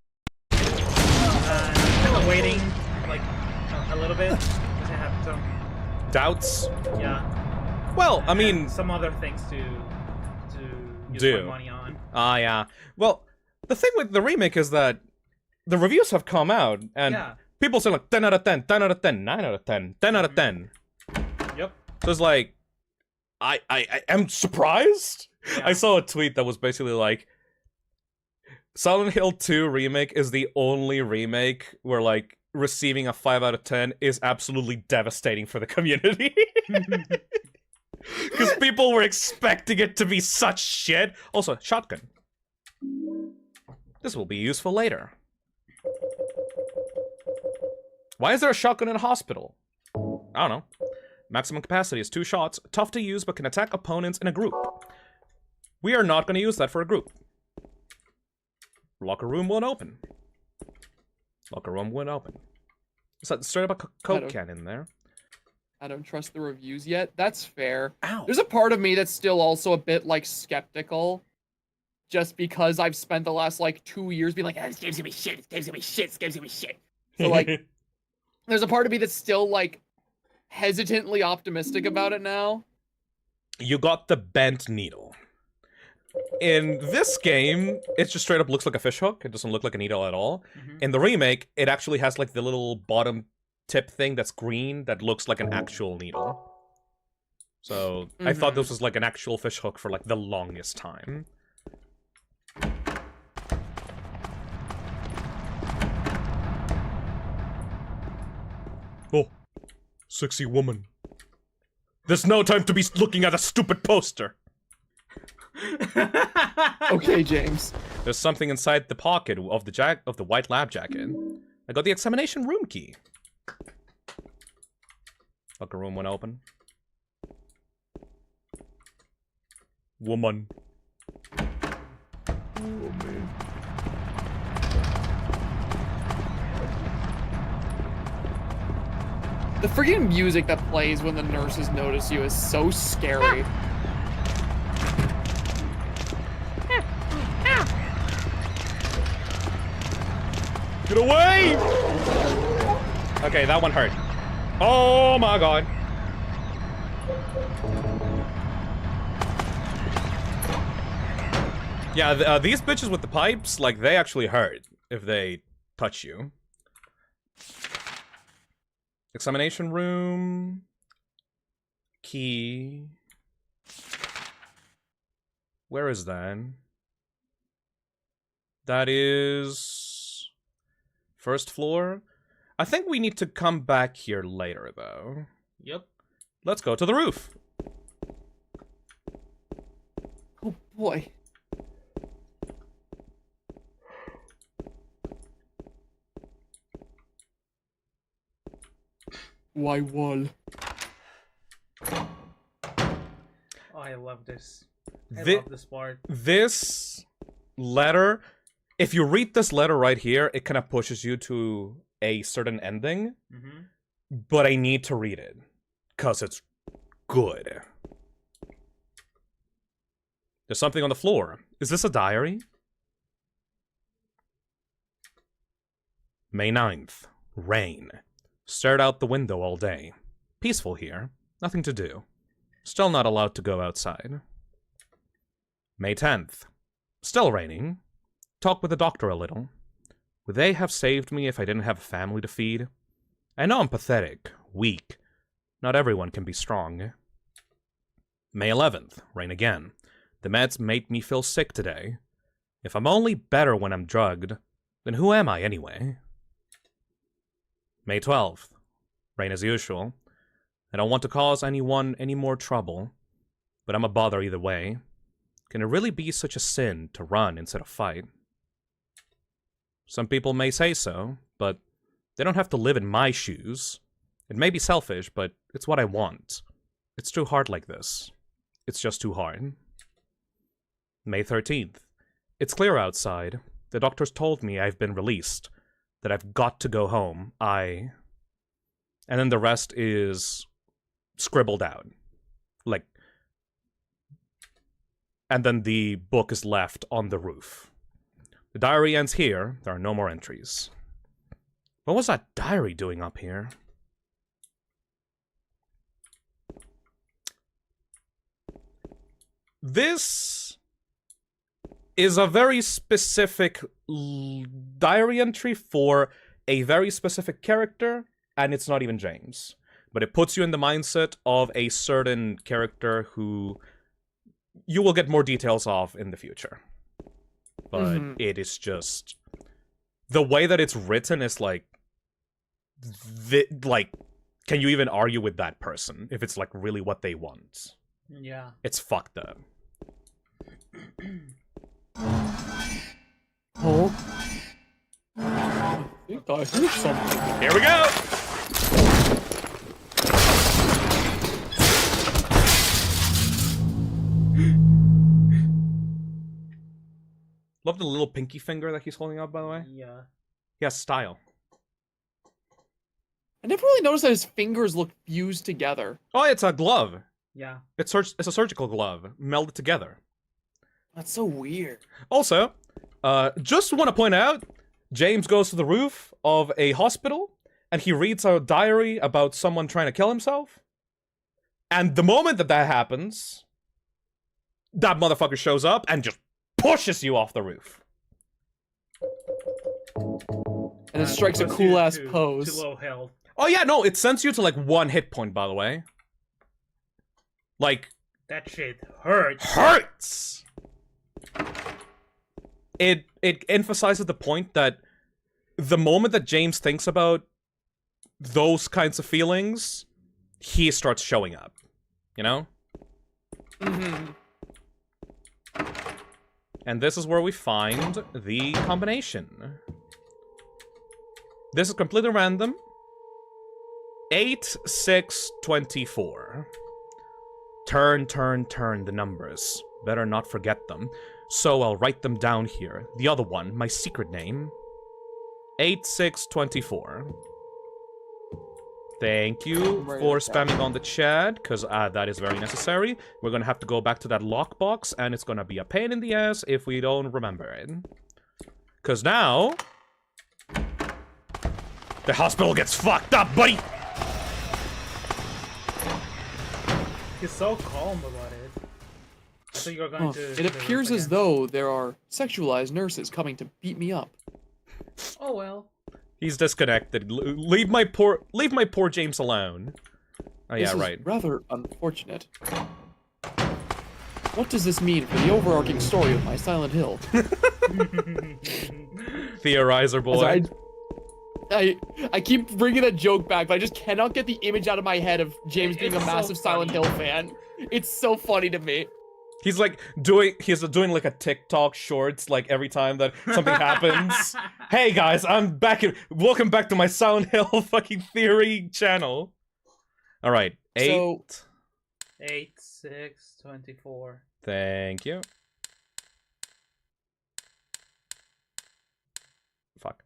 I'm kind of waiting, like, a little bit because I have some Doubts? Yeah. Well, I mean... And some other things to use my money on. Ah, yeah. Well, the thing with the remake is that the reviews have come out, and people say like 10 out of 10, 10 out of 10, 9 out of 10, 10 out of 10. Yep. So it's like, I am surprised. Yeah. I saw a tweet that was basically like, Silent Hill 2 remake is the only remake where like receiving a 5 out of 10 is absolutely devastating for the community. Because people were expecting it to be such shit. Also, shotgun. This will be useful later. Why is there a shotgun in a hospital? I don't know. Maximum capacity is 2 shots. Tough to use, but can attack opponents in a group. We are not going to use that for a group. Locker room won't open. Locker room won't open. Is that straight up a Coke can in there? I don't trust the reviews yet. That's fair. Ow. There's a part of me that's still also a bit, like, skeptical. Just because I've spent the last, like, 2 years being like, oh, this game's gonna be shit, this game's gonna be shit, this game's gonna be shit. So, like, there's a part of me that's still, like, hesitantly optimistic about it now. You got the bent needle. In this game, it just straight up looks like a fishhook. It doesn't look like a needle at all. In the remake, it actually has, like, the little bottom tip thing that's green that looks like an actual needle. So, I thought this was, like, an actual fishhook for, like, the longest time. Oh, sexy woman. There's no time to be looking at a stupid poster. Okay, James. There's something inside the pocket of the white lab jacket. I got the examination room key. Locker room went open. Woman. Woman. The freaking music that plays when the nurses notice you is so scary. Get away! Okay, that one hurt. Oh my god. Yeah, these bitches with the pipes, like, they actually hurt if they touch you. Examination room. Key. Where is that? That is... 1st floor? I think we need to come back here later, though. Yep. Let's go to the roof. Oh, boy. Why wall? Oh, I love this. I love this part. This letter, if you read this letter right here, it kind of pushes you to a certain ending. But I need to read it, because it's good. There's something on the floor. Is this a diary? May 9th. Rain. Stared out the window all day. Peaceful here. Nothing to do. Still not allowed to go outside. May 10th. Still raining. Talked with the doctor a little. Would they have saved me if I didn't have a family to feed? I know I'm pathetic, weak. Not everyone can be strong. May 11th. Rain again. The meds made me feel sick today. If I'm only better when I'm drugged, Then who am I, anyway? May 12th. Rain as usual. I don't want to cause anyone any more trouble, but I'm a bother either way. Can it really be such a sin to run instead of fight? Some people may say so, but they don't have to live in my shoes. It may be selfish, but it's what I want. It's too hard like this. It's just too hard. May 13th. It's clear outside. The doctors told me I've been released. That I've got to go home. And then the rest is scribbled out. Like... And then the book is left on the roof. The diary ends here. There are no more entries. What was that diary doing up here? This is a very specific diary entry for a very specific character, and it's not even James. But it puts you in the mindset of a certain character who you will get more details of in the future. But it is just... The way that it's written is like... can you even argue with that person if it's like really what they want? Yeah. It's fucked up. Oh. I think I heard something. Here we go! Love the little pinky finger that he's holding up, by the way. Yeah. He has style. I never really noticed that his fingers look fused together. Oh, it's a glove. Yeah. It's a surgical glove, melded together. That's so weird. Also, just want to point out, James goes to the roof of a hospital, and he reads a diary about someone trying to kill himself. And the moment that happens, that motherfucker shows up and just pushes you off the roof. And it strikes a cool-ass pose. Too low health. Oh yeah, no, it sends you to like 1 hit point, by the way. Like... That shit hurts. Hurts! It emphasizes the point that the moment that James thinks about those kinds of feelings, he starts showing up. You know? And this is where we find the combination. This is completely random. 8, 6, 24. Turn the numbers. Better not forget them. So I'll write them down here. The other one, my secret name. 8, 6, 24. Thank you for spamming on the chat, because that is very necessary. We're gonna have to go back to that lockbox, and it's gonna be a pain in the ass if we don't remember it. Because now... the hospital gets fucked up, buddy! He's so calm about it. I thought you were going to... It appears as though there are sexualized nurses coming to beat me up. Oh well. He's disconnected. Leave my poor James alone. Oh yeah, This right. is rather unfortunate. What does this mean for the overarching story of my Silent Hill? Theorizer boy. I keep bringing that joke back, but I just cannot get the image out of my head of James being a massive Silent Hill fan. It's so funny to me. He's doing like a TikTok shorts like every time that something happens. Hey guys, I'm back. Welcome back to my Silent Hill fucking theory channel. All right, 8. 8, 6, 24. Thank you. Fuck.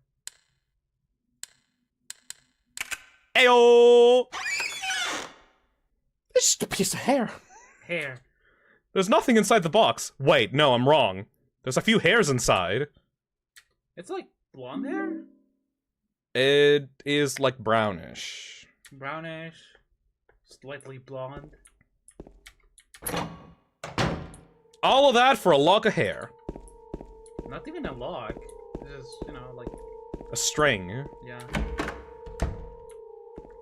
Ayo! It's just a piece of hair. Hair. There's nothing inside the box. Wait, no, I'm wrong. There's a few hairs inside. It's like blonde hair? It is like brownish. Brownish. Slightly blonde. All of that for a lock of hair. Not even a lock. It's just, you know, like... A string. Yeah.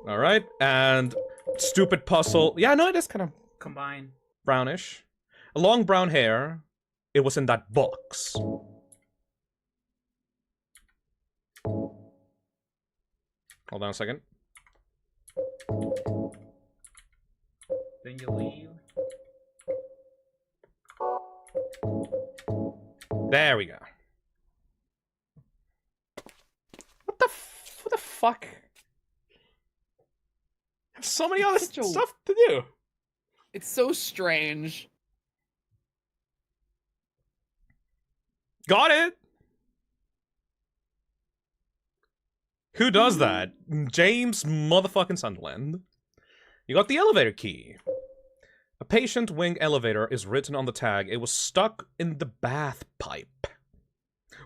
Alright, and stupid puzzle. Yeah, no, it is kind of... Combine. Brownish. A long brown hair. It was in that box. Hold on a second. Then you leave. There we go. What the fuck? There's so many other stuff to do. It's so strange. Got it. Who does that? James motherfucking Sunderland. You got the elevator key. A patient wing elevator is written on the tag. It was stuck in the bath pipe.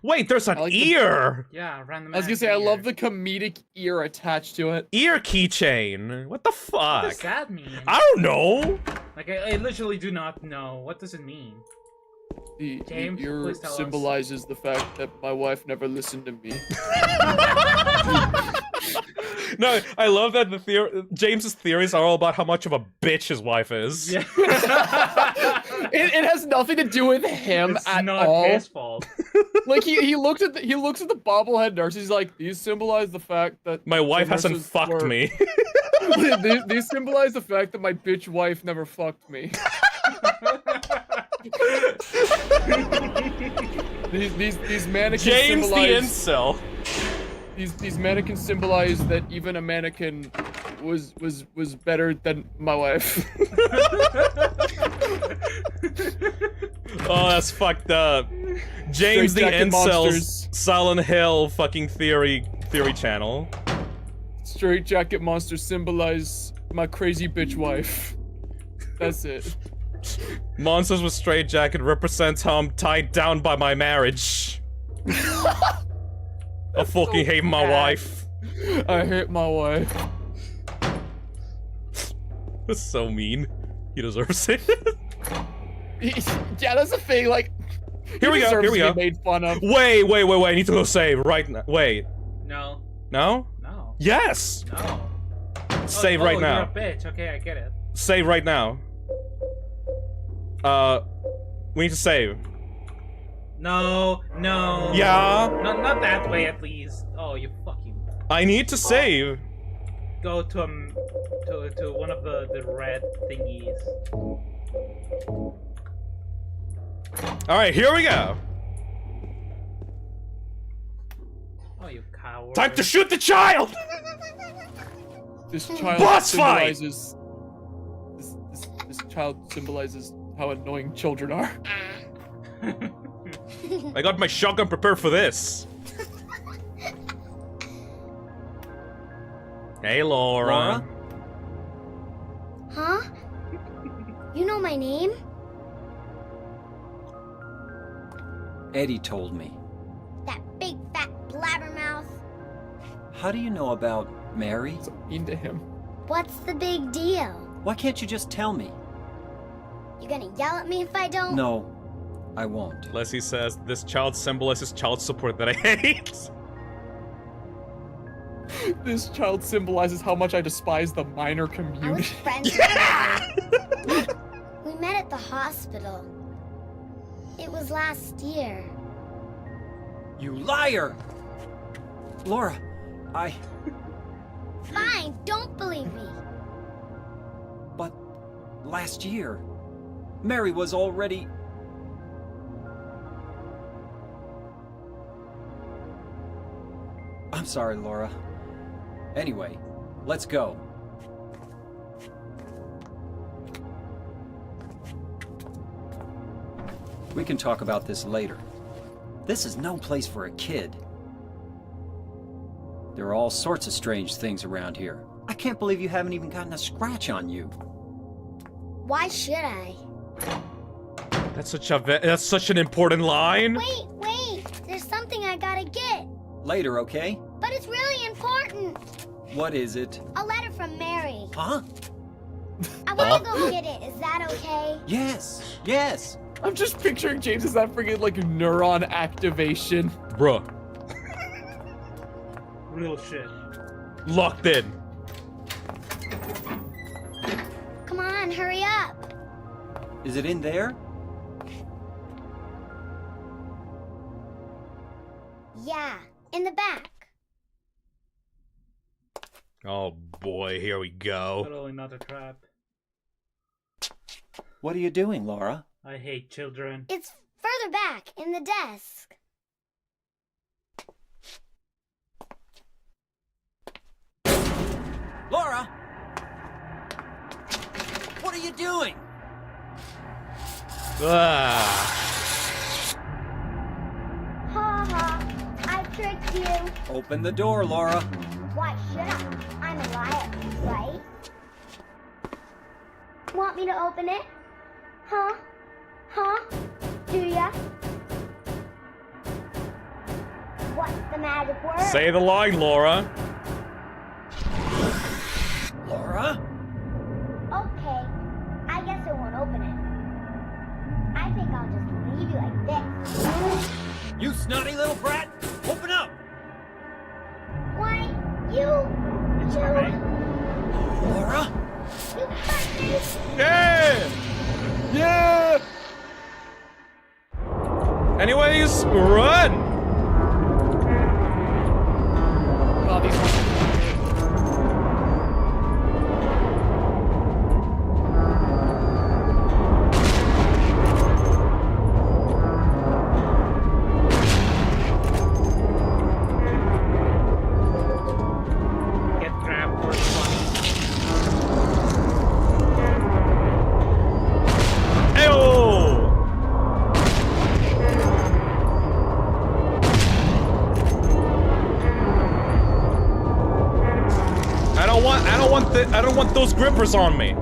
Wait, there's an ear! Yeah, random. I was gonna say, I love the comedic ear attached to it. Ear keychain. What the fuck? What does that mean? I don't know. Like, I literally do not know. What does it mean? The James, ear please tell us. symbolizes the fact that my wife never listened to me. No, I love that James's theories are all about how much of a bitch his wife is. Yeah. It has nothing to do with him It's at not all. his fault. Like he looks at the bobblehead nurse. He's like, these symbolize the fact that My wife the hasn't nurses fucked were- me. these symbolize the fact that my bitch wife never fucked me. these mannequins James the symbolize incel. these mannequins symbolize that even a mannequin was better than my wife. Oh, that's fucked up. James the Straight Jacket incel's Monsters. Silent Hill fucking theory channel. Straight jacket monsters symbolize my crazy bitch wife. That's it. Monsters with straight jacket represents how I'm tied down by my marriage. I fucking hate my wife. I hate my wife. That's so mean. He deserves it. Yeah, that's the thing. Like, Here we he go. deserves Here we to go. be made fun of. Wait. I need to go save right now. Wait. No. No? No. Yes. No. Save right now. You're a bitch. Okay, I get it. Save right now. We need to save. No. No. Yeah. Not that way, at least. Oh, you fucking. I need to save. Go to one of the red thingies. All right, here we go. Oh, you coward. Time to shoot the child. This child Boss fight! symbolizes. This child symbolizes how annoying children are. I got my shotgun prepared for this. Hey, Laura. Huh? You know my name? Eddie told me. That big fat blabbermouth. How do you know about Mary? So mean to him. What's the big deal? Why can't you just tell me? You gonna yell at me if I don't? No, I won't. Leslie says, this child symbolizes child support that I hate. This child symbolizes how much I despise the minor I was community. friends with Mary. We met at the hospital. It was last year. You liar! Laura, Fine, don't believe me. But last year, Mary was already... I'm sorry, Laura. Anyway, let's go. We can talk about this later. This is no place for a kid. There are all sorts of strange things around here. I can't believe you haven't even gotten a scratch on you. Why should I? That's such an important line. Wait! There's something I gotta get. Later, okay? But it's really important. What is it? A letter from Mary. Huh? I wanna go get it. Is that okay? Yes. I'm just picturing James as that freaking like neuron activation. Bruh. Real shit. Locked in. Come on, hurry up. Is it in there? Yeah, in the back. Oh boy, here we go. Totally not a trap. What are you doing, Laura? I hate children. It's further back in the desk. Laura! What are you doing? Ah. Ha ha, I tricked you. Open the door, Laura. Why should I? I'm a liar, right? Want me to open it? Huh? Huh? Do ya? What's the magic word? Say the line, Laura. Laura? Okay, I guess I won't open it. I think I'll just leave you like this. You snotty little brat! Open up! Why, you... It's you... alright. Laura? You cut me! Yeah! Yeah! Anyways, run! Oh, these ones. Get trapped for funny. Ayo! I don't want those grippers on me.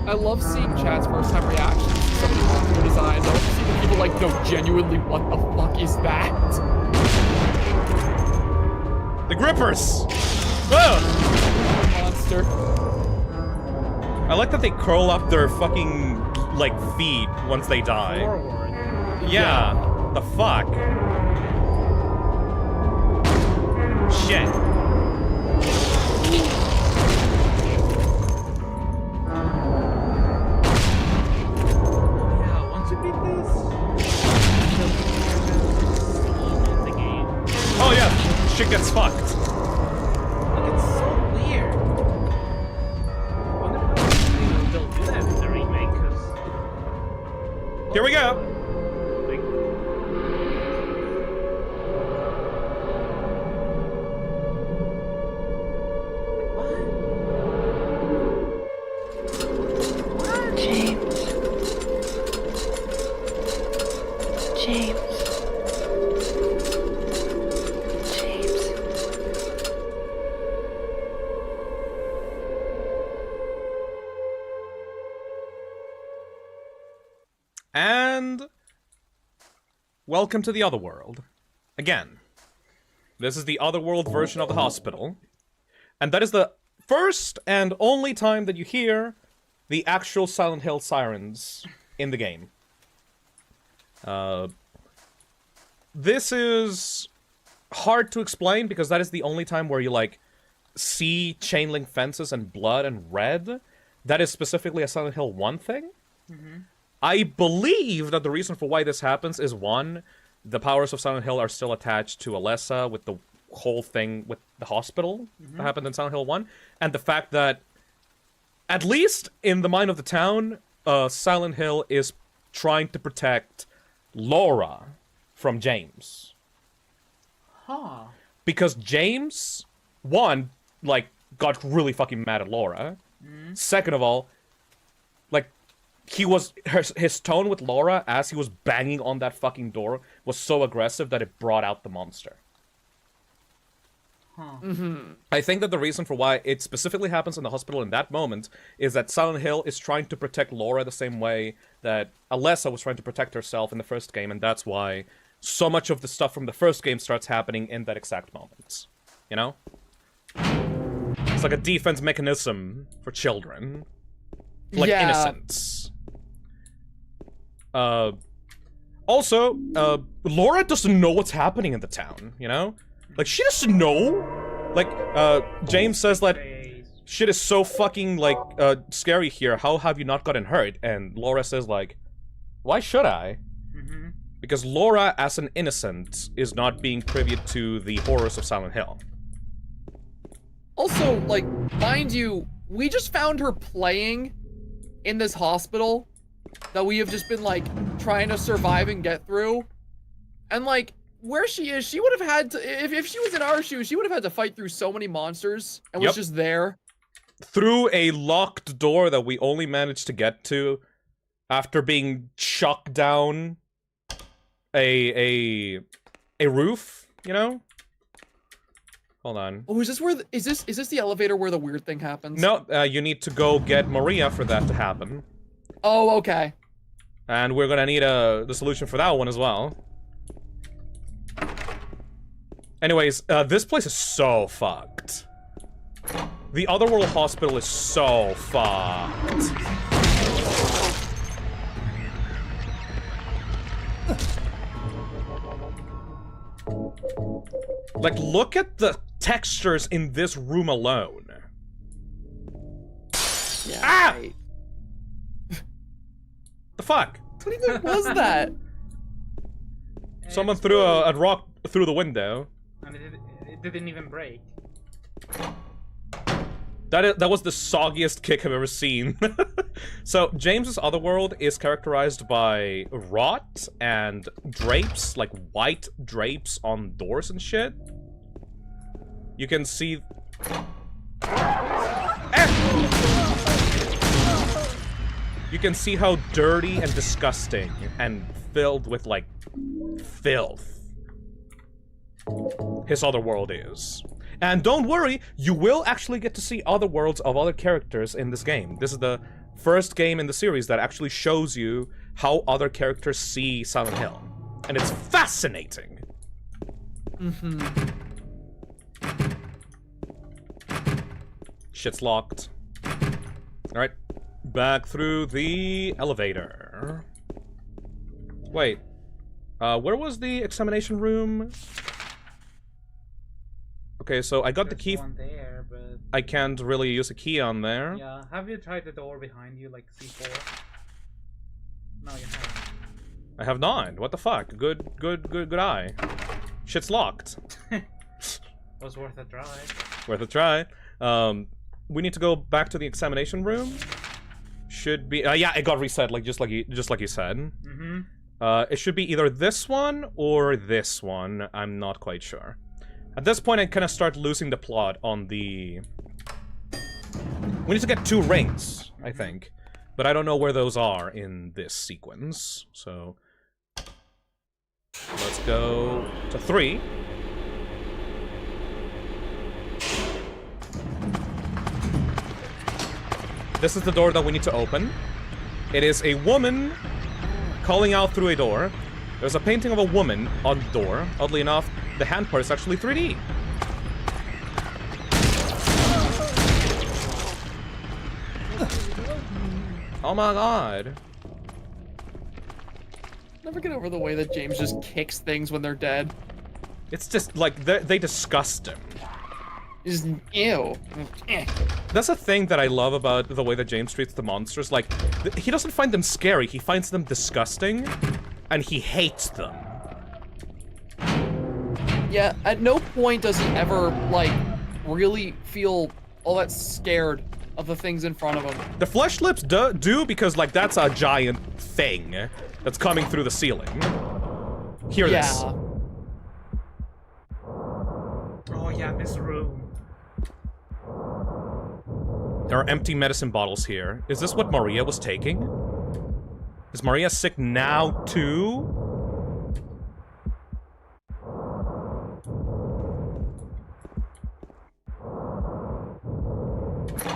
I love seeing chat's first time reactions to somebody monster designs. I love to see the people like go genuinely, what the fuck is that? The grippers! Ugh! Monster. I like that they curl up their fucking, like, feet once they die. Forward. Yeah. The fuck? Shit. Yeah, once you beat this, in the game. Oh yeah, shit gets fucked. Like, it's so weird. I wonder how they'll do that in the remake, because... Here we go. Like, James. James. James. And welcome to the other world. Again. This is the otherworld version of the hospital. And that is the first and only time that you hear the actual Silent Hill sirens in the game. This is hard to explain because that is the only time where you, like, see chain link fences and blood and red. That is specifically a Silent Hill 1 thing. I believe that the reason for why this happens is, one, the powers of Silent Hill are still attached to Alessa with the whole thing with the hospital that happened in Silent Hill 1, and the fact that, at least in the mind of the town, Silent Hill is trying to protect Laura from James. huh. Because James, one, like, got really fucking mad at Laura. Second of all, like, his tone with Laura as he was banging on that fucking door was so aggressive that it brought out the monster. I think that the reason for why it specifically happens in the hospital in that moment is that Silent Hill is trying to protect Laura the same way that Alessa was trying to protect herself in the first game, and that's why so much of the stuff from the first game starts happening in that exact moment. You know? It's like a defense mechanism for children. Like innocence. Also, Laura doesn't know what's happening in the town, you know? Like, she doesn't know. Like, James says that shit is so fucking, like, scary here. How have you not gotten hurt? And Laura says, like, why should I? Because Laura, as an innocent, is not being privy to the horrors of Silent Hill. Also, like, mind you, we just found her playing in this hospital that we have just been, like, trying to survive and get through. And, like, where she is, she would have had to, if she was in our shoes, she would have had to fight through so many monsters and was just there. Through a locked door that we only managed to get to after being chucked down a roof, you know? Hold on. Oh, is this where is this the elevator where the weird thing happens? No, you need to go get Maria for that to happen. Oh, okay. And we're gonna need the solution for that one as well. Anyways, this place is so fucked. The Otherworld Hospital is so fucked. Like, look at the textures in this room alone. Yeah, ah! Right. The fuck? What even was that? Someone threw a rock through the window. And it didn't even break. That was the soggiest kick I've ever seen. So, James's Otherworld is characterized by rot and drapes, like white drapes on doors and shit. You can see... You can see how dirty and disgusting and filled with, like, filth his Otherworld is. And don't worry, you will actually get to see other worlds of other characters in this game. This is the first game in the series that actually shows you how other characters see Silent Hill. And it's fascinating! Mm-hmm. Shit's locked. Alright, back through the elevator. Wait, where was the examination room? Okay, so I got the key. One there, but... I can't really use a key on there. Yeah, have you tried the door behind you, like C4? No, you haven't. I have not. What the fuck? Good eye. Shit's locked. Was worth a try. Worth a try. We need to go back to the examination room. Should be. Yeah, it got reset, like just like you said. Mm-hmm. It should be either this one or this one. I'm not quite sure. At this point, I kind of start losing the plot on the... We need to get 2 rings, I think. But I don't know where those are in this sequence, so... Let's go to 3. This is the door that we need to open. It is a woman calling out through a door. There's a painting of a woman on the door. Oddly enough, the hand part is actually 3D. Oh my god. Never get over the way that James just kicks things when they're dead. It's just, like, they disgust him. Just, ew. That's a thing that I love about the way that James treats the monsters. Like, he doesn't find them scary, he finds them disgusting. And he hates them. Yeah, at no point does he ever, like, really feel all that scared of the things in front of him. The flesh lips do because, like, that's a giant thing that's coming through the ceiling. Hear this. Oh yeah, this room. There are empty medicine bottles here. Is this what Maria was taking? Is Maria sick now, too?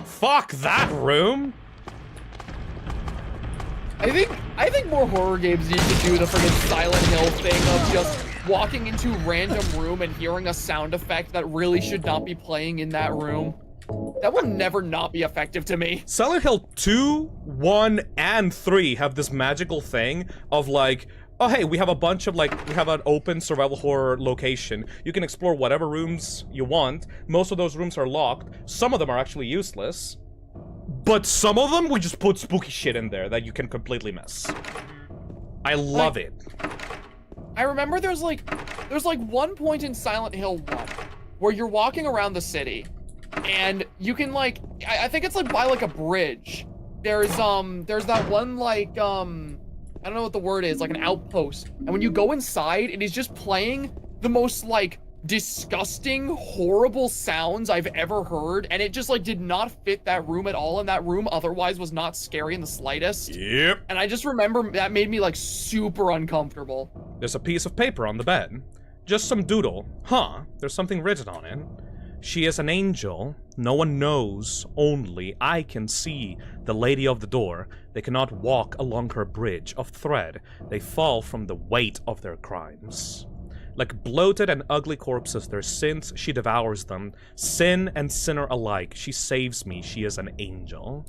Fuck that room! I think more horror games need to do the friggin' Silent Hill thing of just walking into random room and hearing a sound effect that really should not be playing in that room. That will never not be effective to me. Silent Hill 2, 1, and 3 have this magical thing of like, oh hey, we have a bunch of like, we have an open survival horror location. You can explore whatever rooms you want. Most of those rooms are locked. Some of them are actually useless. But some of them, we just put spooky shit in there that you can completely miss. I love it. I remember there's like one point in Silent Hill 1 where you're walking around the city and you can like, I think it's like by like a bridge. There's that one like, I don't know what the word is, like an outpost. And when you go inside, it is just playing the most like disgusting, horrible sounds I've ever heard. And it just like did not fit that room at all. And that room otherwise was not scary in the slightest. Yep. And I just remember that made me like super uncomfortable. There's a piece of paper on the bed. Just some doodle. Huh, there's something written on it. She is an angel. No one knows. Only I can see the lady of the door. They cannot walk along her bridge of thread. They fall from the weight of their crimes. Like bloated and ugly corpses, their sins, she devours them. Sin and sinner alike. She saves me. She is an angel.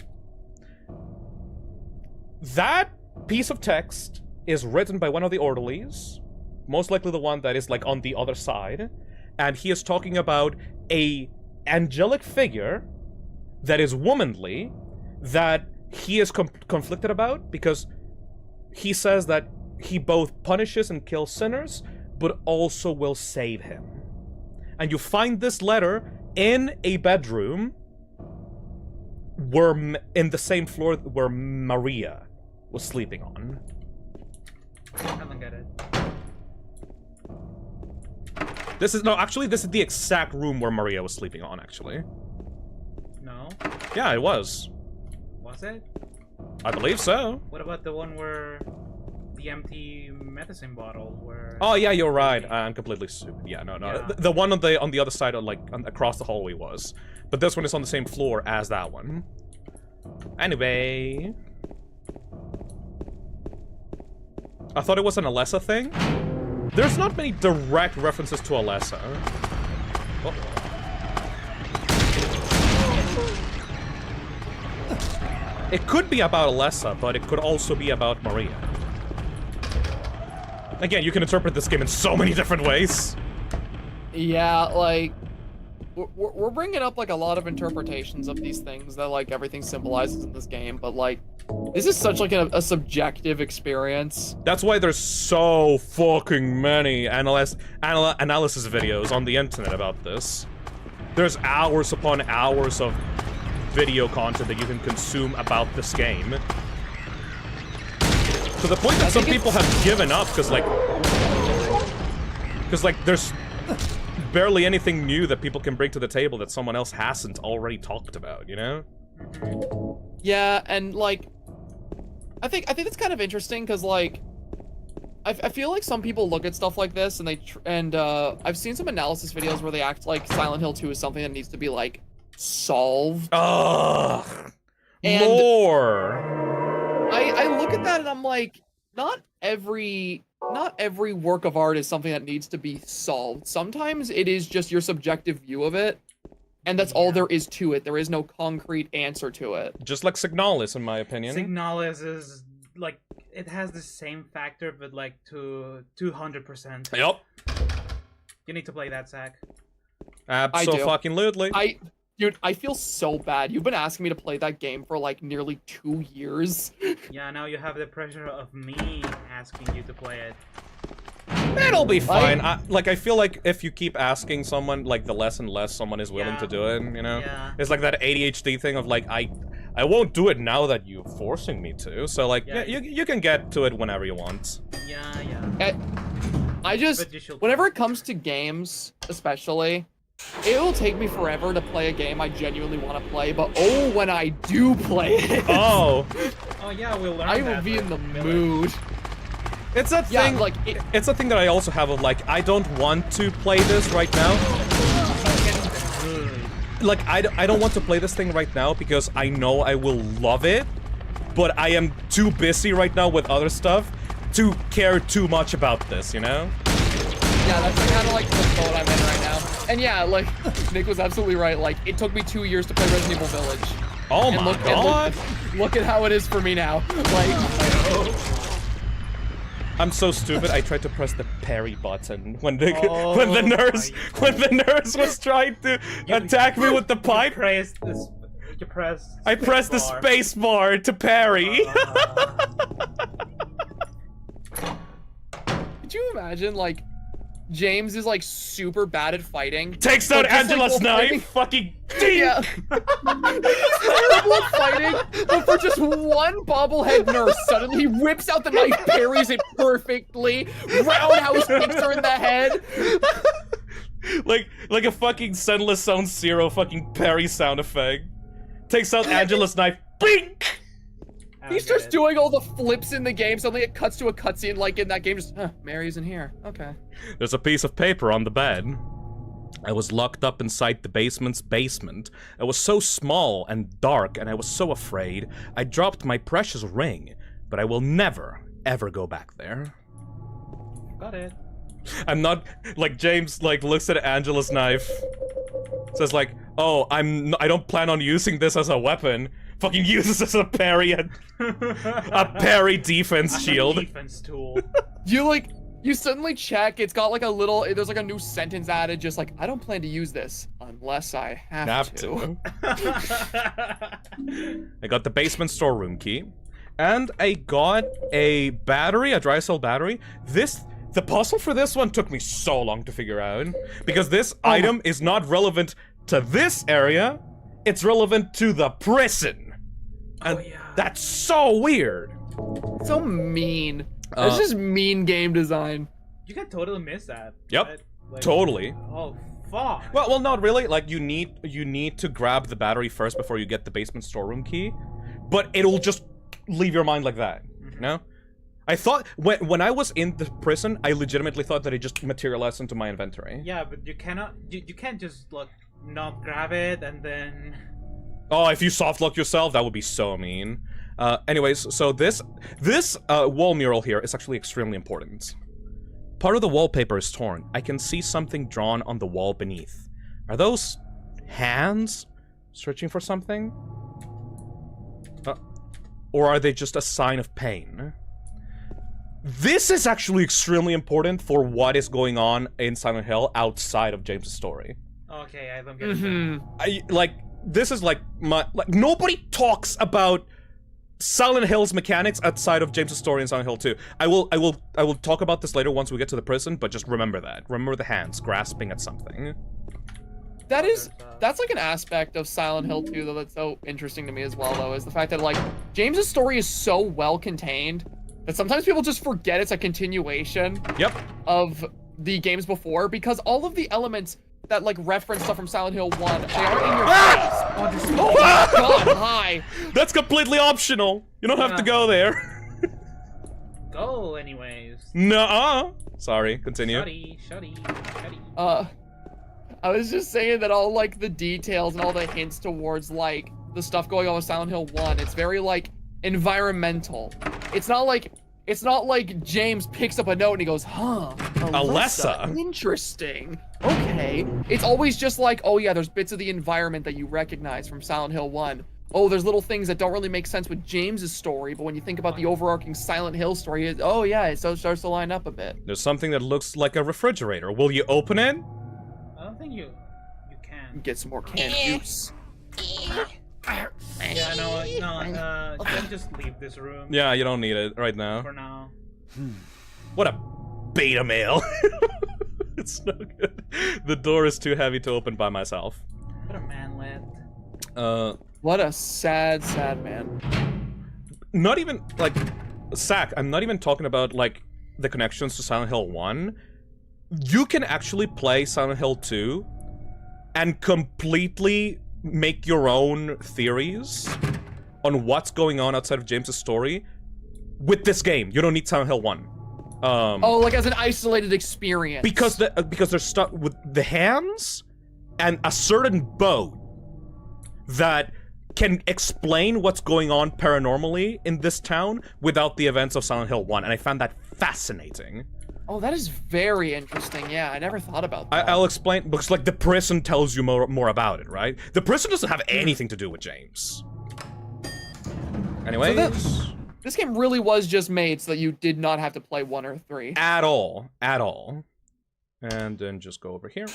That piece of text is written by one of the orderlies. Most likely the one that is like on the other side. And he is talking about a angelic figure that is womanly that he is conflicted about because he says that he both punishes and kills sinners but also will save him. And you find this letter in a bedroom where in the same floor where Maria was sleeping on. I don't get it. This is the exact room where Maria was sleeping on, actually. No? Yeah, it was. Was it? I believe so. What about the one where the empty medicine bottle where... Oh yeah, you're right. I'm completely stupid. Yeah, no. Yeah. The one on the other side, of, like across the hallway was, but this one is on the same floor as that one. Anyway, I thought it was an Alessa thing. There's not many direct references to Alessa. Oh. It could be about Alessa, but it could also be about Maria. Again, you can interpret this game in so many different ways. Yeah, like, we're bringing up, like, a lot of interpretations of these things that, like, everything symbolizes in this game, but, like, this is such, like, a subjective experience. That's why there's so fucking many analysis videos on the internet about this. There's hours upon hours of video content that you can consume about this game. To the point that some people have given up because there's barely anything new that people can bring to the table that someone else hasn't already talked about, you know? Yeah, and like, I think it's kind of interesting because like, I feel like some people look at stuff like this and I've seen some analysis videos where they act like Silent Hill 2 is something that needs to be like solved. Ugh. More. I look at that and I'm like, not every work of art is something that needs to be solved. Sometimes it is just your subjective view of it, and that's all there is to it. There is no concrete answer to it. Just like Signalis, in my opinion. Signalis is like, it has the same factor, but like to 200%. Yep. You need to play that, Zach. Abso-fucking-lutely. Dude, I feel so bad. You've been asking me to play that game for like nearly 2 years. Yeah, now you have the pressure of me asking you to play it. It'll be fine. I feel like if you keep asking someone, like, the less and less someone is willing to do it, you know? Yeah. It's like that ADHD thing of, like, I won't do it now that you're forcing me to. So, like, yeah, you can get to it whenever you want. Yeah. I just, whenever it comes to games, especially, it will take me forever to play a game I genuinely want to play, but oh, when I do play it. Oh yeah, we'll learn I will be in the mood. It's that thing, like, it's a thing that I also have of, like, I don't want to play this right now. Like, I don't want to play this thing right now because I know I will love it, but I am too busy right now with other stuff to care too much about this, you know? Yeah, that's kind of like the boat I'm in right now. And yeah, like, Nick was absolutely right. Like, it took me 2 years to play Resident Evil Village. Oh my god! Look at how it is for me now. Like, I'm so stupid. I tried to press the parry button when the nurse was trying to attack me with the pipe. I pressed the space bar to parry. Could you imagine like James is like super bad at fighting. Takes but out just, like, Angela's while knife, fighting- fucking Yeah. He's terrible at fighting, but for just one bobblehead nurse, suddenly he whips out the knife, parries it perfectly, roundhouse kicks her in the head. like a fucking Sunless Zone Zero fucking parry sound effect. Takes out Angela's knife, bink! He starts doing all the flips in the game, suddenly it cuts to a cutscene like in that game, just, Mary's in here, okay. There's a piece of paper on the bed. I was locked up inside the basement's basement. It was so small and dark, and I was so afraid. I dropped my precious ring, but I will never, ever go back there. Got it. I'm not, like, James, like, looks at Angela's knife, says, like, oh, I don't plan on using this as a weapon. Fucking uses as a parry, a parry defense shield. Defense tool. You suddenly check, it's got like a little, there's like a new sentence added, just like, I don't plan to use this unless I have to. I got the basement storeroom key, and I got a battery, a dry cell battery. The puzzle for this one took me so long to figure out, because this item is not relevant to this area, it's relevant to the prison. And that's so weird. So mean. That's just mean game design. You can totally miss that. Yep. Right? Like, Totally. Oh, fuck. Well, not really. Like, you need to grab the battery first before you get the basement storeroom key, but it'll just leave your mind like that. You know? I thought when I was in the prison, I legitimately thought that it just materialized into my inventory. Yeah, but you cannot. You can't just like not grab it and then. Oh, if you softlock yourself, that would be so mean. Anyways, so this wall mural here is actually extremely important. Part of the wallpaper is torn. I can see something drawn on the wall beneath. Are those hands searching for something? Or are they just a sign of pain? This is actually extremely important for what is going on in Silent Hill outside of James' story. Okay, I don't get it. This is like nobody talks about Silent Hill's mechanics outside of James' story in Silent Hill 2. I will talk about this later once we get to the prison, but just remember that. Remember the hands grasping at something. That's like an aspect of Silent Hill 2 though that's so interesting to me as well though, is the fact that like James' story is so well contained that sometimes people just forget it's a continuation of the games before, because all of the elements that like reference stuff from Silent Hill 1, they are in your face. Oh my god, hi. That's completely optional. You don't have to go there. Go anyways. Nuh-uh. Sorry, continue. Shuddy. I was just saying that all like the details and all the hints towards like the stuff going on with Silent Hill 1, it's very like environmental. It's not like James picks up a note and he goes, huh, Alessa. Interesting. Okay. It's always just like, oh yeah, there's bits of the environment that you recognize from Silent Hill 1. Oh, there's little things that don't really make sense with James's story, but when you think about the overarching Silent Hill story, oh yeah, it starts to line up a bit. There's something that looks like a refrigerator. Will you open it? I don't think you can. Get some more canned juice. Yeah, no, then just leave this room. Yeah, you don't need it right now. For now. What a beta male. It's no good. The door is too heavy to open by myself. What a manlet. What a sad, sad man. Not even, like, Zach, I'm not even talking about, like, the connections to Silent Hill 1. You can actually play Silent Hill 2 and completely make your own theories on what's going on outside of James's story with this game. You don't need Silent Hill 1. Oh, like as an isolated experience. Because they're stuck with the hands and a certain boat that can explain what's going on paranormally in this town without the events of Silent Hill 1, and I found that fascinating. Oh, that is very interesting. Yeah, I never thought about that. I'll explain, because like the prison tells you more about it, right? The prison doesn't have anything to do with James. Anyways. So this game really was just made so that you did not have to play 1 or 3. At all. And then just go over here.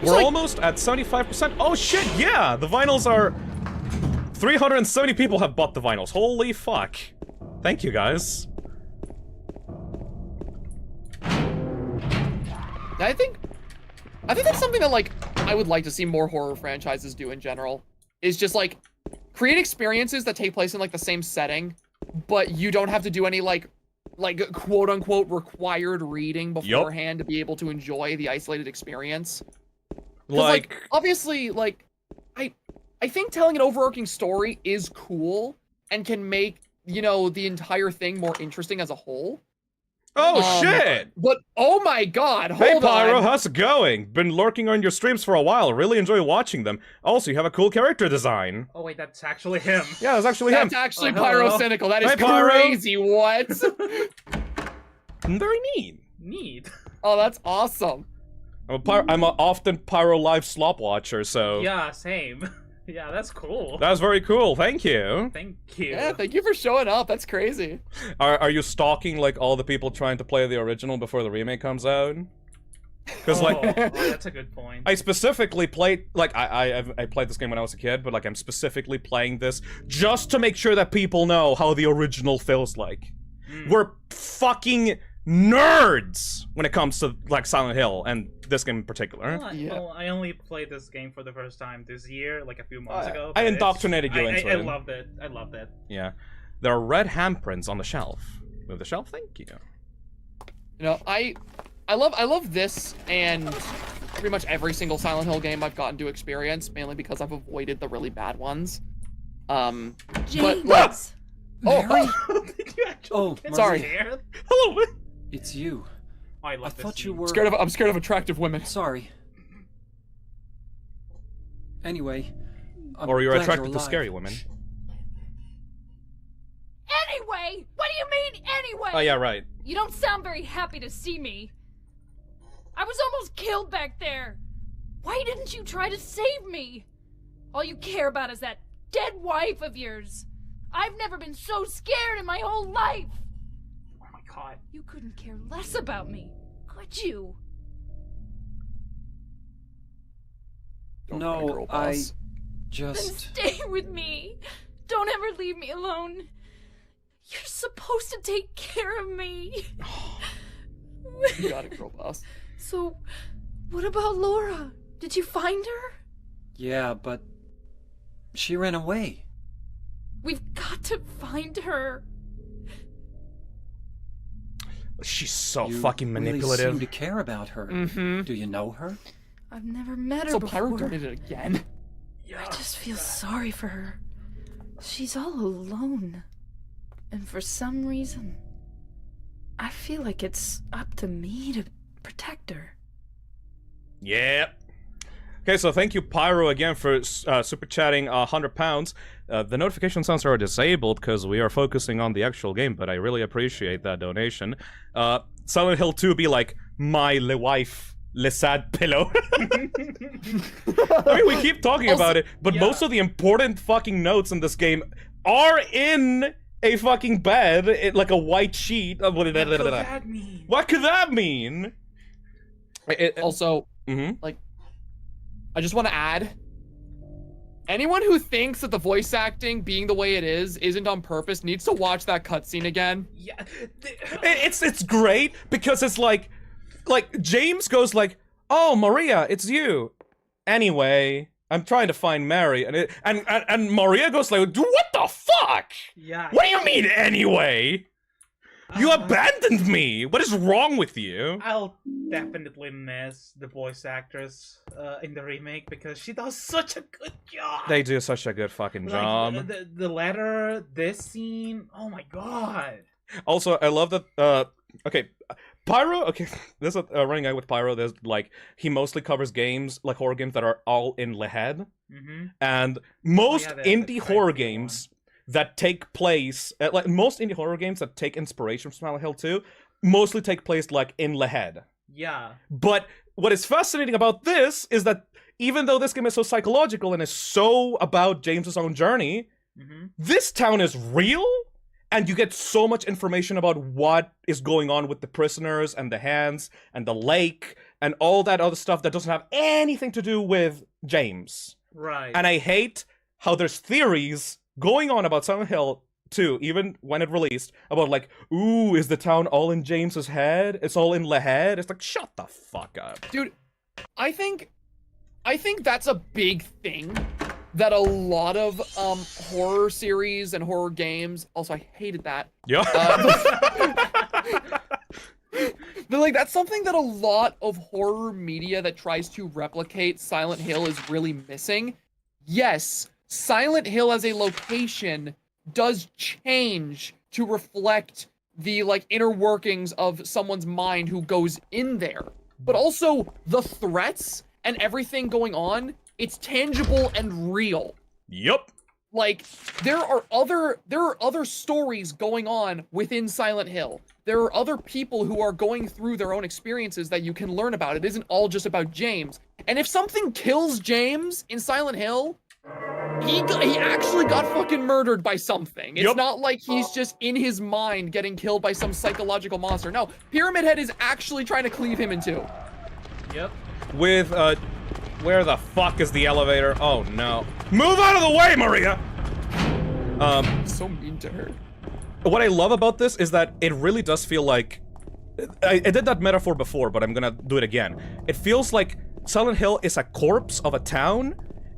We're almost at 75%. Oh shit, yeah! The vinyls are... 370 people have bought the vinyls. Holy fuck. Thank you, guys. I think that's something that like I would like to see more horror franchises do in general. Is just like create experiences that take place in like the same setting, but you don't have to do any like quote unquote required reading beforehand to be able to enjoy the isolated experience. Like obviously like I think telling an overarching story is cool and can make, you know, the entire thing more interesting as a whole. Oh shit! But oh my god, hold Hey Pyro, on. how's it going? Been lurking on your streams for a while. Really enjoy watching them. Also, you have a cool character design. Oh wait, that's actually him. Yeah, that's actually him. That's actually Pyro Cynical. That is Hey, Pyro. crazy. What? Very neat. Neat. Oh, that's awesome. I'm a often Pyro Live slop watcher, so Yeah, same. Yeah, that's cool. that's very cool. Thank you. Thank you. Yeah, thank you for showing up. That's crazy. Are you stalking like all the people trying to play the original before the remake comes out? Because like, that's a good point. I specifically played like I played this game when I was a kid, but like I'm specifically playing this just to make sure that people know how the original feels like. We're fucking nerds when it comes to like Silent Hill and this game in particular. Well, I only played this game for the first time this year, like a few months ago. I but indoctrinated you into I it. loved it. I loved it. Yeah. There are red handprints on the shelf. Move the shelf, thank you. You know, I love this and pretty much every single Silent Hill game I've gotten to experience, mainly because I've avoided the really bad ones. But like, Mary? oh, Maria. sorry. Hello. It's you. I love this thought you scene. were. I'm scared of attractive women. Sorry. Anyway. Or you're glad attracted to alive. scary women. Anyway! What do you mean, anyway? Oh yeah, right. You don't sound very happy to see me. I was almost killed back there. Why didn't you try to save me? All you care about is that dead wife of yours. I've never been so scared in my whole life. Oh my god. You couldn't care less about me, could you? No, I Then just. stay with me. Don't ever leave me alone. You're supposed to take care of me. You got it, girl boss. So, what about Laura? Did you find her? Yeah, but she ran away. We've got to find her. She's so You fucking really manipulative. seem to care about her. Mm-hmm. Do you know her? I've never met her So before. Pyro did it again. I just feel sorry for her. She's all alone. And for some reason, I feel like it's up to me to protect her. Yep. Okay, so thank you, Pyro, again for super chatting £100. The notification sounds are disabled because we are focusing on the actual game, but I really appreciate that donation. Silent Hill 2 be like, my le wife, le sad pillow. I mean, we keep talking about it, but most of the important fucking notes in this game are in a fucking bed, like a white sheet. What could that mean? What could that mean? Also, like, I just want to add, anyone who thinks that the voice acting being the way it is isn't on purpose needs to watch that cutscene again. Yeah, it's great because it's like James goes like, "Oh, Maria, it's you." Anyway, I'm trying to find Mary, and Maria goes like, "What the fuck? Yeah. What do you mean anyway? You abandoned me. What is wrong with you?" I'll definitely miss the voice actress in the remake because she does such a good job. They do such a good fucking job. Like, the letter, this scene, oh my god. Also, I love that. Okay, Pyro. Okay, there's a running out with Pyro. There's like he mostly covers games like horror games that are all in the head, and most indie horror games that take place, like most indie horror games that take inspiration from Silent Hill 2, mostly take place like in the head. Yeah. But what is fascinating about this is that even though this game is so psychological and is so about James's own journey, this town is real, and you get so much information about what is going on with the prisoners and the hands and the lake and all that other stuff that doesn't have anything to do with James. Right. And I hate how there's theories going on about Silent Hill too, even when it released, about like, ooh, is the town all in James's head? It's all in the head? It's like, shut the fuck up. Dude, I think that's a big thing that a lot of horror series and horror games, also I hated that. Yeah. But like that's something that a lot of horror media that tries to replicate Silent Hill is really missing. Yes, Silent Hill as a location does change to reflect the like inner workings of someone's mind who goes in there. But also the threats and everything going on, it's tangible and real. Yup. Like there are other stories going on within Silent Hill. There are other people who are going through their own experiences that you can learn about. It isn't all just about James. And if something kills James in Silent Hill, he actually got fucking murdered by something. It's not like he's just in his mind getting killed by some psychological monster. No, Pyramid Head is actually trying to cleave him in two. Yep. With, where the fuck is the elevator? Oh no. Move out of the way, Maria! So mean to her. What I love about this is that it really does feel like... I did that metaphor before, but I'm gonna do it again. It feels like Silent Hill is a corpse of a town,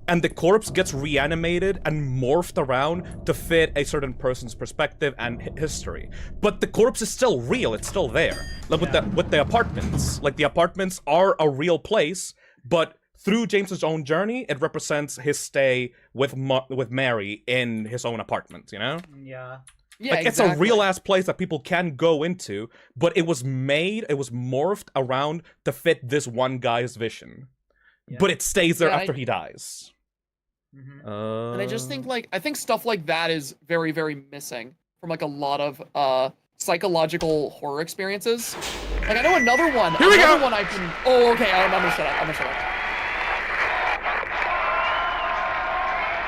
and the corpse gets reanimated and morphed around to fit a certain person's perspective and history. But the corpse is still real, it's still there. Like with the apartments. Like the apartments are a real place, but through James's own journey, it represents his stay with Mary in his own apartment, you know? Yeah. Yeah, like, exactly. it's a real-ass place that people can go into, but it was morphed around to fit this one guy's vision. Yeah. But it stays there Yeah, after he dies. And I just think I think stuff like that is very, very missing from like a lot of psychological horror experiences. Like I know another one. Here we go! One I can. Oh, okay. I'm gonna shut up.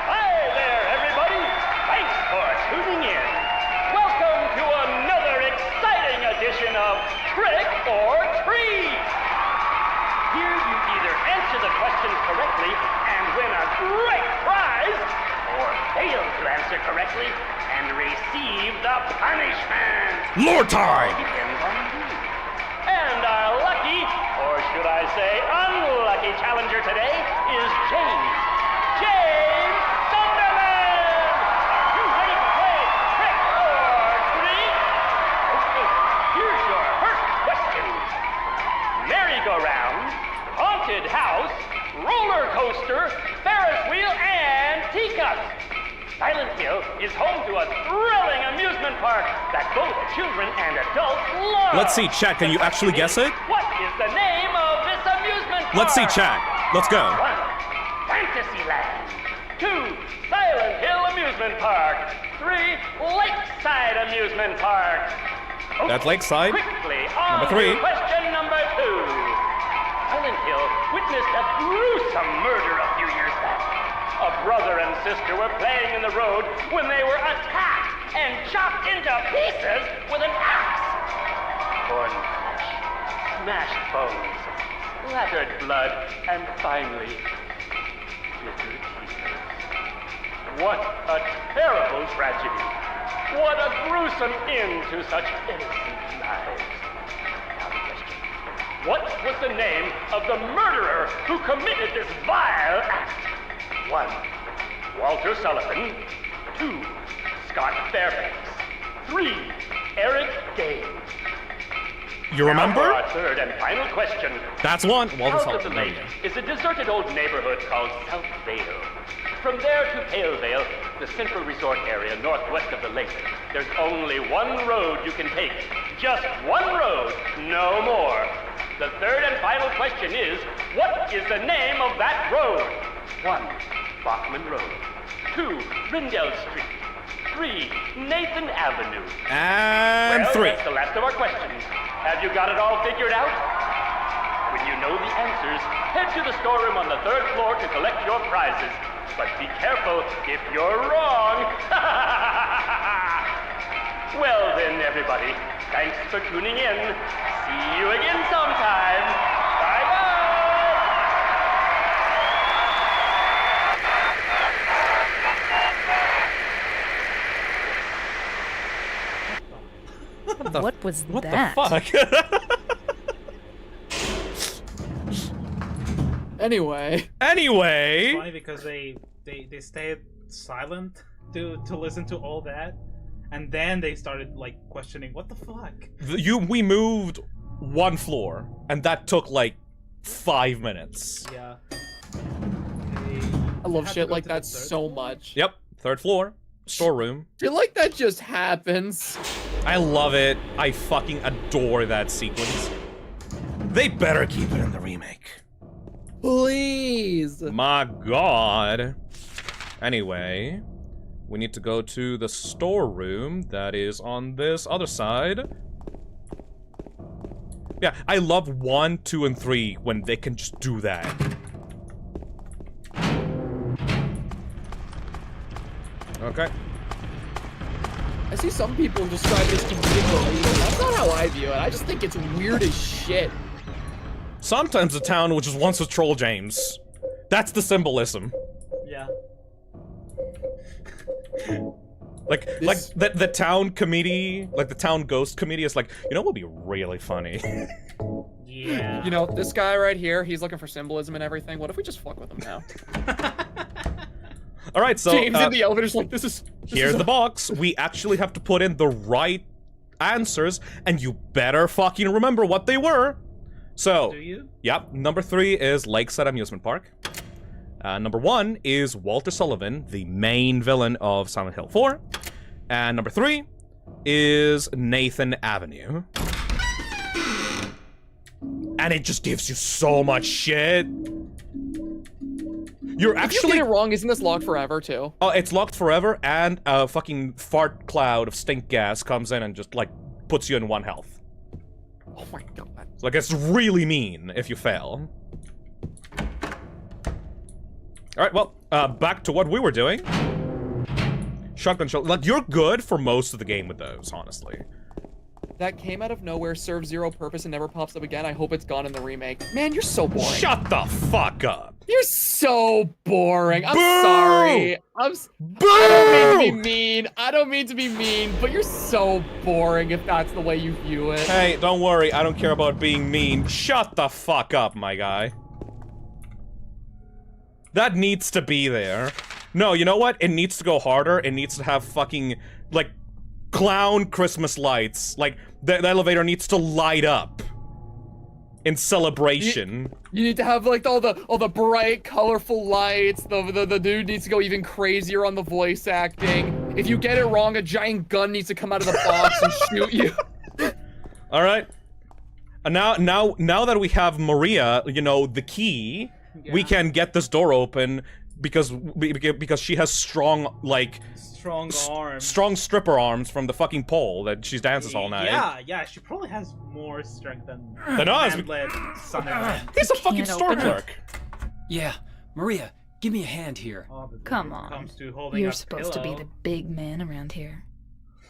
Hi there, everybody! Thanks for tuning in. Welcome to another exciting edition of Trick or Treat. Here you either answer the questions correctly and win a great prize, or fail to answer correctly and receive the punishment. Lord time! Depends on you. And our lucky, or should I say unlucky challenger today is James. James Sunderland! You ready to play Trick or Treat? Okay, here's your first question. Merry-go-round, haunted house, roller coaster, Ferris wheel, and teacup. Silent Hill is home to a thrilling amusement park that both children and adults love. Let's see, chat, can you actually guess it? What is the name of this amusement park? Let's see, chat. Let's go. 1. Fantasyland. 2. Silent Hill Amusement Park. 3. Lakeside Amusement Park. Okay, That's Lakeside. Quickly, on Number 3. to question number 2. Silent Hill witnessed a gruesome murder a few years back. A brother and sister were playing in the road when they were attacked and chopped into pieces with an axe. Torn flesh, smashed bones, splattered blood, and finally, bitter tears. What a terrible tragedy. What a gruesome end to such innocent lives. Now the question. What was the name of the murderer who committed this vile act? 1. Walter Sullivan. 2. Scott Fairbanks. 3. Eric Gaines. You remember? Now for our third and final question. That's one. Walter South of the Sullivan. lake is a deserted old neighborhood called South Vale. From there to Pale Vale, the central resort area northwest of the lake, there's only one road you can take. Just one road, no more. The third and final question is, what is the name of that road? 1. Bachman Road. 2. Rindell Street. 3. Nathan Avenue. And Well, 3. that's the last of our questions. Have you got it all figured out? When you know the answers, head to the storeroom on the 3rd floor to collect your prizes. But be careful if you're wrong. Well then, everybody, thanks for tuning in. See you again sometime. Bye-bye. What was What that? the fuck? Anyway. Anyway. It's funny because they stayed silent to listen to all that, and then they started like questioning what the fuck. We moved one floor, and that took like 5 minutes. Yeah. I love shit like that so much. Yep, 3rd floor, storeroom. I feel like that just happens. I love it. I fucking adore that sequence. They better keep it in the remake. Please. My god. Anyway, we need to go to the storeroom that is on this other side. Yeah, I love 1, 2, and 3 when they can just do that. Okay. I see some people describe this comedic relief. That's not how I view it. I just think it's weird as shit. Sometimes the town just wants to troll James. That's the symbolism. Yeah. Like the town committee, like the town ghost committee is like, you know what would be really funny? Yeah. You know, this guy right here, he's looking for symbolism and everything. What if we just fuck with him now? All right, so James in the elevator's like, this is here's the box. We actually have to put in the right answers, and you better fucking remember what they were. So, Do you? Yep, number 3 is Lakeside Amusement Park. Number 1 is Walter Sullivan, the main villain of Silent Hill 4. And number 3 is Nathan Avenue. And it just gives you so much shit. You're actually... If you get it wrong, isn't this locked forever, too? Oh, it's locked forever, and a fucking fart cloud of stink gas comes in and just, like, puts you in 1 health. Oh my god. So, like, it's really mean if you fail. Alright, well, back to what we were doing. Shotgun shell. Like, you're good for most of the game with those, honestly. That came out of nowhere, serves zero purpose, and never pops up again. I hope it's gone in the remake. Man, you're so boring. Shut the fuck up. You're so boring. I'm Boo! sorry. Boo! I don't mean to be mean. I don't mean to be mean, but you're so boring if that's the way you view it. Hey, don't worry. I don't care about being mean. Shut the fuck up, my guy. That needs to be there. No, you know what? It needs to go harder. It needs to have fucking, like, clown Christmas lights. Like, the elevator needs to light up in celebration. You need to have like all the bright, colorful lights. The dude needs to go even crazier on the voice acting. If you get it wrong, a giant gun needs to come out of the box and shoot you. All right. And now that we have Maria, you know, the key, we can get this door open because she has strong, like, strong arms. Strong stripper arms from the fucking pole that she dances all night. Yeah, she probably has more strength than us. He's a fucking store clerk. Yeah, Maria, give me a hand here. Come on. You're supposed to be the big man around here.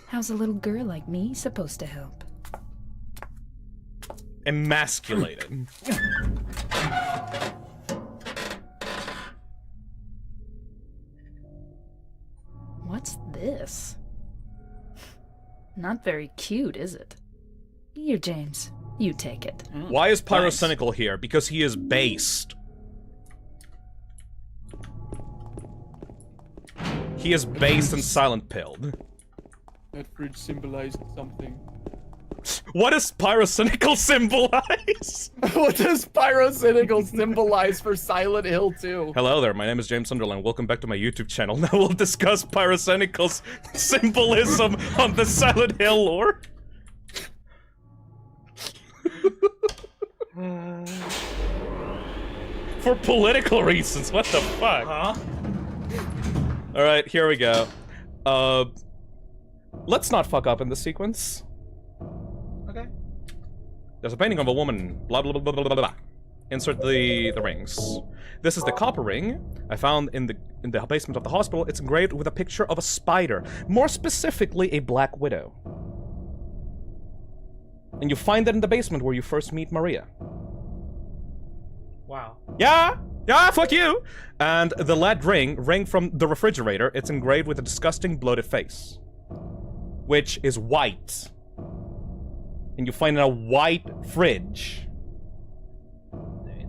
How's a little girl like me supposed to help? Emasculated. What's this? Not very cute, is it? Here, James. You take it. Why is Pyrocynical here? Because he is based. He is based and silent pilled. That fridge symbolized something. What does Pyrocynical symbolize? What does Pyrocynical symbolize for Silent Hill 2? Hello there, my name is James Sunderland. Welcome back to my YouTube channel. Now we'll discuss Pyrocynical's symbolism on the Silent Hill lore. For political reasons, what the fuck? Huh? Alright, here we go. Let's not fuck up in this sequence. Okay. There's a painting of a woman, blah blah blah blah blah blah. Insert the rings. This is the copper ring I found in the basement of the hospital. It's engraved with a picture of a spider, more specifically a black widow. And you find it in the basement where you first meet Maria. Wow. Yeah, fuck you! And the lead ring from the refrigerator, it's engraved with a disgusting bloated face. Which is white. and you find a white fridge.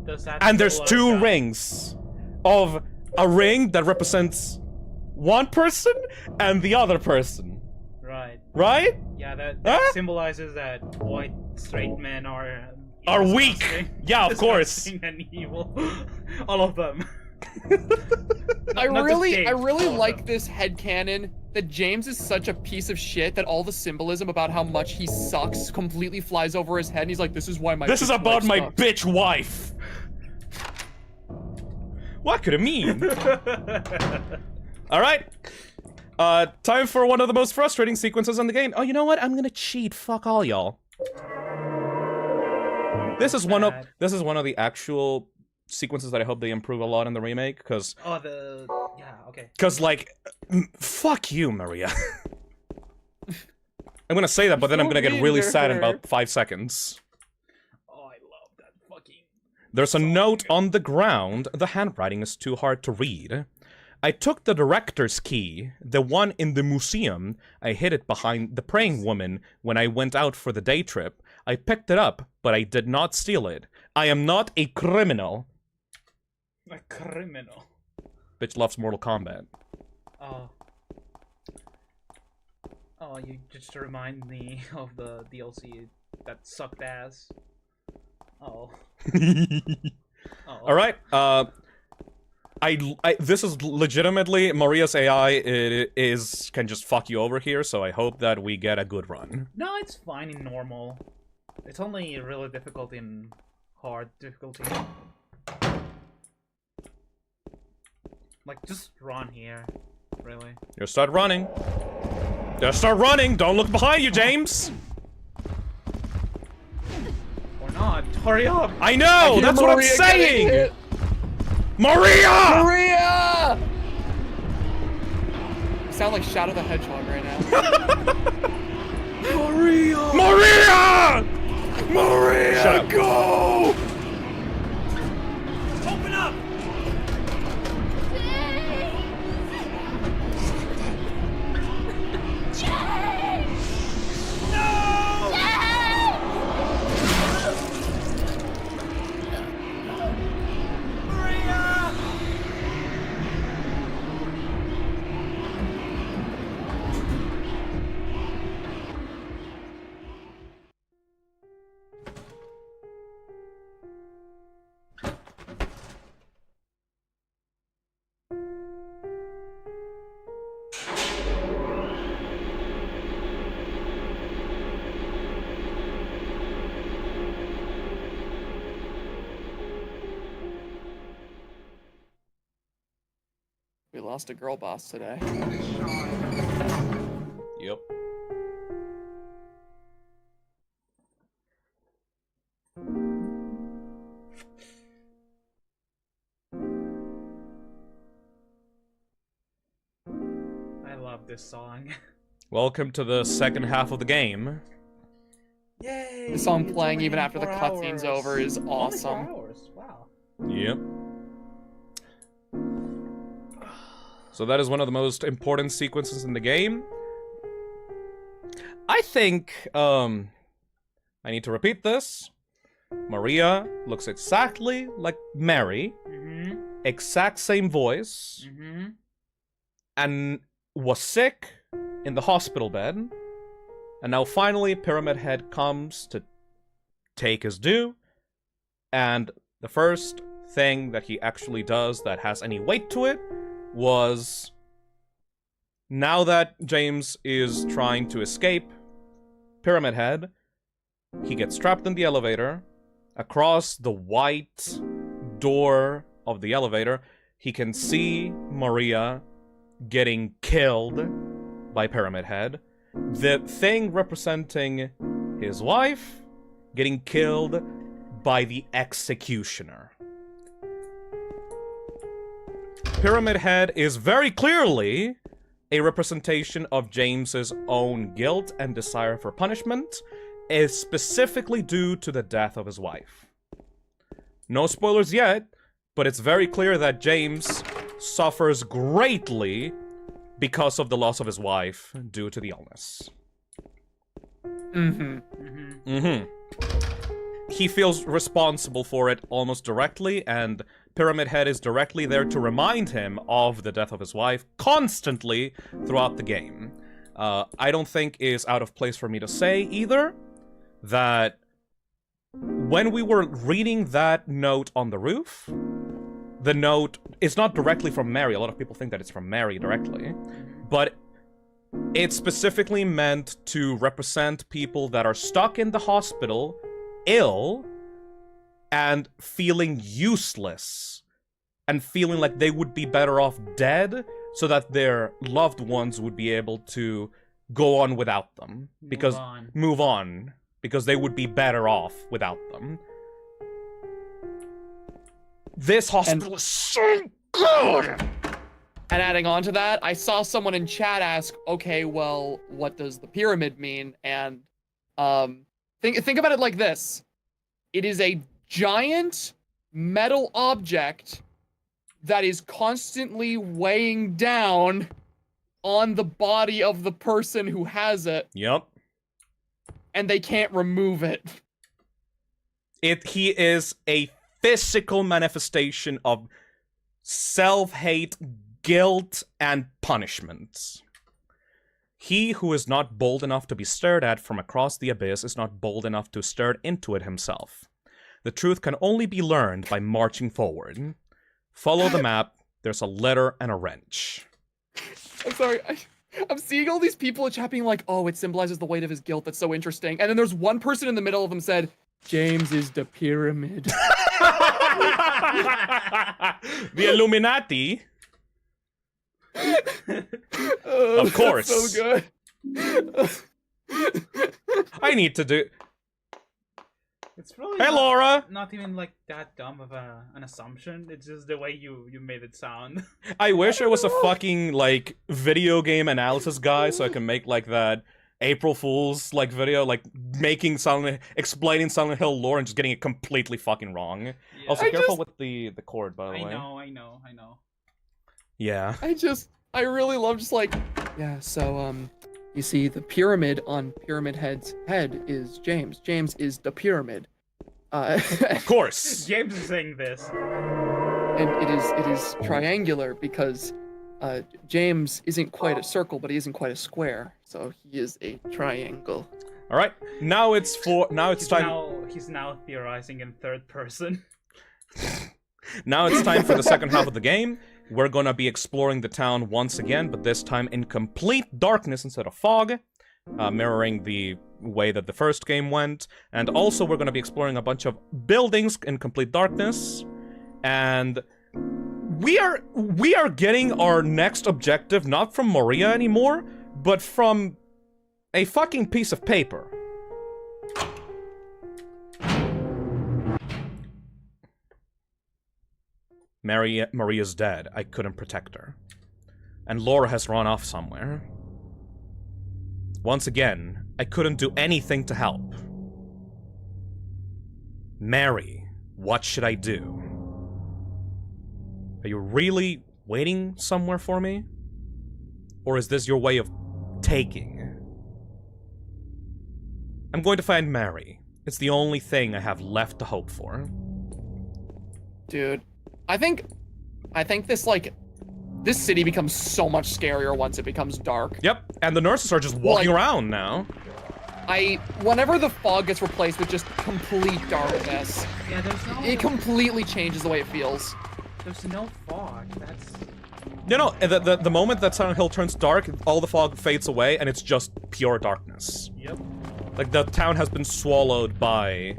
Does that And there's still two work? rings of a ring that represents one person and the other person. Right. Right? Yeah, that Huh? symbolizes that white straight men are weak. disgusting- Yeah, of course. disgusting and evil. All of them. I Not just really James, all of like them. this headcanon that James is such a piece of shit that all the symbolism about how much he sucks completely flies over his head, and he's like, "This is why my This is bitch about wife my sucks." bitch wife. What could it mean? Alright. Time for one of the most frustrating sequences in the game. Oh, you know what? I'm gonna cheat. Fuck all y'all. This is one of the actual sequences that I hope they improve a lot in the remake, because Oh, yeah, okay. like, fuck you, Maria. I'm gonna say that, but then I'm gonna get really sad in about 5 seconds. Oh, I love that fucking... There's a note on the ground. The handwriting is too hard to read. I took the director's key, the one in the museum. I hid it behind the praying woman when I went out for the day trip. I picked it up, but I did not steal it. I am not a criminal. A criminal. Bitch loves Mortal Kombat. Oh. Oh, you just remind me of the DLC that sucked ass. Oh. Alright, this is legitimately, Maria's AI can just fuck you over here, so I hope that we get a good run. No, it's fine in normal. It's only really difficult in hard difficulty. Like, just run here. Really. Just start running. Just start running! Don't look behind you, James! Or not. Hurry up! I know! That's what I'm Maria getting saying! hit. Maria! Maria! You sound like Shadow the Hedgehog right now. Maria! Maria! Maria, Shut up. go! Open up! We lost a girl boss today. Yep. I love this song. Welcome to the second half of the game. Yay! The song it's playing only even after the 4 cutscene's hours. over is Only 4 awesome. hours. Wow. Yep. So that is one of the most important sequences in the game. I think, I need to repeat this. Maria looks exactly like Mary. Mm-hmm. Exact same voice. Mm-hmm. And was sick in the hospital bed. And now finally Pyramid Head comes to take his due. And the first thing that he actually does that has any weight to it was, now that James is trying to escape Pyramid Head, he gets trapped in the elevator. Across the white door of the elevator, he can see Maria getting killed by Pyramid Head. The thing representing his wife getting killed by the executioner. Pyramid Head is very clearly a representation of James's own guilt and desire for punishment, is specifically due to the death of his wife. No spoilers yet, but it's very clear that James suffers greatly because of the loss of his wife due to the illness. He feels responsible for it almost directly, and Pyramid Head is directly there to remind him of the death of his wife constantly throughout the game. I don't think is out of place for me to say either that when we were reading that note on the roof, the note is not directly from Mary. A lot of people think that it's from Mary directly, but it's specifically meant to represent people that are stuck in the hospital, ill, and feeling useless, and feeling like they would be better off dead so that their loved ones would be able to go on without them. Move on. Because they would be better off without them. This hospital is so good! And adding on to that, I saw someone in chat ask, okay, well, what does the pyramid mean? And think about it like this. It is a giant metal object that is constantly weighing down on the body of the person who has it. Yep. And they can't remove it. He is a physical manifestation of self-hate, guilt, and punishment. He who is not bold enough to be stared at from across the abyss is not bold enough to stare into it himself. The truth can only be learned by marching forward. Follow the map. There's a letter and a wrench. I'm sorry. I'm seeing all these people in chat being like, oh, it symbolizes the weight of his guilt. That's so interesting. And then there's one person in the middle of them said, James is the pyramid. The Illuminati? Of course. That's so good. I need to do... It's probably Hey, Laura! Not even like that dumb of an assumption. It's just the way you made it sound. I wish I was a fucking, like, video game analysis guy so I can make, like, that April Fool's, like, video, like, explaining Silent Hill lore and just getting it completely fucking wrong. Yeah. Also, careful with the cord, by the way. I know. Yeah. I really love just like, yeah, so, you see, the pyramid on Pyramid Head's head is James. James is the pyramid. Of course. James is saying this. And it is triangular because James isn't quite a circle, but he isn't quite a square. So he is a triangle. All right. Now it's time. He's now theorizing in third person. Now it's time for the second half of the game. We're gonna be exploring the town once again, but this time in complete darkness instead of fog, mirroring the way that the first game went. And also we're gonna be exploring a bunch of buildings in complete darkness. And we are getting our next objective not from Maria anymore, but from a fucking piece of paper. Maria's dead. I couldn't protect her. And Laura has run off somewhere. Once again, I couldn't do anything to help. Mary, what should I do? Are you really waiting somewhere for me? Or is this your way of taking? I'm going to find Mary. It's the only thing I have left to hope for. Dude. I think this, like, this city becomes so much scarier once it becomes dark. Yep, and the nurses are just walking around now. Whenever the fog gets replaced with just complete darkness, yeah, it completely changes the way it feels. There's no fog, that's... No, the moment that Silent Hill turns dark, all the fog fades away, and it's just pure darkness. Yep. Like, the town has been swallowed by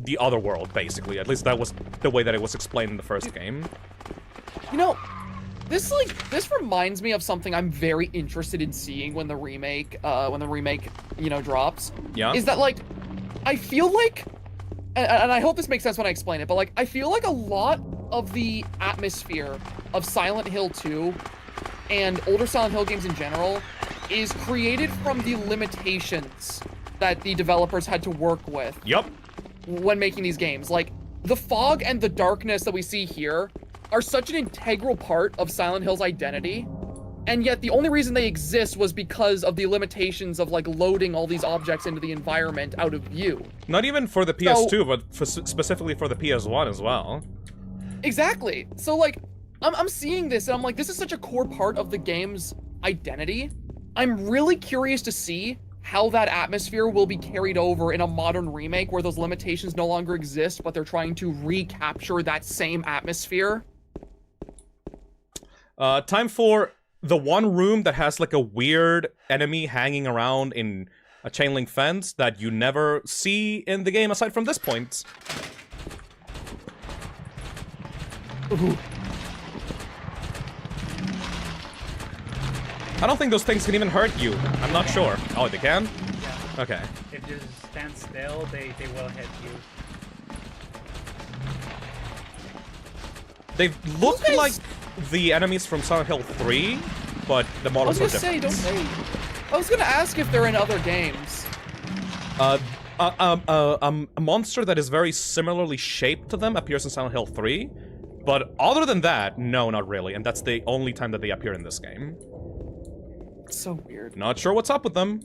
the other world, basically. At least that was the way that it was explained in the first game. You know, this reminds me of something I'm very interested in seeing when the remake, you know, drops. Yeah. Is that, like, I feel like, and I hope this makes sense when I explain it, but, like, I feel like a lot of the atmosphere of Silent Hill 2 and older Silent Hill games in general is created from the limitations that the developers had to work with. Yep. When making these games. Like, the fog and the darkness that we see here are such an integral part of Silent Hill's identity and yet the only reason they exist was because of the limitations of like loading all these objects into the environment out of view. Not even for the PS2, but specifically for the PS1 as well. Exactly. So like, I'm seeing this and I'm like, this is such a core part of the game's identity. I'm really curious to see how that atmosphere will be carried over in a modern remake where those limitations no longer exist, but they're trying to recapture that same atmosphere. Time for the one room that has like a weird enemy hanging around in a chain link fence that you never see in the game aside from this point. Ooh. I don't think those things can even hurt you. I'm not sure. Oh, they can? Yeah. Okay. If you just stand still, they will hit you. They look like the enemies from Silent Hill 3, but the models are different. I was gonna ask if they're in other games. A monster that is very similarly shaped to them appears in Silent Hill 3, but other than that, no, not really, and that's the only time that they appear in this game. It's so weird. Not sure what's up with them.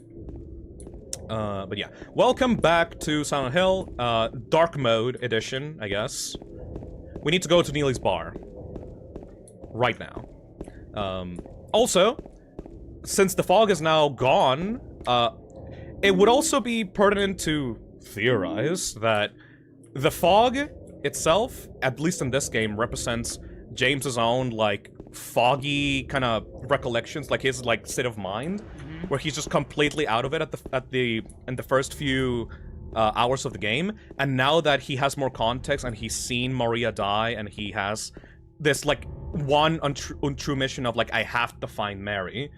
But yeah. Welcome back to Silent Hill, Dark Mode Edition, I guess. We need to go to Neely's bar. Right now. Also, since the fog is now gone, it would also be pertinent to theorize that the fog itself, at least in this game, represents James's own, like, foggy kind of recollections, like his, like, state of mind, where he's just completely out of it in the first few hours of the game, and now that he has more context and he's seen Maria die and he has this, like, one untrue mission of, like, I have to find Mary,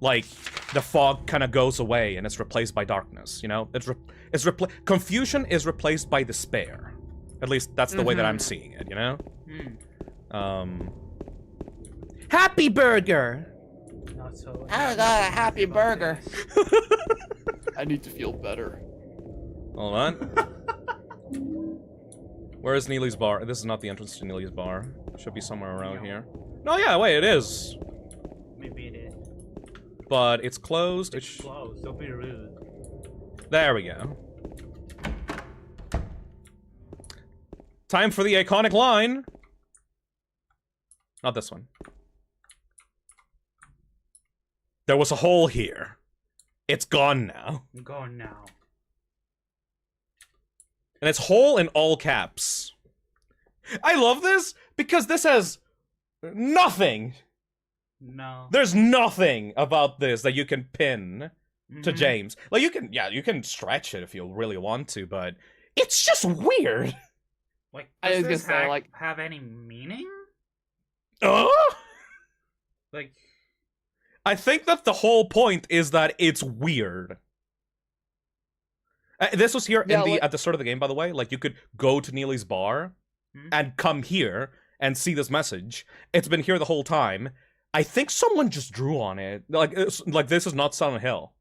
like, the fog kind of goes away and it's replaced by darkness, you know? Confusion is replaced by despair. At least that's the way that I'm seeing it, you know? Happy Burger! Not so. I got a happy burger. I need to feel better. Hold on. Where is Neely's bar? This is not the entrance to Neely's bar. It should be somewhere around here. No, yeah, wait, it is. Maybe it is. But it's closed. It's closed. Don't be rude. There we go. Time for the iconic line. Not this one. There was a hole here. It's gone now. Gone now. And it's whole in all caps. I love this because this has nothing. No. There's nothing about this that you can pin to James. Like, you can stretch it if you really want to, but it's just weird. Like, I was does this gonna say, like, have any meaning? Like, I think that the whole point is that it's weird. This was here at the start of the game, by the way. Like, you could go to Neely's bar and come here and see this message. It's been here the whole time. I think someone just drew on it. Like, this is not Silent Hill.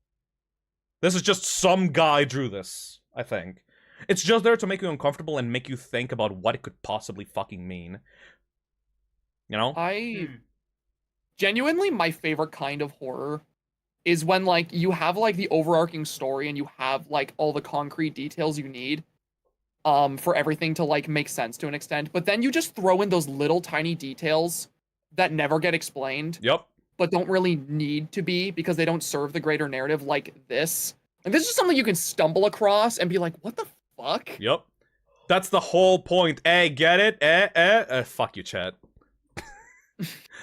This is just some guy drew this, I think. It's just there to make you uncomfortable and make you think about what it could possibly fucking mean. You know? Genuinely, my favorite kind of horror is when, like, you have, like, the overarching story and you have, like, all the concrete details you need for everything to, like, make sense to an extent. But then you just throw in those little tiny details that never get explained. Yep. But don't really need to be because they don't serve the greater narrative like this. And this is something you can stumble across and be like, what the fuck? Yep. That's the whole point. Get it? Fuck you, chat.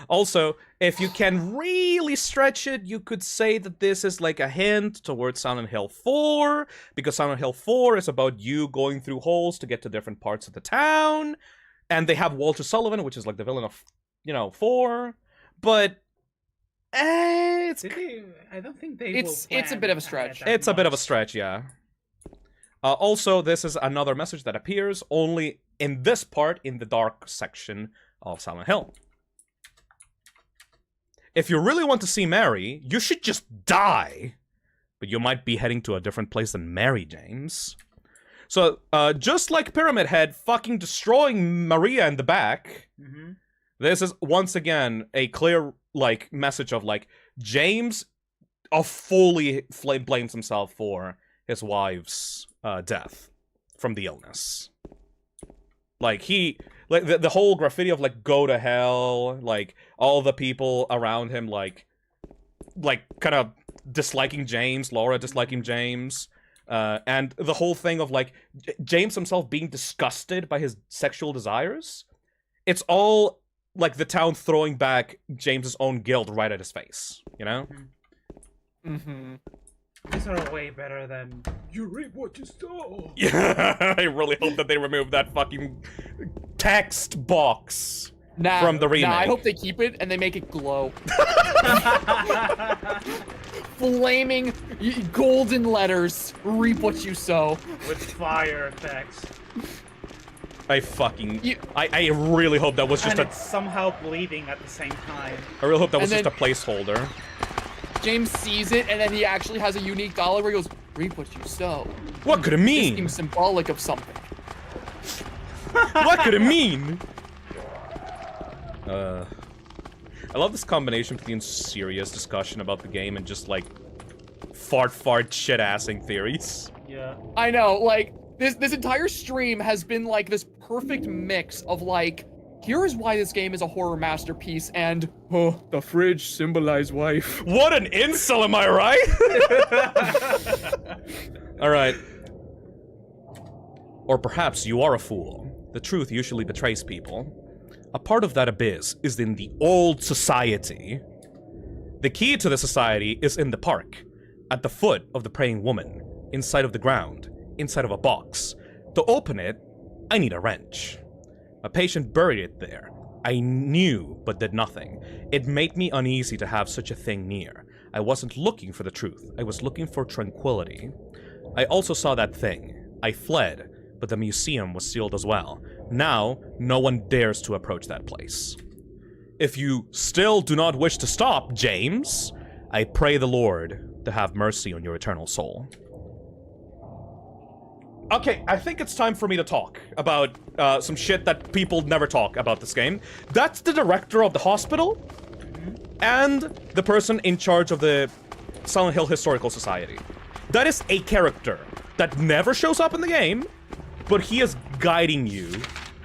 Also, if you can really stretch it, you could say that this is like a hint towards Silent Hill 4, because Silent Hill 4 is about you going through holes to get to different parts of the town, and they have Walter Sullivan, which is like the villain of, 4, but I don't think they. It's a bit of a stretch. It's a bit of a stretch, yeah. Also, this is another message that appears only in this part in the dark section of Silent Hill. If you really want to see Mary, you should just die. But you might be heading to a different place than Mary, James. So, just like Pyramid Head fucking destroying Maria in the back, This is, once again, a clear, like, message of, like, James fully blames himself for his wife's death from the illness. Like, the whole graffiti of, like, go to hell, like, all the people around him, like kind of disliking James, Laura disliking James, and the whole thing of, like, James himself being disgusted by his sexual desires. It's all, like, the town throwing back James's own guilt right at his face, you know? Mm-hmm. These are way better than you reap what you sow. Yeah, I really hope that they remove that fucking text box from the remake. Nah, I hope they keep it and they make it glow. Flaming golden letters, reap what you sow. With fire effects. I really hope that was just and it's somehow bleeding at the same time. I really hope that was just a placeholder. James sees it, and then he actually has a unique dialogue where he goes, reap what you sow. What could it mean? This seems symbolic of something. What could it mean? I love this combination between serious discussion about the game and just, like, fart shit-assing theories. Yeah. I know, like, this entire stream has been, like, this perfect mix of, like, here is why this game is a horror masterpiece, and, oh, the fridge symbolized wife. What an insult, am I right? Alright. Or perhaps you are a fool. The truth usually betrays people. A part of that abyss is in the old society. The key to the society is in the park, at the foot of the praying woman, inside of the ground, inside of a box. To open it, I need a wrench. A patient buried it there. I knew, but did nothing. It made me uneasy to have such a thing near. I wasn't looking for the truth. I was looking for tranquility. I also saw that thing. I fled, but the museum was sealed as well. Now, no one dares to approach that place. If you still do not wish to stop, James, I pray the Lord to have mercy on your eternal soul. Okay, I think it's time for me to talk about some shit that people never talk about this game. That's the director of the hospital and the person in charge of the Silent Hill Historical Society. That is a character that never shows up in the game, but he is guiding you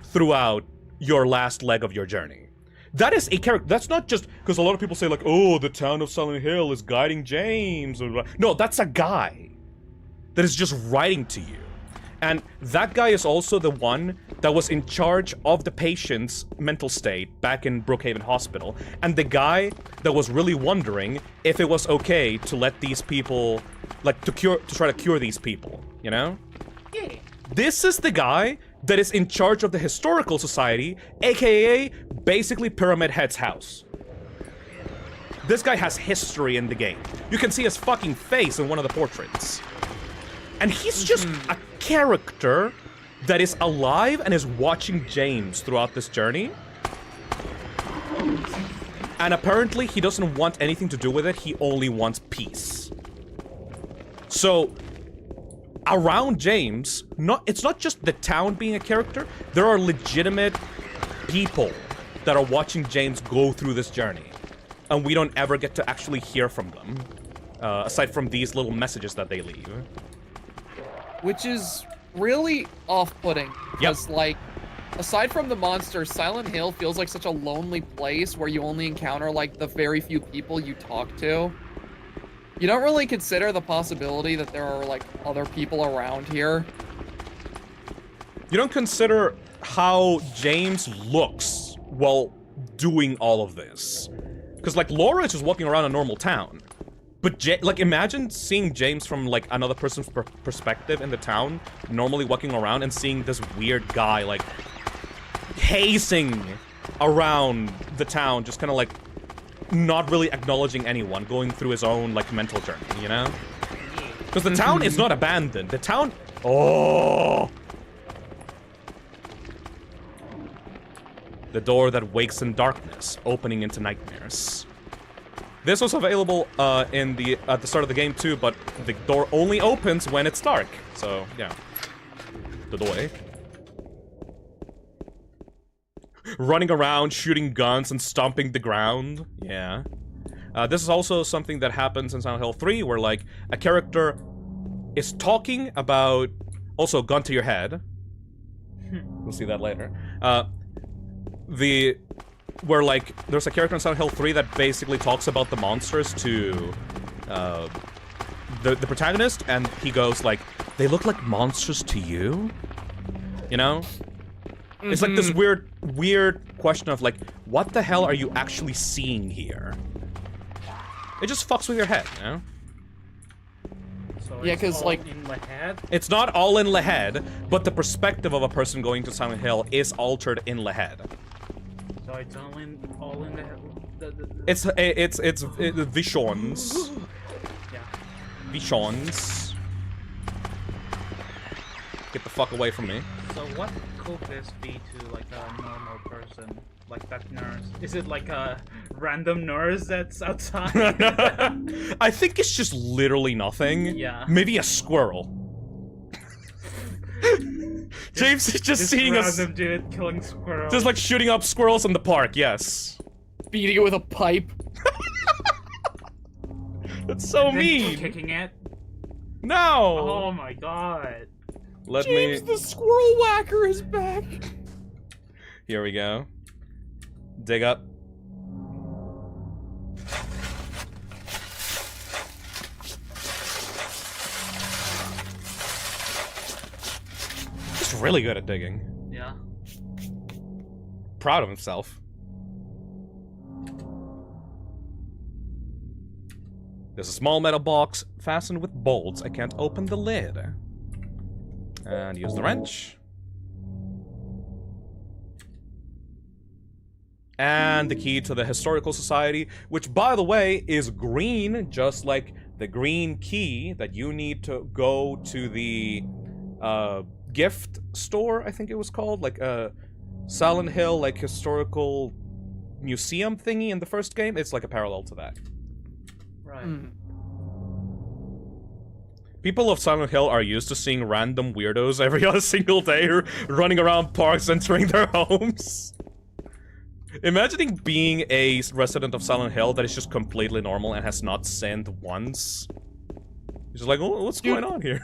throughout your last leg of your journey. That is a character. That's not just because a lot of people say, like, oh, the town of Silent Hill is guiding James. No, that's a guy that is just writing to you. And that guy is also the one that was in charge of the patient's mental state back in Brookhaven Hospital. And the guy that was really wondering if it was okay to let these people, like, to try to cure these people, you know? Yeah. This is the guy that is in charge of the Historical Society, aka basically Pyramid Head's house. This guy has history in the game. You can see his fucking face in one of the portraits. And he's just a character that is alive and is watching James throughout this journey. And apparently he doesn't want anything to do with it, he only wants peace. So, around James, it's not just the town being a character, there are legitimate people that are watching James go through this journey. And we don't ever get to actually hear from them, aside from these little messages that they leave. Which is really off-putting. Because, like, aside from the monsters, Silent Hill feels like such a lonely place where you only encounter, like, the very few people you talk to. You don't really consider the possibility that there are, like, other people around here. You don't consider how James looks while doing all of this. Because, like, Laura is just walking around a normal town. But, like, imagine seeing James from, like, another person's perspective in the town, normally walking around and seeing this weird guy, like, hazing around the town, just kind of, like, not really acknowledging anyone, going through his own, like, mental journey, you know? Because the town is not abandoned. The town... Oh! The door that wakes in darkness, opening into nightmares. This was available at the start of the game too, but the door only opens when it's dark. So, yeah. The door. running around, shooting guns, and stomping the ground. Yeah. This is also something that happens in Silent Hill 3, where, like, a character is talking about... Also, gun to your head. We'll see that later. Where, like, there's a character in Silent Hill 3 that basically talks about the monsters to the protagonist, and he goes, like, they look like monsters to you? You know? It's like this weird question of, like, what the hell are you actually seeing here? It just fucks with your head, you know? So Yeah, it's 'cause, all like- in the head. It's not all in the head, but the perspective of a person going to Silent Hill is altered in the head. So it's all in the head. It's visions. Yeah. Visions. Get the fuck away from me. So what could this be to like a normal person? Like that nurse? Is it like a random nurse that's outside? I think it's just literally nothing. Yeah. Maybe a squirrel. James is just seeing us. Random dude killing squirrels. Just like shooting up squirrels in the park, yes. Beating it with a pipe. That's so And then mean. Kicking it. No. Oh my god. Let James, me. the squirrel whacker is back. Here we go. Dig up. He's really good at digging. Yeah. Proud of himself. There's a small metal box fastened with bolts. I can't open the lid. And use the wrench. And the key to the Historical Society, which, by the way, is green, just like the green key that you need to go to the gift store, I think it was called, like a Silent Hill, like, historical museum thingy in the first game. It's like a parallel to that. Right. People of Silent Hill are used to seeing random weirdos every other single day running around parks entering their homes. Imagining being a resident of Silent Hill that is just completely normal and has not sinned once. You're just like, oh, what's going on here?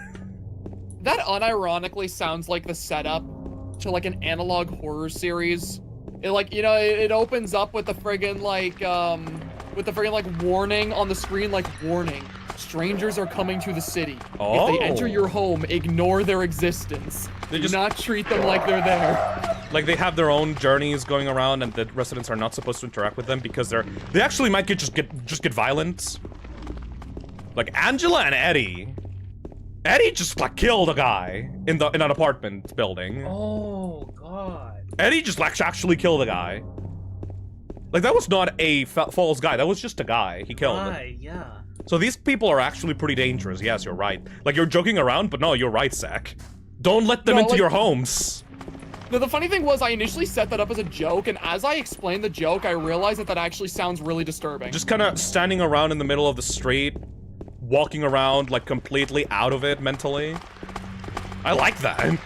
That unironically sounds like the setup to like an analog horror series. It like, you know, it opens up with the friggin' like warning on the screen, like, warning. Strangers are coming to the city. Oh. If they enter your home, ignore their existence. Do not treat them like they're there. Like, they have their own journeys going around, and the residents are not supposed to interact with them because they actually might just get violent. Like Angela and Eddie. Eddie just like killed a guy in an apartment building. Oh god. Eddie just like actually killed a guy. Like, that was not a false guy. That was just a guy he killed. Right, yeah. So these people are actually pretty dangerous. Yes, you're right. Like, you're joking around, but no, you're right, Zach. Don't let them into your homes. No, the funny thing was I initially set that up as a joke, and as I explained the joke, I realized that actually sounds really disturbing. Just kind of standing around in the middle of the street, walking around, like, completely out of it mentally. I like that.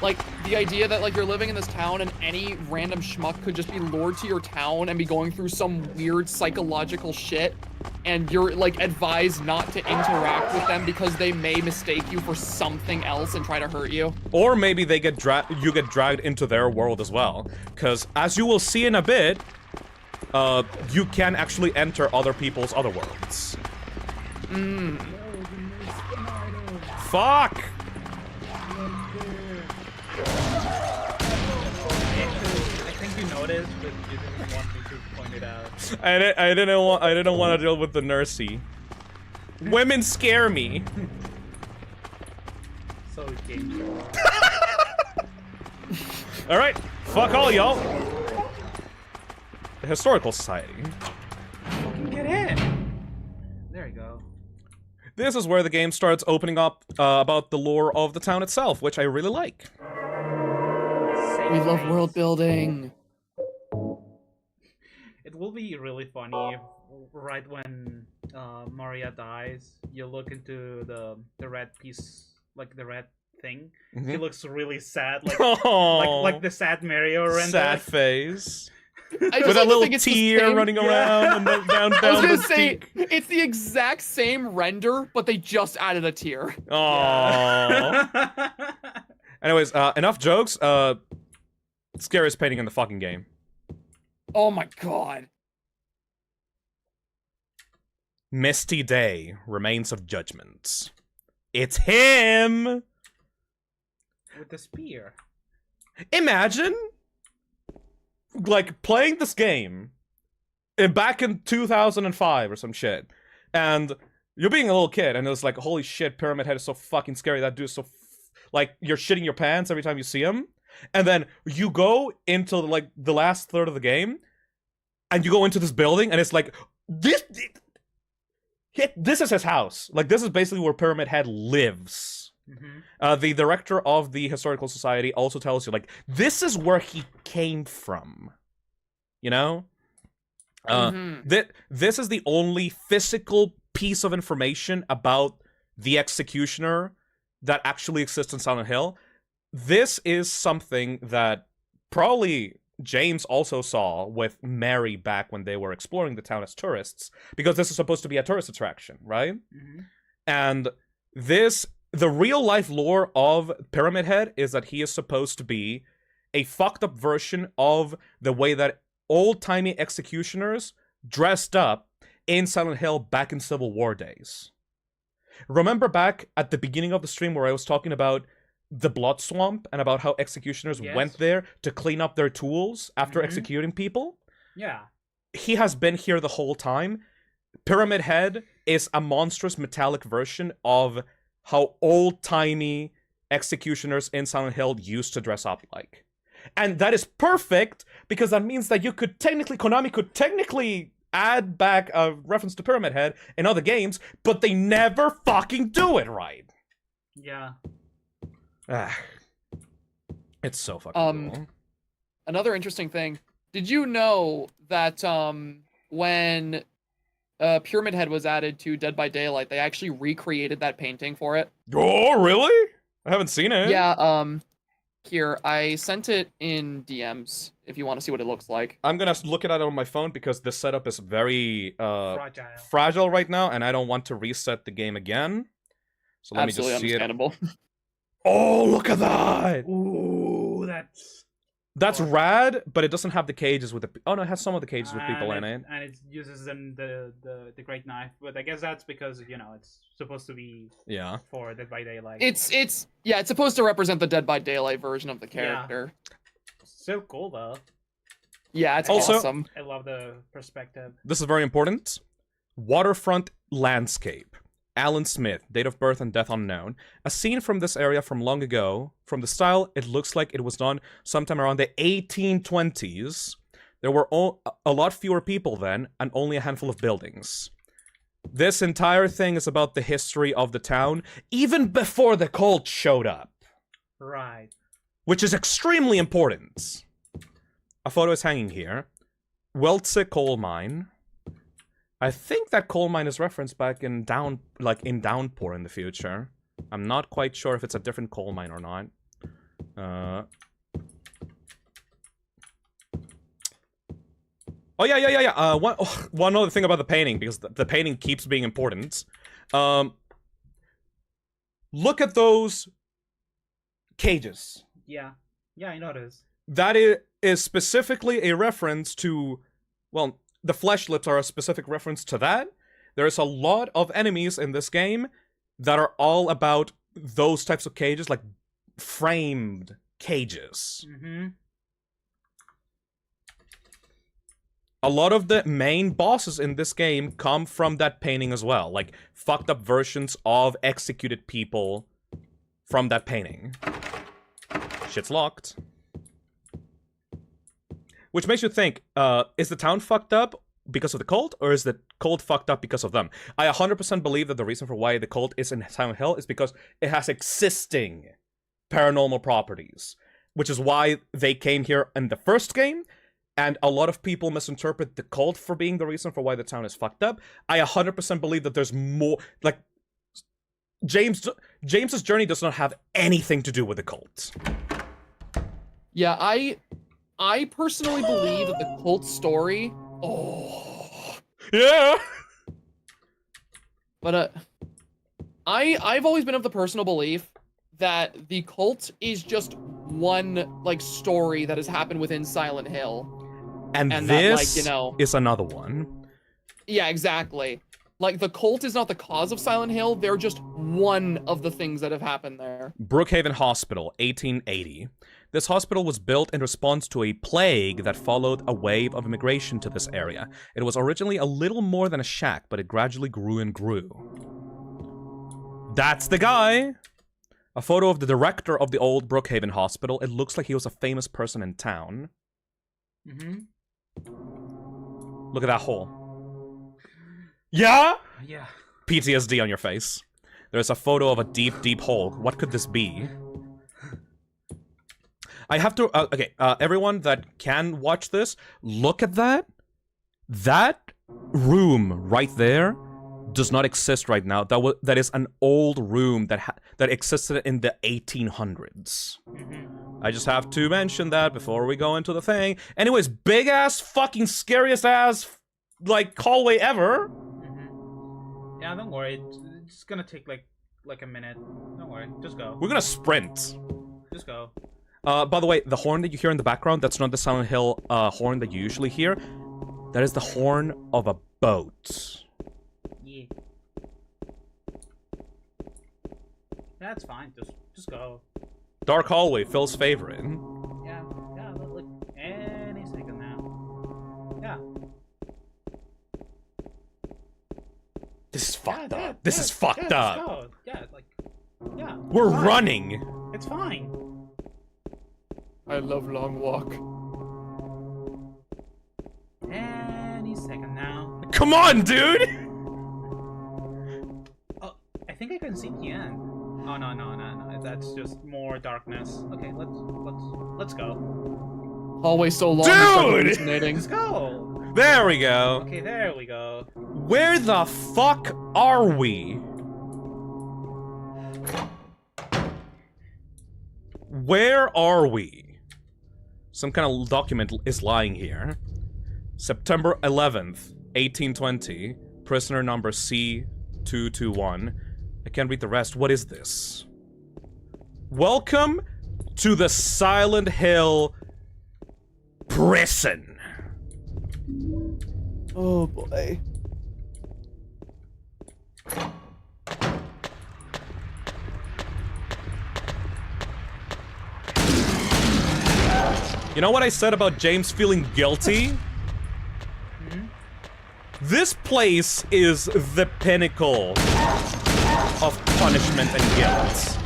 Like, the idea that, like, you're living in this town and any random schmuck could just be lured to your town and be going through some weird psychological shit, and you're, like, advised not to interact with them because they may mistake you for something else and try to hurt you. Or maybe they you get dragged into their world as well. Because, as you will see in a bit, you can actually enter other people's other worlds. Fuck! I think you noticed, but you didn't want me to point it out. I didn't want to deal with the nursey. Women scare me. So dangerous. All right, fuck all y'all. The Historical Society. Get in. There you go. This is where the game starts opening up about the lore of the town itself, which I really like. We love world building. It will be really funny if, right when Maria dies, you look into the red piece, like the red thing. Mhm. He looks really sad, Aw. like the sad Mario render. Sad face. I just With like a to little think it's the tear same- running Yeah. around and then down I was down gonna the say cheek. it's the exact same render, but they just added a tear. Aww. Anyways, enough jokes. Scariest painting in the fucking game. Oh my god. Misty Day, Remains of Judgment. It's him! With the spear. Imagine, like, playing this game back in 2005 or some shit, and you're being a little kid, and it's like, holy shit, Pyramid Head is so fucking scary, that dude is so like, you're shitting your pants every time you see him, and then you go into, like, the last third of the game, and you go into this building, and it's like, this is his house. Like, this is basically where Pyramid Head lives. The director of the Historical Society also tells you, like, this is where he came from. You know? This is the only physical piece of information about the Executioner that actually exists in Silent Hill. This is something that probably James also saw with Mary back when they were exploring the town as tourists, because this is supposed to be a tourist attraction, right? And the real life lore of Pyramid Head is that he is supposed to be a fucked up version of the way that old-timey executioners dressed up in Silent Hill back in Civil War days. Remember back at the beginning of the stream where I was talking about the Blood Swamp and about how executioners went there to clean up their tools after executing people? Yeah. He has been here the whole time. Pyramid Head is a monstrous metallic version of how old-timey executioners in Silent Hill used to dress up like. And that is perfect, because that means that Konami could technically add back a reference to Pyramid Head in other games, but they never fucking do it right. Yeah. It's so fucking cool. Another interesting thing. Did you know that when Pyramid Head was added to Dead by Daylight, they actually recreated that painting for it? Oh, really? I haven't seen it. Yeah, here, I sent it in DMs if you want to see what it looks like. I'm gonna look at it on my phone because this setup is very fragile right now, and I don't want to reset the game again. So let Absolutely me just see understandable. it. Oh, look at that! Ooh, That's rad, but it doesn't have the cages with the. Oh no, it has some of the cages with people in it. And it uses the Great Knife, but I guess that's because, you know, it's supposed to be for Dead by Daylight. It's supposed to represent the Dead by Daylight version of the character. So cool though. Yeah, it's Also- awesome. I love the perspective. This is very important. Waterfront landscape. Alan Smith, date of birth and death unknown. A scene from this area from long ago. From the style, it looks like it was done sometime around the 1820s. There were a lot fewer people then, and only a handful of buildings. This entire thing is about the history of the town, even before the cult showed up. Right. Which is extremely important. A photo is hanging here. Weltze coal mine. I think that coal mine is referenced back in Downpour in the future. I'm not quite sure if it's a different coal mine or not. Oh yeah. One other thing about the painting, because the painting keeps being important. Look at those cages. Yeah, I noticed. That is specifically a reference to, well, the flesh lips are a specific reference to that. There's a lot of enemies in this game that are all about those types of cages, like framed cages. A lot of the main bosses in this game come from that painting as well, like fucked up versions of executed people from that painting. Shit's locked. Which makes you think, is the town fucked up because of the cult, or is the cult fucked up because of them? I 100% believe that the reason for why the cult is in Silent Hill is because it has existing paranormal properties, which is why they came here in the first game, and a lot of people misinterpret the cult for being the reason for why the town is fucked up. I 100% believe that there's more, like, James's journey does not have anything to do with the cult. Yeah, I personally believe that the cult story. Oh. Yeah. But I've always been of the personal belief that the cult is just one like story that has happened within Silent Hill. And that, this like, you know, is another one. Yeah, exactly. Like, the cult is not the cause of Silent Hill, they're just one of the things that have happened there. Brookhaven Hospital, 1880. This hospital was built in response to a plague that followed a wave of immigration to this area. It was originally a little more than a shack, but it gradually grew and grew. That's the guy! A photo of the director of the old Brookhaven Hospital. It looks like he was a famous person in town. Mm-hmm. Look at that hole. Yeah? Yeah. PTSD on your face. There's a photo of a deep, deep hole. What could this be? I have to... okay, everyone that can watch this, look at that. That room right there does not exist right now. That is an old room that existed in the 1800s. Mm-hmm. I just have to mention that before we go into the thing. Anyways, big ass, fucking scariest ass, like, hallway ever. Mm-hmm. Yeah, don't worry. It's gonna take like a minute. Don't worry. Just go. We're gonna sprint. Just go. By the way, the horn that you hear in the background, that's not the Silent Hill horn that you usually hear. That is the horn of a boat. Yeah. That's fine. Just go. Dark hallway, Phil's favorite. Yeah. Like any second now. Yeah. This is fucked up. This is fucked up. Let's go. Yeah, like, yeah. We're running. It's fine. I love long walk. Any second now. Come on, dude! Oh, I think I can see the end. Oh no. That's just more darkness. Okay, let's go. Hallway so long. Dude! Let's go. There we go. Okay, there we go. Where the fuck are we? Where are we? Some kind of document is lying here. September 11th, 1820. Prisoner number C221. I can't read the rest. What is this? Welcome to the Silent Hill prison. Oh boy. You know what I said about James feeling guilty? This place is the pinnacle of punishment and guilt.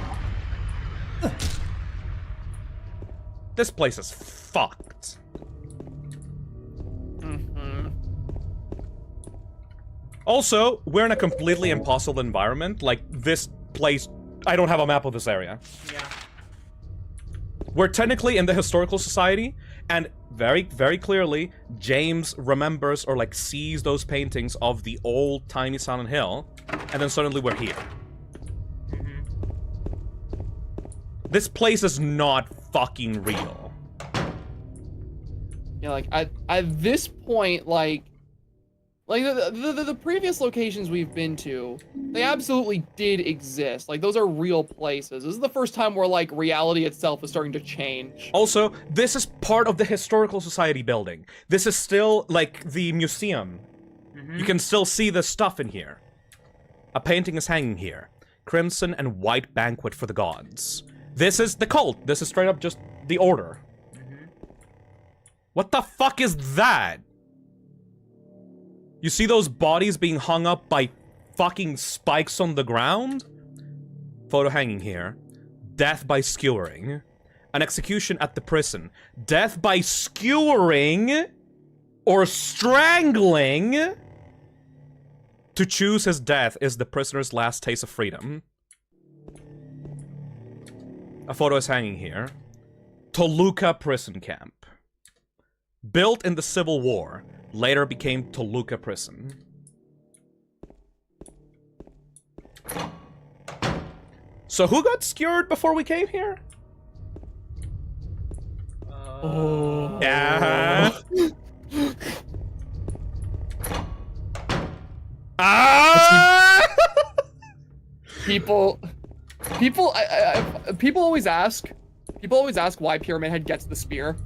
This place is fucked. Also, we're in a completely impossible environment. Like, this place... I don't have a map of this area. Yeah. We're technically in the Historical Society, and very, very clearly, James remembers or, like, sees those paintings of the old, tiny Silent Hill, and then suddenly we're here. This place is not fucking real. Yeah, like, at this point, like the previous locations we've been to, they absolutely did exist. Like, those are real places. This is the first time where, like, reality itself is starting to change. Also, this is part of the Historical Society building. This is still, like, the museum. You can still see the stuff in here. A painting is hanging here. Crimson and White Banquet for the Gods. This is the cult. This is straight up just the Order. What the fuck is that? You see those bodies being hung up by fucking spikes on the ground? Photo hanging here. Death by skewering. An execution at the prison. Death by skewering or strangling. To choose his death is the prisoner's last taste of freedom. A photo is hanging here. Toluca Prison Camp. Built in the Civil War, later became Toluca Prison. So who got skewered before we came here? Oh. Yeah. Ah! People always ask why Pyramid Head gets the spear.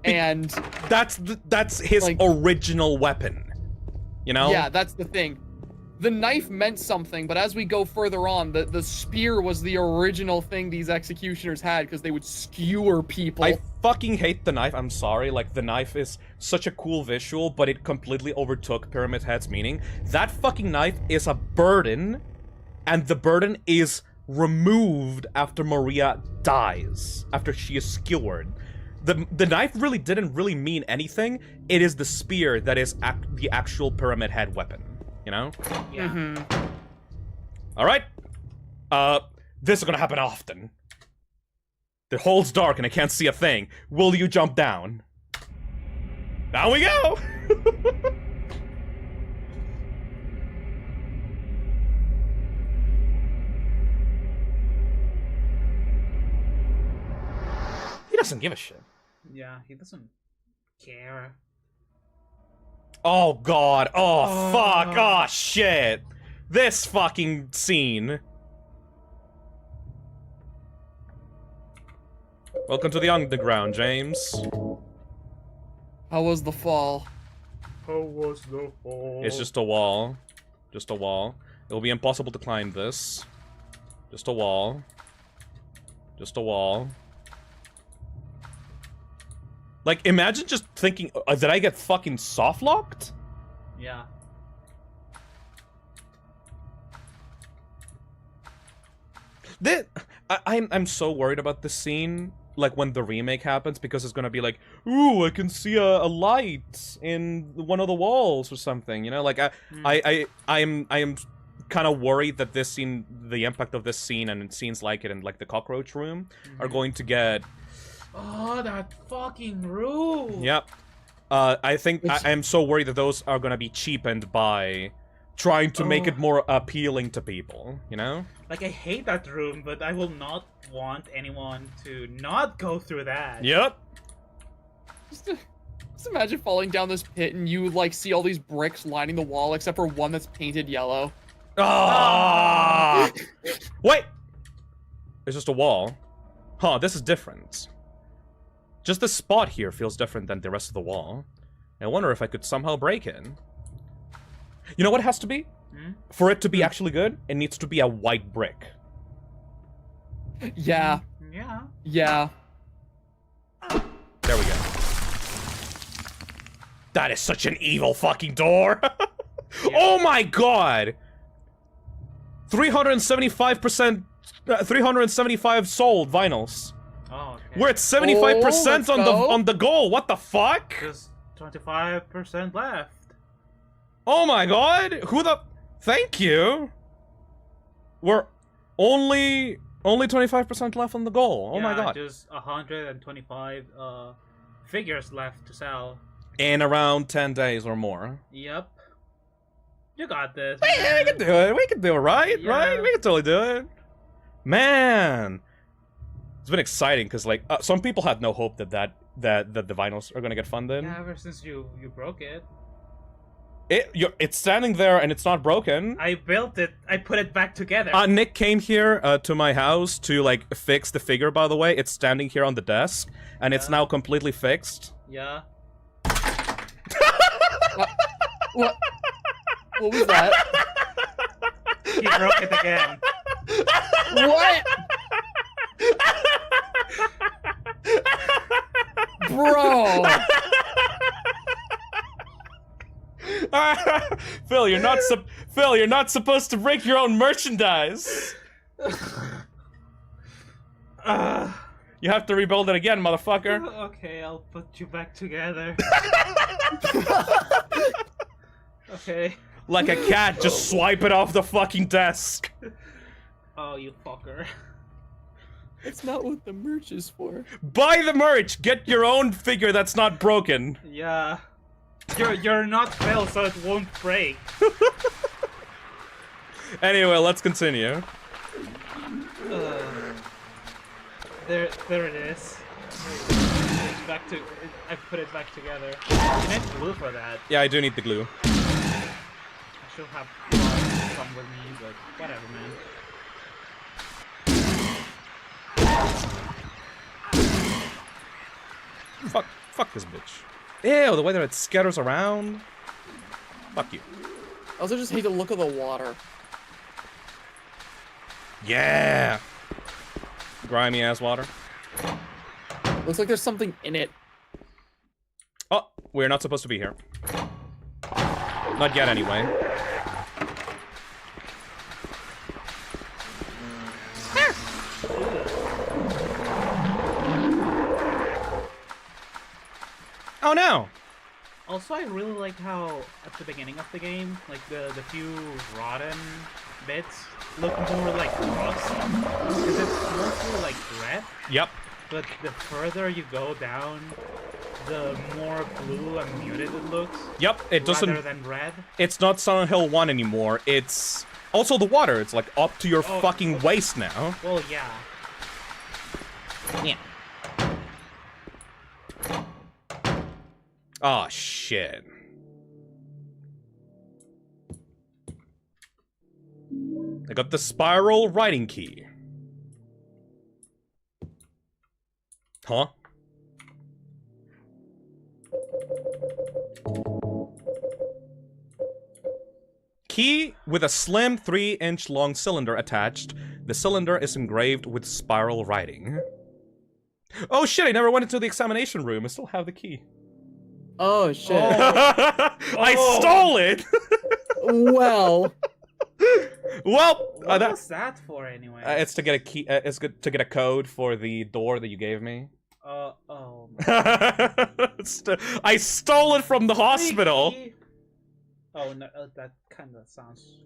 And that's his like, original weapon. You know? Yeah, that's the thing. The knife meant something, but as we go further on, the spear was the original thing these executioners had because they would skewer people. I fucking hate the knife. I'm sorry. Like, the knife is such a cool visual, but it completely overtook Pyramid Head's meaning. That fucking knife is a burden, and the burden is removed after Maria dies, after she is skewered. The knife really didn't really mean anything. It is the spear that is the actual Pyramid Head weapon. You know? Yeah. Mm-hmm. Alright. This is gonna happen often. The hole's dark and I can't see a thing. Will you jump down? Down we go! He doesn't give a shit. Yeah, he doesn't care. Oh god, oh fuck, oh shit. This fucking scene. Welcome to the underground, James. How was the fall? How was the fall? It's just a wall. Just a wall. It will be impossible to climb this. Just a wall. Just a wall. Like, imagine just thinking, did I get fucking soft-locked? Yeah. I'm so worried about this scene, like, when the remake happens, because it's gonna be like, ooh, I can see a light in one of the walls or something, you know? Like, I am kind of worried that this scene, the impact of this scene and scenes like it in, like, the cockroach room are going to get... Oh, that fucking room! Yep. I think I'm so worried that those are gonna be cheapened by trying to make it more appealing to people, you know? Like, I hate that room, but I will not want anyone to not go through that. Yep. Just imagine falling down this pit and you, like, see all these bricks lining the wall except for one that's painted yellow. Ah! Wait! It's just a wall. Huh, this is different. Just this spot here feels different than the rest of the wall. I wonder if I could somehow break it. You know what it has to be? For it to be actually good, it needs to be a white brick. Yeah. Yeah. Yeah. There we go. That is such an evil fucking door! Oh my god! 375%... 375 sold vinyls. Oh, okay. We're at 75% on the goal. What the fuck? Just 25% left. Oh my god. Who the... Thank you. We're only 25% left on the goal. Oh my god. Just 125 figures left to sell. In around 10 days or more. Yep. You got this. Yeah, we can do it. We can do it, right? Yeah. Right? We can totally do it. Man. It's been exciting because, like, some people had no hope that the vinyls are gonna get funded. Yeah, ever since you broke it. It's standing there and it's not broken. I built it. I put it back together. Nick came here to my house to, like, fix the figure, by the way. It's standing here on the desk, and it's now completely fixed. Yeah. What was that? He broke it again. What? Bro. Phil, you're not supposed to break your own merchandise. You have to rebuild it again, motherfucker. Okay, I'll put you back together. Okay. Like a cat, just swipe it off the fucking desk. Oh, you fucker. That's not what the merch is for. Buy the merch! Get your own figure that's not broken. Yeah. You're not Phil, so it won't break. Anyway, let's continue. There it is. It's back to. I put it back together. You need glue for that. Yeah, I do need the glue. I should have some with me, but whatever, man. Fuck this bitch. Ew, the way that it scatters around. Fuck you. I also just hate the look of the water. Yeah. Grimy ass water. Looks like there's something in it. Oh, we're not supposed to be here. Not yet, anyway. Oh no! Also, I really like how at the beginning of the game, like the few rotten bits look more like rust, because it's mostly like red. Yep. But the further you go down, the more blue and muted it looks. Yep, it doesn't. Rather than red. It's not Silent Hill 1 anymore. It's also the water. It's like up to your fucking waist now. Well, yeah. Yeah. Oh shit. I got the spiral writing key. Huh? Key with a slim 3-inch long cylinder attached. The cylinder is engraved with spiral writing. Oh shit, I never went into the examination room. I still have the key. Oh shit. I stole it! Well. Well, what was that for anyway? It's to get a key. It's good to get a code for the door that you gave me. Oh. I stole it from the hospital. Oh no, that kind of sounds.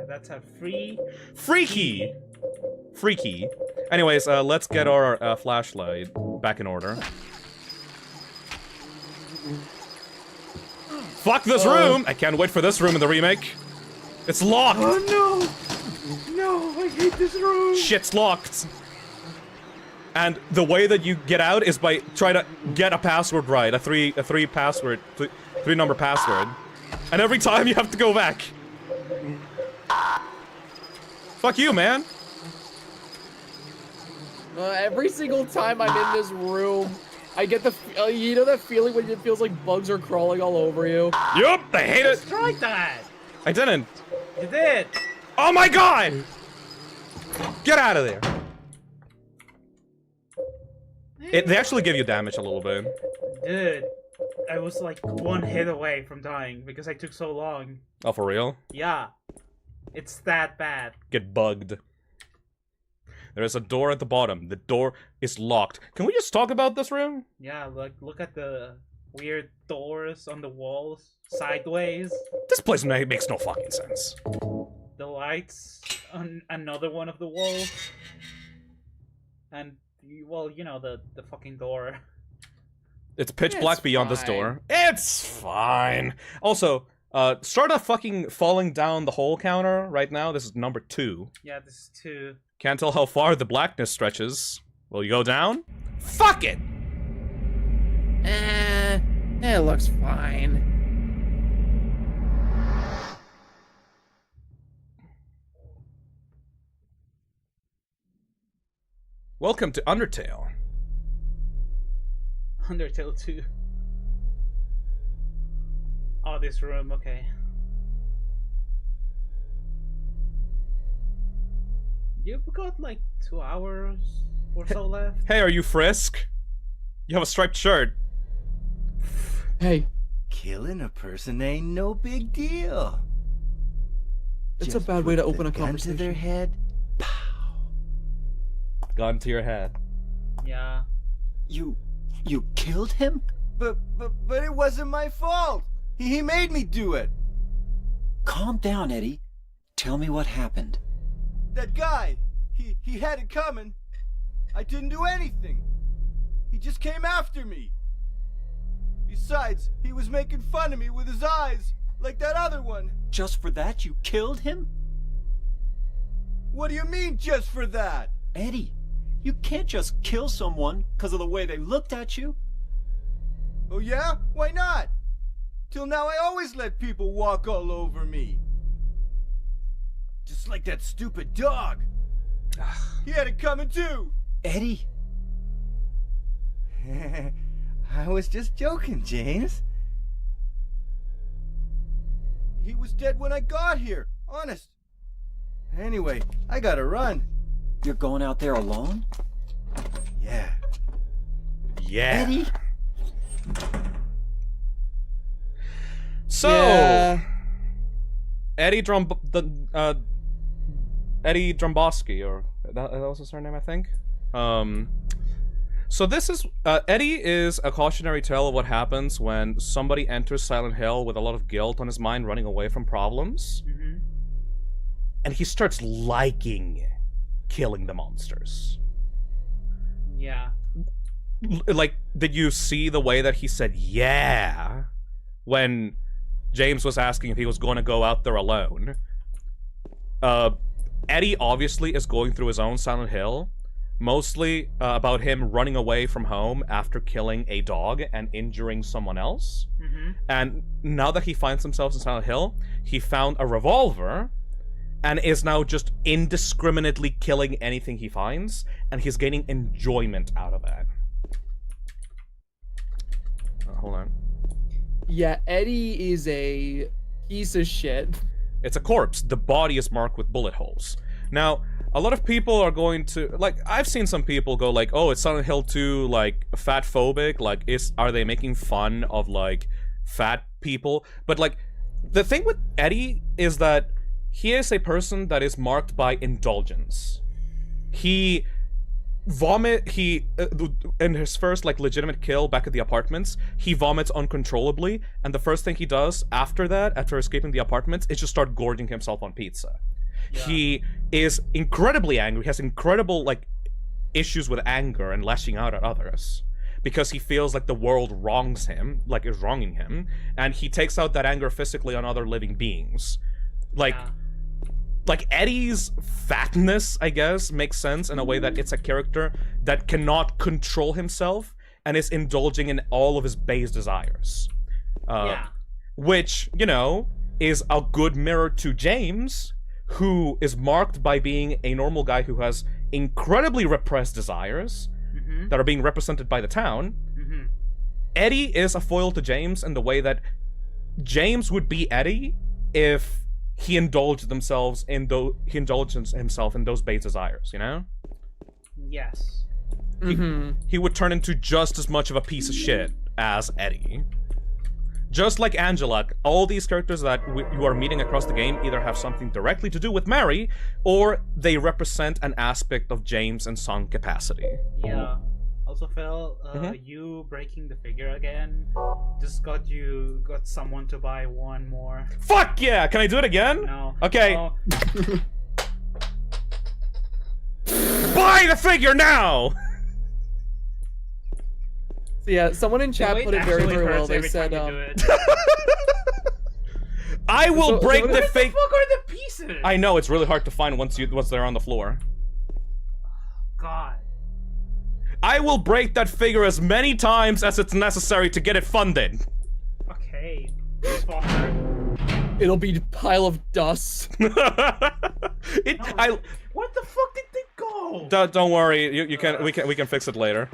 That's a free key. Free key. Anyways, let's get our flashlight back in order. Fuck this room! I can't wait for this room in the remake. It's locked. Oh no! No, I hate this room. Shit's locked. And the way that you get out is by trying to get a password right, a three number password. And every time you have to go back. Fuck you, man. Every single time I'm in this room, I get the, you know that feeling when it feels like bugs are crawling all over you? Yup, I hate it. Try that. I didn't. You did. Oh my god! Get out of there. They actually give you damage a little bit. Dude, I was like one hit away from dying because I took so long. Oh, for real? Yeah. It's that bad. Get bugged. There is a door at the bottom. The door is locked. Can we just talk about this room? Yeah, like look at the weird doors on the walls, sideways. This place makes no fucking sense. The lights on another one of the walls. And, well, you know, the fucking door. It's pitch black beyond this door. It's fine. Also, start a fucking falling down the hole counter right now. This is number 2. Yeah, this is 2. Can't tell how far the blackness stretches. Will you go down? Fuck it! It looks fine. Welcome to Undertale. Undertale 2. Oh, this room, okay. You've got like 2 hours or so left. Hey, are you Frisk? You have a striped shirt. Hey. Killing a person ain't no big deal. It's a bad way to open a conversation. To their head. Gun to your head. Yeah. You killed him? But it wasn't my fault. He made me do it. Calm down, Eddie. Tell me what happened. That guy, he had it coming. I didn't do anything. He just came after me. Besides, he was making fun of me with his eyes, like that other one. Just for that, you killed him? What do you mean, just for that? Eddie, you can't just kill someone because of the way they looked at you. Oh yeah? Why not? Till now I always let people walk all over me. Just like that stupid dog. He had it coming too. Eddie? I was just joking, James. He was dead when I got here, honest. Anyway, I gotta run. You're going out there alone? Yeah. Yeah. Eddie? So, Yeah. Eddie Drombowski, or that was his surname, I think. So this is Eddie is a cautionary tale of what happens when somebody enters Silent Hill with a lot of guilt on his mind, running away from problems, and he starts liking killing the monsters. Yeah. Like, did you see the way that he said "yeah" when James was asking if he was going to go out there alone? Eddie obviously is going through his own Silent Hill, mostly about him running away from home after killing a dog and injuring someone else. And now that he finds himself in Silent Hill, he found a revolver and is now just indiscriminately killing anything he finds, and he's gaining enjoyment out of that. Hold on. Yeah, Eddie is a piece of shit. It's a corpse. The body is marked with bullet holes. Now, a lot of people are going to, like, I've seen some people go like, oh, it's Silent Hill 2, like, fat phobic, like, are they making fun of, like, fat people? But, like, the thing with Eddie is that he is a person that is marked by indulgence. He in his first, like, legitimate kill back at the apartments, he vomits uncontrollably, and the first thing he does after that, after escaping the apartments, is just start gorging himself on pizza. Yeah. He is incredibly angry, has incredible, like, issues with anger and lashing out at others, because he feels like the world wrongs him, like, is wronging him, and he takes out that anger physically on other living beings. Like, like, Eddie's fatness, I guess, makes sense in a way that it's a character that cannot control himself and is indulging in all of his base desires. Which, you know, is a good mirror to James, who is marked by being a normal guy who has incredibly repressed desires that are being represented by the town. Eddie is a foil to James in the way that James would be Eddie if he indulged himself in those base desires, you know? Yes. He would turn into just as much of a piece of shit as Eddie. Just like Angela, all these characters that you are meeting across the game either have something directly to do with Mary, or they represent an aspect of James in some capacity. Yeah. Also, Phil, you breaking the figure again just got someone to buy one more. Fuck yeah! Can I do it again? No. Okay. No. Buy the figure now! So yeah, someone in chat put it very, very well. They said, I will break the figure. Where the fuck are the pieces? I know, it's really hard to find once they're on the floor. God. I will break that figure as many times as it's necessary to get it funded. Okay. It'll be a pile of dust. What the fuck did they go? Don't worry, we can fix it later.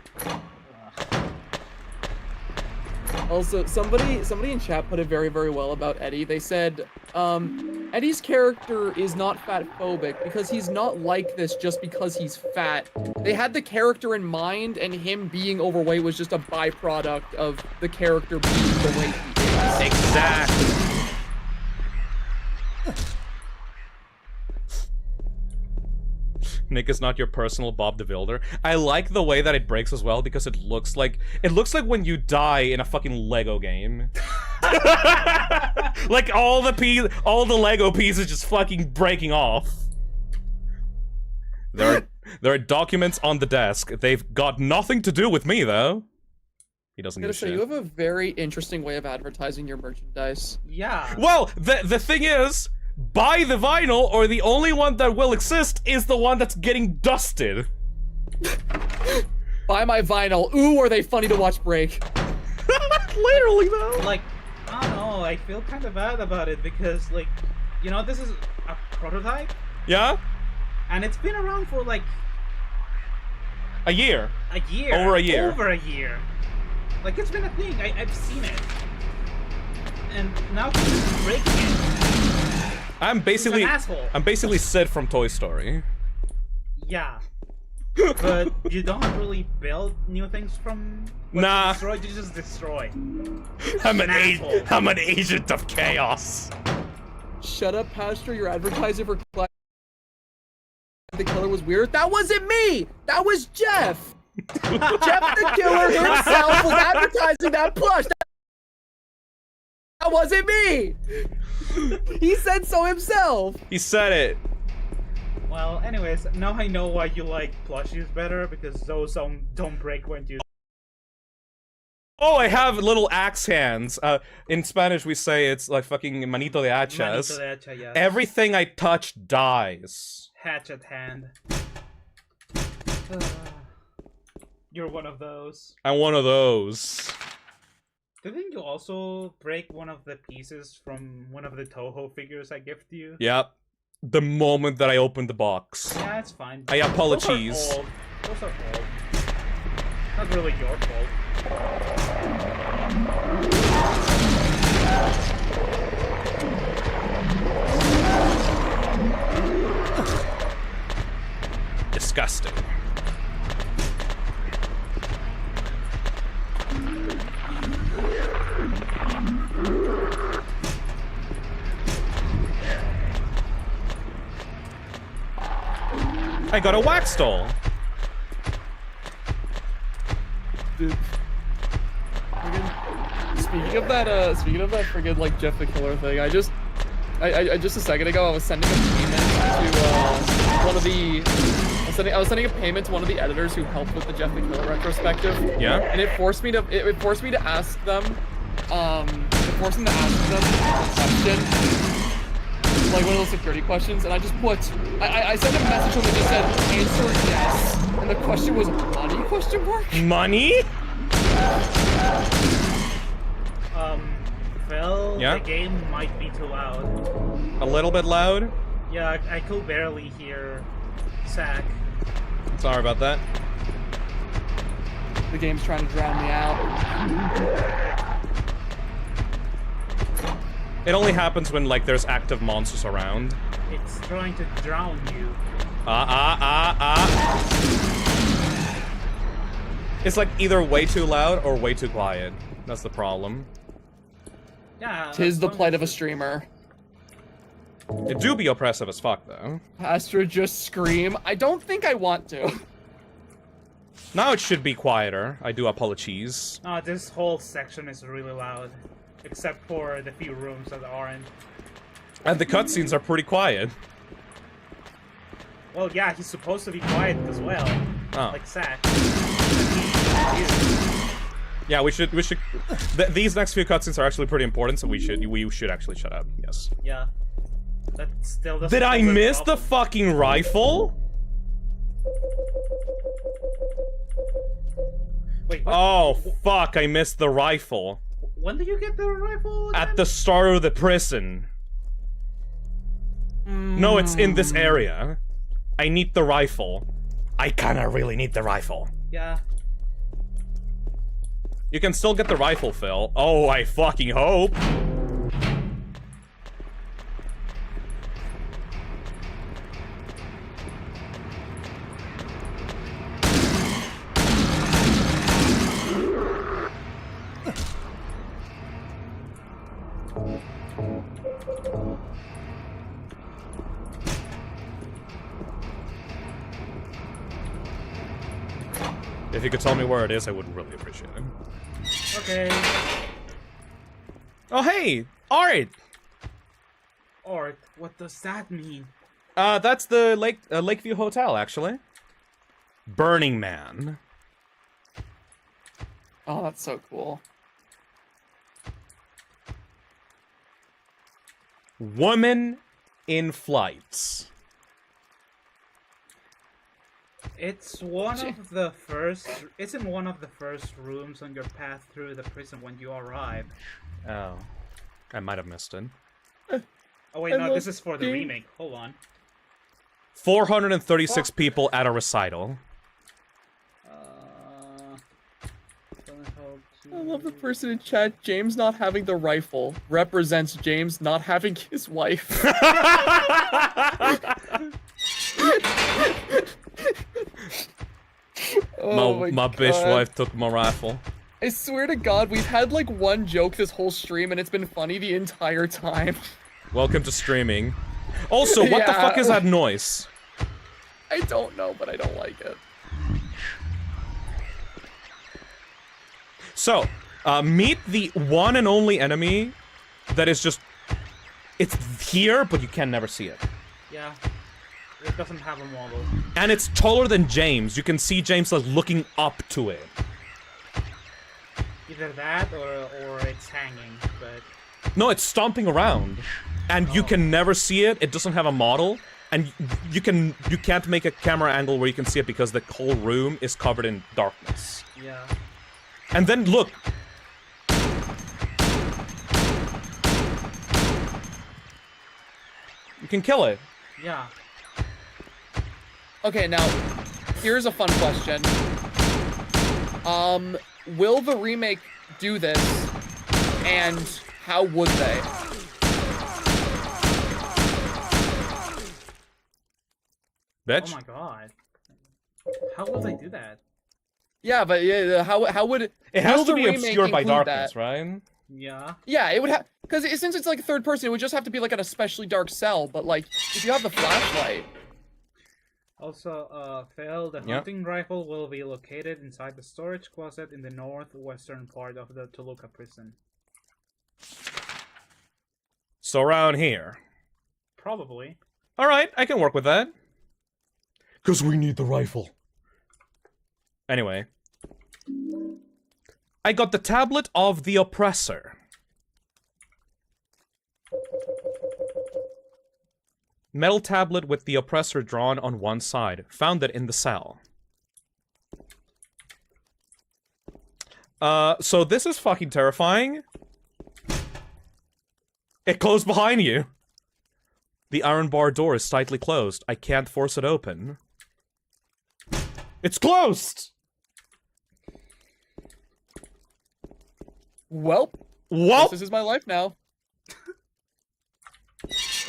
Also, somebody in chat put it very, very well about Eddie. They said, Eddie's character is not fat-phobic because he's not like this just because he's fat. They had the character in mind, and him being overweight was just a byproduct of the character being the way he is. Exactly. Nick is not your personal Bob the Builder. I like the way that it breaks as well, because it looks like when you die in a fucking Lego game. Like all the Lego pieces just fucking breaking off. There are documents on the desk. They've got nothing to do with me though. He doesn't give a shit. You have a very interesting way of advertising your merchandise. Yeah. Well, the thing is, buy the vinyl, or the only one that will exist is the one that's getting dusted. Buy my vinyl. Ooh, are they funny to watch break? Literally, though. Like, I don't know, I feel kind of bad about it because, like, you know, this is a prototype. Yeah? And it's been around for, like... A year. A year. Over a year. Over a year. Like, it's been a thing. I've seen it. And now he's breaking it. I'm basically... He's an asshole. I'm basically Sid from Toy Story. Yeah. But you don't really build new things from what Nah. you destroy, you just destroy. I'm an asshole. I'm an agent of chaos. Shut up, Pastor. You're advertising for the killer was weird. That wasn't me. That was Jeff. Jeff the killer himself was advertising that plush. That wasn't me. He said so himself. He said it. Well, anyways, now I know why you like plushies better, because those don't break when you... Oh, I have little axe hands. In Spanish we say it's like fucking manito de hachas. Manito de hacha, yes. Everything I touch dies. Hatchet hand. You're one of those. I'm one of those. Didn't you also break one of the pieces from one of the Toho figures I gifted you? Yep. The moment that I opened the box. Yeah, it's fine. I apologize. Those are old. Not really your fault. Disgusting. I got a wax doll. Dude. Speaking of that friggin' like Jeff the Killer thing, I just a second ago I was sending a payment to one of the I was sending a payment to one of the editors who helped with the Jeff the Killer retrospective. Yeah. And it forced me to ask them a question, like one of those security questions, and I just put I sent a message to them that just said answer yes, and the question was money question mark? Money? Phil, Yeah? the game might be too loud. A little bit loud? Yeah, I could barely hear Zach. Sorry about that. The game's trying to drown me out. It only happens when, like, there's active monsters around. It's trying to drown you. It's like either way too loud or way too quiet. That's the problem. Yeah. Tis the plight of a streamer. It do be oppressive as fuck, though. Pastor, just scream. I don't think I want to. Now it should be quieter. I do apologize. Oh, this whole section is really loud. Except for the few rooms that aren't. And the cutscenes are pretty quiet. Well, yeah, he's supposed to be quiet as well. Oh. Like Zach. Yeah, we should. These next few cutscenes are actually pretty important, so we should actually shut up. Yes. Yeah. That still doesn't. Did I fix the miss the problem. fucking rifle? Wait. What? Oh fuck! I missed the rifle. When did you get the rifle again? At the start of the prison. No, it's in this area. I need the rifle. I kinda really need the rifle. Yeah. You can still get the rifle, Phil. Oh, I fucking hope. If you could tell me where it is, I would really appreciate it. Okay. Oh, hey! Art! Art? What does that mean? That's the Lakeview Hotel, actually. Burning Man. Oh, that's so cool. Woman in flight. It's one of the first. It's in one of the first rooms on your path through the prison when you arrive. Oh, I might have missed it. Oh wait, no, this is for the remake. Hold on. 436 people at a recital. I love the person in chat. James not having the rifle represents James not having his wife. my bitch wife took my rifle. I swear to God, we've had like one joke this whole stream and it's been funny the entire time. Welcome to streaming. Also, what the fuck is that noise? I don't know, but I don't like it. So, meet the one and only enemy that is just... It's here, but you can never see it. Yeah. It doesn't have a model. And it's taller than James. You can see James like looking up to it. Either that or it's hanging, but... No, it's stomping around. And you can never see it. It doesn't have a model. And you can't make a camera angle where you can see it because the whole room is covered in darkness. Yeah. And then look. You can kill it. Yeah. Okay, now, here's a fun question. Will the remake do this? And how would they? Bitch. Oh my god. How will they do that? Yeah, but yeah, how would it? It has will to the be remake obscured by include darkness, that? right? Yeah. Yeah, it would have, because since it's like third person, it would just have to be like an especially dark cell. But like, if you have the flashlight. Also, Phil, the hunting rifle will be located inside the storage closet in the northwestern part of the Toluca prison. So around here. Probably. Alright, I can work with that. Because we need the rifle. Anyway. I got the Tablet of the Oppressor. Metal tablet with the Oppressor drawn on one side. Found it in the cell. So this is fucking terrifying. It closed behind you. The iron bar door is tightly closed. I can't force it open. It's closed! Well, this is my life now.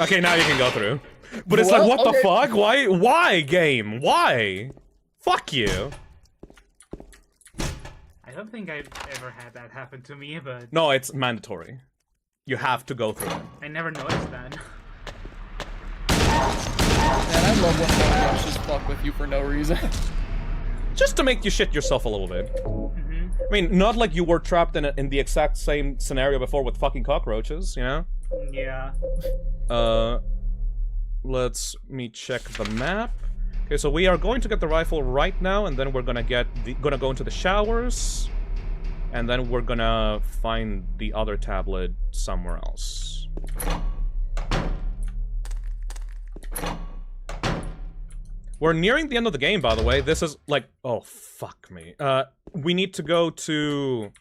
Okay, now you can go through. But it's like, what the fuck? Why, game? Why? Fuck you. I don't think I've ever had that happen to me, but... No, it's mandatory. You have to go through it. I never noticed that. Man, I love when cockroaches fuck with you for no reason. Just to make you shit yourself a little bit. I mean, not like you were trapped in the exact same scenario before with fucking cockroaches, you know? Yeah. Let me check the map. Okay, so we are going to get the rifle right now, and then we're gonna go into the showers, and then we're gonna find the other tablet somewhere else. We're nearing the end of the game, by the way. This is like, oh fuck me. We need to go to.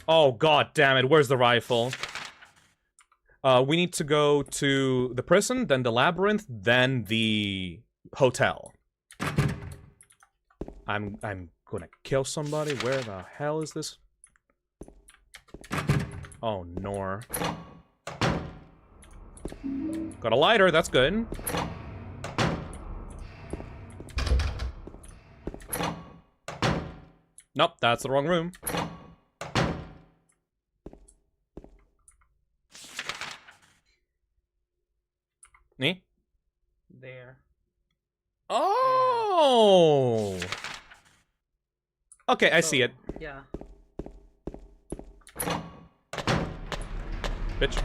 Oh god damn it! Where's the rifle? We need to go to the prison, then the labyrinth, then the hotel. I'm gonna kill somebody. Where the hell is this? Oh, Nor. Got a lighter, that's good. Nope, that's the wrong room. Me? There. Oh! Okay, I see it. Yeah. Bitch.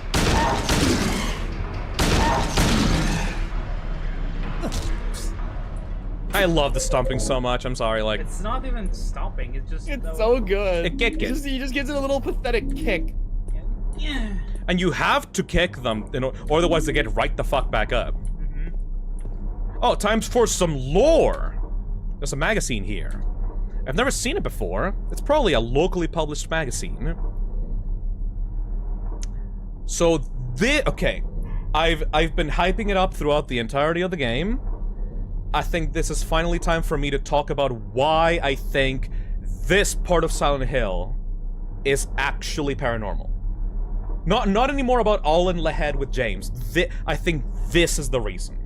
I love the stomping so much, I'm sorry, like... It's not even stomping, it's just... It's so good. It He just gives it a little pathetic kick. Yeah. And you have to kick them, or otherwise they get right the fuck back up. Oh, times for some lore! There's a magazine here. I've never seen it before. It's probably a locally published magazine. So, okay. I've been hyping it up throughout the entirety of the game. I think this is finally time for me to talk about why I think this part of Silent Hill is actually paranormal. Not anymore about All in the Head with James. I think this is the reason.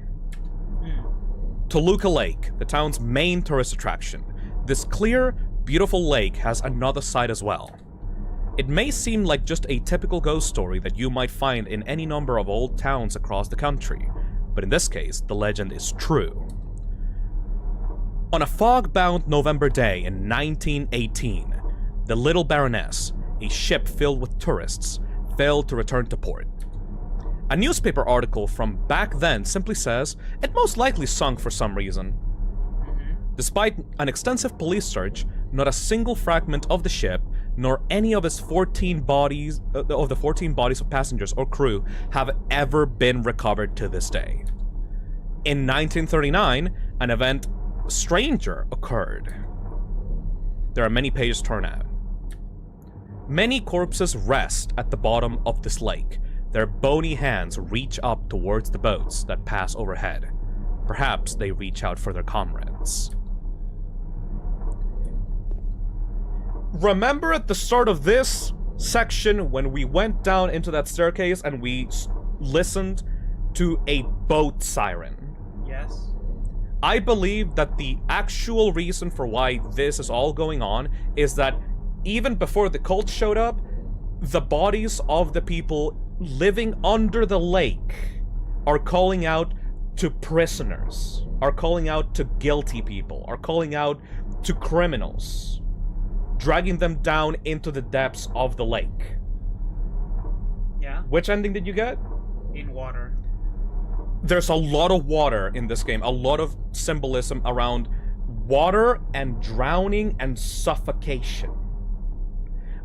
Toluca Lake, the town's main tourist attraction. This clear, beautiful lake has another side as well. It may seem like just a typical ghost story that you might find in any number of old towns across the country, but in this case, the legend is true. On a fog-bound November day in 1918, the Little Baroness, a ship filled with tourists, failed to return to port. A newspaper article from back then simply says it most likely sunk for some reason. Despite an extensive police search, not a single fragment of the ship, nor any of its 14 bodies of passengers or crew have ever been recovered to this day. In 1939, an event stranger occurred. There are many pages torn out. Many corpses rest at the bottom of this lake. Their bony hands reach up towards the boats that pass overhead. Perhaps they reach out for their comrades. Remember at the start of this section when we went down into that staircase and we listened to a boat siren? Yes. I believe that the actual reason for why this is all going on is that even before the cult showed up, the bodies of the people living under the lake are calling out to prisoners, are calling out to guilty people, are calling out to criminals, dragging them down into the depths of the lake. Yeah. Which ending did you get? In water. There's a lot of water in this game, a lot of symbolism around water and drowning and suffocation.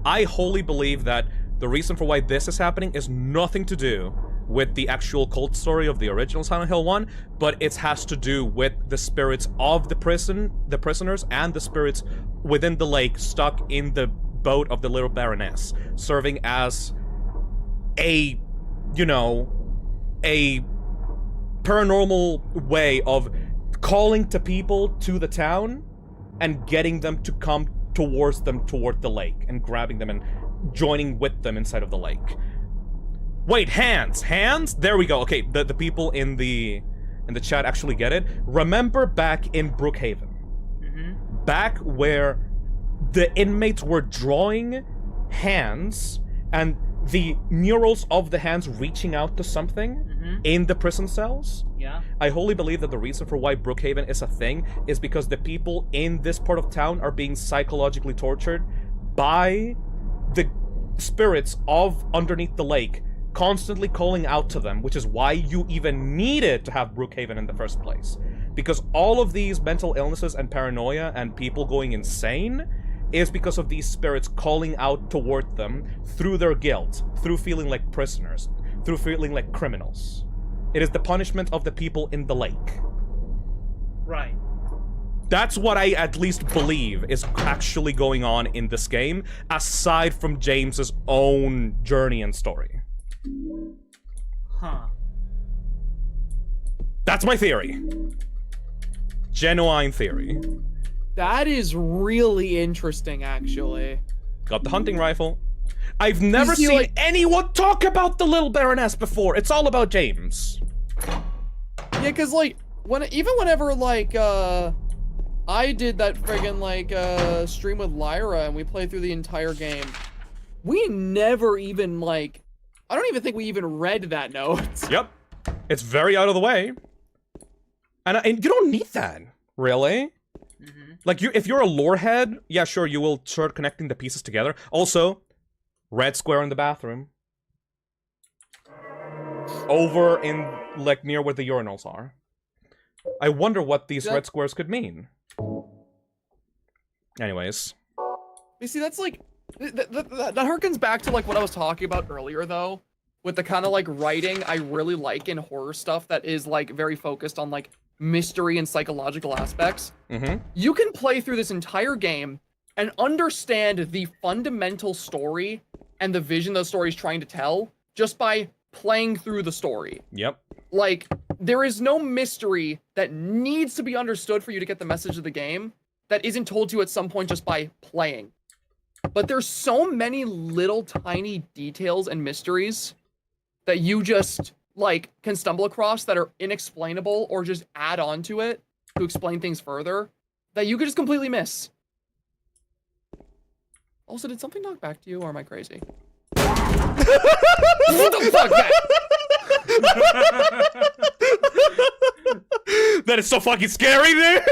I wholly believe that the reason for why this is happening is nothing to do with the actual cult story of the original Silent Hill 1, but it has to do with the spirits of the prisoners, and the spirits within the lake stuck in the boat of the Little Baroness, serving as a, a paranormal way of calling to people to the town and getting them to come towards them toward the lake and grabbing them and joining with them inside of the lake. Wait, hands! There we go. Okay, the people in the chat actually get it. Remember back in Brookhaven, back where the inmates were drawing hands and the murals of the hands reaching out to something in the prison cells? Yeah. I wholly believe that the reason for why Brookhaven is a thing is because the people in this part of town are being psychologically tortured by the spirits of underneath the lake, constantly calling out to them, which is why you even needed to have Brookhaven in the first place. Because all of these mental illnesses and paranoia and people going insane is because of these spirits calling out toward them through their guilt, through feeling like prisoners, through feeling like criminals. It is the punishment of the people in the lake. Right. That's what I at least believe is actually going on in this game, aside from James's own journey and story. Huh. That's my theory. Genuine theory. That is really interesting, actually. Got the hunting rifle. I've never seen anyone talk about the Little Baroness before. It's all about James. Yeah, cause whenever I did that friggin' stream with Lyra and we played through the entire game, we never even I don't even think we even read that note. Yep. It's very out of the way. And you don't need that, really. Like, if you're a lore head, yeah, sure, you will start connecting the pieces together. Also, red square in the bathroom. Over in, near where the urinals are. I wonder what these red squares could mean. Anyways. You see, that's that harkens back to what I was talking about earlier, though. with the kind of like writing I really like in horror stuff that is like very focused on like mystery and psychological aspects. You can play through this entire game and understand the fundamental story and the vision the story is trying to tell just by playing through the story. Yep. Like, there is no mystery that needs to be understood for you to get the message of the game that isn't told to you at some point just by playing. But there's so many little tiny details and mysteries that you just, like, can stumble across that are inexplainable or just add on to it to explain things further that you could just completely miss. Also, did something knock back to you, or am I crazy? What the fuck, man? That is so fucking scary, dude!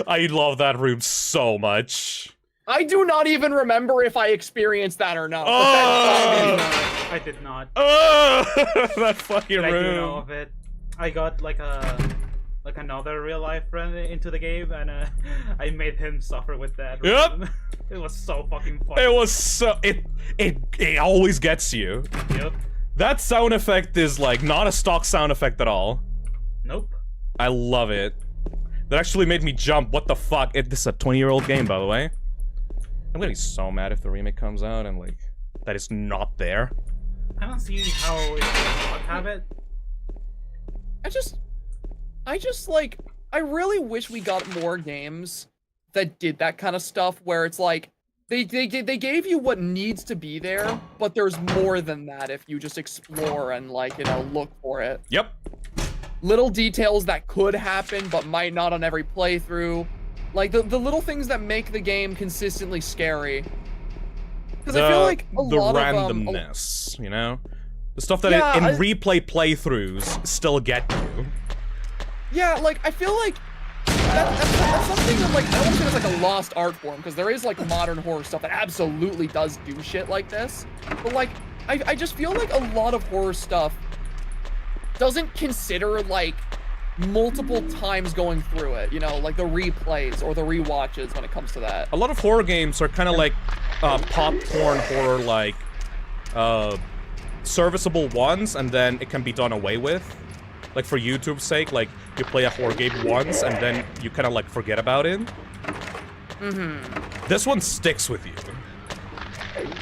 I love that room so much. I do not even remember if I experienced that or not. I did not. That fucking But room. I do know of it. I got like another real life friend into the game, and I made him suffer with that. Yep. It was so fucking fun. It was so it always gets you. Yep. That sound effect is like not a stock sound effect at all. Nope. I love it. That actually made me jump. What the fuck? This is a 20-year-old game, by the way. I'm gonna be so mad if the remake comes out and like that is not there. I don't see how it could not have it. I just like, I really wish we got more games that did that kind of stuff where it's like, they gave you what needs to be there, but there's more than that if you just explore and like, you know, look for it. Yep. Little details that could happen but might not on every playthrough. Like the little things that make the game consistently scary. Because I feel like a lot of randomness, you know? The stuff that Yeah, in replay playthroughs still get you. Yeah, like, I feel like that's something that, like, I don't want to say it's like a lost art form, because there is, like, modern horror stuff that absolutely does do shit like this. But, like, I just feel like a lot of horror stuff doesn't consider, like, multiple times going through it, you know, like the replays or the rewatches when it comes to that. A lot of horror games are kind of like popcorn horror, like serviceable ones, and then it can be done away with. Like for YouTube's sake, like you play a horror game once and then you kind of like forget about it. This one sticks with you.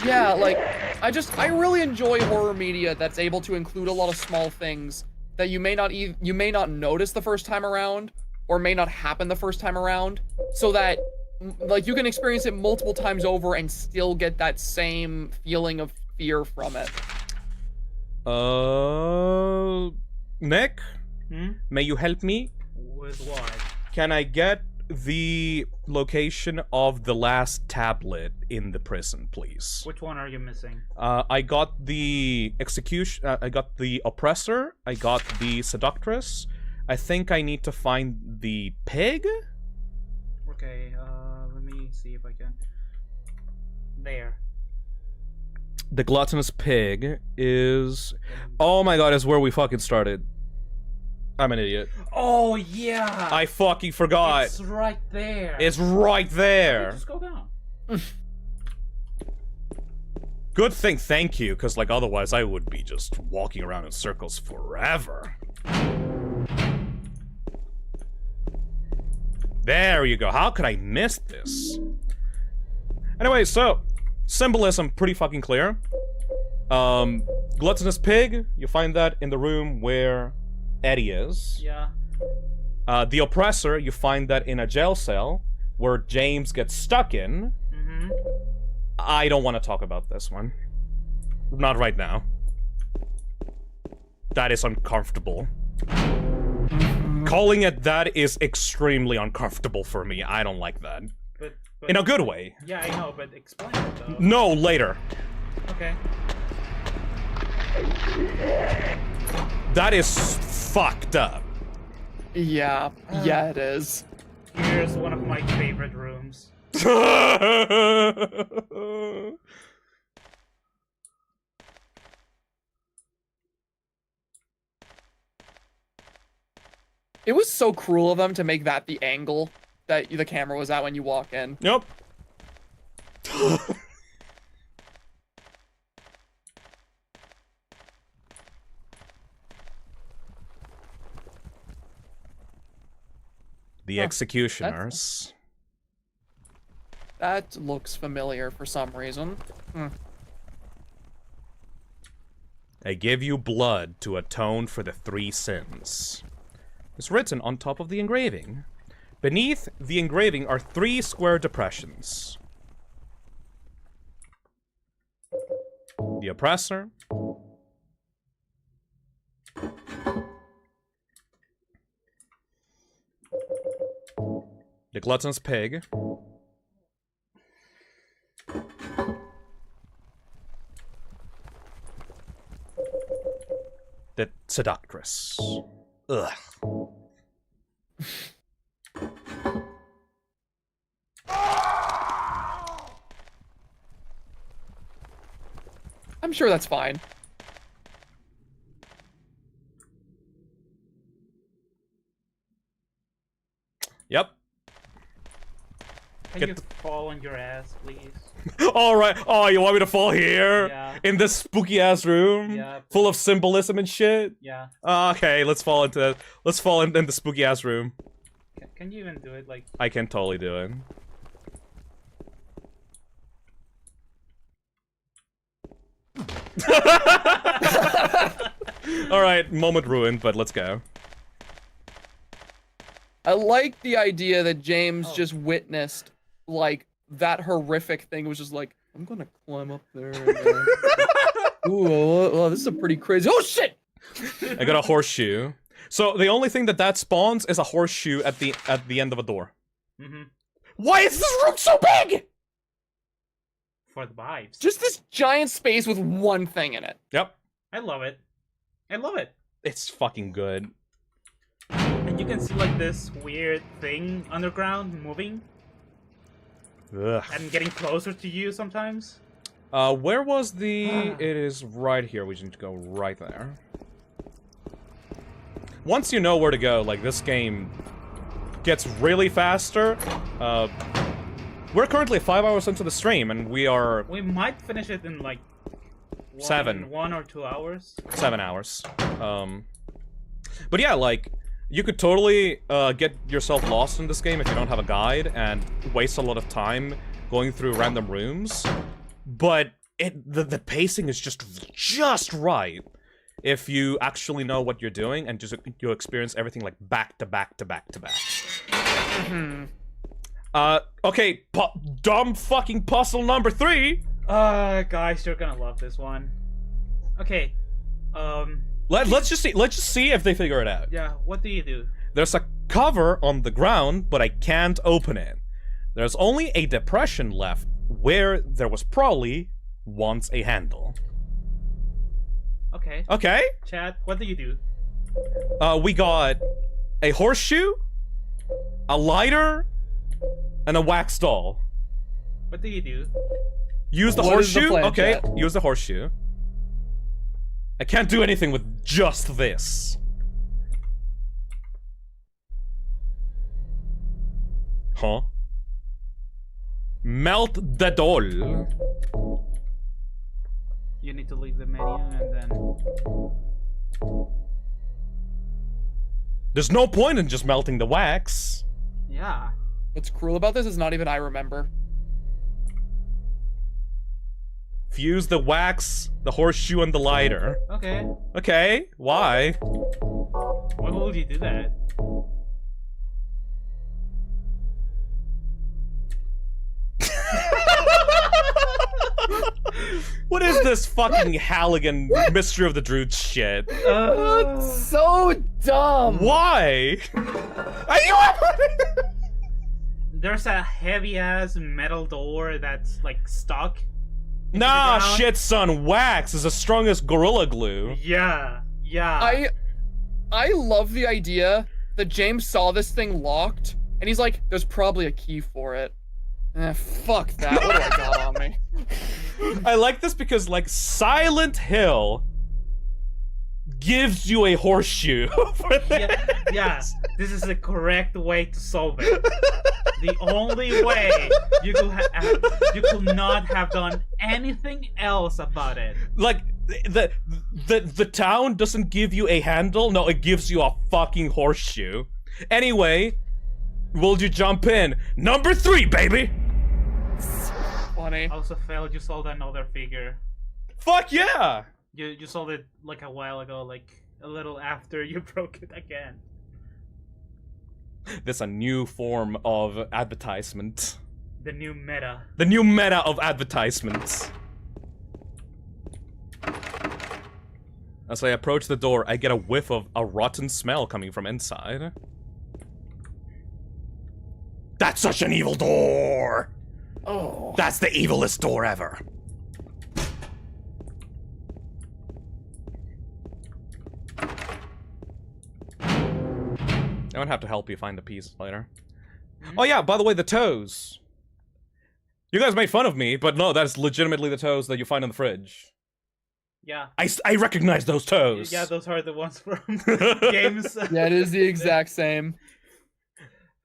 Yeah, like, I really enjoy horror media that's able to include a lot of small things that you may not notice the first time around, or may not happen the first time around, so that, like, you can experience it multiple times over and still get that same feeling of fear from it. Nick? May you help me? With what? Can I get the location of the last tablet in the prison, please? Which one are you missing? I got the execution. I got the oppressor. I got the seductress. I think I need to find the pig. Okay. Let me see if I can. There. The gluttonous pig is. Oh my god! Is where we fucking started. I'm an idiot. Oh yeah. I fucking forgot. It's right there. It's right there. Just go down. Good thing, thank you, because like otherwise I would be just walking around in circles forever. There you go. How could I miss this? Anyway, so symbolism pretty fucking clear. Gluttonous pig, you find that in the room where Eddie is. Yeah. The oppressor, you find that in a jail cell where James gets stuck in. I don't want to talk about this one. Not right now. That is uncomfortable. Calling it that is extremely uncomfortable for me. I don't like that. But in a good way. Yeah, I know, but explain it though. No, later. Okay. That is fucked up. Yeah, yeah, it is. Here's one of my favorite rooms. It was so cruel of them to make that the angle that the camera was at when you walk in. Yep. The Executioners. That looks familiar for some reason. I give you blood to atone for the 3 sins. It's written on top of the engraving. Beneath the engraving are 3 square depressions. The Oppressor. The Glutton's Pig. The Seductress. Ugh. I'm sure that's fine. Yep. Can you fall on your ass, please? Alright. Oh, you want me to fall here? Yeah. In this spooky ass room? Yeah. Full of symbolism and shit? Yeah. Okay, let's fall into that. Let's fall in the spooky ass room. Can you even do it? Like. I can totally do it. Alright, moment ruined, but let's go. I like the idea that James just witnessed, like, that horrific thing. It was just like, I'm gonna climb up there. Ooh, oh, this is a pretty crazy. Oh shit! I got a horseshoe. So the only thing that spawns is a horseshoe at the end of a door. Why is this room so big? For the vibes. Just this giant space with one thing in it. Yep. I love it. I love it. It's fucking good. And you can see like this weird thing underground moving. Ugh. And getting closer to you sometimes. Where was the... It is right here. We need to go right there. Once you know where to go, like, this game gets really faster. We're currently 5 hours into the stream, and we are... We might finish it in, like... 1 or 2 hours. 7 hours. But yeah, like, you could totally get yourself lost in this game if you don't have a guide, and waste a lot of time going through random rooms. But the pacing is just right. If you actually know what you're doing and you experience everything like back to back to back to back. Okay, dumb fucking puzzle number 3. Guys, you're gonna love this one. Okay, let's just see if they figure it out. Yeah, what do you do? There's a cover on the ground, but I can't open it. There's only a depression left where there was probably once a handle. Okay. Okay. Chad, what do you do? We got a horseshoe, a lighter, and a wax doll. What do you do? Use the What is the horseshoe? plan, Okay, Chad? use the horseshoe. I can't do anything with just this. Huh? Melt the doll. You need to leave the menu and then... There's no point in just melting the wax. Yeah. What's cruel about this is not even I remember. Fuse the wax, the horseshoe, and the lighter. Okay. Okay, why? Why would you do that? What is this fucking Halligan Mystery of the Druid shit? That's so dumb. Why? Are you? There's a heavy-ass metal door that's, like, stuck. into Nah, the ground. shit, son. Wax is as strong as Gorilla Glue. Yeah. Yeah. I love the idea that James saw this thing locked, and he's like, there's probably a key for it. Fuck that. What do I got on me? I like this because, like, Silent Hill gives you a horseshoe. Yeah, this is the correct way to solve it. The only way you could not have done anything else about it. Like, the town doesn't give you a handle. No, it gives you a fucking horseshoe. Anyway, Will you jump in? Number 3, baby! Funny. Also, failed. You sold another figure. Fuck yeah! You sold it like a while ago, like a little after you broke it again. This is a new form of advertisement. The new meta. The new meta of advertisements. As I approach the door, I get a whiff of a rotten smell coming from inside. That's such an evil door! Oh. That's the evilest door ever. I would have to help you find the pieces later. Oh yeah, by the way, the toes. You guys made fun of me, but no, that's legitimately the toes that you find in the fridge. Yeah. I recognize those toes. Yeah, those are the ones from games. Yeah, it is the exact same.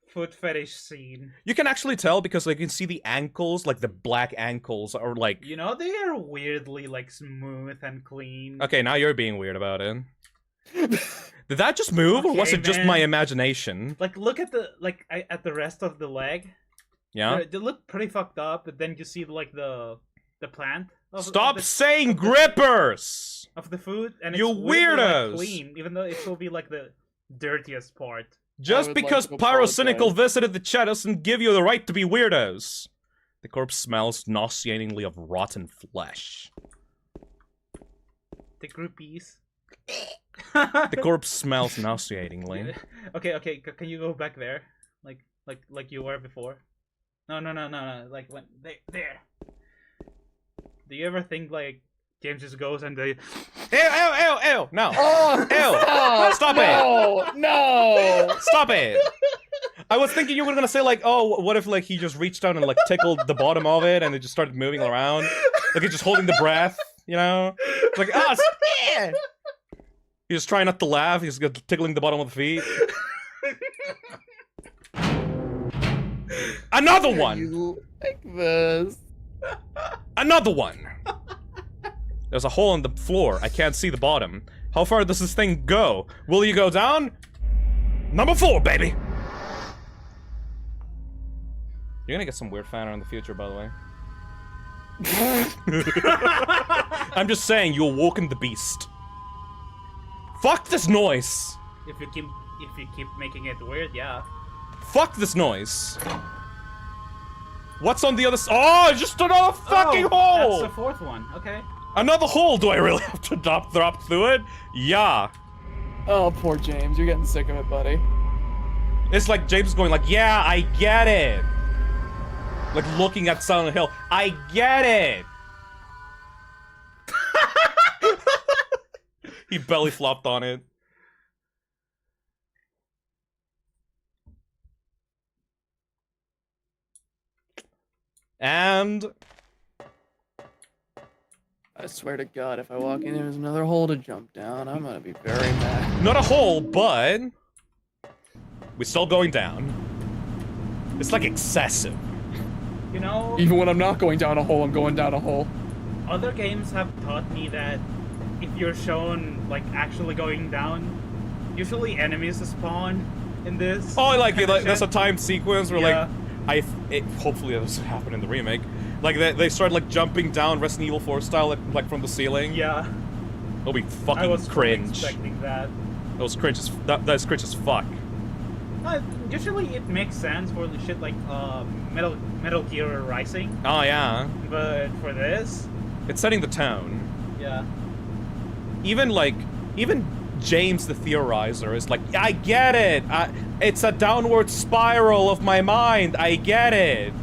Foot fetish scene. You can actually tell because like you can see the ankles, like the black ankles are like... You know, they are weirdly like smooth and clean. Okay, now you're being weird about it. Did that just move, or was it just my imagination? Like, look at the at the rest of the leg. Yeah. They look pretty fucked up, but then you see like the plant. Stop saying grippers! Of the food, and you it's weirdly, weirdos! like, clean, even though it will be like the dirtiest part. Just because Pyrocynical visited the chat doesn't give you the right to be weirdos. The corpse smells nauseatingly of rotten flesh. The groupies. The corpse smells nauseatingly. Okay, can you go back there? Like you were before? No. Like when there. Do you ever think like James just goes and they... Ew! No! Oh, Ew! Stop it! No! Stop it! I was thinking you were gonna say like, oh, what if like he just reached down and like tickled the bottom of it and it just started moving around? Like he's just holding the breath, you know? It's like, oh, yeah! He's just trying not to laugh, he's just tickling the bottom of the feet. Another one! You like this. Another one! There's a hole in the floor. I can't see the bottom. How far does this thing go? Will you go down? Number 4, baby! You're gonna get some weird fan art in the future, by the way. I'm just saying, you awoken the beast. Fuck this noise! If you keep making it weird, yeah. Fuck this noise. What's on the other side? Oh, just another fucking hole! That's the 4th one, okay. Another hole! Do I really have to drop through it? Yeah. Oh, poor James. You're getting sick of it, buddy. It's like James is going like, yeah, I get it. Like looking at Silent Hill. I get it. He belly flopped on it. And... I swear to God, if I walk in there's another hole to jump down, I'm gonna be very mad. Not a hole, but... we're still going down. It's like excessive. You know... Even when I'm not going down a hole, I'm going down a hole. Other games have taught me that if you're shown, like, actually going down, usually enemies spawn in this. Oh, I like it. Like, there's a timed sequence where, Yeah. like, hopefully this will happen in the remake. Like, they start, like, jumping down Resident Evil 4 style, like from the ceiling. Yeah. It'll be fucking I was cringe. expecting that. That's cringe as fuck. Usually it makes sense for the shit like Metal Gear Rising. Oh, yeah. But for this... It's setting the tone. Yeah. Even James the Theorizer is like, I get it! It's a downward spiral of my mind, I get it!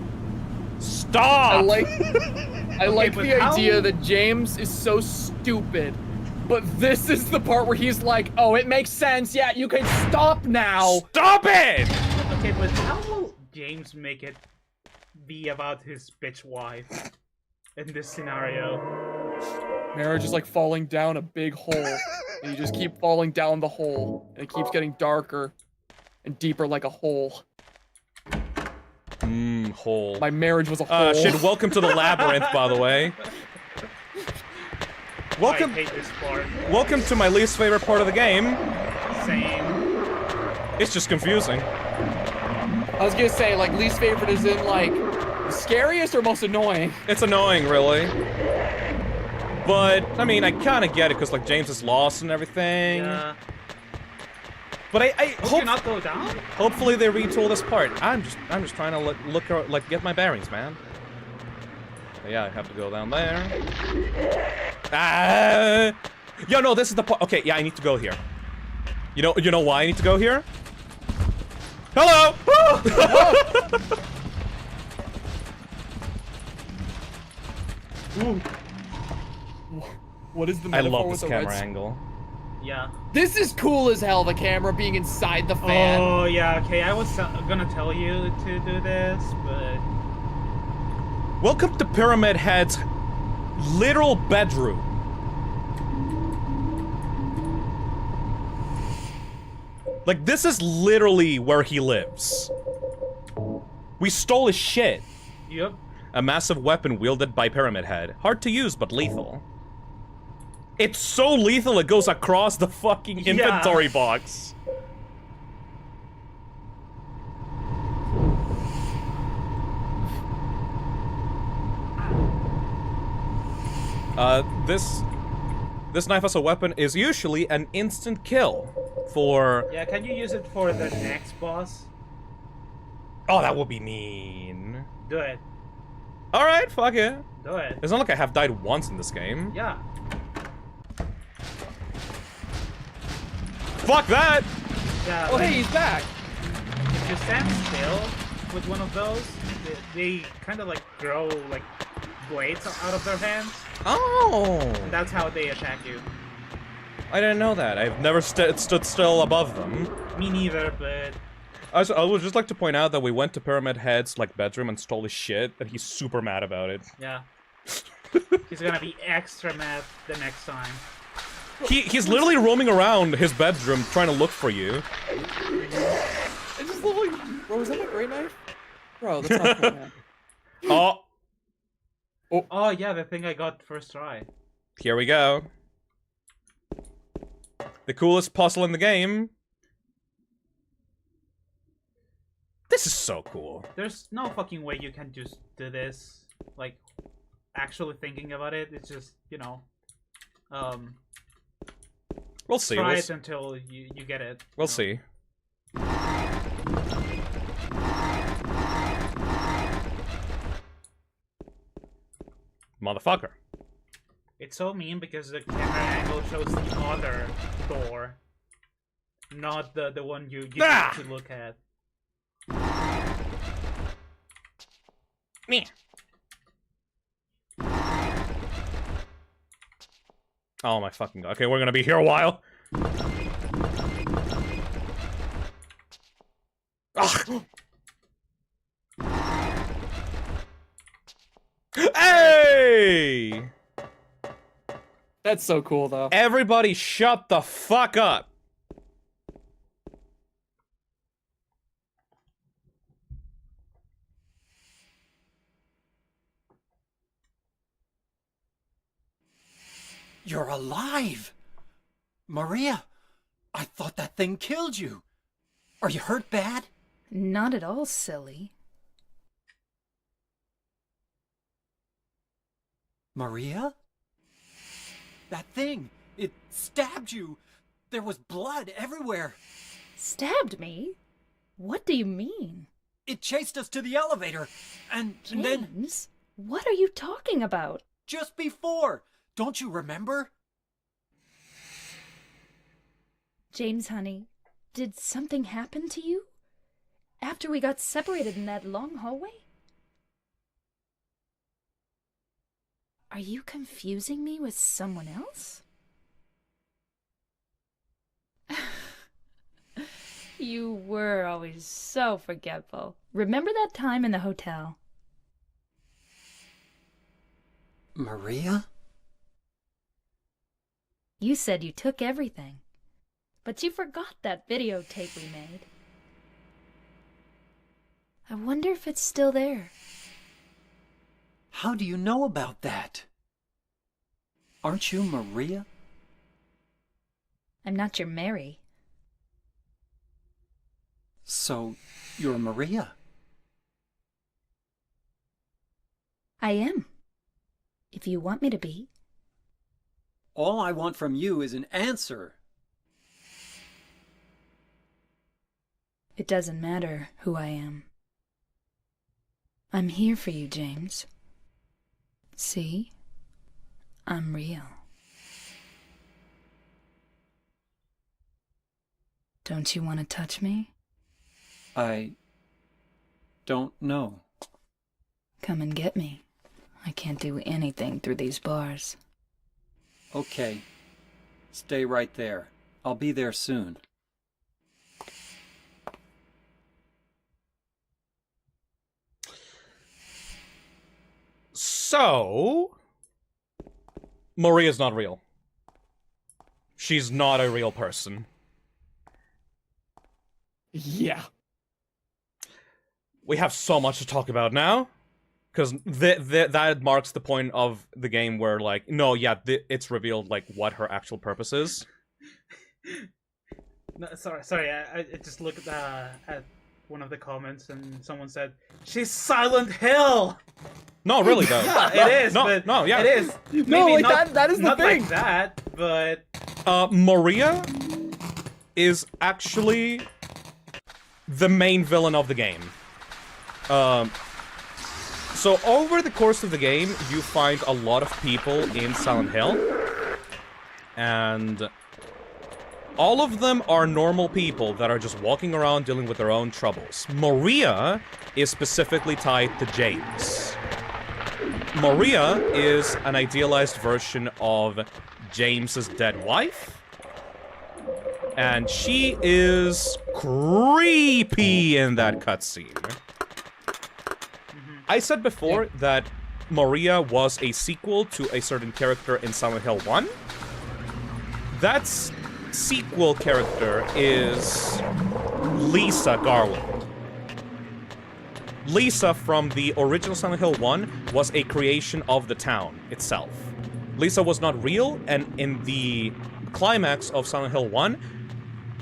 Stop! I like the idea that James is so stupid, but this is the part where he's like, oh, it makes sense, yeah, you can stop now! Stop it! Okay, but how will James make it be about his bitch wife in this scenario? Marriage is like falling down a big hole, and you just keep falling down the hole, and it keeps getting darker and deeper like a hole. Hole. My marriage was a hole. Shit, welcome to the labyrinth, by the way. Welcome. I hate this part. Welcome to my least favorite part of the game. Same. It's just confusing. I was gonna say, like, least favorite is in, like, scariest or most annoying? It's annoying, really. But, I mean, I kind of get it, because, like, James is lost and everything. Yeah. But I Hope you not go down? hopefully they retool this part. I'm just trying to look, get my bearings, man. But yeah, I have to go down there. Ah! Yo, no, this is the part. Okay, yeah, I need to go here. You know why I need to go here? Hello! What is the I metaphor love with this the camera red angle. Yeah. This is cool as hell, the camera being inside the fan. Oh, yeah, okay. I was gonna tell you to do this, but... Welcome to Pyramid Head's literal bedroom. Like, this is literally where he lives. We stole his shit. Yep. A massive weapon wielded by Pyramid Head. Hard to use, but lethal. It's so lethal it goes across the fucking inventory box. This knife as a weapon is usually an instant kill for... Yeah, can you use it for the next boss? Oh, that would be mean. Do it. Alright, fuck it. Do it. It's not like I have died once in this game. Yeah. Fuck that! Yeah. Oh, hey, he's back. If you stand still with one of those, they kind of like grow like blades out of their hands. Oh! And that's how they attack you. I didn't know that. I've never stood still above them. Me neither, but... I would just like to point out that we went to Pyramid Head's like bedroom and stole his shit, and he's super mad about it. Yeah. He's gonna be extra mad the next time. He's literally roaming around his bedroom trying to look for you. It just looked like... Bro, is that a great knife? Bro, that's not cool, man. Oh, yeah, the thing I got first try. Here we go. The coolest puzzle in the game. This is so cool. There's no fucking way you can just do this, like, actually thinking about it. It's just, you know, we'll see. Try it until you get it. We'll see. Motherfucker. It's so mean because the camera angle shows the other door, not the one you need to look at. Me. Oh my fucking god. Okay, we're gonna be here a while. Ugh. Hey! That's so cool, though. Everybody shut the fuck up. You're alive! Maria, I thought that thing killed you. Are you hurt bad? Not at all, silly. Maria? That thing, it stabbed you. There was blood everywhere. Stabbed me? What do you mean? It chased us to the elevator, and then... James, what are you talking about? Just before. Don't you remember? James, honey, did something happen to you? After we got separated in that long hallway? Are you confusing me with someone else? You were always so forgetful. Remember that time in the hotel? Maria? You said you took everything, but you forgot that videotape we made. I wonder if it's still there. How do you know about that? Aren't you Maria? I'm not your Mary. So, you're Maria. I am. If you want me to be. All I want from you is an answer. It doesn't matter who I am. I'm here for you, James. See? I'm real. Don't you want to touch me? I don't know. Come and get me. I can't do anything through these bars. Okay. Stay right there. I'll be there soon. So, Maria's not real. She's not a real person. Yeah. We have so much to talk about now. Because that marks the point of the game where, like, no, yeah, it's revealed, like, what her actual purpose is. No, sorry. I just looked at one of the comments and someone said, "She's Silent Hill." No, really though. Yeah, it is. No, but no, yeah. it is. No, Maybe like not, that is the not thing. like that, but Maria is actually the main villain of the game. So over the course of the game, you find a lot of people in Silent Hill, and all of them are normal people that are just walking around dealing with their own troubles. Maria is specifically tied to James. Maria is an idealized version of James's dead wife, and she is creepy in that cutscene. I said before that Maria was a sequel to a certain character in Silent Hill 1. That sequel character is Lisa Garland. Lisa from the original Silent Hill 1 was a creation of the town itself. Lisa was not real, and in the climax of Silent Hill 1,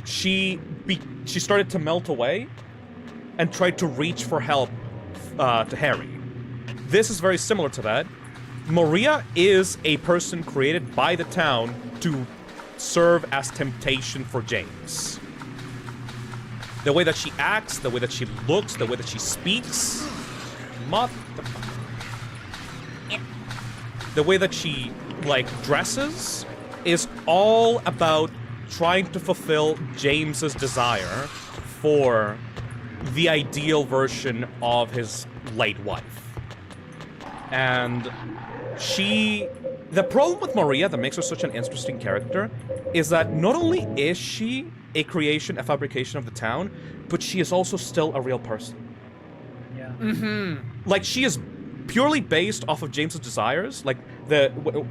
she started to melt away and tried to reach for help to Harry. This is very similar to that. Maria is a person created by the town to serve as temptation for James. The way that she acts, the way that she looks, the way that she speaks, the way that she, like, dresses, is all about trying to fulfill James's desire for the ideal version of his late wife. And the problem with Maria that makes her such an interesting character is that not only is she a creation, a fabrication of the town, but she is also still a real person. yeah. Like, she is purely based off of James's desires. Like,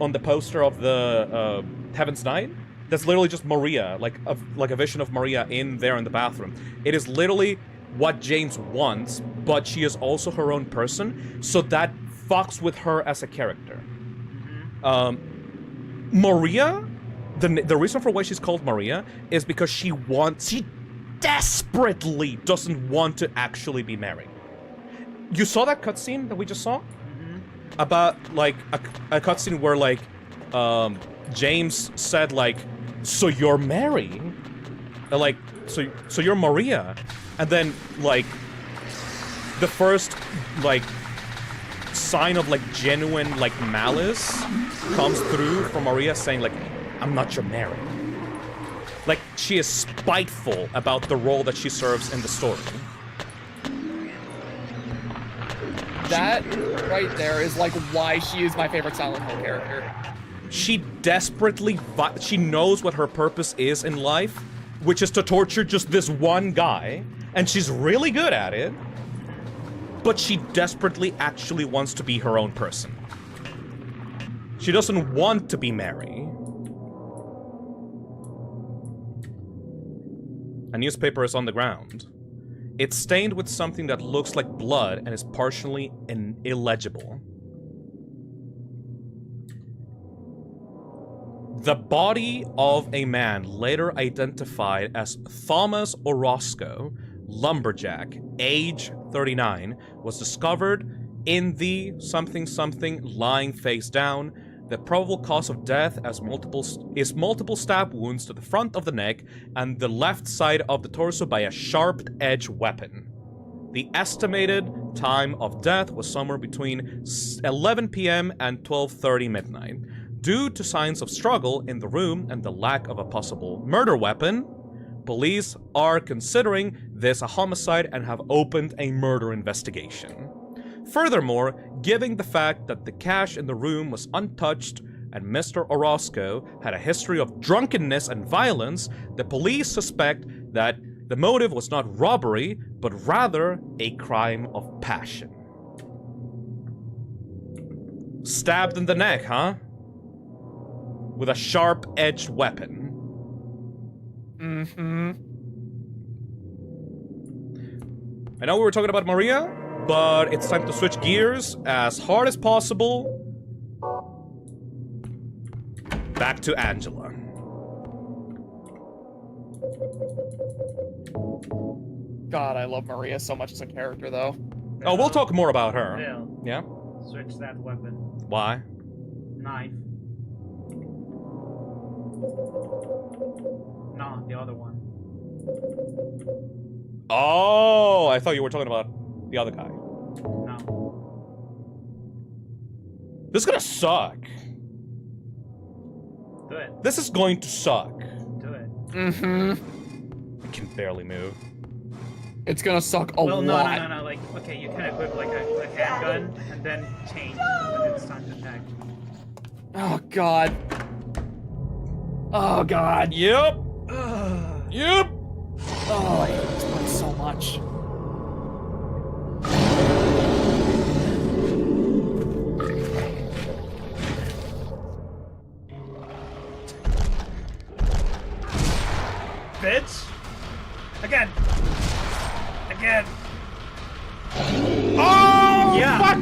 on the poster of the Heaven's Knight, that's literally just Maria, like a vision of Maria in there in the bathroom. It is literally what James wants, but she is also her own person, so that fucks with her as a character. Maria, the reason for why she's called Maria is because she desperately doesn't want to actually be married. You saw that cutscene that we just saw? About, like, a cutscene where, like, James said, like, "So you're marrying?" Like, so you're Maria. And then, like, the first, like, sign of, like, genuine, like, malice comes through from Maria saying, like, "I'm not your Mary." Like, she is spiteful about the role that she serves in the story. That right there is like why she is my favorite Silent Hill character. She desperately, she knows what her purpose is in life, which is to torture just this one guy, and she's really good at it, but she desperately actually wants to be her own person. She doesn't want to be Mary. A newspaper is on the ground. It's stained with something that looks like blood and is partially illegible. The body of a man later identified as Thomas Orozco lumberjack, age 39, was discovered in the something lying face down. The probable cause of death is multiple stab wounds to the front of the neck and the left side of the torso by a sharp-edged weapon. The estimated time of death was somewhere between 11 p.m. and 12:30 midnight. Due to signs of struggle in the room and the lack of a possible murder weapon, police are considering this a homicide and have opened a murder investigation. Furthermore, given the fact that the cash in the room was untouched and Mr. Orozco had a history of drunkenness and violence, the police suspect that the motive was not robbery, but rather a crime of passion. Stabbed in the neck, huh? With a sharp-edged weapon. Mm-hmm. I know we were talking about Maria, but it's time to switch gears as hard as possible. Back to Angela. God, I love Maria so much as a character, though. Oh, we'll talk more about her. Bill, Yeah? switch that weapon. Why? Knife. No, the other one. Oh, I thought you were talking about the other guy. No. This is gonna suck. Do it. This is going to suck. Do it. Mm-hmm. I can barely move. It's gonna suck a Well, lot. no. Like, okay, you can equip like a handgun and then change when it's time to attack. Oh, God. Oh, God. Yep. Yep. Oh, I hate this one so much. Bitch! Again! Again! Oh, yeah! fuck!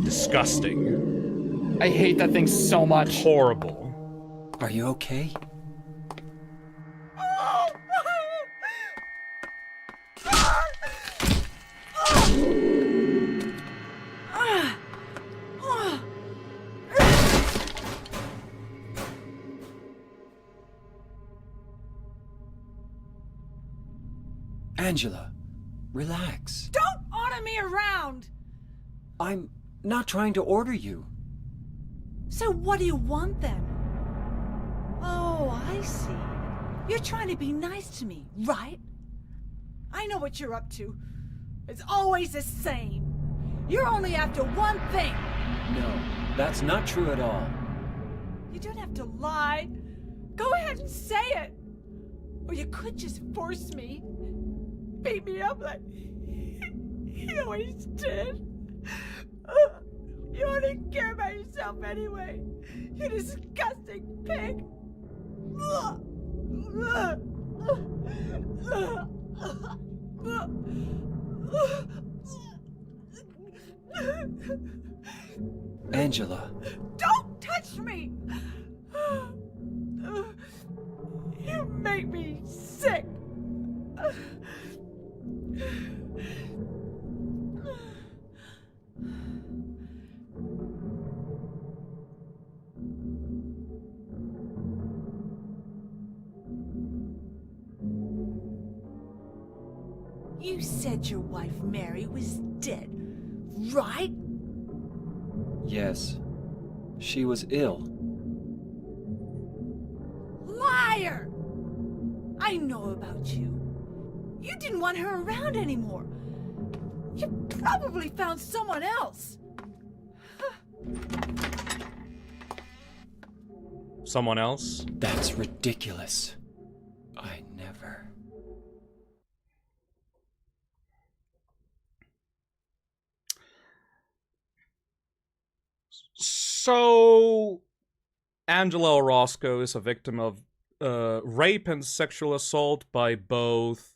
Disgusting. I hate that thing so much. Horrible. Are you okay? Angela, relax. Don't order me around! I'm not trying to order you. So what do you want then? Oh, I see. You're trying to be nice to me, right? I know what you're up to. It's always the same. You're only after one thing. No, that's not true at all. You don't have to lie. Go ahead and say it. Or you could just force me. Beat me up like you always did. You only care about yourself anyway. You disgusting pig. Angela. Don't touch me! You make me sick. You said your wife Mary was dead, right? Yes. She was ill. Liar! I know about you. You didn't want her around anymore. You probably found someone else. Someone else? That's ridiculous. I never. So, Angela Orozco is a victim of rape and sexual assault by both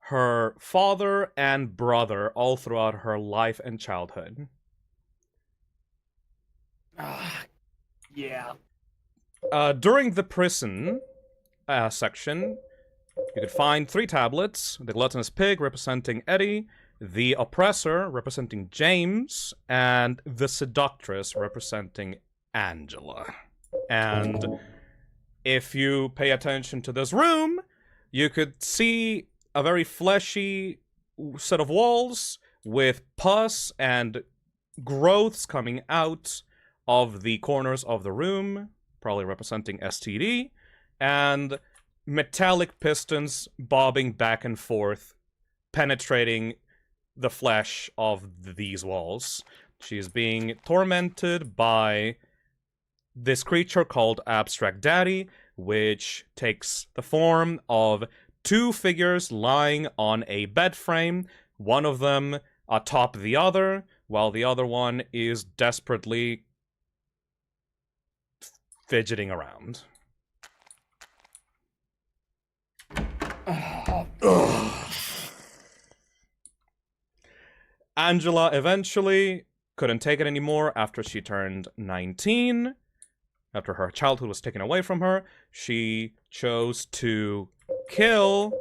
her father and brother all throughout her life and childhood. Yeah. During the prison section, you could find 3 tablets: the Gluttonous Pig representing Eddie, the Oppressor representing James, and the Seductress representing Angela. And if you pay attention to this room, you could see a very fleshy set of walls with pus and growths coming out of the corners of the room, probably representing STD, and metallic pistons bobbing back and forth, penetrating the flesh of these walls. She is being tormented by this creature called Abstract Daddy, which takes the form of 2 figures lying on a bed frame, one of them atop the other, while the other one is desperately fidgeting around. Angela eventually couldn't take it anymore after she turned 19. After her childhood was taken away from her, she chose to kill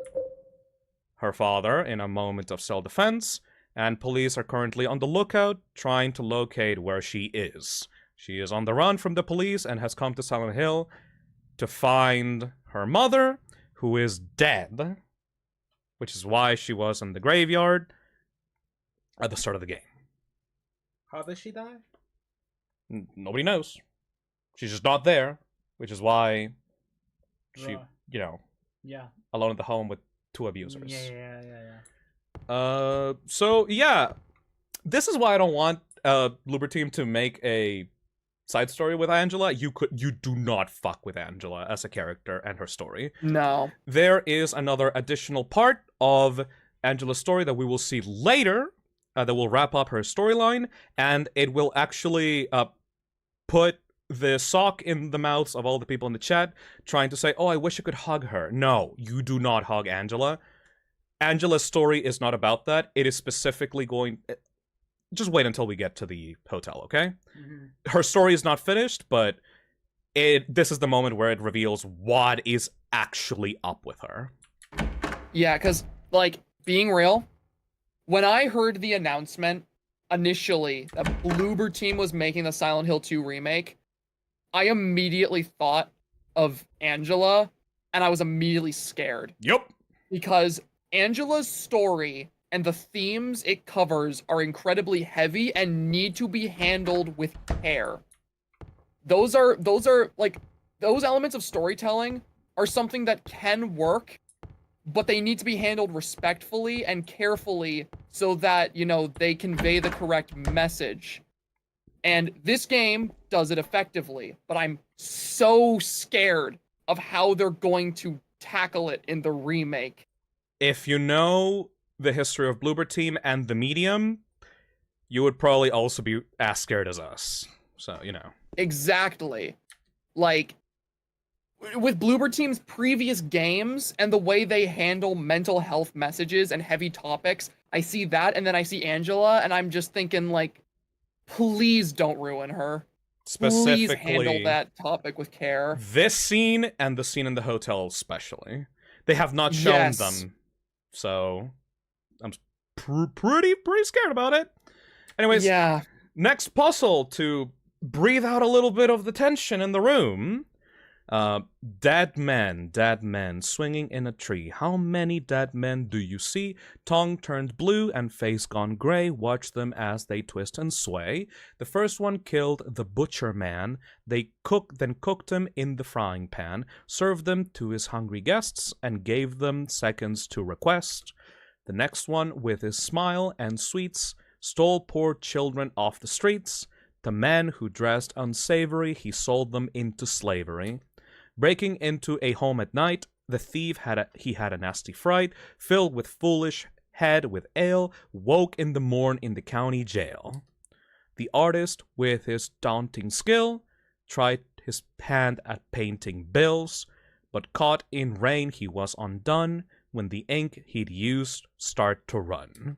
her father in a moment of self-defense, and police are currently on the lookout trying to locate where she is. She is on the run from the police and has come to Silent Hill to find her mother, who is dead, which is why she was in the graveyard at the start of the game. How did she die? Nobody knows. She's just not there, which is why she, you know, yeah, alone at the home with 2 abusers. Yeah. So yeah, this is why I don't want Bloober Team to make a side story with Angela. You do not fuck with Angela as a character and her story. No. There is another additional part of Angela's story that we will see later that will wrap up her storyline, and it will actually put the sock in the mouths of all the people in the chat trying to say, oh, I wish I could hug her. No, you do not hug Angela. Angela's story is not about that. It is specifically going... Just wait until we get to the hotel, okay? Mm-hmm. Her story is not finished, but this is the moment where it reveals what is actually up with her. Yeah, because, like, being real, when I heard the announcement initially that Bloober Team was making the Silent Hill 2 remake, I immediately thought of Angela, and I was immediately scared. Yep. Because Angela's story and the themes it covers are incredibly heavy and need to be handled with care. Those elements of storytelling are something that can work, but they need to be handled respectfully and carefully so that, you know, they convey the correct message. And this game does it effectively, but I'm so scared of how they're going to tackle it in the remake. If you know the history of Bloober Team and the medium, you would probably also be as scared as us. So, you know. Exactly. Like, with Bloober Team's previous games and the way they handle mental health messages and heavy topics, I see that, and then I see Angela, and I'm just thinking, like, please don't ruin her. Please handle that topic with care. This scene and the scene in the hotel especially. They have not shown them. So I'm pretty scared about it. Anyways, yeah. Next puzzle to breathe out a little bit of the tension in the room. Dead men swinging in a tree. How many dead men do you see? Tongue turned blue and face gone gray. Watch them as they twist and sway. The first one killed the butcher man. They then cooked him in the frying pan, served them to his hungry guests, and gave them seconds to request. The next one, with his smile and sweets, stole poor children off the streets. The man who dressed unsavory, he sold them into slavery. Breaking into a home at night, the thief had a nasty fright, filled with foolish head with ale, woke in the morn in the county jail. The artist, with his daunting skill, tried his hand at painting bills, but caught in rain he was undone when the ink he'd used started to run.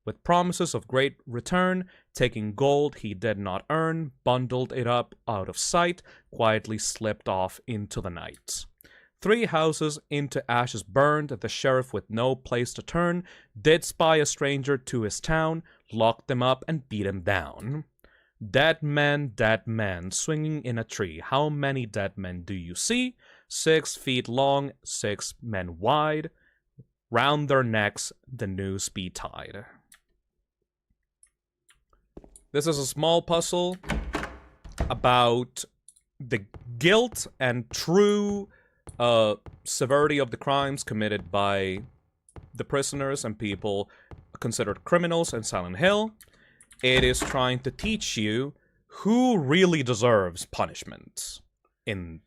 With promises of great return, taking gold he did not earn, bundled it up out of sight, quietly slipped off into the night. 3 houses into ashes burned, the sheriff with no place to turn did spy a stranger to his town, locked him up and beat him down. Dead men, swinging in a tree. How many dead men do you see? 6 feet long, 6 men wide. Round their necks the noose be tied. This is a small puzzle about the guilt and true severity of the crimes committed by the prisoners and people considered criminals in Silent Hill. It is trying to teach you who really deserves punishment in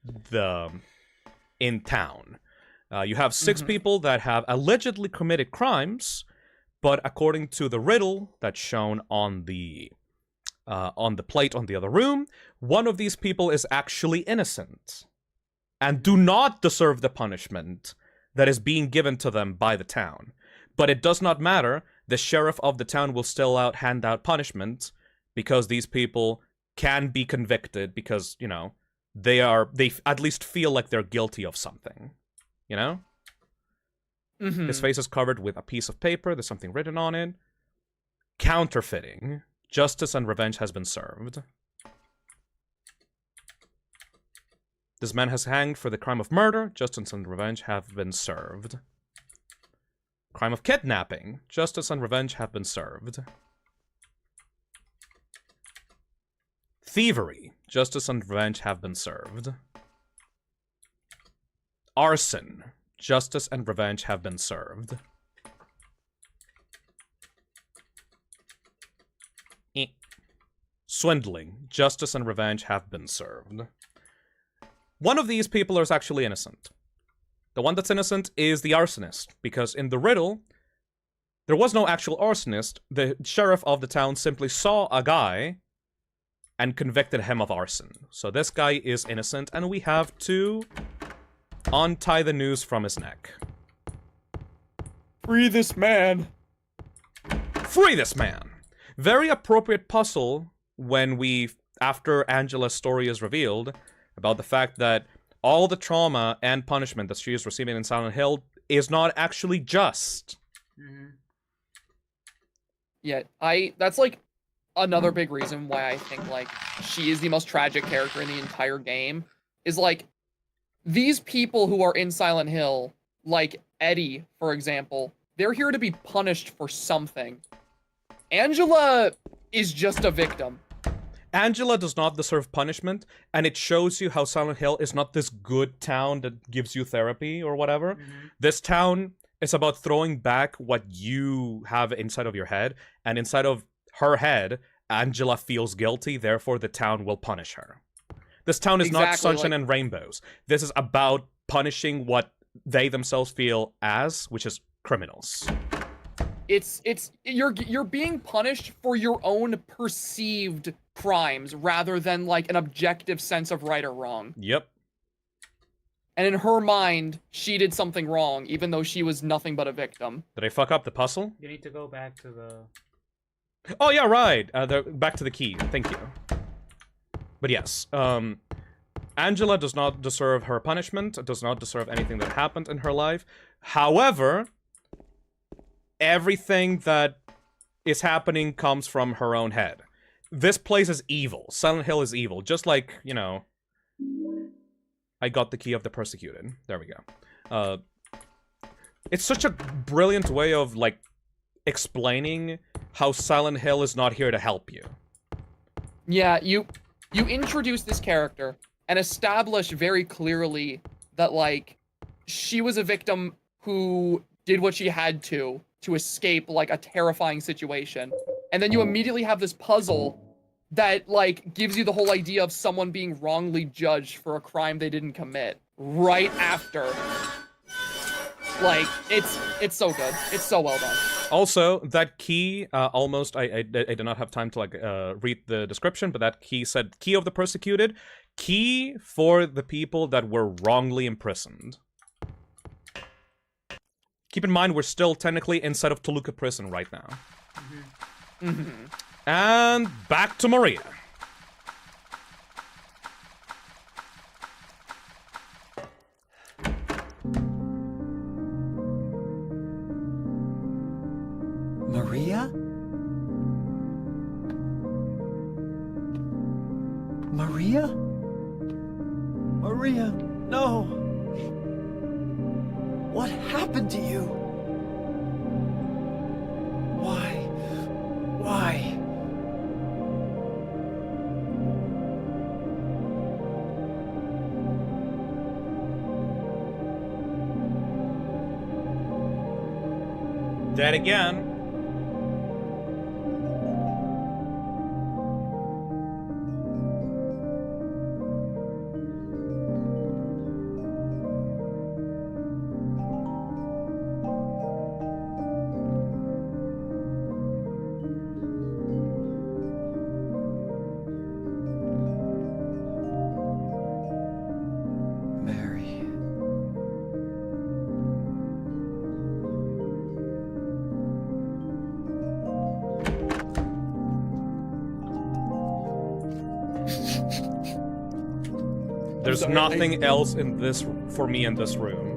town. You have 6 people that have allegedly committed crimes, but according to the riddle that's shown on the plate on the other room, one of these people is actually innocent and do not deserve the punishment that is being given to them by the town. But it does not matter. The sheriff of the town will still hand out punishment because these people can be convicted because, you know, they at least feel like they're guilty of something. You know? His face is covered with a piece of paper. There's something written on it. Counterfeiting. Justice and revenge has been served. This man has hanged for the crime of murder. Justice and revenge have been served. Crime of kidnapping. Justice and revenge have been served. Thievery. Justice and revenge have been served. Arson. Justice and revenge have been served. Swindling. Justice and revenge have been served. One of these people is actually innocent. The one that's innocent is the arsonist, because in the riddle, there was no actual arsonist. The sheriff of the town simply saw a guy and convicted him of arson. So this guy is innocent, and we have to untie the noose from his neck. Free this man. Free this man! Very appropriate puzzle when after Angela's story is revealed, about the fact that all the trauma and punishment that she is receiving in Silent Hill is not actually just. Yeah, that's like another big reason why I think like she is the most tragic character in the entire game, is like these people who are in Silent Hill, like Eddie, for example, they're here to be punished for something. Angela is just a victim. Angela does not deserve punishment, and it shows you how Silent Hill is not this good town that gives you therapy or whatever. This town is about throwing back what you have inside of your head, and inside of her head, Angela feels guilty, therefore the town will punish her. This town is not sunshine and rainbows. This is about punishing what they themselves feel as, which is criminals. You're being punished for your own perceived crimes rather than like an objective sense of right or wrong. Yep. And in her mind, she did something wrong, even though she was nothing but a victim. Did I fuck up the puzzle? You need to go back to the... Oh yeah, right. Back to the key. Thank you. But yes, Angela does not deserve her punishment, does not deserve anything that happened in her life. However, everything that is happening comes from her own head. This place is evil. Silent Hill is evil. Just like, you know... I got the key of the persecuted. There we go. It's such a brilliant way of, like, explaining how Silent Hill is not here to help you. Yeah, you introduce this character and establish very clearly that, like, she was a victim who did what she had to escape, like, a terrifying situation. And then you immediately have this puzzle that, like, gives you the whole idea of someone being wrongly judged for a crime they didn't commit right after. Like, it's so good. It's so well done. Also, that key, almost, I did not have time to, like, read the description, but that key said, key of the persecuted, key for the people that were wrongly imprisoned. Keep in mind, we're still technically inside of Toluca prison right now. And back to Maria. Maria? Maria? Maria, no. What happened to you? Why? Why? Dead again. Mary. There's Sorry, nothing else in this for me in this room.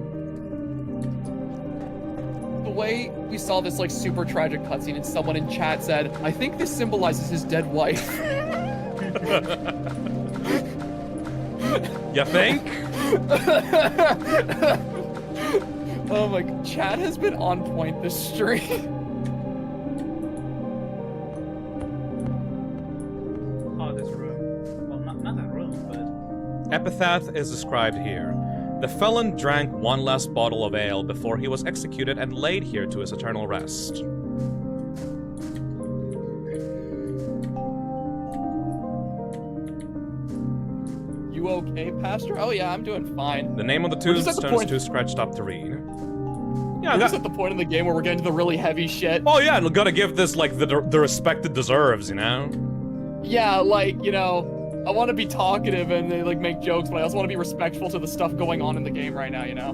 The way we saw this like super tragic cutscene and someone in chat said, I think this symbolizes his dead wife. You think? Oh my god, chat has been on point this stream. Oh, this room. Well, not that room, but... Epitaph is described here. The felon drank one last bottle of ale before he was executed and laid here to his eternal rest. You okay, Pastor? Oh yeah, I'm doing fine. The name on the We're just at the tombstone's point- too scratched up to read. Yeah, this is at the point in the game where we're getting to the really heavy shit. Oh yeah, gotta give this like the respect it deserves, you know? Yeah, like, you know, I want to be talkative and like make jokes, but I also want to be respectful to the stuff going on in the game right now, you know?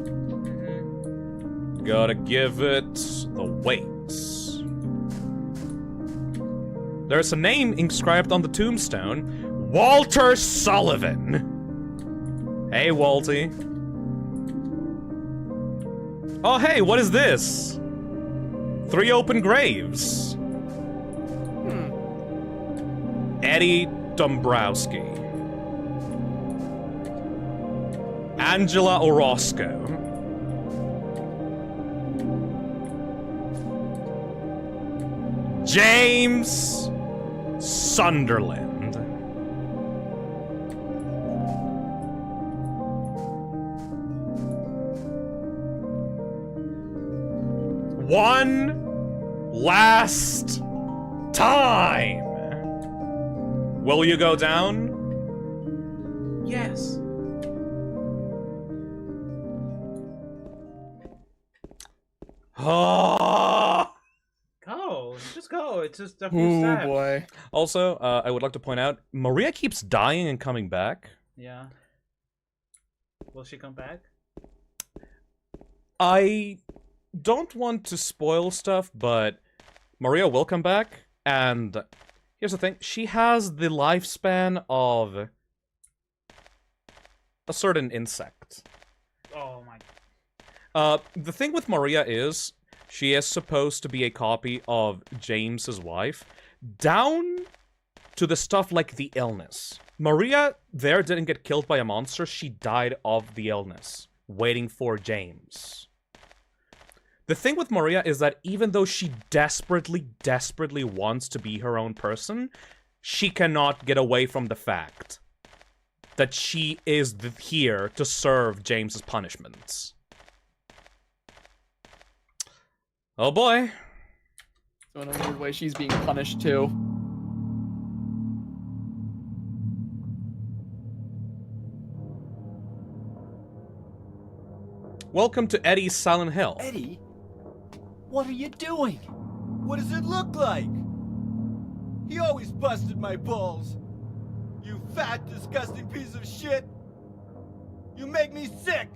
Gotta give it the weight. There's a name inscribed on the tombstone. Walter Sullivan. Hey, Walty. Oh, hey, what is this? 3 open graves. Eddie Dombrowski. Angela Orozco. James Sunderland. One last time. Will you go down? Yes. Oh. Go. Just go. It's just a few Ooh, steps. boy. Also, I would like to point out, Maria keeps dying and coming back. Yeah. Will she come back? I don't want to spoil stuff, but Maria will come back, and here's the thing. She has the lifespan of a certain insect. Oh my. The thing with Maria is, she is supposed to be a copy of James's wife, down to the stuff like the illness. Maria there didn't get killed by a monster, she died of the illness, waiting for James. The thing with Maria is that even though she desperately, desperately wants to be her own person, she cannot get away from the fact that she is here to serve James's punishments. Oh boy. So in a weird way, she's being punished too. Welcome to Eddie's Silent Hill. Eddie? What are you doing? What does it look like? He always busted my balls. You fat, disgusting piece of shit. You make me sick.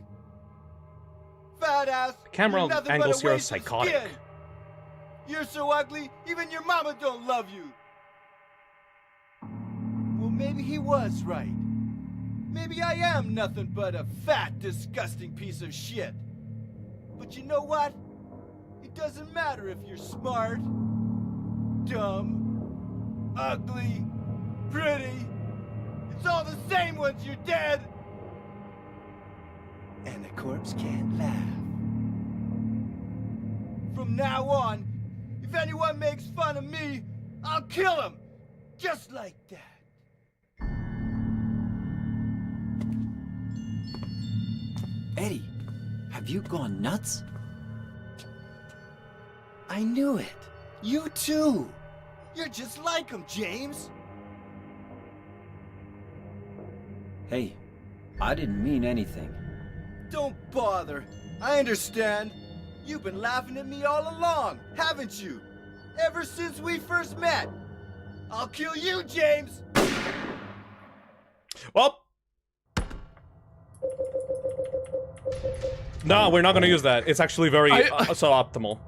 Fat ass. Camera you're nothing angles but a here are waste of psychotic. skin. You're so ugly, even your mama don't love you. Well, maybe he was right. Maybe I am nothing but a fat, disgusting piece of shit. But you know what? It doesn't matter if you're smart. dumb, ugly, pretty. It's all the same once you're dead. And the corpse can't laugh. From now on, if anyone makes fun of me, I'll kill him. Just like that. Eddie, have you gone nuts? I knew it. You too. You're just like him, James. Hey, I didn't mean anything. Don't bother. I understand. You've been laughing at me all along, haven't you? Ever since we first met. I'll kill you, James! Well. No, we're not gonna use that. It's actually very suboptimal.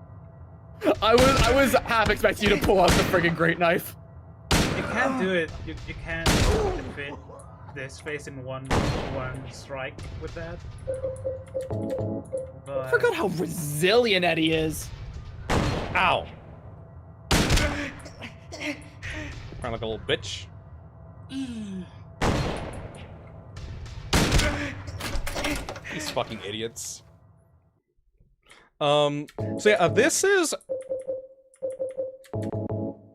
I was half expecting you to pull out the friggin' great knife. You can't do it. You can't fit this face in one strike with that. But... I forgot how resilient Eddie is. Ow. Crying like a little bitch. These fucking idiots. So yeah, this is...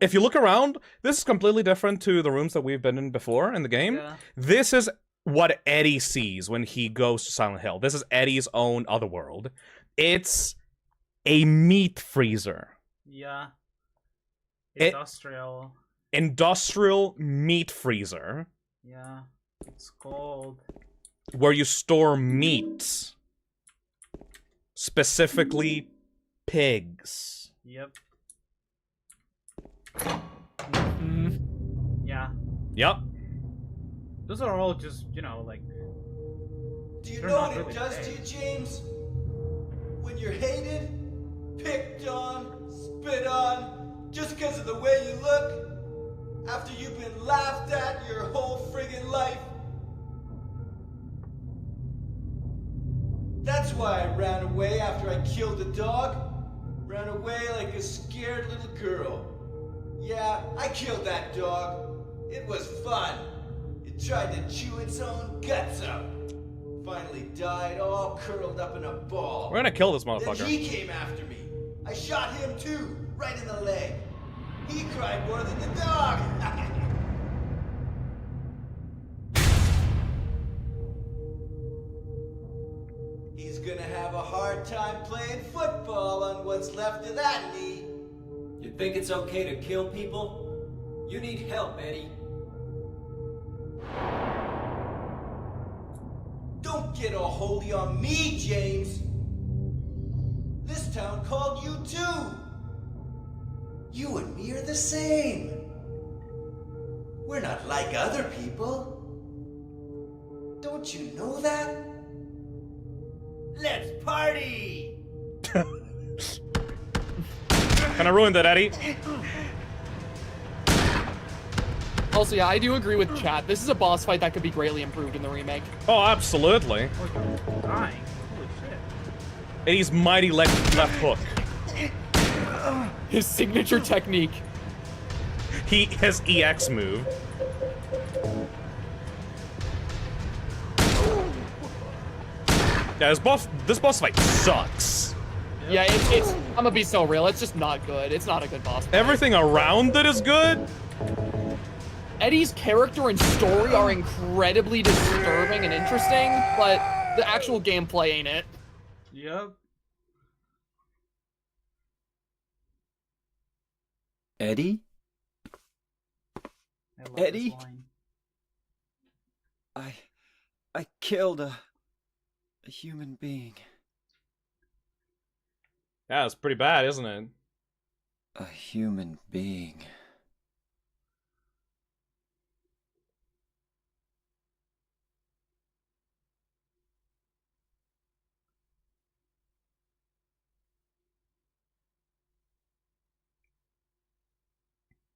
If you look around, this is completely different to the rooms that we've been in before in the game. Yeah. This is what Eddie sees when he goes to Silent Hill. This is Eddie's own otherworld. It's a meat freezer. Yeah. Industrial. Industrial meat freezer. Yeah. It's cold. Where you store meat. Specifically, pigs. Yep. Mm-hmm. Yeah. Yep. Those are all just, you know, like... Do you they're know not what it really does to big. you, James? When you're hated, picked on, spit on, just because of the way you look, after you've been laughed at your whole friggin' life. That's why I ran away after I killed the dog. Ran away like a scared little girl. Yeah, I killed that dog. It was fun. It tried to chew its own guts out. Finally died all curled up in a ball. We're gonna kill this motherfucker. Then he came after me. I shot him too, right in the leg. He cried more than the dog. He's gonna have a hard time playing football on what's left of that knee. You think it's okay to kill people? You need help, Eddie. Don't get all holy on me, James. This town called you too. You and me are the same. We're not like other people. Don't you know that? Let's party! Kinda ruined it, Eddie. Also, yeah, I do agree with chat. This is a boss fight that could be greatly improved in the remake. Oh, absolutely. Dying. Holy shit. Eddie's mighty left hook. His signature technique. His EX move. Yeah, this boss fight sucks. Yeah, it's I'm gonna be so real. It's just not good. It's not a good boss fight. Everything around it is good. Eddie's character and story are incredibly disturbing and interesting, but the actual gameplay ain't it. Yep. Eddie? I love Eddie? this line. I killed a human being. Yeah, it's pretty bad, isn't it? A human being.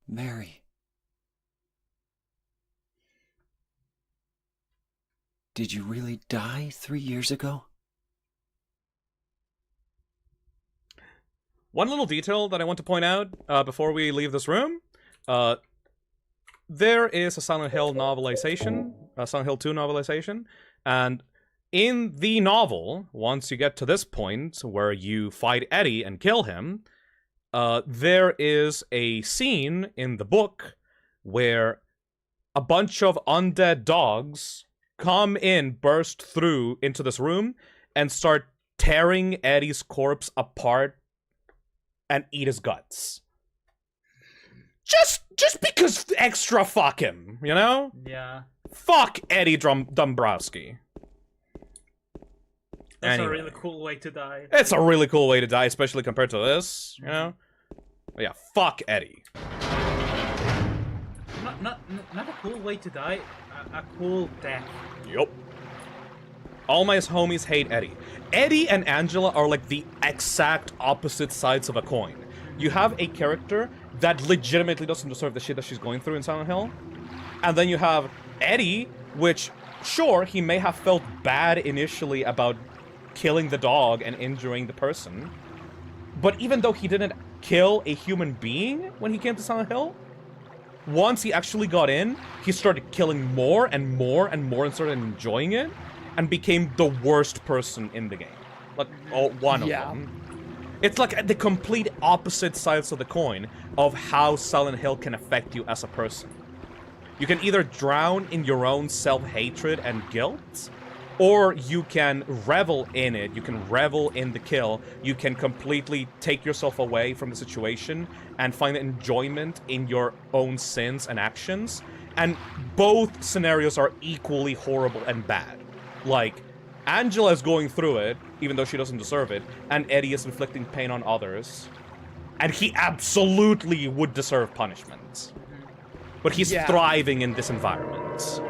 Mary. Did you really die 3 years ago? One little detail that I want to point out before we leave this room. There is a Silent Hill novelization, a Silent Hill 2 novelization, and in the novel, once you get to this point where you fight Eddie and kill him, there is a scene in the book where a bunch of undead dogs burst through into this room, and start tearing Eddie's corpse apart and eat his guts. Just because extra fuck him, you know? Yeah. Fuck Eddie Dombrowski. That's Anyway. a really cool way to die. It's a really cool way to die, especially compared to this, you know? But yeah, fuck Eddie. Not a cool way to die, a cool death. Yup. All my homies hate Eddie. Eddie and Angela are like the exact opposite sides of a coin. You have a character that legitimately doesn't deserve the shit that she's going through in Silent Hill. And then you have Eddie, which, sure, he may have felt bad initially about killing the dog and injuring the person. But even though he didn't kill a human being when he came to Silent Hill, once he actually got in, he started killing more and more and more and started enjoying it, and became the worst person in the game. Like, one of them. It's like the complete opposite sides of the coin of how Silent Hill can affect you as a person. You can either drown in your own self-hatred and guilt, or you can revel in it, you can revel in the kill, you can completely take yourself away from the situation and find enjoyment in your own sins and actions. And both scenarios are equally horrible and bad. Like, Angela is going through it, even though she doesn't deserve it, and Eddie is inflicting pain on others. And he absolutely would deserve punishment. But he's thriving in this environment.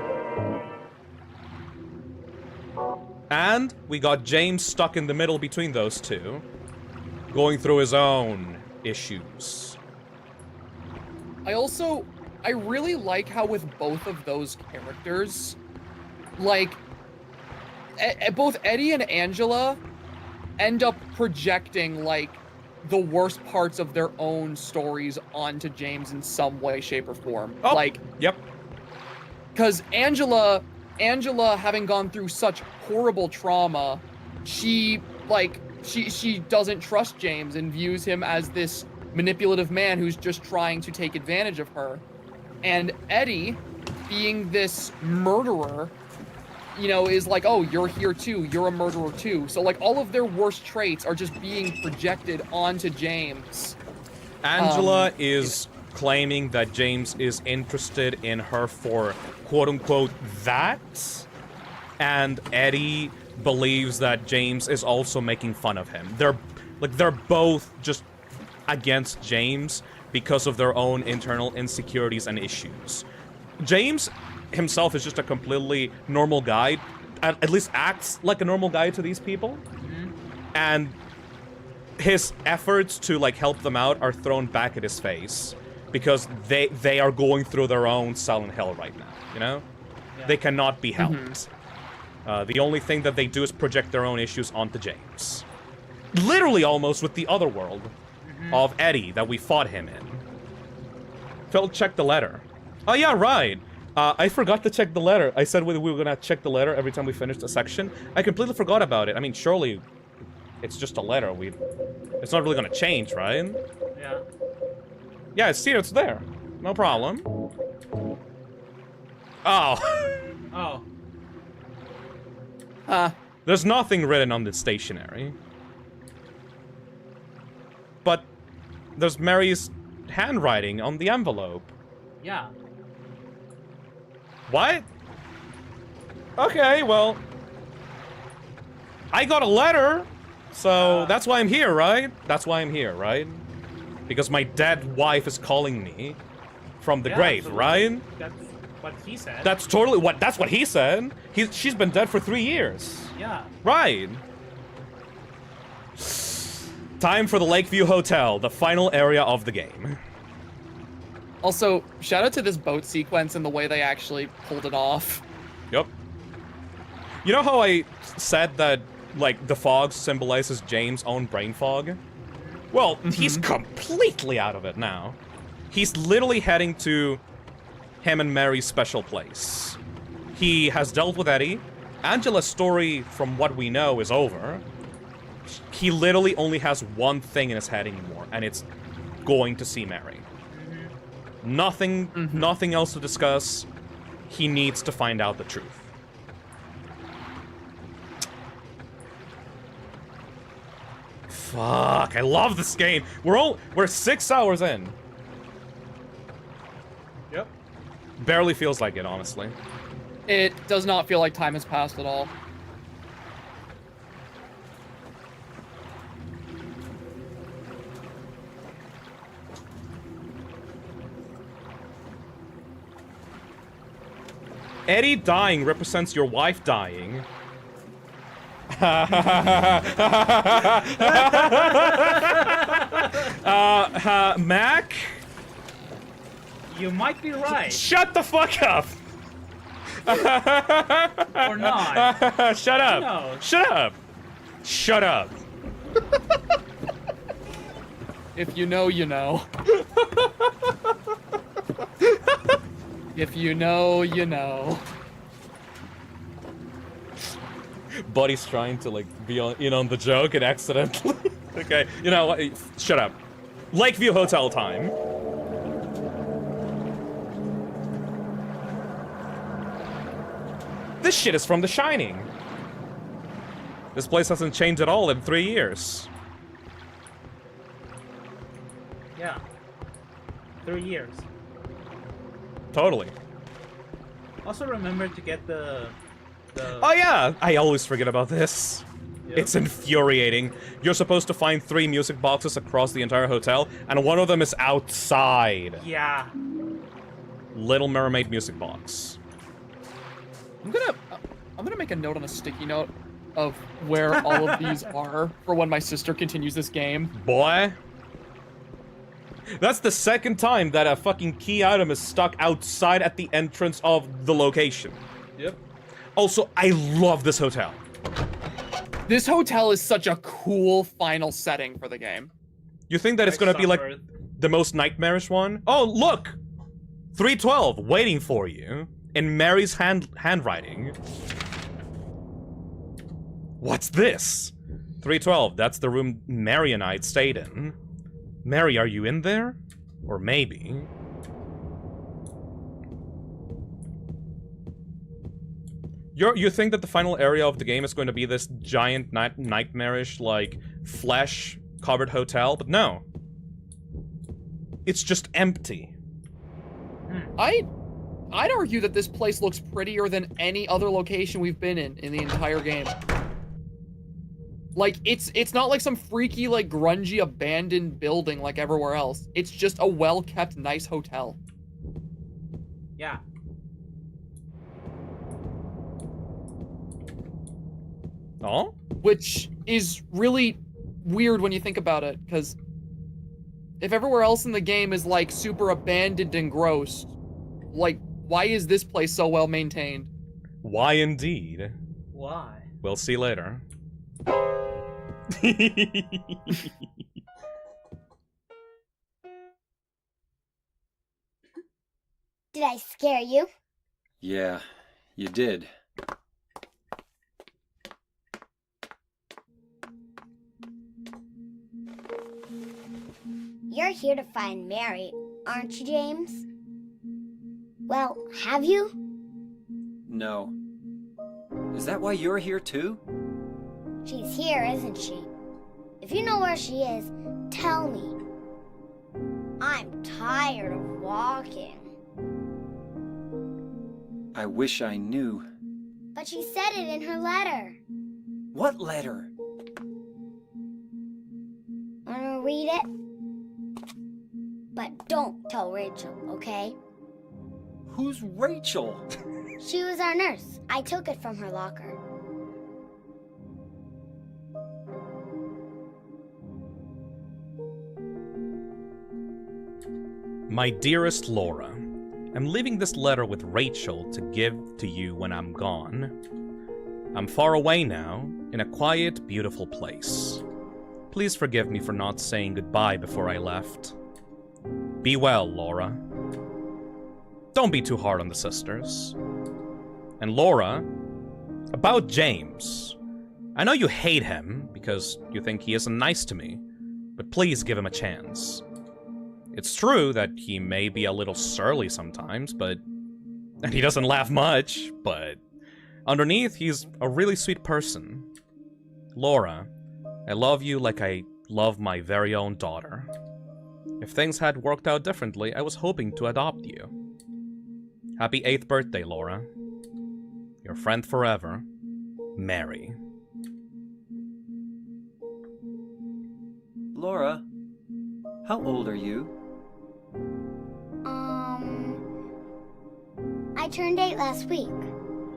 And we got James stuck in the middle between those two, going through his own issues. I really like how with both of those characters, like, both Eddie and Angela end up projecting, like, the worst parts of their own stories onto James in some way, shape, or form. Oh, like, yep. Because Angela, having gone through such horrible trauma, she doesn't trust James and views him as this manipulative man who's just trying to take advantage of her. And Eddie, being this murderer, you know, is like, oh, you're here too, you're a murderer too. So, like, all of their worst traits are just being projected onto James. Angela is claiming that James is interested in her for quote-unquote that, and Eddie believes that James is also making fun of him. They're both just against James because of their own internal insecurities and issues. James himself is just a completely normal guy, at least acts like a normal guy to these people, and his efforts to, like, help them out are thrown back at his face because they are going through their own Silent Hill right now, you know? Yeah. They cannot be helped. The only thing that they do is project their own issues onto James. Literally almost with the other world of Eddie that we fought him in. Phil, check the letter. Oh yeah, right. I forgot to check the letter. I said we were gonna check the letter every time we finished a section. I completely forgot about it. I mean, surely it's just a letter. It's not really gonna change, right? Yeah. Yeah, see, it's there. No problem. Oh. Oh. There's nothing written on the stationery. But there's Mary's handwriting on the envelope. Yeah. What? Okay, well, I got a letter, so that's why I'm here, right? That's why I'm here, right? Because my dead wife is calling me from the grave, absolutely. right? That's what he said. That's totally what. That's what he said. She's been dead for 3 years. Yeah. Right. Time for the Lakeview Hotel, the final area of the game. Also, shout out to this boat sequence and the way they actually pulled it off. Yep. You know how I said that, like, the fog symbolizes James' own brain fog? Well, he's completely out of it now. He's literally heading to him and Mary's special place. He has dealt with Eddie. Angela's story, from what we know, is over. He literally only has one thing in his head anymore, and it's going to see Mary. Nothing else to discuss. He needs to find out the truth. Fuck, I love this game. We're 6 hours in. Yep. Barely feels like it, honestly. It does not feel like time has passed at all. Eddie dying represents your wife dying. Mac? You might be right. Shut the fuck up! Or not. Shut up! Who knows? Shut up! Shut up! If you know, you know. If you know, you know. Buddy's trying to, like, be in on the joke and accidentally... Okay, you know what? Shut up. Lakeview Hotel time. This shit is from The Shining. This place hasn't changed at all in 3 years. Yeah. 3 years. Totally. Also remember to get the Oh yeah! I always forget about this. Yep. It's infuriating. You're supposed to find 3 music boxes across the entire hotel, and one of them is outside. Yeah. Little Mermaid music box. I'm gonna make a note on a sticky note of where all of these are for when my sister continues this game. Boy. That's the second time that a fucking key item is stuck outside at the entrance of the location. Yep. Also, I love this hotel. This hotel is such a cool final setting for the game. You think that it's gonna be like the most nightmarish one? Oh, look! 312 waiting for you in Mary's handwriting. What's this? 312, that's the room Mary and I stayed in. Mary, are you in there? Or maybe. You think that the final area of the game is going to be this giant nightmarish, like, flesh-covered hotel? But no. It's just empty. I'd argue that this place looks prettier than any other location we've been in the entire game. Like, it's not like some freaky, like, grungy, abandoned building like everywhere else. It's just a well-kept, nice hotel. Yeah. Oh? Which is really weird when you think about it, because if everywhere else in the game is, like, super abandoned and gross, like, why is this place so well maintained? Why indeed? Why? We'll see later. Did I scare you? Yeah, you did. You're here to find Mary, aren't you, James? Well, have you? No. Is that why you're here too? She's here, isn't she? If you know where she is, tell me. I'm tired of walking. I wish I knew. But she said it in her letter. What letter? Wanna read it? But don't tell Rachel, okay? Who's Rachel? She was our nurse. I took it from her locker. My dearest Laura, I'm leaving this letter with Rachel to give to you when I'm gone. I'm far away now, in a quiet, beautiful place. Please forgive me for not saying goodbye before I left. Be well, Laura. Don't be too hard on the sisters. And Laura, about James. I know you hate him because you think he isn't nice to me, but please give him a chance. It's true that he may be a little surly sometimes, and he doesn't laugh much, but underneath, he's a really sweet person. Laura, I love you like I love my very own daughter. If things had worked out differently, I was hoping to adopt you. Happy 8th birthday, Laura. Your friend forever, Mary. Laura, how old are you? I turned 8 last week.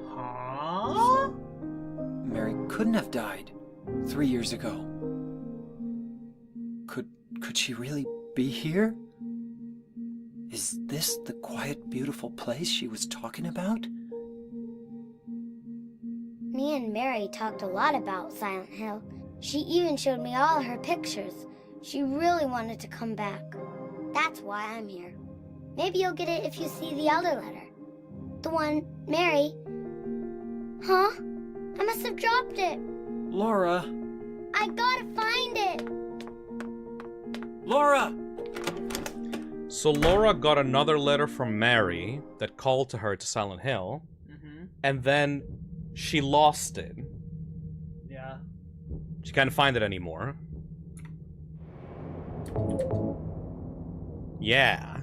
Huh? Mary couldn't have died 3 years ago. Could she really be here? Is this the quiet, beautiful place she was talking about? Me and Mary talked a lot about Silent Hill. She even showed me all her pictures. She really wanted to come back. That's why I'm here. Maybe you'll get it if you see the elder letter. The one Mary... Huh? I must have dropped it. Laura! I gotta find it! Laura! So Laura got another letter from Mary that called to her to Silent Hill, and then she lost it. Yeah. She can't find it anymore. Yeah.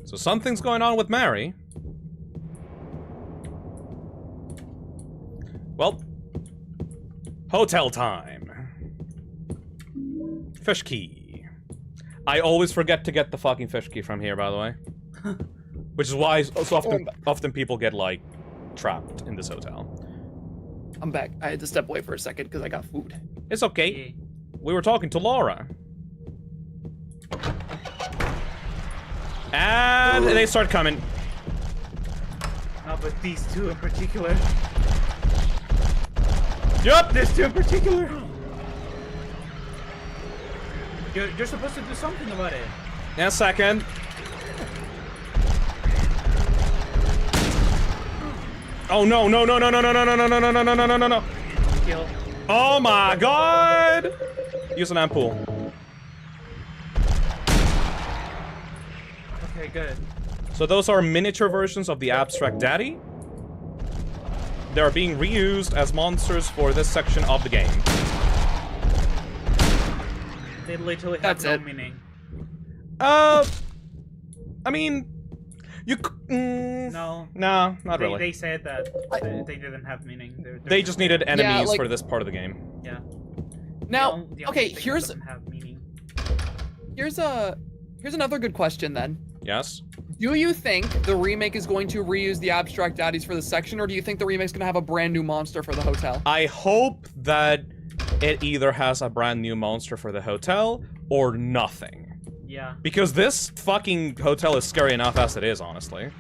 So something's going on with Mary. Well, hotel time. Fish key. I always forget to get the fucking fish key from here, by the way. Which is why so often people get, like, trapped in this hotel. I'm back. I had to step away for a second because I got food. It's okay. We were talking to Laura. And they start coming. No, but these two in particular. Yup! There's two in particular. You're supposed to do something about it. In a second. Oh no, no, no, no, no, no, no, no, no, no, no, no, no, no, no, no. Kill. Oh my god! Use an ampoule. Okay, good. So those are miniature versions of the Abstract Daddy. They are being reused as monsters for this section of the game. They literally have no meaning. I mean, you. No. No, not really. They said that they didn't have meaning. They just needed enemies for this part of the game. Yeah. Now, The only okay, thing that here's doesn't have meaning. here's another good question then. Yes. Do you think the remake is going to reuse the Abstract Daddies for the section, or do you think the remake's gonna have a brand new monster for the hotel? I hope that it either has a brand new monster for the hotel or nothing. Yeah. Because this fucking hotel is scary enough as it is, honestly.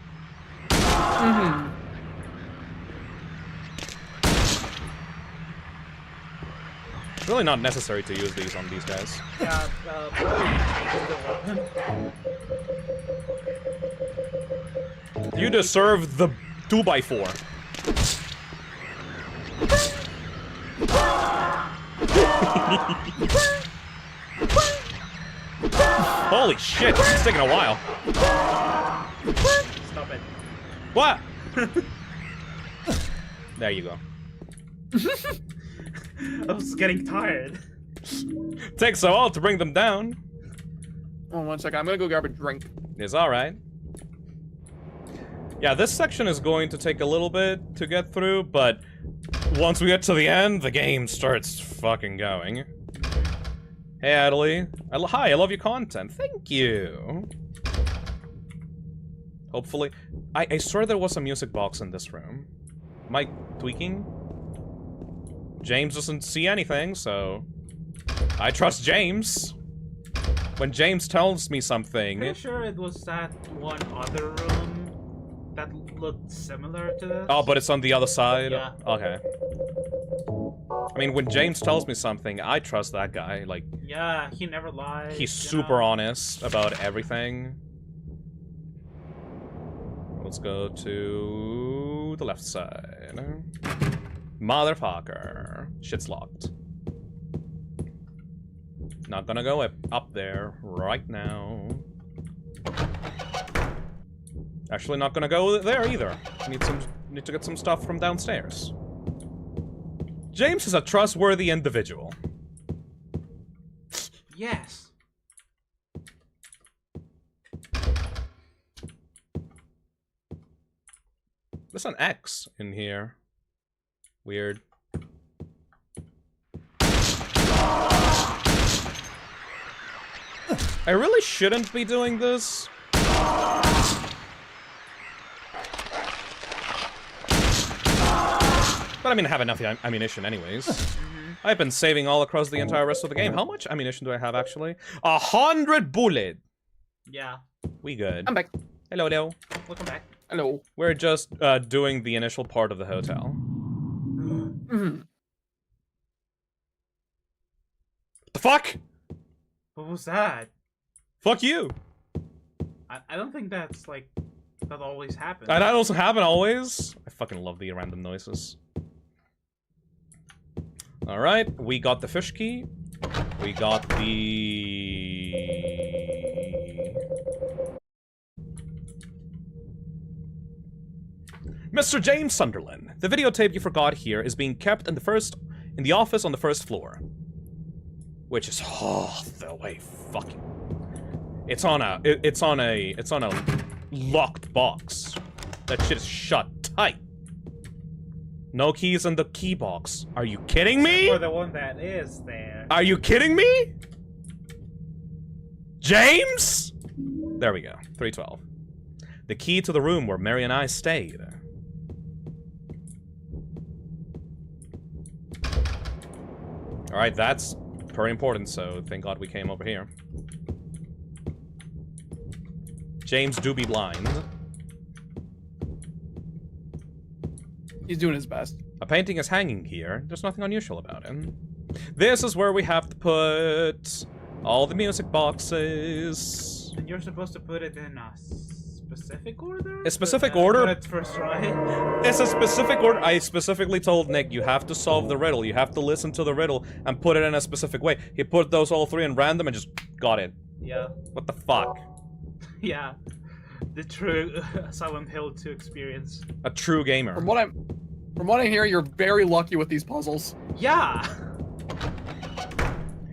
It's really not necessary to use these on these guys. Yeah, You deserve the 2x4. Holy shit, it's taking a while. Stop it. What? There you go. I was getting tired. Takes a while to bring them down. Oh, 1 second. I'm gonna go grab a drink. It's alright. Yeah, this section is going to take a little bit to get through, but once we get to the end, the game starts fucking going. Hey, Adelie. Hi, I love your content. Thank you. Hopefully. I swear there was a music box in this room. Am I tweaking? James doesn't see anything, so I trust James. When James tells me something... Pretty sure it was that one other room that looked similar to this. Oh, but it's on the other side? Yeah. Okay. mean, when James tells me something, I trust that guy. Like, Yeah, he never lies. he's you super know? honest about everything. Let's go to the left side. Motherfucker. Shit's locked. Not gonna go up there right now. Actually, not gonna go there either. Need to get some stuff from downstairs. James is a trustworthy individual. Yes. There's an X in here. Weird. I really shouldn't be doing this. But I mean, I have enough ammunition anyways. I've been saving all across the entire rest of the game. How much ammunition do I have, actually? 100 bullet! Yeah. We good. I'm back. Hello, hello. Welcome back. Hello. We're just doing the initial part of the hotel. The fuck? What was that? Fuck you! I don't think that's, like, that always happens. And that doesn't happen always. I fucking love the random noises. Alright, we got the fish key. We got the... Mr. James Sunderland, the videotape you forgot here is being kept in the office on the first floor. Which is the way fucking... It's on a locked box. That shit is shut tight. No keys in the key box. Are you kidding me? For the one that is there. Are you kidding me? James? There we go. 312. The key to the room where Mary and I stayed. Alright, that's very important, so thank God we came over here. James do be blind. He's doing his best. A painting is hanging here. There's nothing unusual about it. This is where we have to put all the music boxes. And you're supposed to put it in a specific order? A specific order? At first try. It's a specific order. I specifically told Nick, you have to solve the riddle. You have to listen to the riddle and put it in a specific way. He put those all three in random and just got it. Yeah. What the fuck? Yeah. The true Silent Hill 2 experience. A true gamer. From what I hear, you're very lucky with these puzzles. Yeah.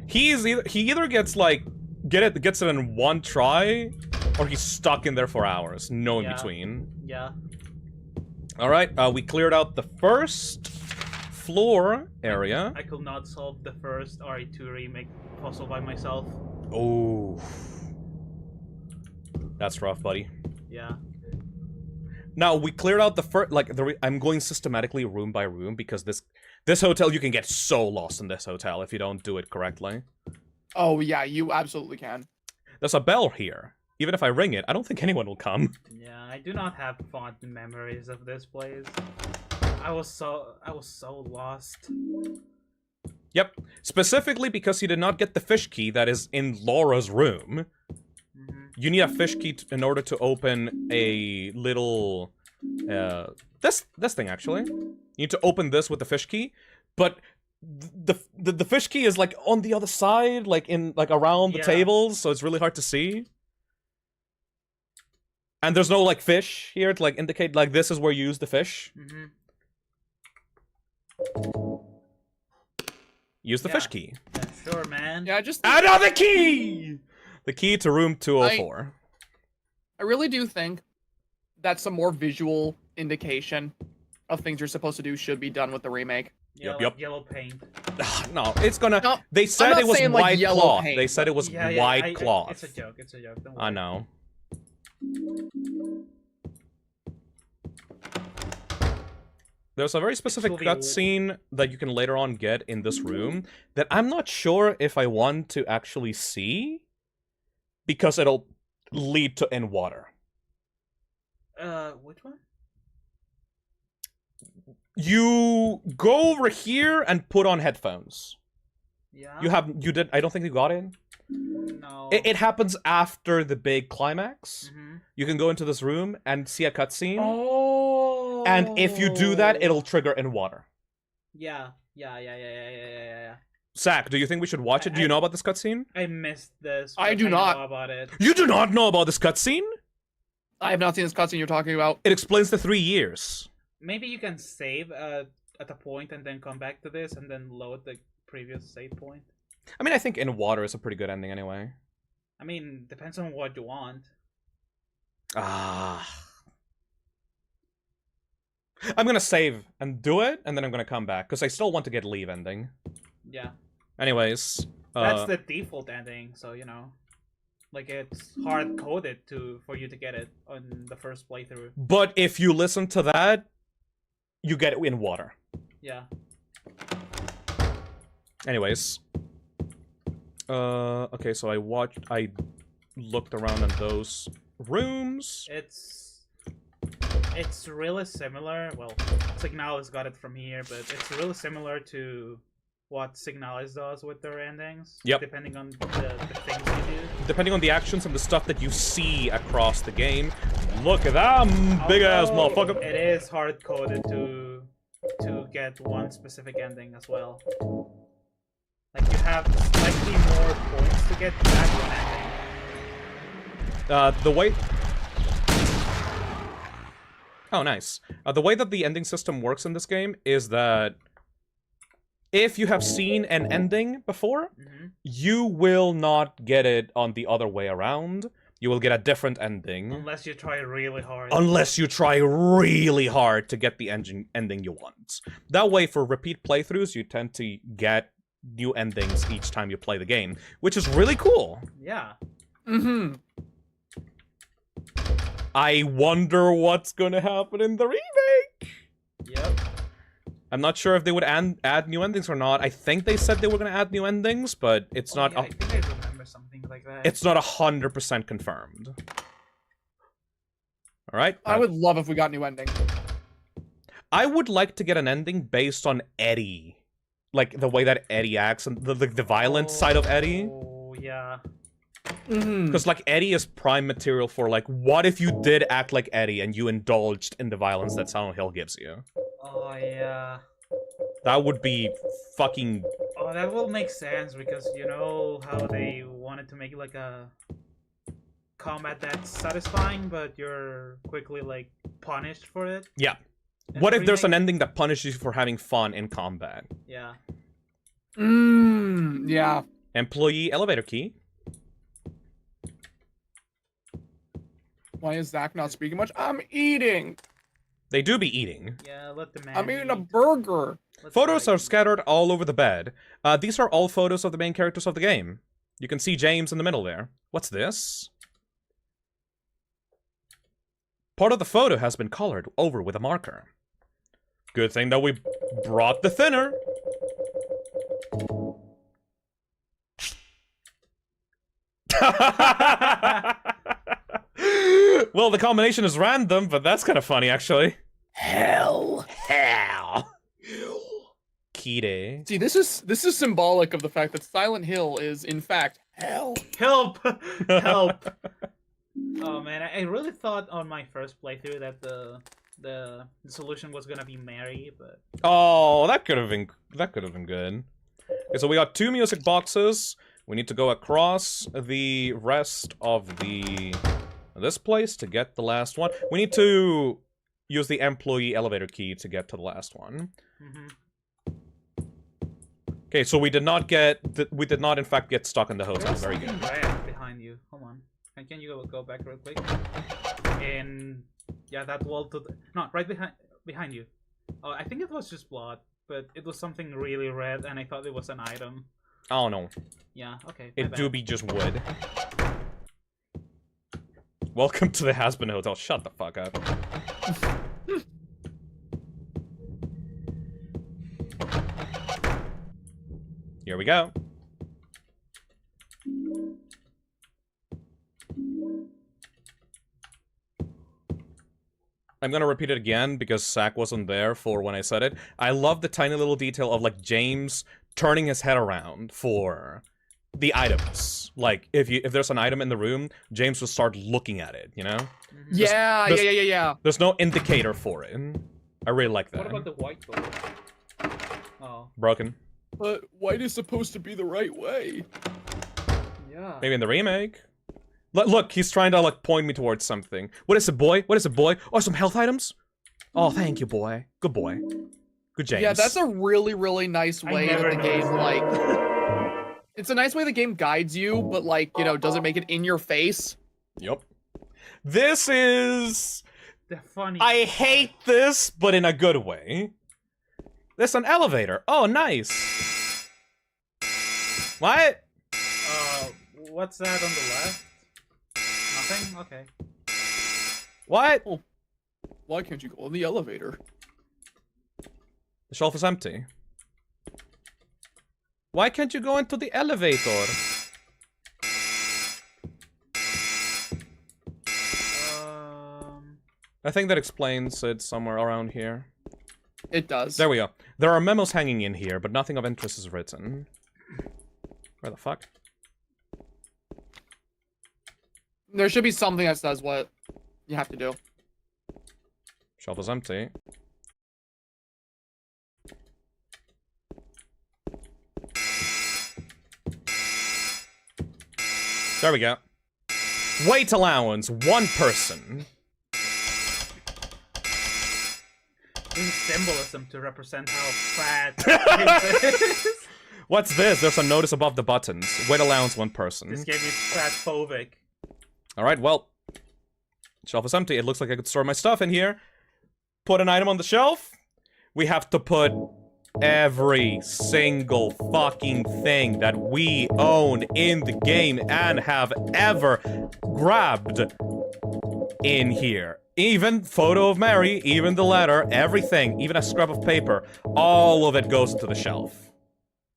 He either gets like gets it in one try, or he's stuck in there for hours. No in between. Yeah. All right, we cleared out the first floor area. I could not solve the first RE2 remake puzzle by myself. Oh, that's rough, buddy. Yeah. Now we cleared out the first. I'm going systematically room by room because this hotel, you can get so lost in this hotel if you don't do it correctly. Oh yeah, you absolutely can. There's a bell here. Even if I ring it, I don't think anyone will come. Yeah, I do not have fond memories of this place. I was so lost. Yep. Specifically because you did not get the fish key that is in Laura's room. You need a fish key in order to open a little... this thing, actually. You need to open this with the fish key, but the fish key is, like, on the other side, like, around the tables, so it's really hard to see. And there's no, like, fish here to, like, indicate, like, this is where you use the fish. Use the fish key. Yeah, sure, man. Yeah, just... Another key! The key to room 204. I really do think that some more visual indication of things you're supposed to do should be done with the remake. Yeah, Yep. like yellow paint. No, it's gonna... No, they I'm said not it was saying, like, white yellow cloth. paint, They said it was white cloth. It's a joke, it's a joke. Don't worry. I know. There's a very specific cutscene that you can later on get in this room that I'm not sure if I want to actually see because it'll lead to in water. Which one? You go over here and put on headphones. Yeah. You did. I don't think you got in. No. It happens after the big climax. Mm-hmm. You can go into this room and see a cutscene. Oh. And if you do that, it'll trigger in water. Yeah. Zach, do you think we should watch it? Do you know about this cutscene? I missed this. I do know not. about it. You do not know about this cutscene? I have not seen this cutscene you're talking about. It explains the 3 years. Maybe you can save at a point and then come back to this and then load the previous save point. I mean, I think In Water is a pretty good ending anyway. I mean, depends on what you want. I'm gonna save and do it, and then I'm gonna come back, because I still want to get Leave ending. Yeah. Anyways. That's the default ending, so, you know. Like, it's hard-coded for you to get it on the first playthrough. But if you listen to that, you get it In Water. Yeah. Anyways. Okay, so I looked around in those rooms. It's really similar. Well, Signalis got it from here, but it's really similar to what Signalis does with their endings. Yep. Depending on the things you do. Depending on the actions and the stuff that you see across the game. Look at that big ass motherfucker. It is hard coded to get one specific ending as well. Like, you have slightly more points to get that one ending. The way... Oh, nice. The way that the ending system works in this game is that if you have seen an ending before, you will not get it on the other way around. You will get a different ending. Unless you try really hard. Unless you try really hard to get the ending you want. That way, for repeat playthroughs, you tend to get new endings each time you play the game, which is really cool. Yeah. Mm-hmm. I wonder what's gonna happen in the remake. Yep. I'm not sure if they would add new endings or not. I think they said they were gonna add new endings, but it's not. Yeah, I think I remember something like that. It's not 100% confirmed. All right. I would love if we got new ending. I would like to get an ending based on Eddie, like the way that Eddie acts and the violent side of Eddie. Oh yeah. Because like Eddie is prime material for like, what if you did act like Eddie and you indulged in the violence that Silent Hill gives you? Oh yeah. That would be fucking... Oh, that will make sense, because you know how they wanted to make like a combat that's satisfying, but you're quickly like punished for it? Yeah. And What if there's an ending that punishes you for having fun in combat? Yeah. Yeah. Employee elevator key. Why is Zach not speaking much? I'm eating. They do be eating. Yeah, let the man I'm eating a burger. Photos are scattered all over the bed. These are all photos of the main characters of the game. You can see James in the middle there. What's this? Part of the photo has been colored over with a marker. Good thing that we brought the thinner. Well, the combination is random, but that's kind of funny, actually. Hell. Kide. See, this is symbolic of the fact that Silent Hill is, in fact, hell. Help! Help! Oh man, I really thought on my first playthrough that the solution was gonna be Mary, but Oh, that could have been good. Okay, so we got 2 music boxes. We need to go across the rest of this place to get the last one. We need to use the employee elevator key to get to the last one. Okay, so we did not in fact get stuck in the hotel. there's Very something good. red behind you. Hold on. Can you go back real quick? And yeah, that wall to the... No, right behind you. Oh, I think it was just blood, but it was something really red, and I thought it was an item. Oh no. Yeah, okay. It do be just wood. Welcome to the Has-Been Hotel. Shut the fuck up. Here we go. I'm gonna repeat it again because Zach wasn't there for when I said it. I love the tiny little detail of like James turning his head around for the items. Like if there's an item in the room, James will start looking at it, you know? Yeah, yeah. There's no indicator for it. I really like that. What about the whiteboard? Oh. Broken. But white is supposed to be the right way. Yeah. Maybe in the remake. Look, he's trying to like point me towards something. What is it, boy? What is it, boy? Oh, some health items? Oh, thank you, boy. Good boy. Good James. Yeah, that's a really, really nice way that the game, like... It's a nice way the game guides you, but like, you know, doesn't make it in your face. Yep. This is... The funny... I hate this, but in a good way. There's an elevator. Oh, nice. What? What's that on the left? Nothing? Okay. What? Oh, why can't you go in the elevator? The shelf is empty. Why can't you go into the elevator? I think that explains it somewhere around here. It does. There we go. There are memos hanging in here, but nothing of interest is written. Where the fuck? There should be something that says what you have to do. Shelf is empty. There we go. Weight allowance, 1 person. Use symbolism to represent how fat it is. What's this? There's a notice above the buttons. Weight allowance, 1 person. This gave me fatphobic. Alright, well. Shelf is empty. It looks like I could store my stuff in here. Put an item on the shelf. We have to put every single fucking thing that we own in the game and have ever grabbed in here. Even photo of Mary, even the letter, everything, even a scrap of paper, all of it goes into the shelf.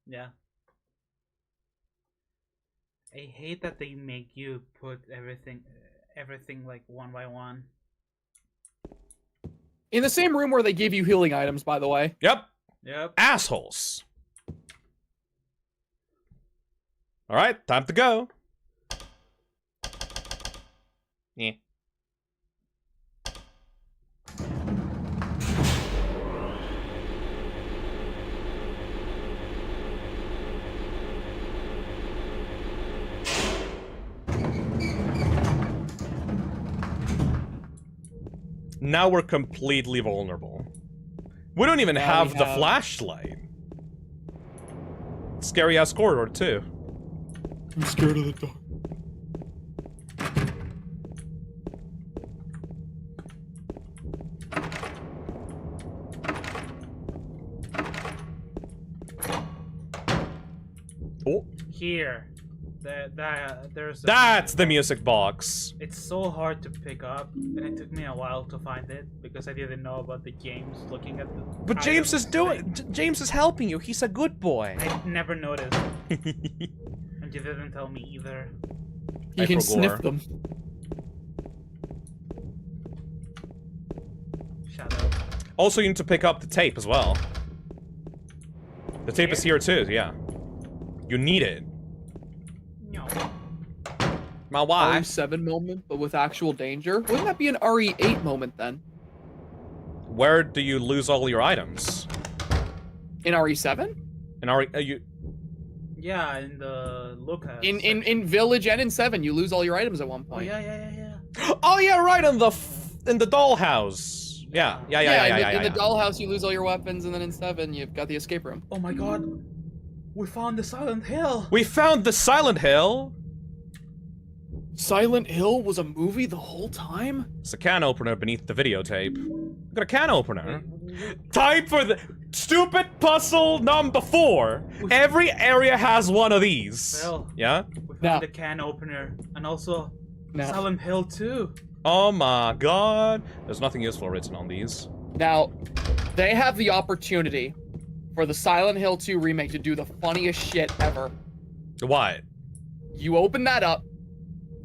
Yeah. I hate that they make you put everything like one by one. In the same room where they give you healing items, by the way. Yep. Yep. Assholes. Alright, time to go. Yeah. Now we're completely vulnerable. We don't even have the flashlight. Scary ass corridor too. I'm scared of the dark. Oh. Here. There's That's the music box. It's so hard to pick up, and it took me a while to find it because I didn't know about the games looking at the But James is James is helping you. He's a good boy. I never noticed. And you didn't tell me either. He can sniff them. Shut up. Also, you need to pick up the tape as well. The tape is here too, yeah. You need it. No. My wife. RE7 moment, but with actual danger? Wouldn't that be an RE8 moment then? Where do you lose all your items? In RE7? In RE... Yeah, in the lookout. In Village and in 7, you lose all your items at one point. Oh, yeah. Oh yeah, right, in the dollhouse. Yeah. In the dollhouse, you lose all your weapons, and then in 7, you've got the escape room. Oh my god. We found the Silent Hill! We found the Silent Hill! Silent Hill was a movie the whole time? It's a can opener beneath the videotape. Look at a can opener. Time for the stupid puzzle number 4. Every area has one of these. Phil, yeah? We found the can opener, and also Silent Hill 2. Oh my god. There's nothing useful written on these. Now, they have the opportunity for the Silent Hill 2 remake to do the funniest shit ever. What? You open that up,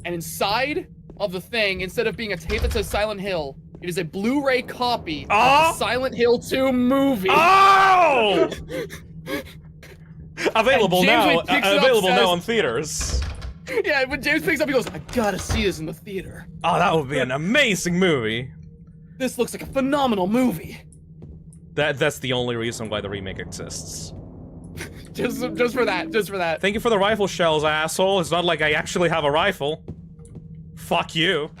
and inside of the thing, instead of being a tape that says Silent Hill, It is a Blu-ray copy of Oh! the Silent Hill 2 movie. Oh! Available And James, now. when he picks it up, Available now says- on theaters. Yeah, when James picks up, he goes, I gotta see this in the theater. Oh, that would be an amazing movie. This looks like a phenomenal movie. That's the only reason why the remake exists. Just for that, just for that. Thank you for the rifle shells, asshole. It's not like I actually have a rifle. Fuck you.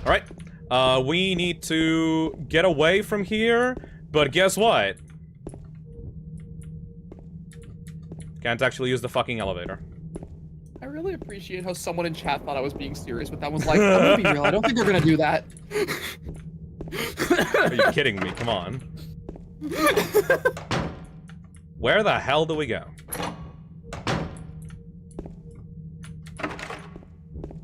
Alright. We need to get away from here, but guess what? Can't actually use the fucking elevator. I really appreciate how someone in chat thought I was being serious, but that was like, I'm gonna be real. I don't think they're gonna do that. Are you kidding me? Come on. Where the hell do we go?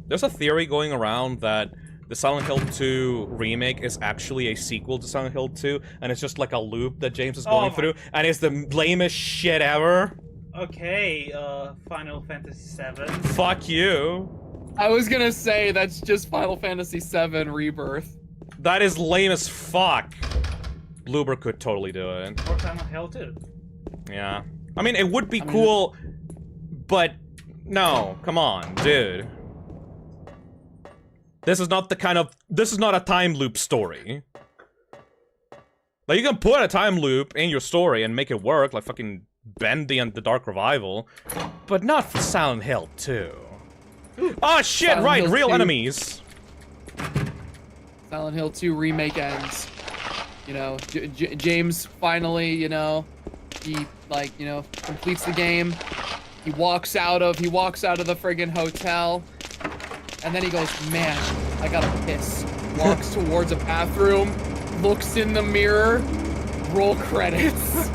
There's a theory going around that the Silent Hill 2 remake is actually a sequel to Silent Hill 2, and it's just like a loop that James is going through, and it's the lamest shit ever. Okay, Final Fantasy VII. Fuck you. I was gonna say that's just Final Fantasy VII Rebirth. That is lame as fuck. Bloober could totally do it. Or Silent Hill 2. Yeah. I mean, it would be cool, but no, come on, dude. This is not the kind of, this is not a time loop story. Like, you can put a time loop in your story and make it work, like fucking Bendy and the Dark Revival, but not for Silent Hill 2. Oh shit, Silent right, Hill real 2. enemies. Silent Hill 2 remake ends. You know, James finally, you know, he like, you know, completes the game. He walks out of the friggin' hotel, and then he goes, man, I gotta piss. Walks towards a bathroom, looks in the mirror, roll credits.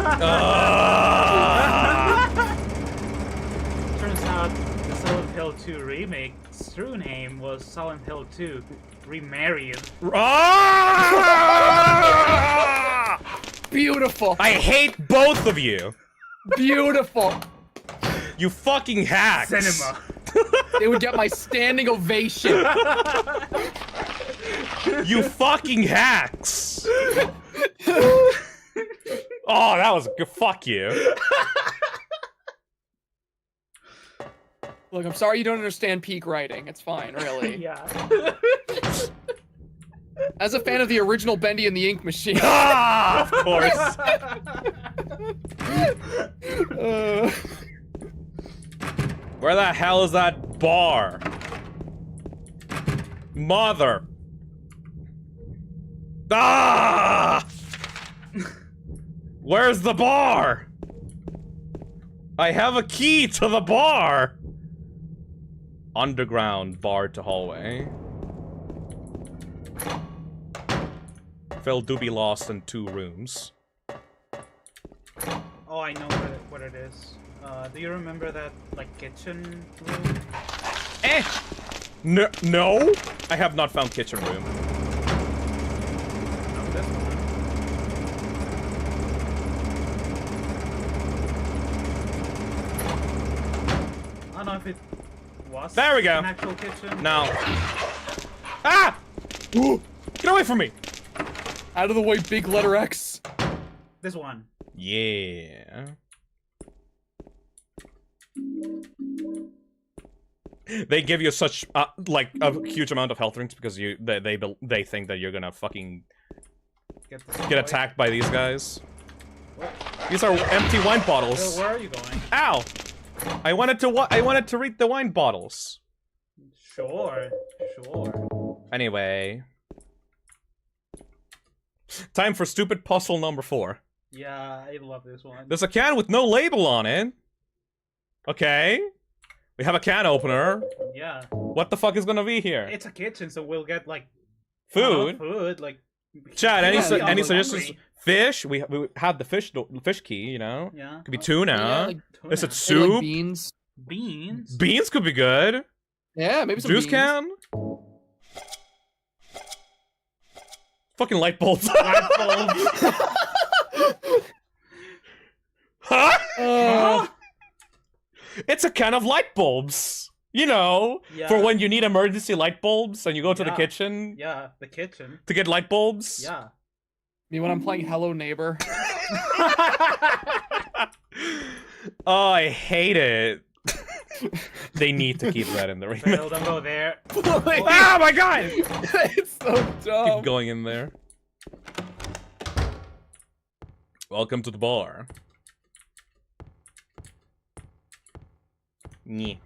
Turns out the Silent Hill 2 remake's true name was Silent Hill 2 Remarried. Beautiful. I hate both of you. Beautiful. You fucking hacks. Cinema. They would get my standing ovation. You fucking hacks. Oh, that was good. Fuck you. Look, I'm sorry you don't understand peak writing. It's fine, really. Yeah. As a fan of the original Bendy and the Ink Machine. Ah, of course. Where the hell is that bar? Mother. Ah! Where's the bar? I have a key to the bar. Underground bar to hallway. Phil do be lost in 2 rooms. Oh, I know what it is. Do you remember that, like, kitchen room? No, I have not found kitchen room. No, this one. I don't know if it was There we go. an actual kitchen. No. Ah! Ooh, get away from me! Out of the way, big letter X. This one. Yeah. They give you such like a huge amount of health rings because they think that you're gonna fucking get attacked by these guys. These are empty wine bottles. Where are you going? Ow! I wanted to read the wine bottles. Sure. Anyway, time for stupid puzzle number 4. Yeah, I love this one. There's a can with no label on it. Okay. We have a can opener. Yeah. What the fuck is gonna be here? It's a kitchen, so we'll get like Food. Food, like. Chad, any Yeah, suggestions? hungry. Fish? We have the fish key, you know. Yeah. Could be tuna. Yeah, like Is it Maybe, soup? like beans. Beans. Beans could be good. Yeah, maybe some Juice beans. can. Fucking light bulbs. Light bulbs. Huh? It's a can of light bulbs. You know, Yeah. for when you need emergency light bulbs and you go to the Yeah. kitchen Yeah, the kitchen. to get light bulbs. Yeah. Me when I'm playing Hello Neighbor. Oh, I hate it. They need to keep that in the remake. Phil, don't go there. Oh my god! It's so dumb. Keep going in there. Welcome to the bar. Nyeh.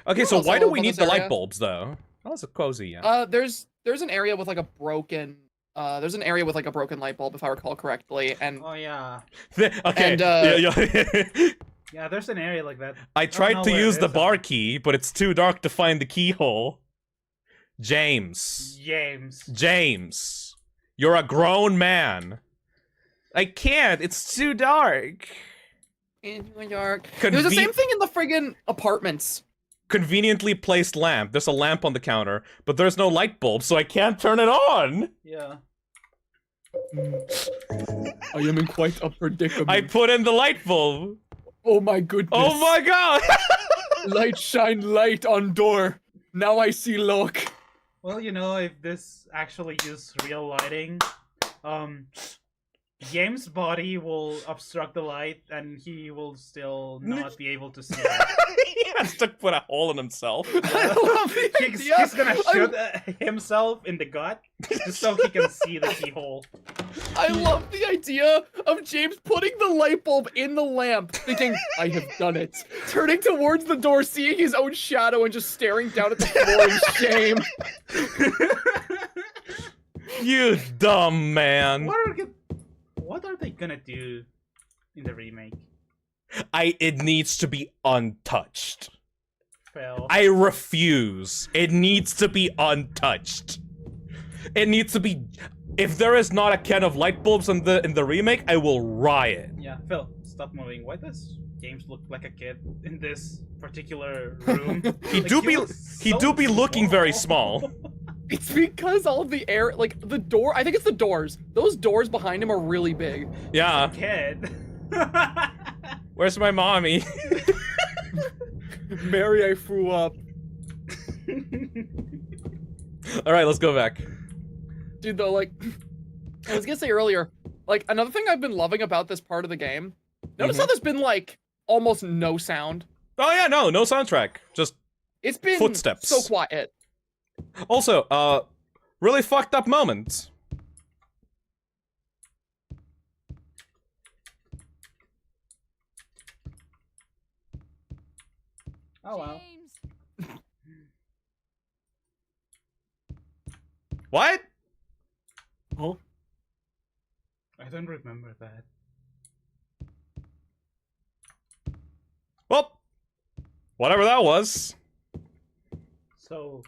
Okay, You so also why do love we on need this the light area? bulbs though? Oh, it's a cozy, yeah. There's an area with like a broken there's an area with like a broken light bulb if I recall correctly, and Oh yeah. Okay. and, yeah. Yeah, there's an area like that. I don't tried know to where use it the is, bar key, but it's too dark to find the keyhole. James. James. You're a grown man. I can't. It's too dark. in New York. There's the same thing in the friggin' apartments. Conveniently placed lamp. There's a lamp on the counter, but there's no light bulb, so I can't turn it on. Yeah. I am in quite a predicament. I put in the light bulb. Oh my goodness. Oh my god! Light shine light on door. Now I see look. Well, you know, if this actually uses real lighting, James' body will obstruct the light, and he will still not be able to see it. He has to put a hole in himself. He's gonna shoot himself in the gut just so he can see the keyhole. I love the idea of James putting the light bulb in the lamp, thinking, I have done it. Turning towards the door, seeing his own shadow, and just staring down at the floor in shame. You dumb man. What are they gonna do in the remake? It needs to be untouched. Phil. I refuse. It needs to be untouched. It needs to be. If there is not a can of light bulbs in the remake, I will riot. Yeah, Phil, stop moving. Why does James look like a kid in this particular room? He Like, do be so looking very small. It's because all of the air, like the door, I think it's the doors. Those doors behind him are really big. Yeah. Kid. Where's my mommy? Mary, I threw up. All right, let's go back. Dude, though, like, I was gonna say earlier, like, another thing I've been loving about this part of the game, notice how there's been, like, almost no sound? Oh yeah, no soundtrack. Just it's been footsteps. so quiet. Also, really fucked up moment. Oh wow. What? Oh. I don't remember that. Well, whatever that was. So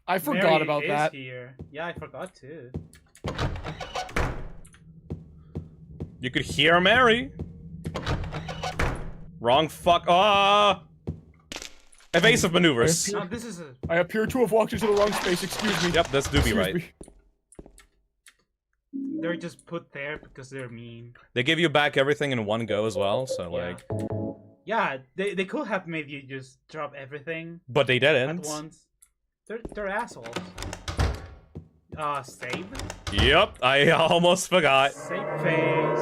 I forgot Mary about is that. Here. Yeah, I forgot too. You could hear Mary. Wrong fuck. Evasive maneuvers. No, this is a. I appear to have walked into the wrong space, excuse me. Yep, that's Doobie right. They're just put there because they're mean. They give you back everything in one go as well, so like. Yeah, they could have made you just drop everything. But they didn't. At once. They're assholes. Save? Yep, I almost forgot. Save phase.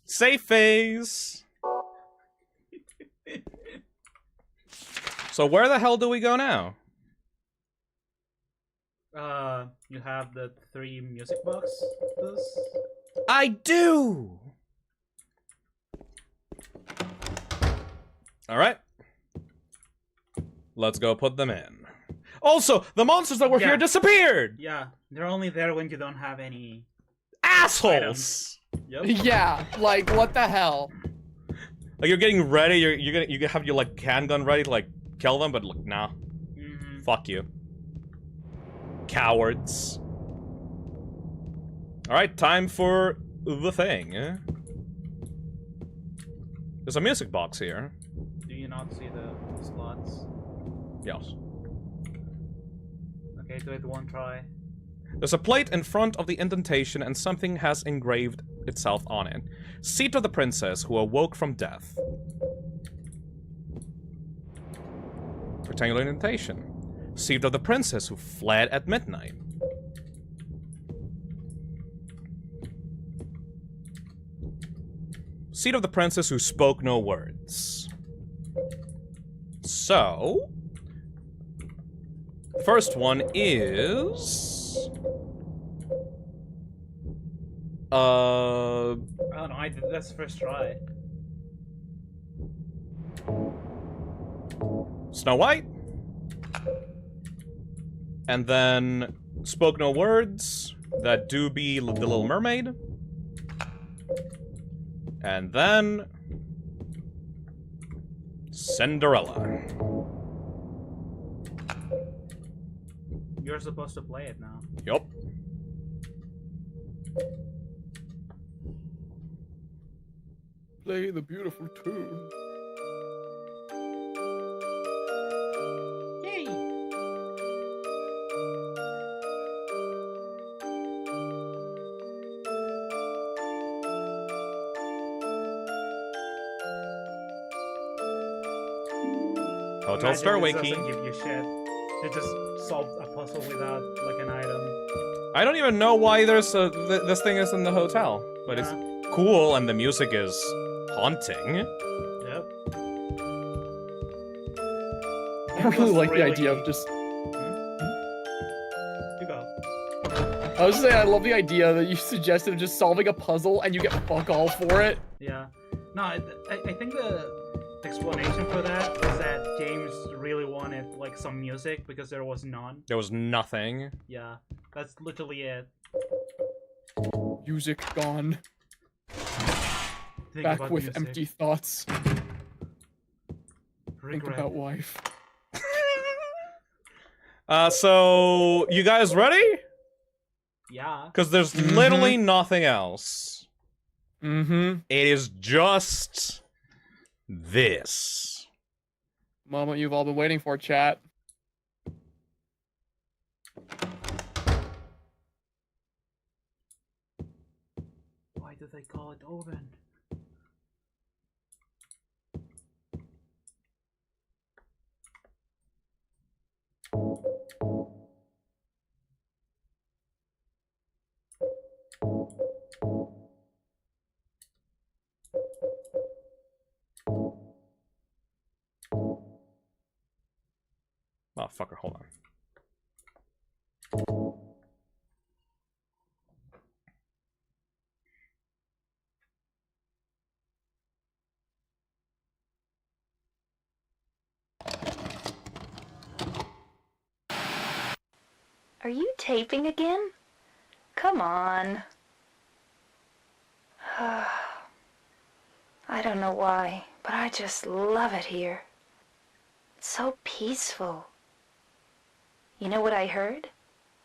Safe phase. So where the hell do we go now? You have the 3 music boxes. I do! Alright. Let's go put them in. Also, the monsters that were here disappeared! Yeah, they're only there when you don't have any Assholes! Yep. Yeah, like, what the hell? Like, you're getting ready, you have your, like, handgun ready to, like, kill them, but, look, nah. Fuck you. Cowards. Alright, time for the thing. There's a music box here. Do you not see the slots? Yes. Okay, do it one try. There's a plate in front of the indentation and something has engraved itself on it. Seat of the princess who awoke from death. Rectangular indentation. Received of the princess who fled at midnight. Seed of the princess who spoke no words. So... first one is... I don't know, that's the first try. Snow White. And then spoke no words. That do be the Little Mermaid. And then Cinderella. You're supposed to play it now. Yup. Play the beautiful tune. Yay! Hotel Starway Imagine this key. doesn't give you shit. It just solved a puzzle without like an item. I don't even know why there's this thing is in the hotel, but it's cool and the music is haunting. Yep. I really like the idea of just. You go. I was saying I love the idea that you suggested of just solving a puzzle and you get fuck all for it. Yeah. No, I think the explanation for that is that James really wanted like some music because there was none. There was nothing. Yeah, that's literally it. Music gone. Think Back about with music. empty thoughts. Think Regret. about wife. So you guys ready? Yeah. Because there's literally nothing else. Mm-hmm. It is just this. Moment you've all been waiting for, chat. Why do they call it oven? Oh, fucker, hold on. Are you taping again? Come on. I don't know why, but I just love it here. It's so peaceful. You know what I heard?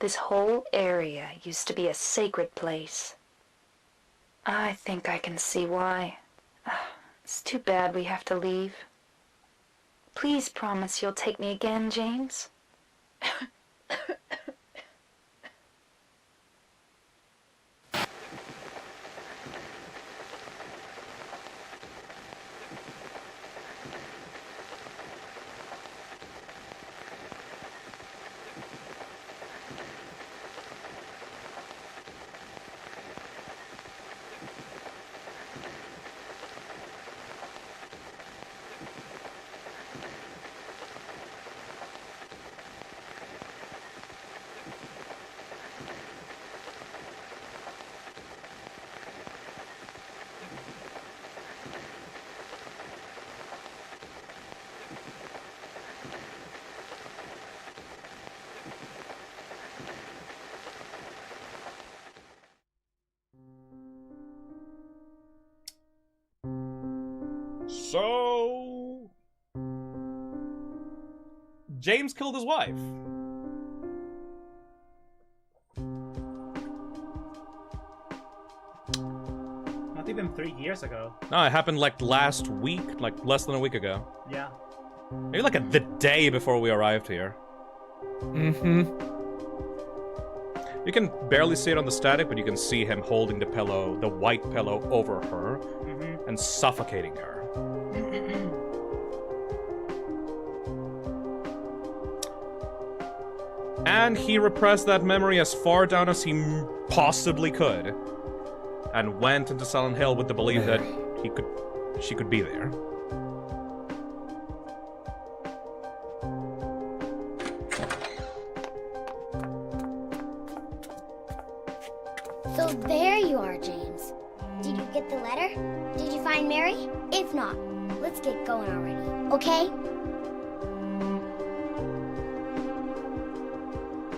This whole area used to be a sacred place. I think I can see why. It's too bad we have to leave. Please promise you'll take me again, James. So... James killed his wife. Not even 3 years ago. No, it happened like last week, like less than a week ago. Yeah. Maybe like the day before we arrived here. Mm-hmm. You can barely see it on the static, but you can see him holding the pillow, the white pillow, over her and suffocating her. And he repressed that memory as far down as he possibly could. And went into Silent Hill with the belief that she could be there. So there you are, James. Did you get the letter? Did you find Mary? If not, let's get going already, okay?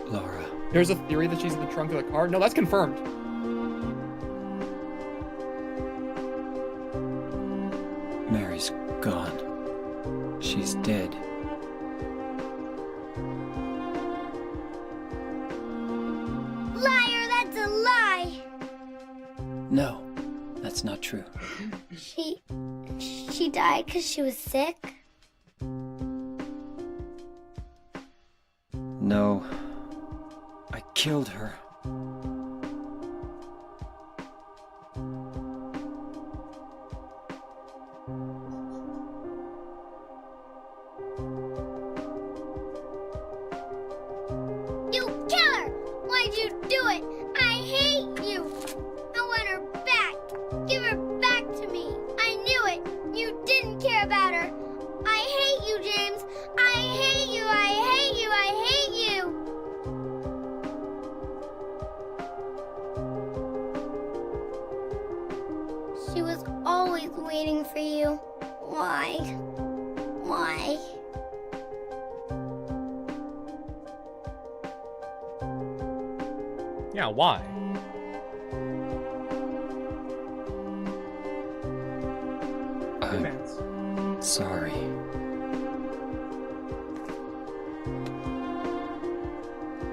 Laura. There's a theory that she's in the trunk of the car. No, that's confirmed. Mary's gone. She's dead. Liar, that's a lie! No, that's not true. She died because she was sick? No, I killed her. You killer! Why'd you do it? I hate you! I want her back! Give her back to me! I knew it! You didn't care about her! I hate you, James! I hate you! I hate you! I hate you! She was always waiting for you. Why? Why? Yeah, why? I'm sorry.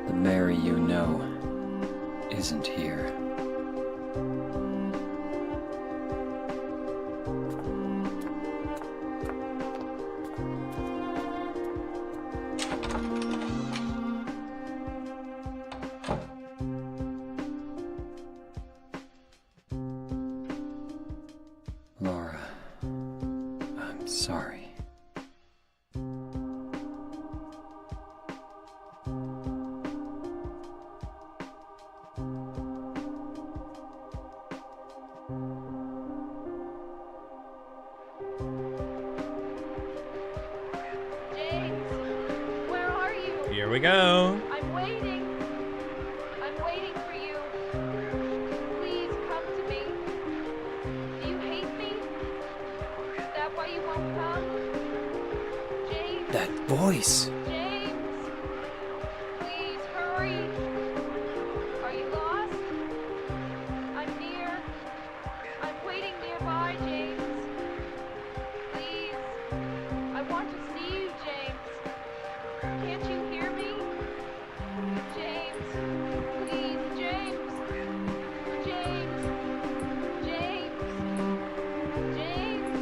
The Mary you know isn't here. Laura, I'm sorry. James, where are you? Here we go. I'm waiting. I'm waiting for you. Please come to me. Do you hate me? Is that why you won't come? James, That voice! James, please hurry. Are you lost? I'm near. I'm waiting nearby, James. Please. I want to see you, James. Can't you hear me? James. Please, James. James. James. James.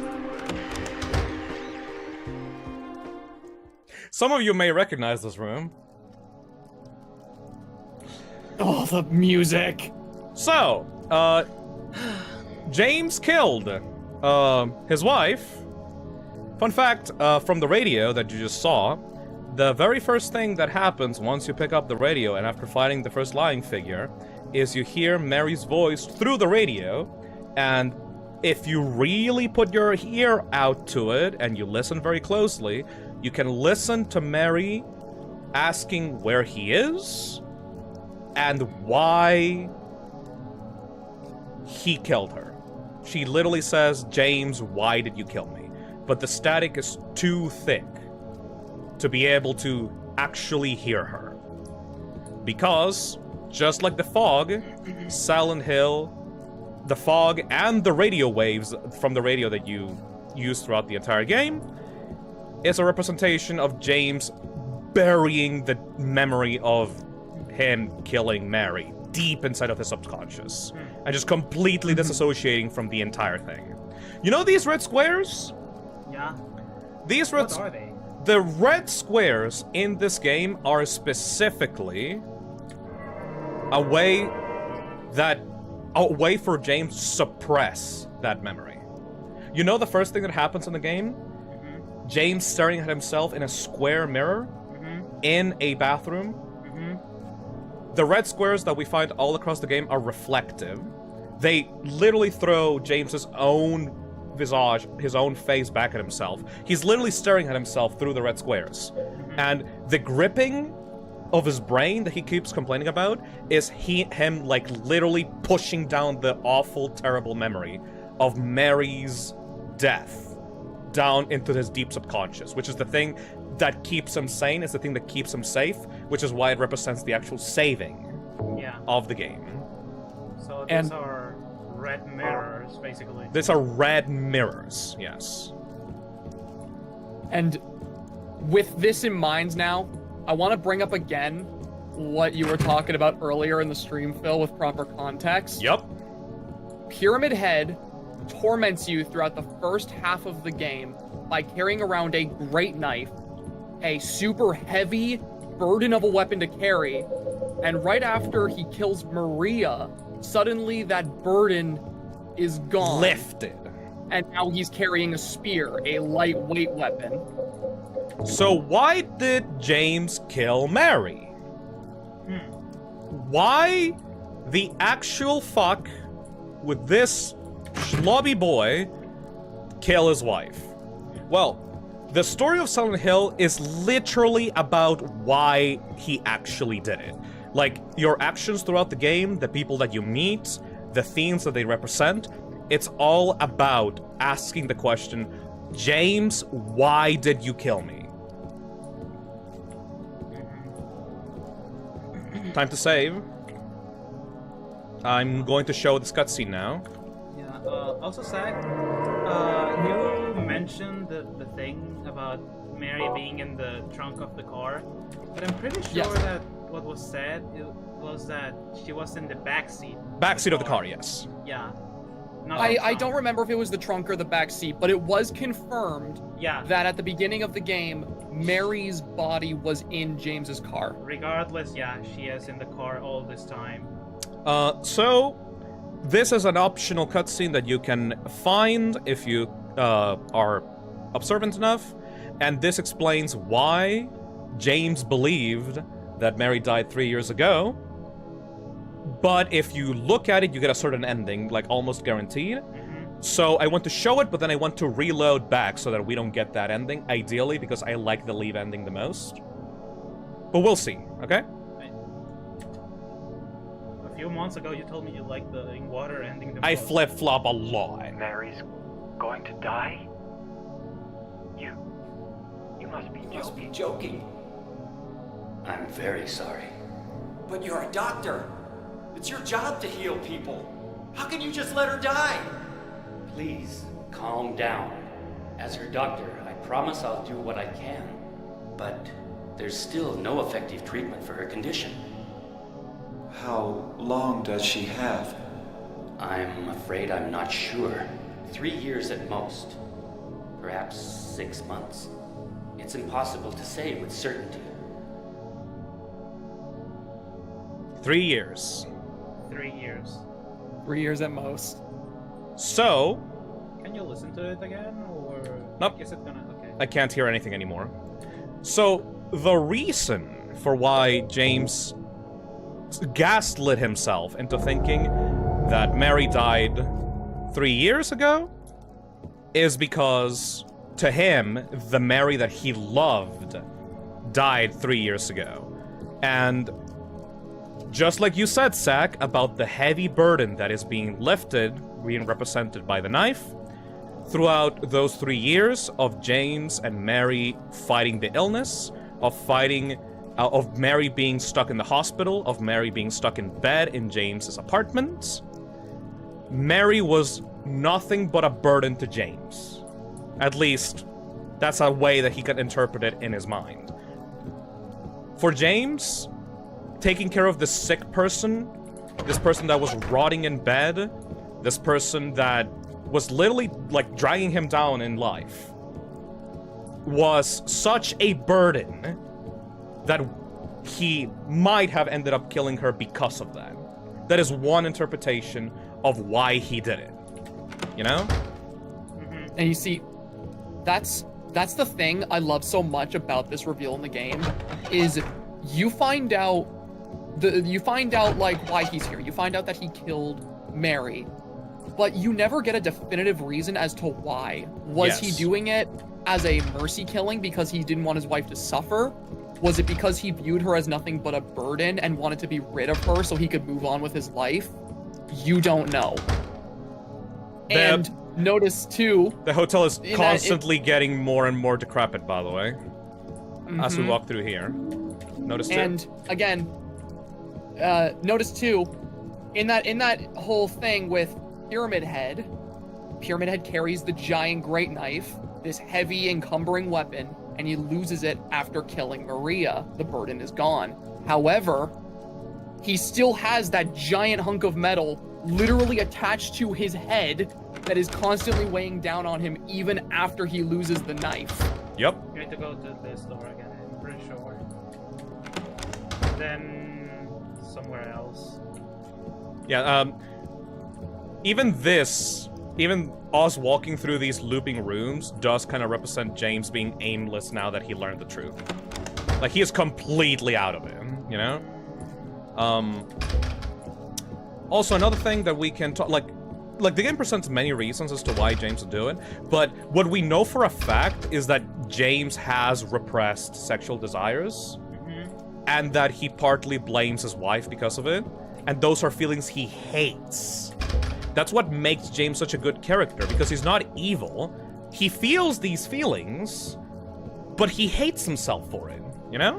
Some of you may recognize this room. Oh, the music. So, James killed his wife. Fun fact from the radio that you just saw, the very first thing that happens once you pick up the radio and after fighting the first lying figure is you hear Mary's voice through the radio, and if you really put your ear out to it and you listen very closely, you can listen to Mary asking where he is and why he killed her. She literally says, "James, why did you kill me?" But the static is too thick to be able to actually hear her. Because, just like the fog, Silent Hill, the fog and the radio waves from the radio that you use throughout the entire game is a representation of James burying the memory of him killing Mary deep inside of his subconscious and just completely disassociating from the entire thing. You know these red squares? Yeah. These red What are they? The red squares in this game are specifically a way for James to suppress that memory. You know the first thing that happens in the game? James staring at himself in a square mirror in a bathroom. the red squares that we find all across the game are reflective. They literally throw James's own visage, his own face back at himself. He's literally staring at himself through the red squares. And the gripping of his brain that he keeps complaining about is him like literally pushing down the awful, terrible memory of Mary's death down into his deep subconscious, which is the thing that keeps him sane, it's the thing that keeps him safe, which is why it represents the actual saving of the game. So these are red mirrors, basically. These are red mirrors, yes. And with this in mind now, I want to bring up again what you were talking about earlier in the stream, Phil, with proper context. Yep. Pyramid Head torments you throughout the first half of the game by carrying around a great knife, a super heavy burden of a weapon to carry, and right after he kills Maria, suddenly that burden is gone. Lifted. And now he's carrying a spear, a lightweight weapon. So why did James kill Mary? Why the actual fuck would this schlubby boy kill his wife? Well, the story of Silent Hill is literally about why he actually did it. Like, your actions throughout the game, the people that you meet, the themes that they represent, it's all about asking the question, James, why did you kill me? Time to save. I'm going to show this cutscene now. Yeah, also, Zach, you mentioned the thing about Mary being in the trunk of the car, but I'm pretty sure that what was said was that she was in the backseat. Backseat of the car, yes. Yeah. I don't remember if it was the trunk or the back seat, but it was confirmed that at the beginning of the game, Mary's body was in James's car. Regardless, yeah, she is in the car all this time. So, this is an optional cutscene that you can find if you are observant enough, and this explains why James believed that Mary died 3 years ago. But if you look at it, you get a certain ending, like almost guaranteed. So I want to show it, but then I want to reload back so that we don't get that ending, ideally, because I like the leave ending the most. But we'll see, okay? A few months ago, you told me you liked the in water ending the most. I flip-flop a lot. Mary's going to die? You must be joking. I'm very sorry. But you're a doctor. It's your job to heal people. How can you just let her die? Please, calm down. As her doctor, I promise I'll do what I can. But there's still no effective treatment for her condition. How long does she have? I'm afraid I'm not sure. 3 years at most. Perhaps 6 months. It's impossible to say with certainty. 3 years. 3 years. 3 years at most. So... Can you listen to it again, or... Nope. Is it gonna... Okay. I can't hear anything anymore. So, the reason for why James gaslit himself into thinking that Mary died 3 years ago is because, to him, the Mary that he loved died 3 years ago. And just like you said, Zach, about the heavy burden that is being lifted, being represented by the knife, throughout those 3 years of James and Mary fighting the illness, of Mary being stuck in the hospital, of Mary being stuck in bed in James's apartment, Mary was nothing but a burden to James. At least, that's a way that he could interpret it in his mind. For James, taking care of this sick person, this person that was rotting in bed, this person that was literally, like, dragging him down in life, was such a burden that he might have ended up killing her because of that. That is one interpretation of why he did it. You know? And you see, that's the thing I love so much about this reveal in the game, is you find out you find out like why he's here. You find out that he killed Mary, but you never get a definitive reason as to why. Was he doing it as a mercy killing because he didn't want his wife to suffer? Was it because he viewed her as nothing but a burden and wanted to be rid of her so he could move on with his life? You don't know. And notice too, the hotel is constantly getting more and more decrepit, by the way, as we Mhm. walk through here. Notice too. And again, notice too, in that whole thing with Pyramid Head carries the giant great knife, this heavy encumbering weapon, and he loses it after killing Maria. The burden is gone. However, he still has that giant hunk of metal literally attached to his head that is constantly weighing down on him even after he loses the knife. Yep. You need to go to this door again, I'm pretty sure. Then somewhere else. Yeah, even us walking through these looping rooms does kind of represent James being aimless now that he learned the truth. Like, he is completely out of it, you know? Also, another thing that we can talk, like the game presents many reasons as to why James would do it, but what we know for a fact is that James has repressed sexual desires, and that he partly blames his wife because of it, and those are feelings he hates. That's what makes James such a good character, because he's not evil. He feels these feelings, but he hates himself for it, you know?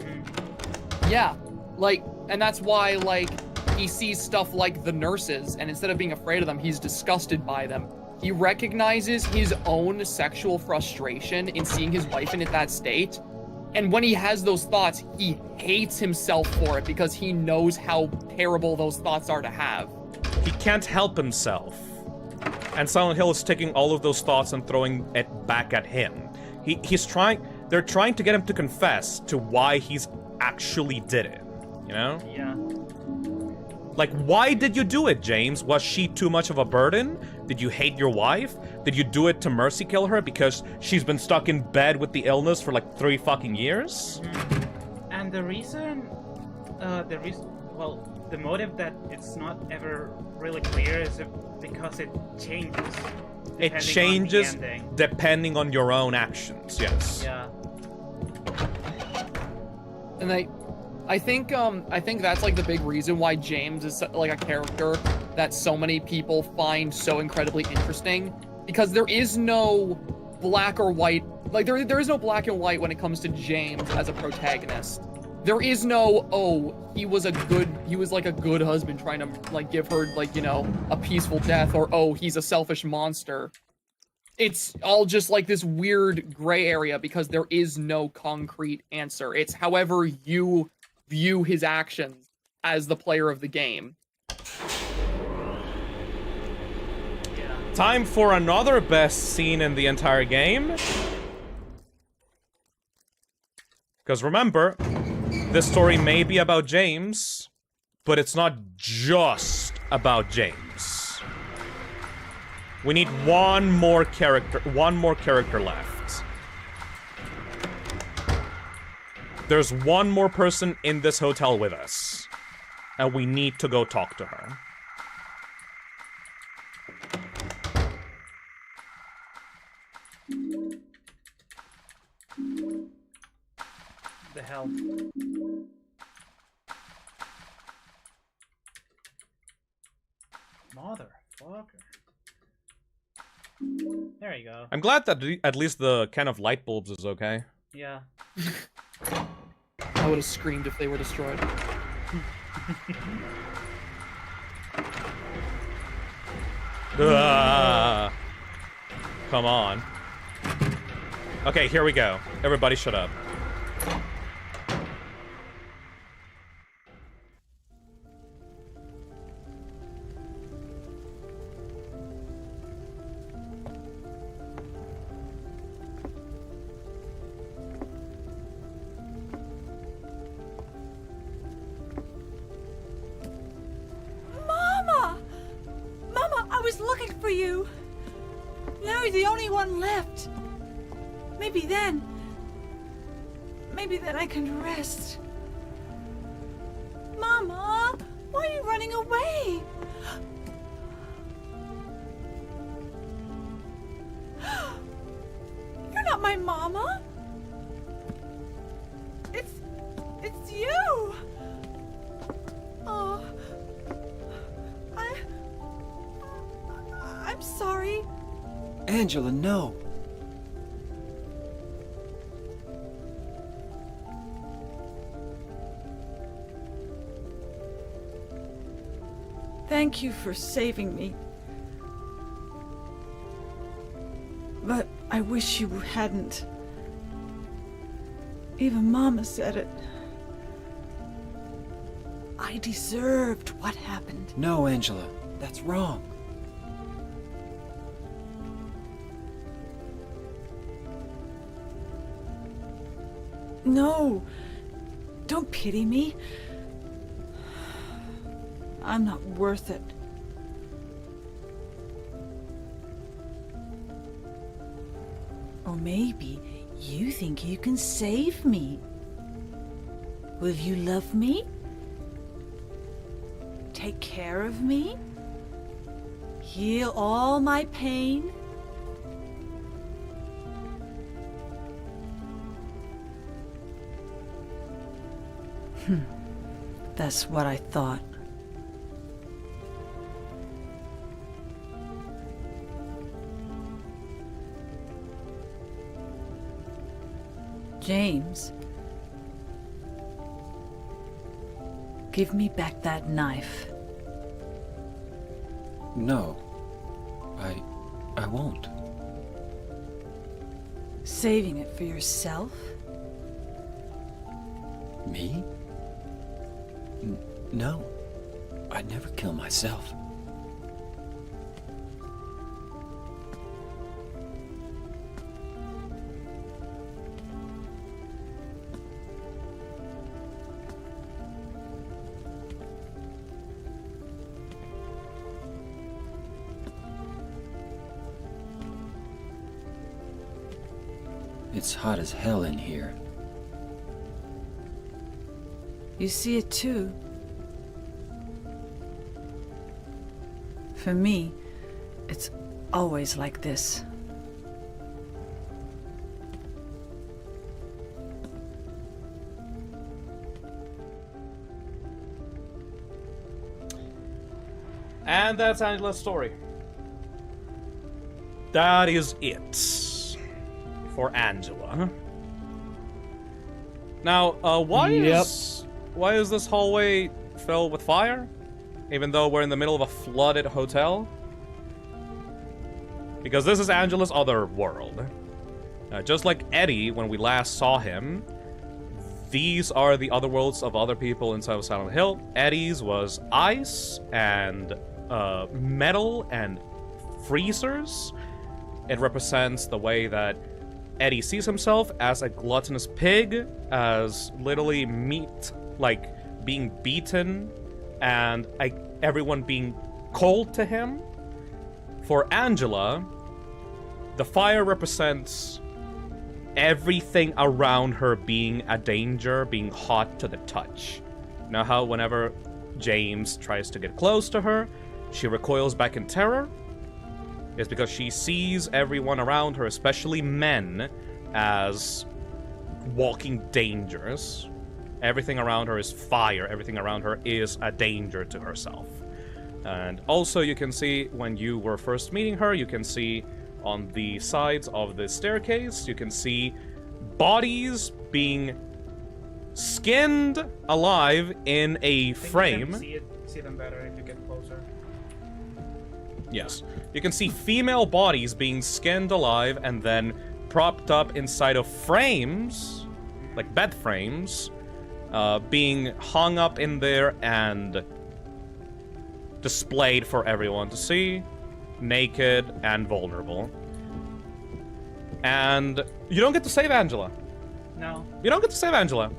Yeah, like, and that's why, like, he sees stuff like the nurses, and instead of being afraid of them, he's disgusted by them. He recognizes his own sexual frustration in seeing his wife in that state, and when he has those thoughts, he hates himself for it because he knows how terrible those thoughts are to have. He can't help himself. And Silent Hill is taking all of those thoughts and throwing it back at him. They're trying to get him to confess to why he's actually did it, you know? Yeah. Like, why did you do it, James? Was she too much of a burden? Did you hate your wife? Did you do it to mercy kill her because she's been stuck in bed with the illness for like 3 fucking years? And the motive that it's not ever really clear is because it changes. It changes depending on your own actions, yes. Yeah. And I think that's like the big reason why James is like a character that so many people find so incredibly interesting, because there is no black or white, like there is no black and white when it comes to James as a protagonist. There is no, oh, he was like a good husband trying to like give her like, you know, a peaceful death, or oh, he's a selfish monster. It's all just like this weird gray area because there is no concrete answer. It's however you view his actions as the player of the game. Time for another best scene in the entire game. Because remember, this story may be about James, but it's not just about James. We need one more character left. There's one more person in this hotel with us, and we need to go talk to her. The hell? Motherfucker. There you go. I'm glad that at least the can of light bulbs is okay. Yeah. I would have screamed if they were destroyed. Come on. Okay, here we go. Everybody shut up. Mama! Mama, I was looking for you. Now you're the only one left. Maybe then I can rest. Mama! Why are you running away? You're not my mama. It's you. Oh, I'm sorry. Angela, no. Thank you for saving me. But I wish you hadn't. Even Mama said it. I deserved what happened. No, Angela, that's wrong. No, don't pity me. I'm not worth it. Or maybe you think you can save me. Will you love me? Take care of me? Heal all my pain? That's what I thought. James, give me back that knife. No, I won't. Saving it for yourself? Me? No, I'd never kill myself. It's hot as hell in here. You see it too. For me, it's always like this. And that's Angela's story. That is it for Angela. Now, why is this hallway filled with fire? Even though we're in the middle of a flooded hotel? Because this is Angela's other world. Just like Eddie, when we last saw him, these are the other worlds of other people inside of Silent Hill. Eddie's was ice and metal and freezers. It represents the way that Eddie sees himself as a gluttonous pig, as literally meat, like being beaten, and everyone being cold to him. For Angela, the fire represents everything around her being a danger, being hot to the touch. You know how whenever James tries to get close to her, she recoils back in terror? It's because she sees everyone around her, especially men, as walking dangers. Everything around her is fire. Everything around her is a danger to herself. And also you can see when you were first meeting her, you can see on the sides of the staircase, you can see bodies being skinned alive in a frame. You can see them better if you get closer. Yes. You can see female bodies being skinned alive and then propped up inside of frames, like bed frames, being hung up in there and displayed for everyone to see, naked and vulnerable. And you don't get to save Angela. No. You don't get to save Angela.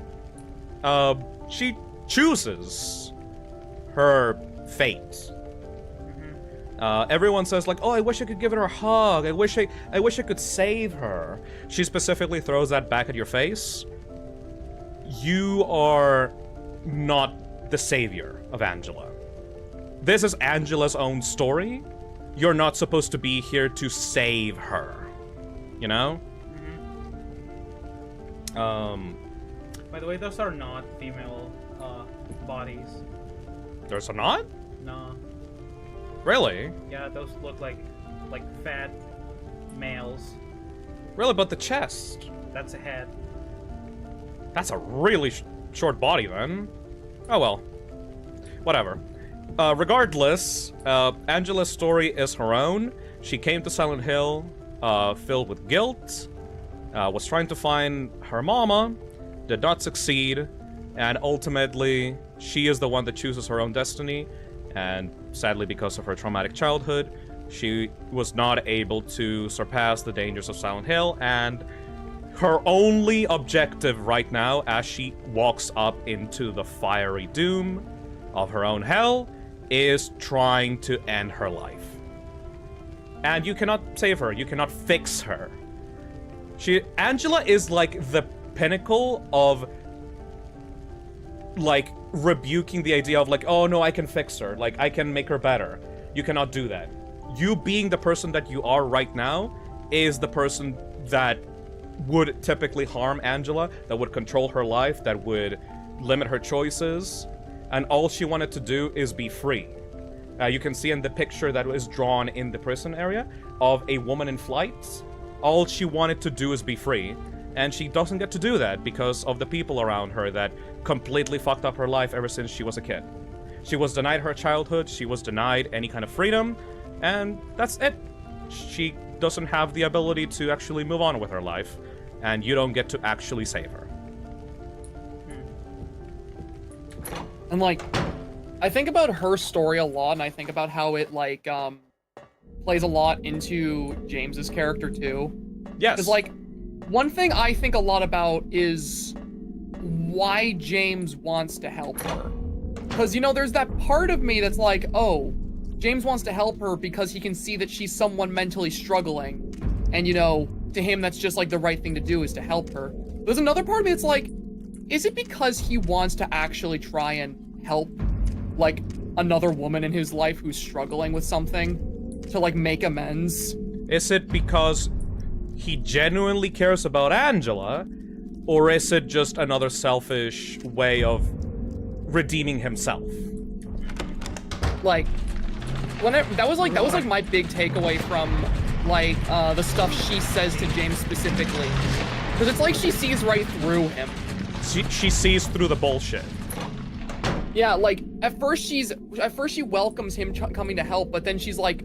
She chooses her fate. Everyone says like, "Oh, I wish I could give her a hug. I wish I could save her." She specifically throws that back at your face. You are not the savior of Angela. this is Angela's own story. You're not supposed to be here to save her. You know? By the way, those are not female bodies. There's a not? No. Really? Yeah, those look like fat males. Really, but the chest. That's a head. That's a really short body, then. Oh well. Whatever. Regardless, Angela's story is her own. She came to Silent Hill filled with guilt, was trying to find her mama, did not succeed, and ultimately, she is the one that chooses her own destiny, and sadly, because of her traumatic childhood, she was not able to surpass the dangers of Silent Hill, and her only objective right now, as she walks up into the fiery doom of her own hell, is trying to end her life. And you cannot save her, you cannot fix her. Angela is like the pinnacle of like rebuking the idea of like, oh no, I can fix her, like I can make her better. You cannot do that. You being the person that you are right now is the person that would typically harm Angela, that would control her life, that would limit her choices, and all she wanted to do is be free. You can see in the picture that was drawn in the prison area of a woman in flight. All she wanted to do is be free, and she doesn't get to do that because of the people around her that completely fucked up her life ever since she was a kid. She was denied her childhood, she was denied any kind of freedom, and that's it. She doesn't have the ability to actually move on with her life, and you don't get to actually save her. And like, I think about her story a lot, and I think about how it like plays a lot into James's character too. Yes. Because like, one thing I think a lot about is why James wants to help her. Because, you know, there's that part of me that's like, oh, James wants to help her because he can see that she's someone mentally struggling. And, you know, to him, that's just like the right thing to do is to help her. There's another part of me that's like, is it because he wants to actually try and help, like, another woman in his life who's struggling with something to, like, make amends? Is it because he genuinely cares about Angela, or is it just another selfish way of redeeming himself? Like, that was like my big takeaway from like the stuff she says to James specifically, because it's like she sees right through him. She sees through the bullshit. Yeah, like at first she welcomes him coming to help, but then she's like,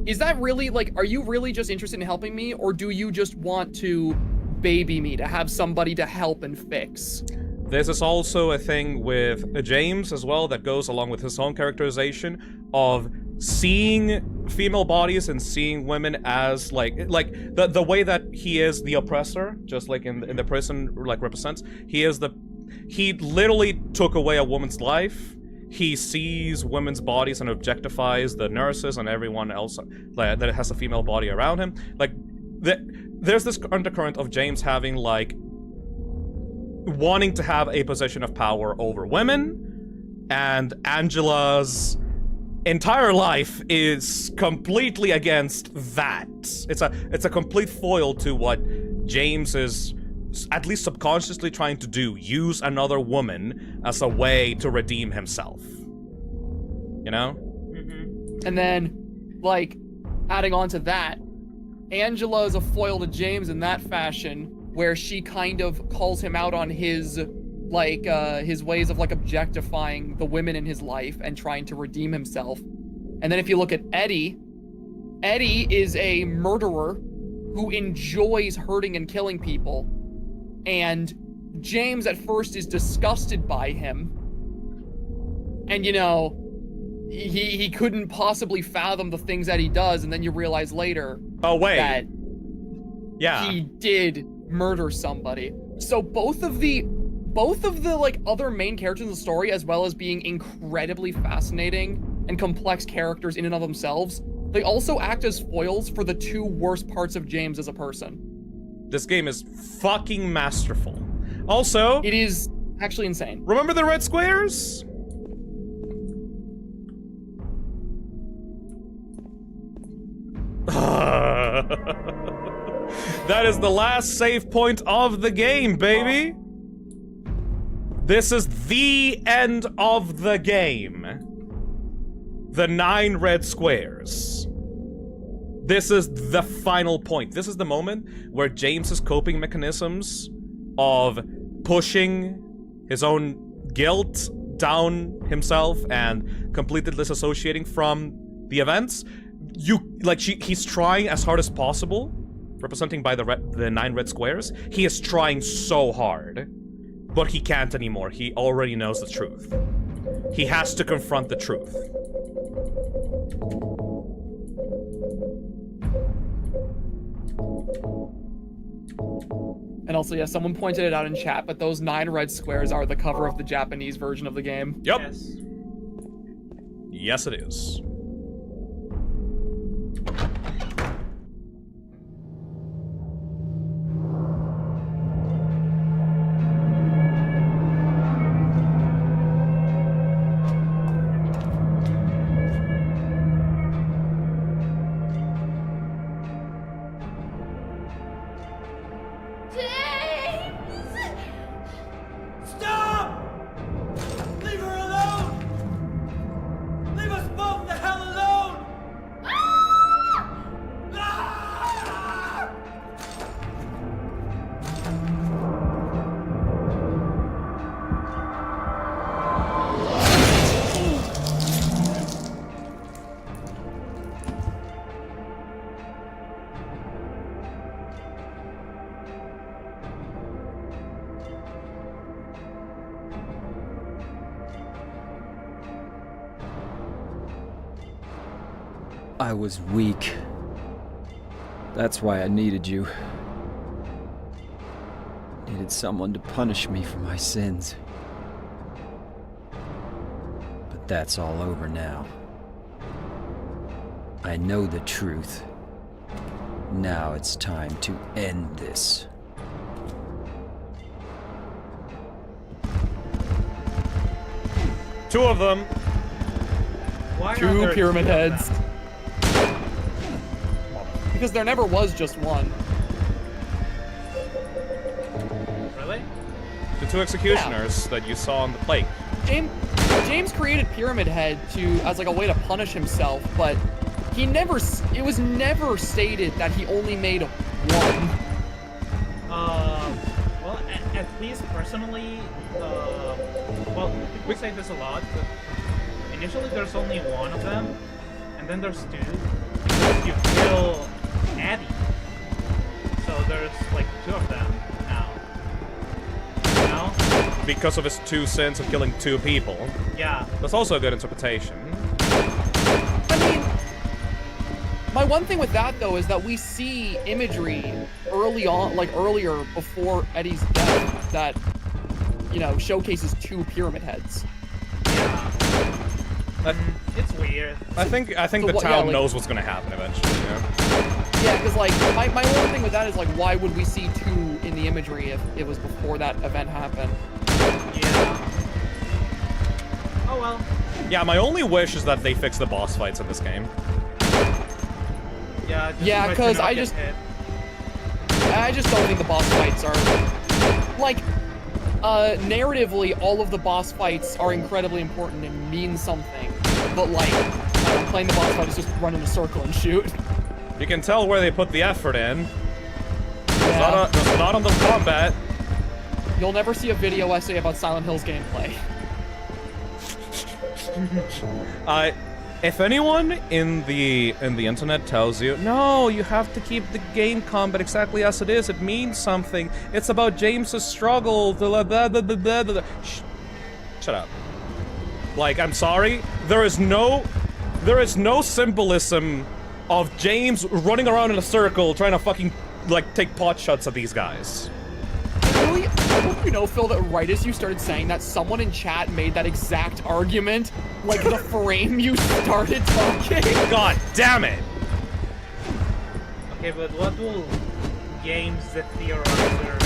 is that really like, are you really just interested in helping me, or do you just want to baby me to have somebody to help and fix? This is also a thing with James as well that goes along with his own characterization of seeing female bodies and seeing women as like the way that he is the oppressor, just like in the prison like represents. He literally took away a woman's life. He sees women's bodies and objectifies the nurses and everyone else that has a female body around him. Like there's this undercurrent of James having like wanting to have a position of power over women, and Angela's entire life is completely against that. It's a complete foil to what James is at least subconsciously trying to do, use another woman as a way to redeem himself. You know? Mm-hmm. And then, like, adding on to that, Angela is a foil to James in that fashion, where she kind of calls him out on his, like, his ways of, like, objectifying the women in his life and trying to redeem himself. And then if you look at Eddie is a murderer who enjoys hurting and killing people. And James at first is disgusted by him. And, you know, he couldn't possibly fathom the things that he does, and then you realize later that he did murder somebody. So both of the like other main characters in the story, as well as being incredibly fascinating and complex characters in and of themselves, they also act as foils for the two worst parts of James as a person. This game is fucking masterful. Also, it is actually insane. Remember the red squares? That is the last save point of the game, baby. This is the end of the game. The 9 red squares. This is the final point. This is the moment where James's coping mechanisms of pushing his own guilt down himself and completely disassociating from the events. He's trying as hard as possible, representing by the 9 red squares. He is trying so hard, but he can't anymore. He already knows the truth. He has to confront the truth. And also, yeah, someone pointed it out in chat, but those 9 red squares are the cover of the Japanese version of the game. Yep. Yes, it is. I was weak. That's why I needed you. Needed someone to punish me for my sins. But that's all over now. I know the truth. Now it's time to end this. Two of them. Why Two are there pyramid two of heads. them? Because there never was just one. Really? The 2 executioners that you saw on the plate. James created Pyramid Head as like a way to punish himself, but he never. It was never stated that he only made one. Well, at least personally, well, people say this a lot, but initially there's only one of them, and then there's 2, because you kill Eddie. So there's like 2 of them now. You know? Because of his 2 sins of killing 2 people. Yeah. That's also a good interpretation. I mean, my one thing with that though is that we see imagery early on, like earlier before Eddie's death, that, you know, showcases 2 pyramid heads. It's weird. I think the town knows what's gonna happen eventually. Yeah, because like my one thing with that is like, why would we see 2 in the imagery if it was before that event happened? Yeah. Oh well. Yeah, my only wish is that they fix the boss fights in this game. Yeah. Yeah, because I just don't think the boss fights are like narratively. All of the boss fights are incredibly important and mean something, but like playing the boss fight is just run in a circle and shoot. You can tell where they put the effort in. Yeah. It's not on the combat. You'll never see a video essay about Silent Hill's gameplay. If anyone in the internet tells you, no, you have to keep the game combat exactly as it is, it means something, it's about James's struggle, blah, blah, blah, blah, blah, blah. Shut up. Like, I'm sorry, there is no symbolism of James running around in a circle trying to fucking, like, take pot shots at these guys. Really? I hope you know, Phil, that right as you started saying that, someone in chat made that exact argument, like the frame you started talking. God damn it! Okay, but what will James the theorizer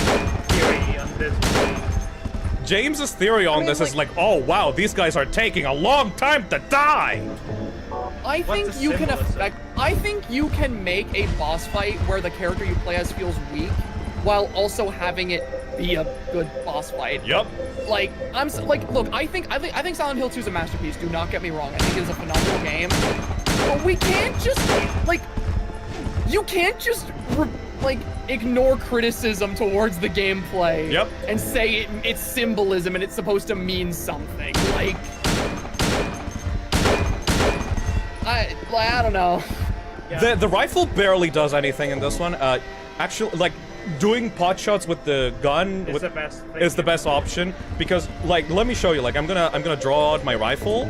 theory on this be? James's theory on this is like, oh wow, these guys are taking a long time to die! I think What's the you can symbolism? affect. I think you can make a boss fight where the character you play as feels weak, while also having it be a good boss fight. Yep. Like look, I think Silent Hill 2 is a masterpiece. Do not get me wrong. I think it is a phenomenal game. But we can't just you can't just ignore criticism towards the gameplay. Yep. And say it's symbolism and it's supposed to mean something. Like I don't know. The rifle barely does anything in this one. Actually, like, doing pot shots with the gun It's the best thing is the best option because, like, let me show you. Like, I'm gonna draw out my rifle.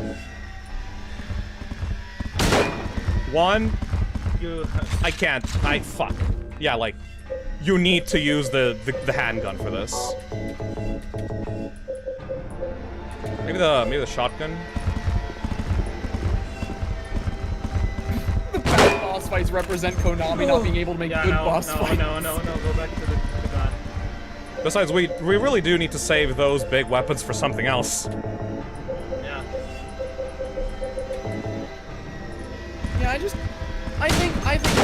One. I can't. Fuck. Yeah, like, you need to use the handgun for this. Maybe the shotgun. Boss fights represent Konami not being able to make good boss fights. No, go back to the gun. Besides, we really do need to save those big weapons for something else. Yeah. Yeah, I think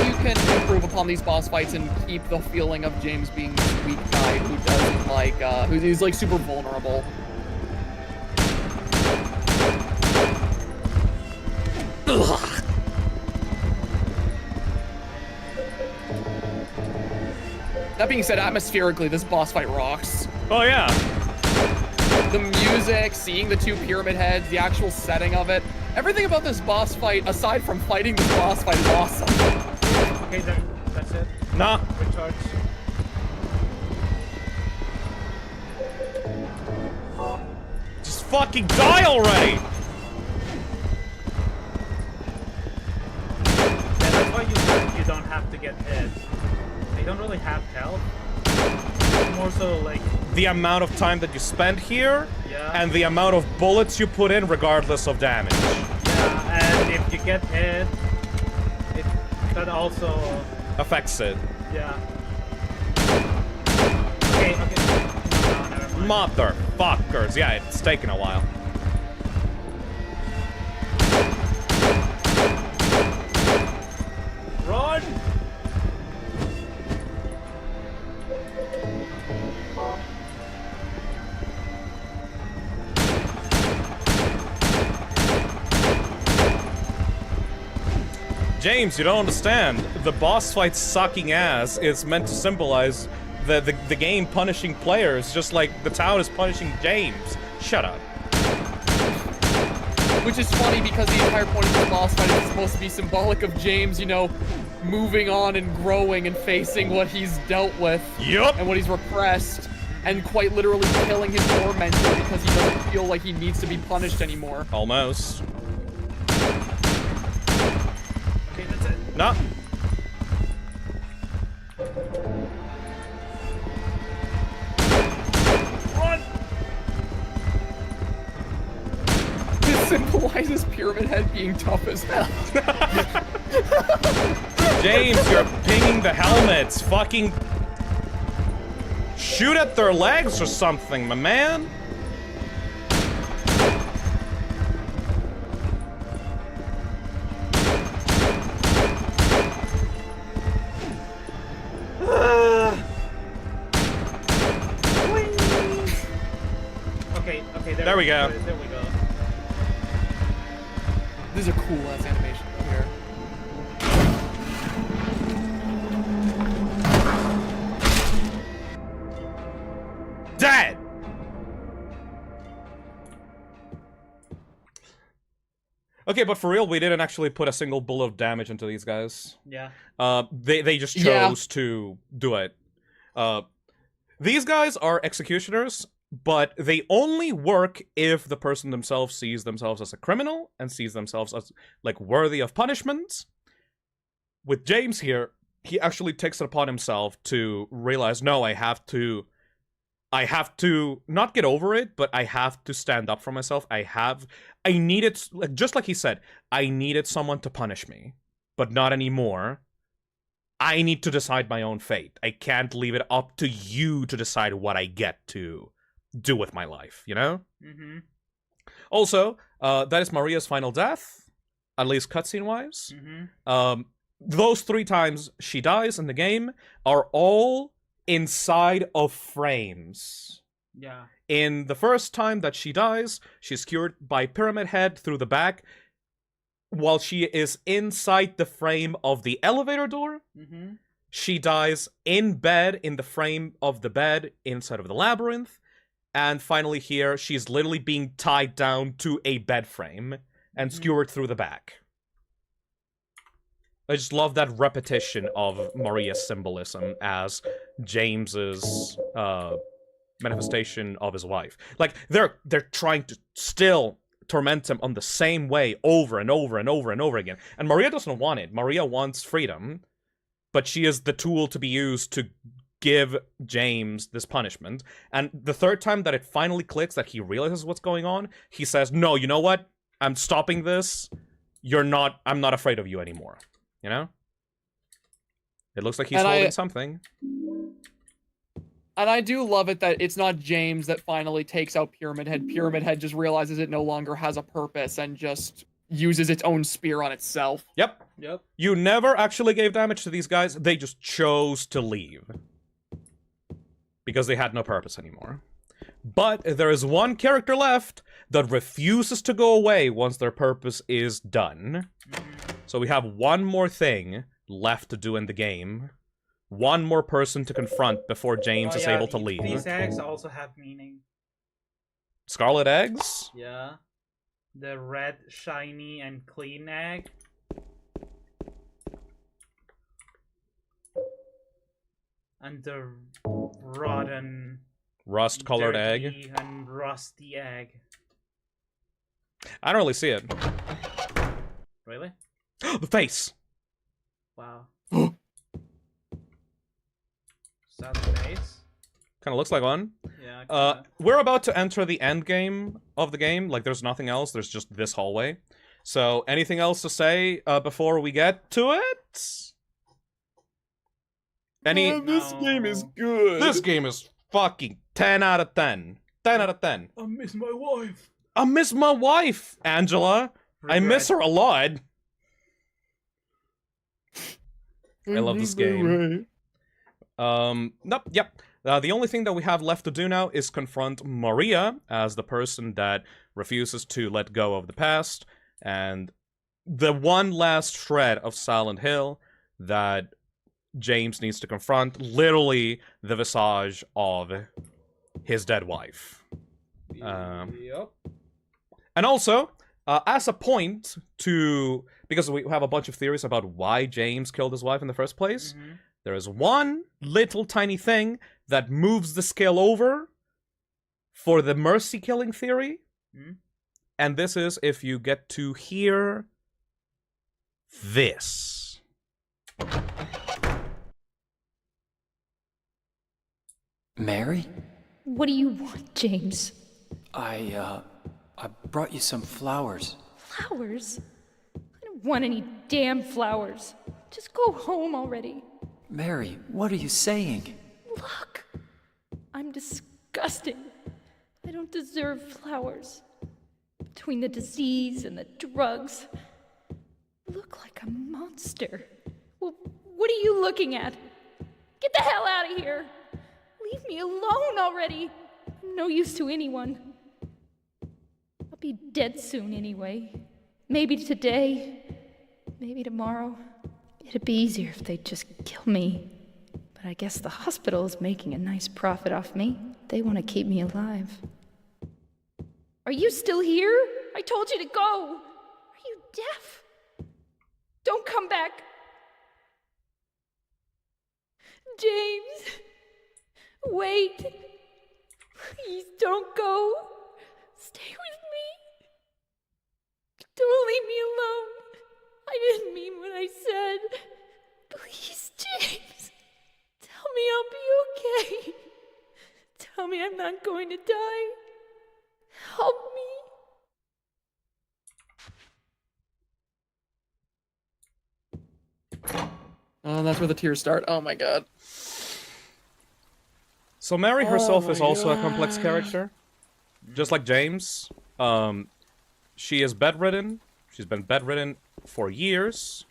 you can improve upon these boss fights and keep the feeling of James being this weak guy who doesn't like, who's like super vulnerable. Ugh. That being said, atmospherically, this boss fight rocks. Oh yeah. The music, seeing the two pyramid heads, the actual setting of it. Everything about this boss fight, aside from fighting this boss fight, is awesome. Okay, that's it. Nah. Recharge. Just fucking die already! Yeah, that's why you don't have to get hit. They don't really have health. It's more so like The amount of time that you spend here, Yeah. and the amount of bullets you put in regardless of damage. yeah, and if you get hit, that also Affects it. yeah. Okay. No, never mind. Motherfuckers. Yeah, it's taken a while. Run! James, you don't understand. The boss fight sucking ass is meant to symbolize the game punishing players, just like the town is punishing James. Shut up. Which is funny because the entire point of the boss fight is supposed to be symbolic of James, you know, moving on and growing and facing what he's dealt with. Yup. And what he's repressed. And quite literally killing his tormentor because he doesn't feel like he needs to be punished anymore. Almost. Okay, that's it. No. Run! This symbolizes Pyramid Head being tough as hell. James, you're pinging the helmets. Fucking shoot at their legs or something, my man. Okay, There we go. There we go. This is a cool ass animation though here. Dead! Okay, but for real, we didn't actually put a single bullet of damage into these guys. Yeah. They just chose to do it. These guys are executioners, but they only work if the person themselves sees themselves as a criminal and sees themselves as, like, worthy of punishment. With James here, he actually takes it upon himself to realize, no, I have to not get over it, but I have to stand up for myself. I needed, like, just like he said, I needed someone to punish me, but not anymore. I need to decide my own fate. I can't leave it up to you to decide what I get to do with my life, you know? Mm-hmm. Also, that is Maria's final death. at least cutscene-wise. Mm-hmm. Those 3 times she dies in the game are all inside of frames. Yeah. In the first time that she dies, she's cured by Pyramid Head through the back, while she is inside the frame of the elevator door. Mm-hmm. She dies in bed, in the frame of the bed, inside of the labyrinth. And finally here, she's literally being tied down to a bed frame and skewered through the back. I just love that repetition of Maria's symbolism as James's manifestation of his wife. Like, they're trying to still torment him on the same way over and over and over and over again. And Maria doesn't want it. Maria wants freedom, but she is the tool to be used to give James this punishment. And the 3rd time that it finally clicks, that he realizes what's going on, he says, no, you know what? I'm stopping this. I'm not afraid of you anymore. You know? It looks like he's holding something. And I do love it that it's not James that finally takes out Pyramid Head. Pyramid Head just realizes it no longer has a purpose and just uses its own spear on itself. Yep. You never actually gave damage to these guys. They just chose to leave. Because they had no purpose anymore. But there is one character left that refuses to go away once their purpose is done. So we have one more thing left to do in the game. One more person to confront before James is able to leave. These eggs also have meaning. Scarlet eggs? Yeah. The red, shiny, and clean egg. And the rotten... Rust-colored egg? dirty and rusty egg. I don't really see it. Really? The face! Wow. Is that the face? Kind of looks like one. Yeah. We're about to enter the end game of the game. Like, there's nothing else. There's just this hallway. So, anything else to say before we get to it? This game is good. This game is fucking 10 out of 10. 10 out of 10. I miss my wife. I miss my wife, Angela. I miss her a lot. I love this game. Nope, yep. The only thing that we have left to do now is confront Maria as the person that refuses to let go of the past, and the one last shred of Silent Hill that James needs to confront, literally the visage of his dead wife. Yep. And also, as a point to... Because we have a bunch of theories about why James killed his wife in the first place, there is one little tiny thing that moves the scale over for the mercy-killing theory. And this is if you get to hear this. Mary? What do you want, James? I brought you some flowers. Flowers? I don't want any damn flowers. Just go home already. Mary, what are you saying? Look, I'm disgusting. I don't deserve flowers. Between the disease and the drugs, I look like a monster. Well, what are you looking at? Get the hell out of here! Leave me alone already! I'm no use to anyone. I'll be dead soon anyway. Maybe today, maybe tomorrow. It'd be easier if they'd just kill me. But I guess the hospital is making a nice profit off me. They want to keep me alive. Are you still here? I told you to go! Are you deaf? Don't come back! James! Wait! Please don't go! Stay with me! Don't leave me alone! I didn't mean what I said! Please, James! Tell me I'll be okay! Tell me I'm not going to die! Help me! Oh, that's where the tears start. Oh my god. So Mary herself is also a complex character. Just like James. She is bedridden. She's been bedridden for years.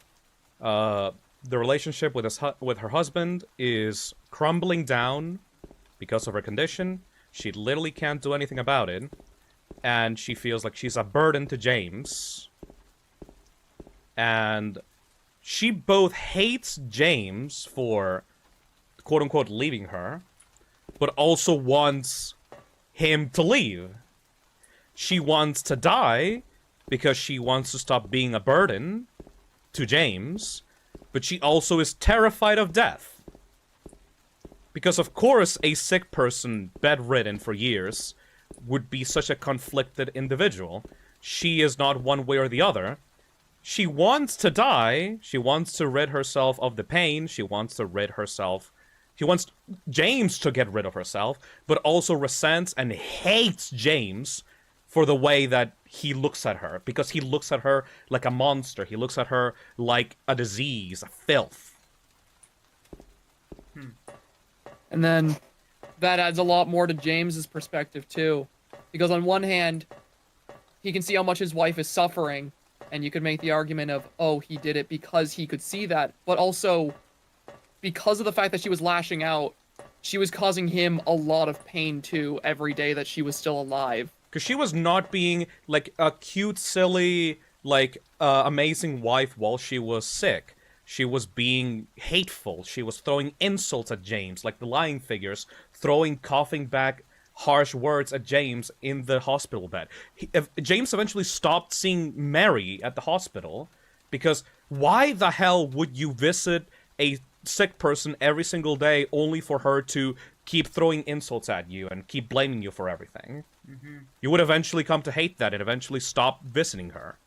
The relationship with her husband is crumbling down because of her condition. She literally can't do anything about it. And she feels like she's a burden to James. And she both hates James for, quote-unquote, leaving her, but also wants him to leave. She wants to die because she wants to stop being a burden to James, but she also is terrified of death. Because of course a sick person, bedridden for years, would be such a conflicted individual. She is not one way or the other. She wants to die, she wants to rid herself of the pain, she wants James to get rid of herself, but also resents and hates James for the way that he looks at her, because he looks at her like a monster, he looks at her like a disease, a filth. And then that adds a lot more to James's perspective too, because on one hand, he can see how much his wife is suffering, and you could make the argument of, oh, he did it because he could see that, but also because of the fact that she was lashing out, she was causing him a lot of pain too every day that she was still alive. Because she was not being, like, a cute, silly, like, amazing wife while she was sick. She was being hateful. She was throwing insults at James, like the lying figures, throwing coughing back harsh words at James in the hospital bed. James eventually stopped seeing Mary at the hospital, because why the hell would you visit a sick person every single day only for her to keep throwing insults at you and keep blaming you for everything? You would eventually come to hate that and eventually stop visiting her.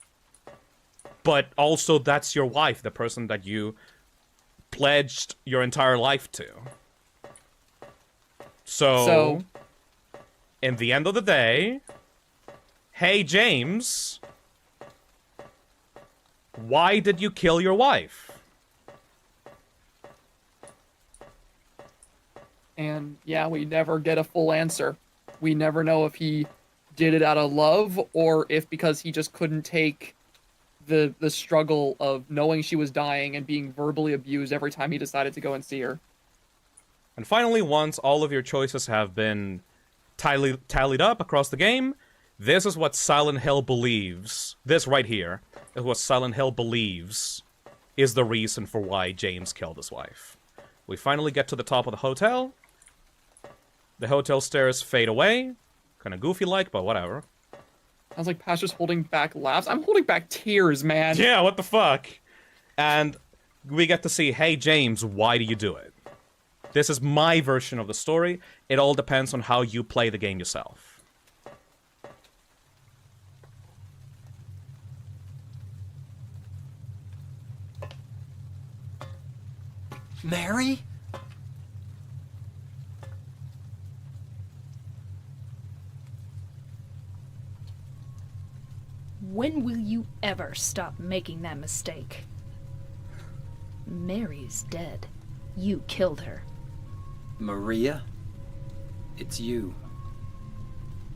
But also, that's your wife, the person that you pledged your entire life to. So, in the end of the day, hey James, why did you kill your wife? And yeah, we never get a full answer. We never know if he did it out of love or if because he just couldn't take the struggle of knowing she was dying and being verbally abused every time he decided to go and see her. And finally, once all of your choices have been tallied up across the game, this is what Silent Hill believes. This right here is what Silent Hill believes is the reason for why James killed his wife. We finally get to the top of the hotel. The hotel stairs fade away. Kind of goofy-like, but whatever. Sounds like Pastor's holding back laughs. I'm holding back tears, man. Yeah, what the fuck? And we get to see, hey, James, why do you do it? This is my version of the story. It all depends on how you play the game yourself. Mary? When will you ever stop making that mistake? Mary's dead. You killed her. Maria? It's you.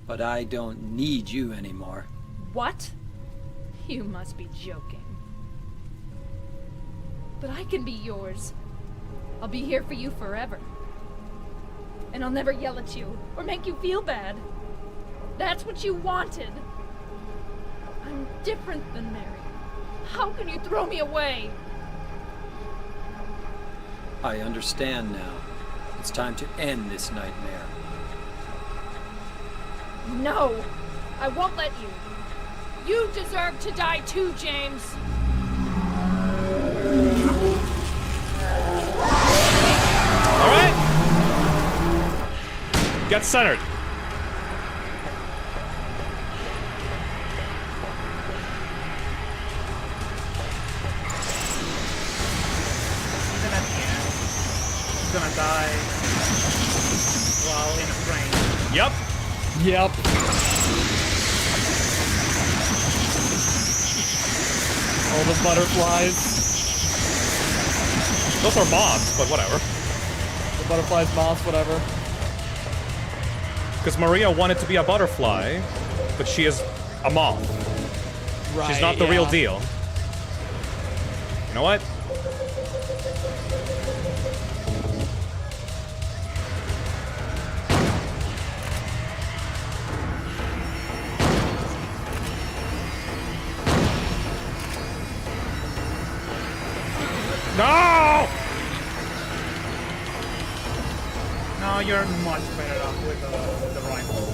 But I don't need you anymore. What? You must be joking. But I can be yours. I'll be here for you forever. And I'll never yell at you or make you feel bad. That's what you wanted. I'm different than Mary. How can you throw me away? I understand now. It's time to end this nightmare. No! I won't let you. You deserve to die too, James. Alright! Get centered. Gonna die while in a frame. Yep. Yep. All the butterflies. Those are moths, but whatever. The butterflies, moths, whatever. Because Maria wanted to be a butterfly, but she is a moth. Right, She's not the real deal. know what? No! No, you're much better off with the rifle.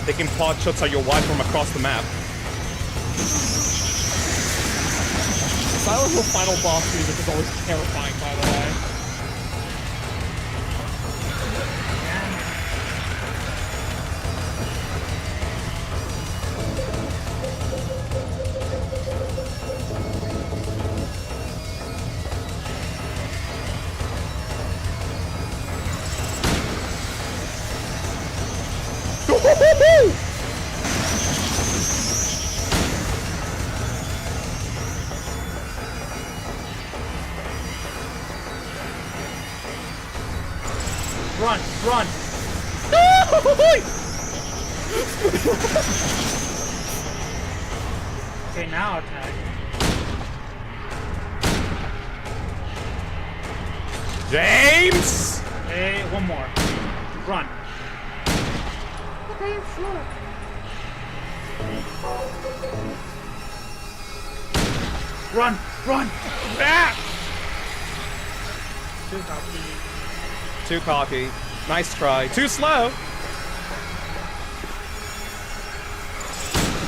Taking pot shots at your wife from across the map. Silent Hill final boss music is always terrifying, by the way. Run! Run! Okay, now attack. James! Hey, one more. Run. Okay, sure. Run! Run! Ah! Too cocky. Too cocky. Nice try. Too slow.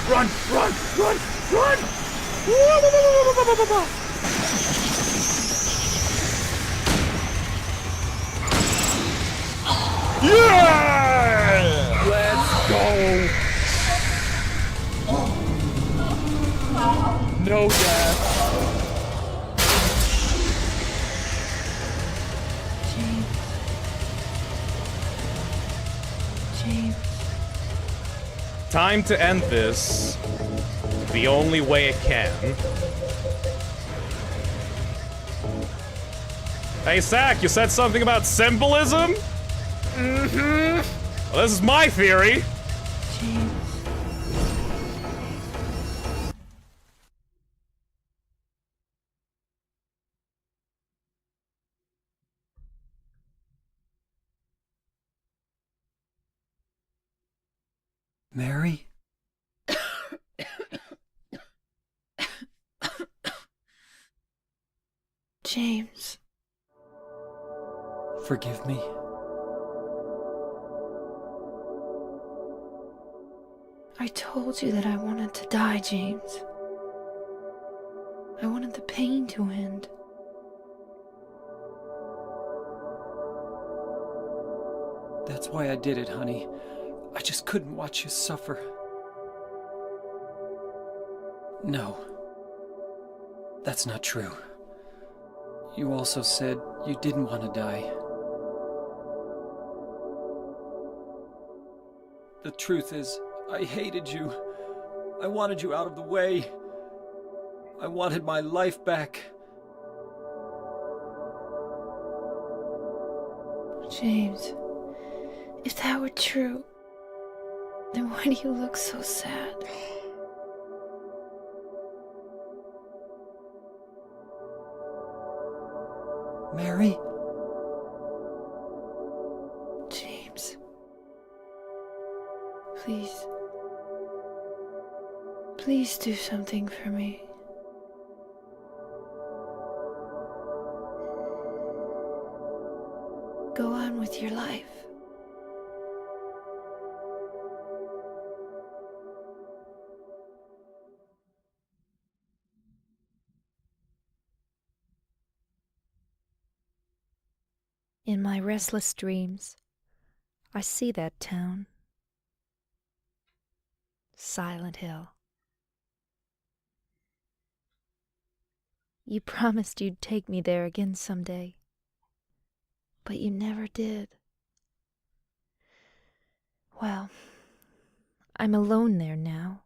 Run! Run! Run! Run! Yeah! Let's go! No death. James. Time to end this the only way it can. Hey, Sack, you said something about symbolism? Mm-hmm. Well, this is my theory. James. Mary? James. Forgive me. I told you that I wanted to die, James. I wanted the pain to end. That's why I did it, honey. I just couldn't watch you suffer. No. That's not true. You also said you didn't want to die. The truth is, I hated you. I wanted you out of the way. I wanted my life back. James, if that were true, then why do you look so sad? Mary? James. Please. Please do something for me. Go on with your life. In my restless dreams, I see that town. Silent Hill. You promised you'd take me there again someday, but you never did. Well, I'm alone there now,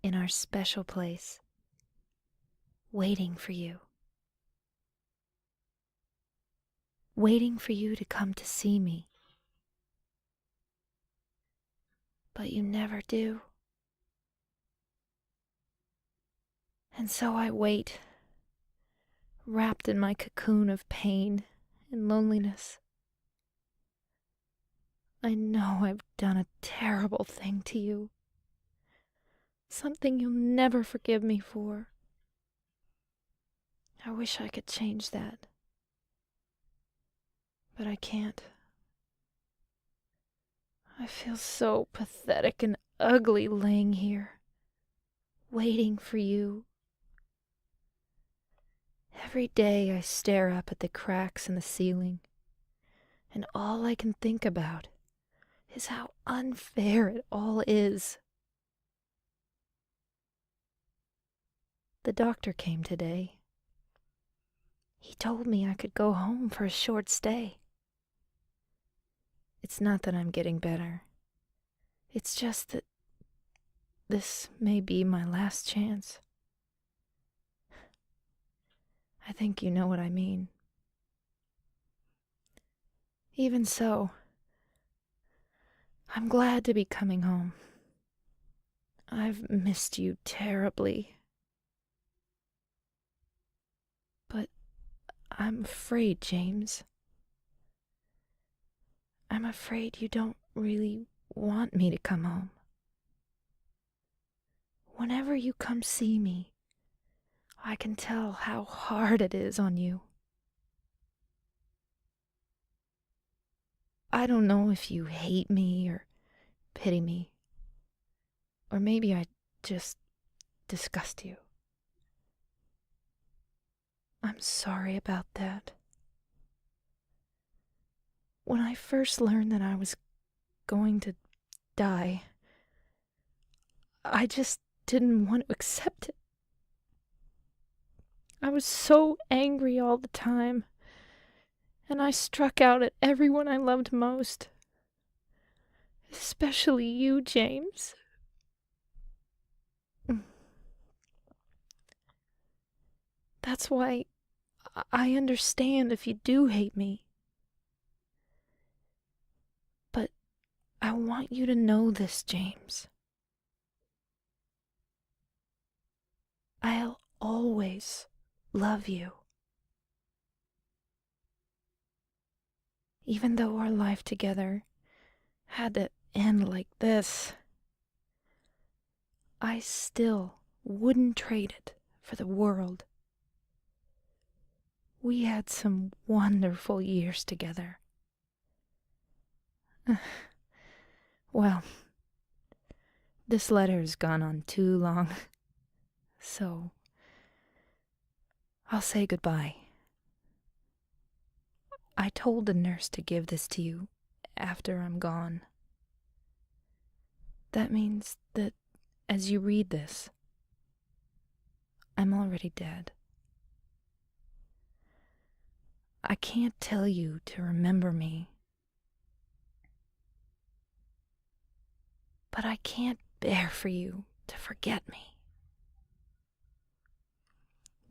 in our special place, waiting for you. waiting for you to come to see me. But you never do. And so I wait, wrapped in my cocoon of pain and loneliness. I know I've done a terrible thing to you. Something you'll never forgive me for. I wish I could change that. But I can't. I feel so pathetic and ugly laying here, waiting for you. Every day I stare up at the cracks in the ceiling, and all I can think about is how unfair it all is. The doctor came today. He told me I could go home for a short stay. It's not that I'm getting better. It's just that this may be my last chance. I think you know what I mean. Even so, I'm glad to be coming home. I've missed you terribly. But I'm afraid, James. I'm afraid you don't really want me to come home. Whenever you come see me, I can tell how hard it is on you. I don't know if you hate me or pity me, or maybe I just disgust you. I'm sorry about that. When I first learned that I was going to die, I just didn't want to accept it. I was so angry all the time, and I struck out at everyone I loved most. Especially you, James. That's why I understand if you do hate me. But I want you to know this, James. I'll always love you. Even though our life together had to end like this, I still wouldn't trade it for the world. We had some wonderful years together. Well, this letter has gone on too long, so I'll say goodbye. I told the nurse to give this to you after I'm gone. That means that as you read this, I'm already dead. I can't tell you to remember me, but I can't bear for you to forget me.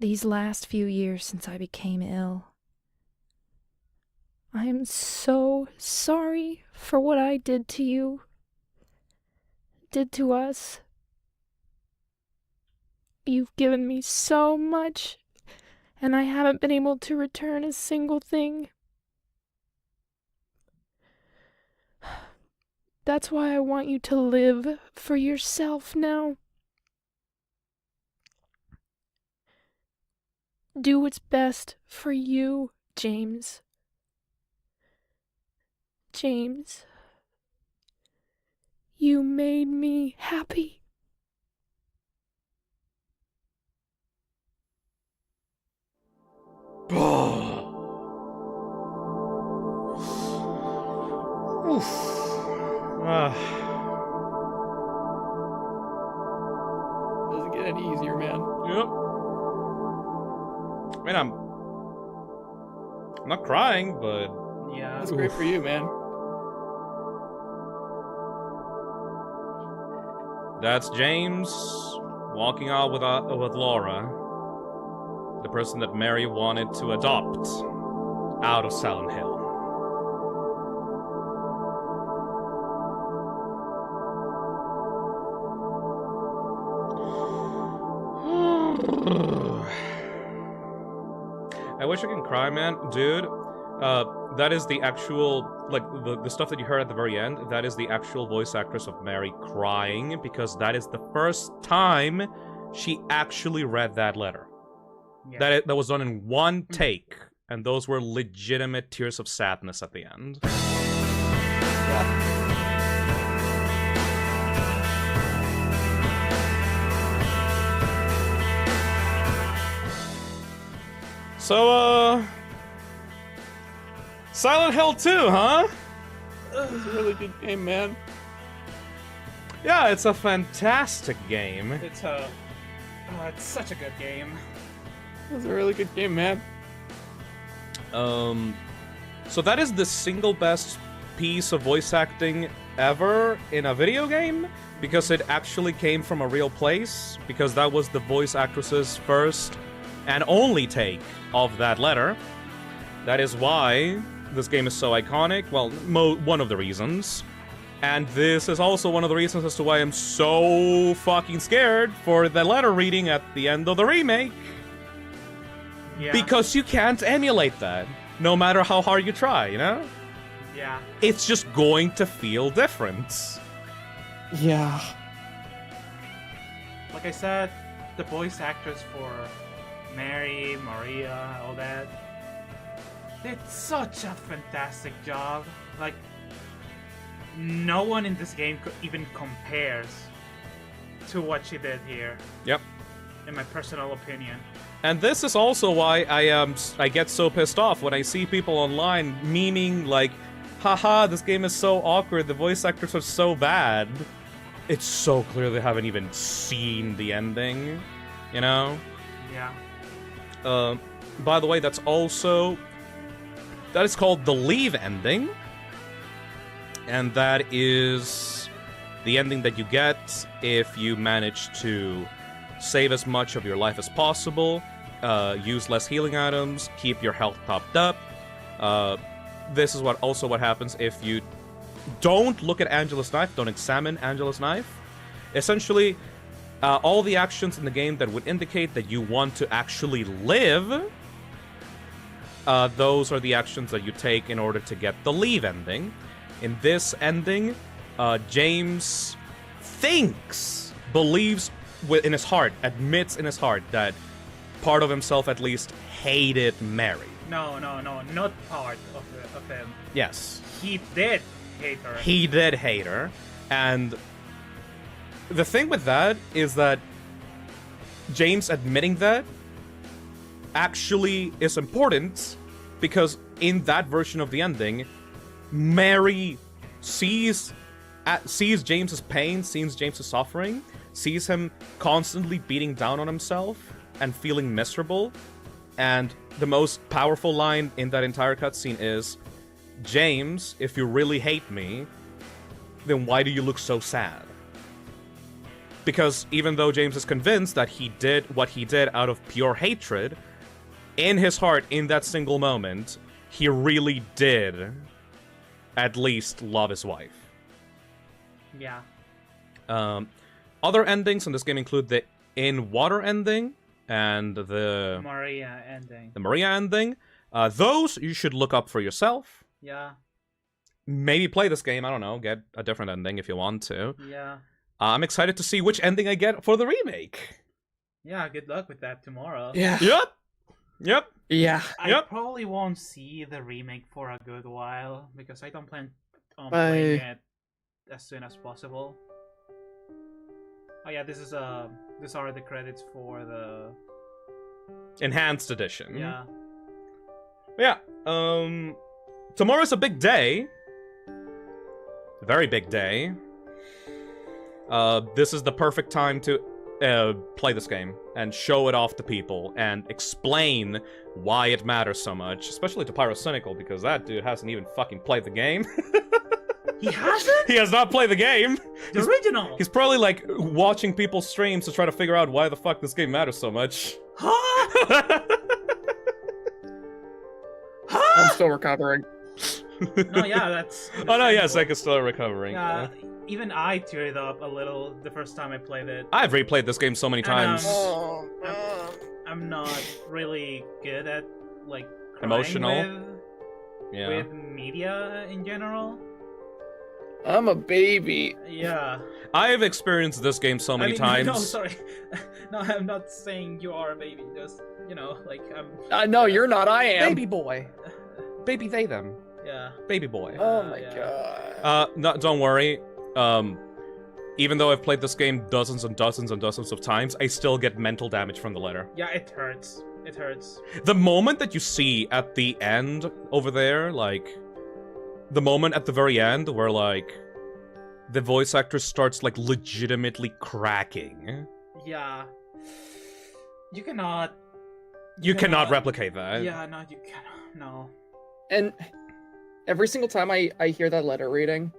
These last few years since I became ill, I am so sorry for what I did to you, did to us. You've given me so much, and I haven't been able to return a single thing. That's why I want you to live for yourself now. Do what's best for you, James. James, you made me happy. Oof. Doesn't get any easier, man. Yep. I mean, I'm not crying, but yeah, that's great for you, man. That's James walking out with Laura, the person that Mary wanted to adopt. out of Silent Hill. I wish I can cry, man. Dude, that is the actual, like, the stuff that you heard at the very end, that is the actual voice actress of Mary crying, because that is the first time she actually read that letter. Yeah. That was done in one take, and those were legitimate tears of sadness at the end. So, Silent Hill 2, huh? It's a really good game, man. Yeah, it's a fantastic game. It's such a good game. It's a really good game, man. So that is the single best piece of voice acting ever in a video game, because it actually came from a real place, because that was the voice actress's first and only take of that letter. That is why this game is so iconic. Well, one of the reasons. And this is also one of the reasons as to why I'm so fucking scared for the letter reading at the end of the remake. Yeah. Because you can't emulate that, no matter how hard you try, you know? Yeah. It's just going to feel different. Yeah. Like I said, the voice actors for Mary, Maria, all that, did such a fantastic job. Like, no one in this game even compares to what she did here. Yep. In my personal opinion. And this is also why I get so pissed off when I see people online memeing like, haha, this game is so awkward, the voice actors are so bad. It's so clear they haven't even seen the ending, you know? Yeah. By the way, that is called the Leave ending. And that is the ending that you get if you manage to save as much of your life as possible, use less healing items, keep your health topped up. This is what happens if you don't look at Angela's knife, don't examine Angela's knife. Essentially, all the actions in the game that would indicate that you want to actually live, those are the actions that you take in order to get the Leave ending. In this ending, James believes in his heart, admits in his heart that part of himself at least hated Mary. No, not part of him. Yes. He did hate her. He did hate her. And the thing with that is that James admitting that actually is important, because in that version of the ending, Mary sees James's pain, sees James's suffering, sees him constantly beating down on himself and feeling miserable. And the most powerful line in that entire cutscene is, James, if you really hate me, then why do you look so sad? Because even though James is convinced that he did what he did out of pure hatred, in his heart, in that single moment, he really did at least love his wife. Yeah. Other endings in this game include the In Water ending and the Maria ending. The Maria ending. Those you should look up for yourself. Yeah. Maybe play this game, I don't know, get a different ending if you want to. Yeah. I'm excited to see which ending I get for the remake. Yeah, good luck with that tomorrow. Yeah. Yep. Yeah. I probably won't see the remake for a good while, because I don't plan on playing it as soon as possible. Oh yeah, these are the credits for the Enhanced Edition. Yeah. Yeah. Tomorrow's a big day. A very big day. This is the perfect time to play this game and show it off to people and explain why it matters so much, especially to Pyrocynical, because that dude hasn't even fucking played the game. He hasn't? He has not played the game. The original. He's probably like watching people's streams to try to figure out why the fuck this game matters so much. I'm still recovering. No, yeah, that's. Oh no, yeah, Sega is still recovering. Yeah, even I teared up a little the first time I played it. I've replayed this game so many times. I'm not really good at like crying Emotional. with media in general. I'm a baby. Yeah. I've experienced this game so many times. No, sorry. No, I'm not saying you are a baby. Just, like I'm. No, you're not. I am. Baby boy. Baby they them. Yeah. Baby boy. Oh my god. No, don't worry. Even though I've played this game dozens and dozens and dozens of times, I still get mental damage from the letter. Yeah, it hurts. It hurts. The moment that you see at the end over there, like, the moment at the very end where, like, the voice actor starts, like, legitimately cracking. Yeah. You cannot... You cannot replicate that. Yeah, no, you cannot. No. And every single time I hear that letter reading,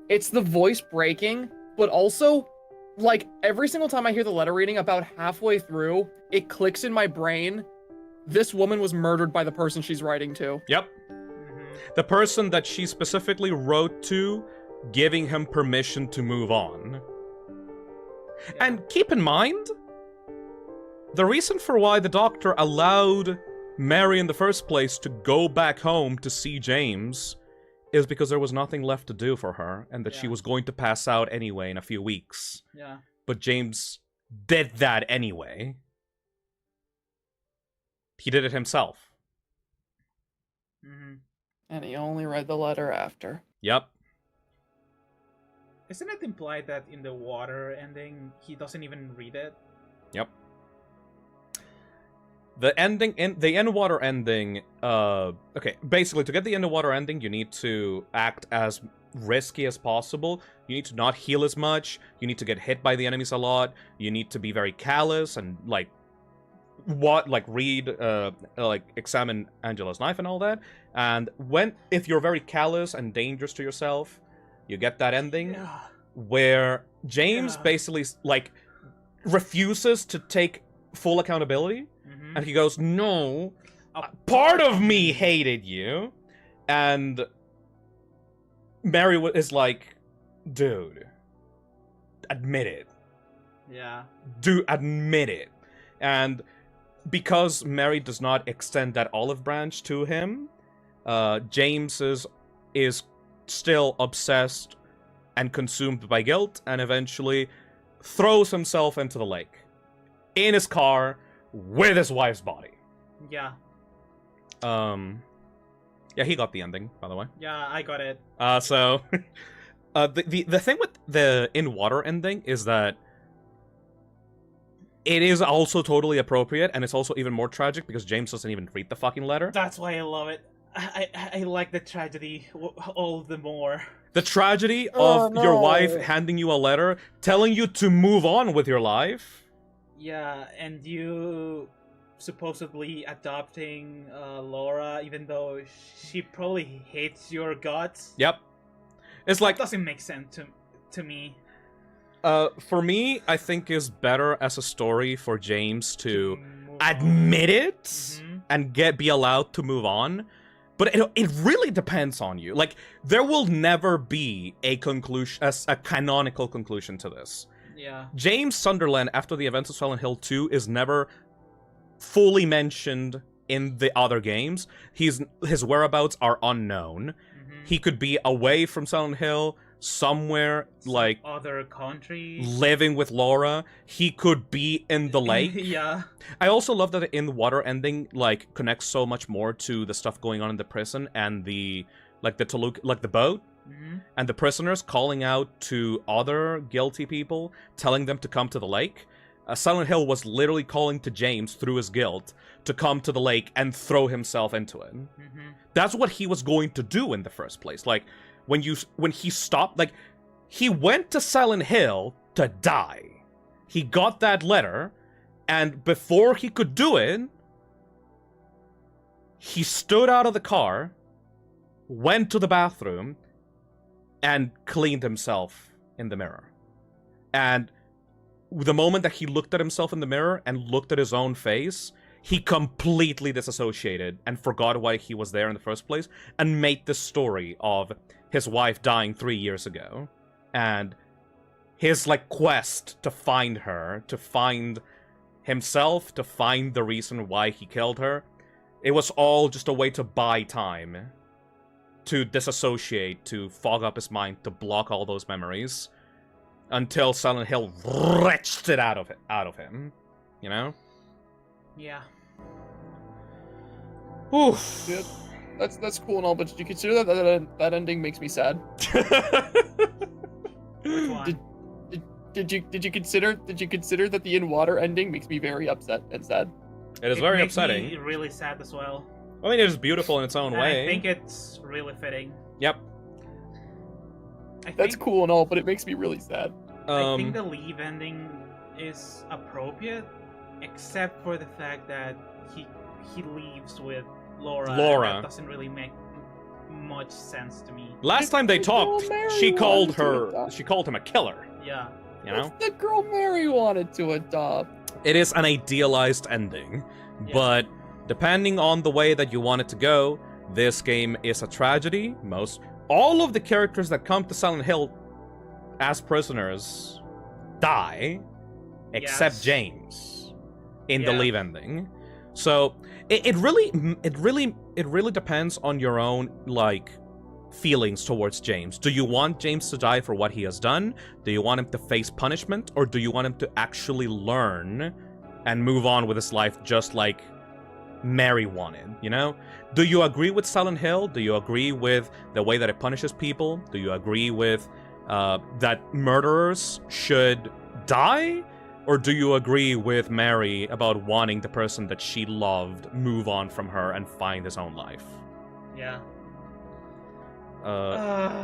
it's the voice breaking, but also, like, every single time I hear the letter reading, about halfway through, it clicks in my brain, this woman was murdered by the person she's writing to. Yep. The person that she specifically wrote to, giving him permission to move on. Yeah. And keep in mind, the reason for why the doctor allowed Mary in the first place to go back home to see James is because there was nothing left to do for her, and that she was going to pass out anyway in a few weeks. Yeah. But James did that anyway. He did it himself. Mm-hmm. And he only read the letter after. Yep. Isn't it implied that in the water ending, he doesn't even read it? Yep. The ending, the end water ending, okay, basically, to get the end of water ending, you need to act as risky as possible. You need to not heal as much. You need to get hit by the enemies a lot. You need to be very callous and, like, read, examine Angela's knife and all that. And if you're very callous and dangerous to yourself, you get that ending where James basically, like, refuses to take full accountability. And he goes, no, part of me hated you. And Mary is like, dude, admit it. Yeah. Dude, admit it. And because Mary does not extend that olive branch to him, James is still obsessed and consumed by guilt, and eventually throws himself into the lake. In his car, with his wife's body. Yeah. Yeah, he got the ending, by the way. Yeah, I got it. So, the thing with the in-water ending is that it is also totally appropriate, and it's also even more tragic because James doesn't even read the fucking letter. That's why I love it. I like the tragedy all the more. The tragedy of your wife handing you a letter, telling you to move on with your life. Yeah, and you supposedly adopting Laura, even though she probably hates your guts. Yep. It's like... That doesn't make sense to me. For me, I think is better as a story for James to admit it and be allowed to move on. But it really depends on you. Like, there will never be a conclusion, a canonical conclusion to this. Yeah. James Sunderland, after the events of Silent Hill 2, is never fully mentioned in the other games. His whereabouts are unknown. He could be away from Silent Hill, somewhere, like... other country. Living with Laura. He could be in the lake. Yeah. I also love that the in-water ending, like, connects so much more to the stuff going on in the prison and the boat. And the prisoners calling out to other guilty people, telling them to come to the lake. Silent Hill was literally calling to James through his guilt to come to the lake and throw himself into it. That's what he was going to do in the first place. Like, when he stopped, like, he went to Silent Hill to die. He got that letter, and before he could do it, he stood out of the car, went to the bathroom, and cleaned himself in the mirror. And the moment that he looked at himself in the mirror and looked at his own face, he completely disassociated and forgot why he was there in the first place, and made the story of his wife dying 3 years ago, and his, like, quest to find her, to find himself, to find the reason why he killed her. It was all just a way to buy time, to disassociate, to fog up his mind, to block all those memories, until Silent Hill wrenched it out of him, you know? Yeah. Oof. Yeah, that's cool and all, but did you consider that ending makes me sad? Which one? Did you consider that the in water ending makes me very upset and sad? It is very makes upsetting. Me really sad as well. I mean, it is beautiful in its own And way. I think it's really fitting. Yep. That's cool and all, but it makes me really sad. I think the leave ending is appropriate, except for the fact that he leaves with Laura. and that doesn't really make much sense to me. Last time they talked, she called him a killer. Yeah. You know? The girl Mary wanted to adopt. It is an idealized ending, but depending on the way that you want it to go, this game is a tragedy. All of the characters that come to Silent Hill as prisoners die, except James in the leave ending. So it really depends on your own, like, feelings towards James. Do you want James to die for what he has done? Do you want him to face punishment? Or do you want him to actually learn and move on with his life just like Mary wanted, you know? Do you agree with Silent Hill? Do you agree with the way that it punishes people? Do you agree with that murderers should die? Or do you agree with Mary about wanting the person that she loved move on from her and find his own life? Yeah.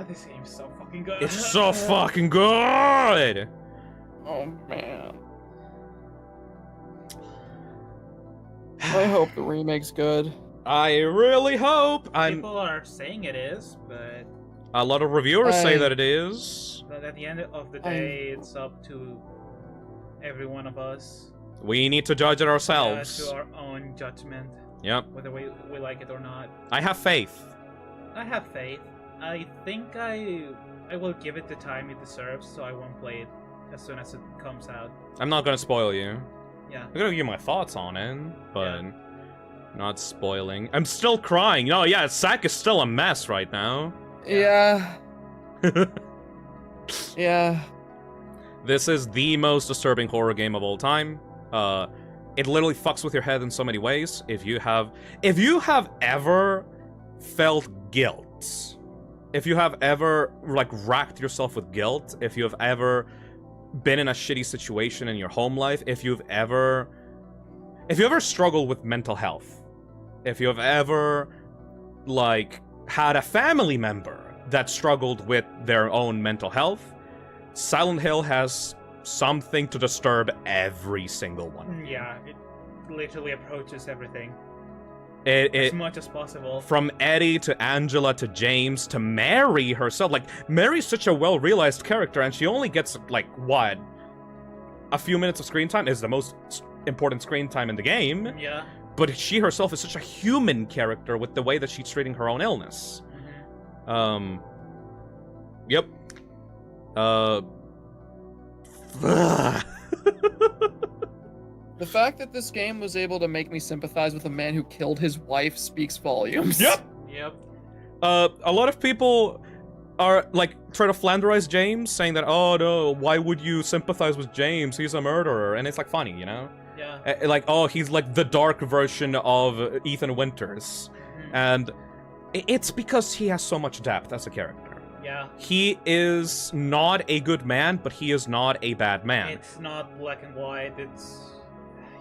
This game's so fucking good. It's so fucking good! Oh, man. I hope the remake's good. I really hope. People are saying it is, but a lot of reviewers say that it is. But at the end of the day, it's up to every one of us. We need to judge it ourselves. To our own judgment. Yep. Whether we like it or not. I have faith. I have faith. I think I will give it the time it deserves, so I won't play it as soon as it comes out. I'm not gonna spoil you. Yeah. I'm gonna give you my thoughts on it, but not spoiling. I'm still crying. Oh yeah, Zack is still a mess right now. Yeah. Yeah. This is the most disturbing horror game of all time. It literally fucks with your head in so many ways. If you have ever felt guilt, if you have ever, like, racked yourself with guilt, if you have ever been in a shitty situation in your home life, if you've ever struggled with mental health, if you have ever, like, had a family member that struggled with their own mental health, Silent Hill has something to disturb every single one. Yeah, it literally approaches everything. As much as possible. From Eddie to Angela to James to Mary herself. Like, Mary's such a well-realized character, and she only gets, like, what? A few minutes of screen time is the most important screen time in the game. Yeah. But she herself is such a human character with the way that she's treating her own illness. Yep. The fact that this game was able to make me sympathize with a man who killed his wife speaks volumes. Yep. Yep. A lot of people are, like, try to Flanderize James, saying that, oh no, why would you sympathize with James? He's a murderer. And it's, like, funny, you know? Yeah. Like, oh, he's like the dark version of Ethan Winters. And it's because he has so much depth as a character. Yeah. He is not a good man, but he is not a bad man. It's not black and white, it's...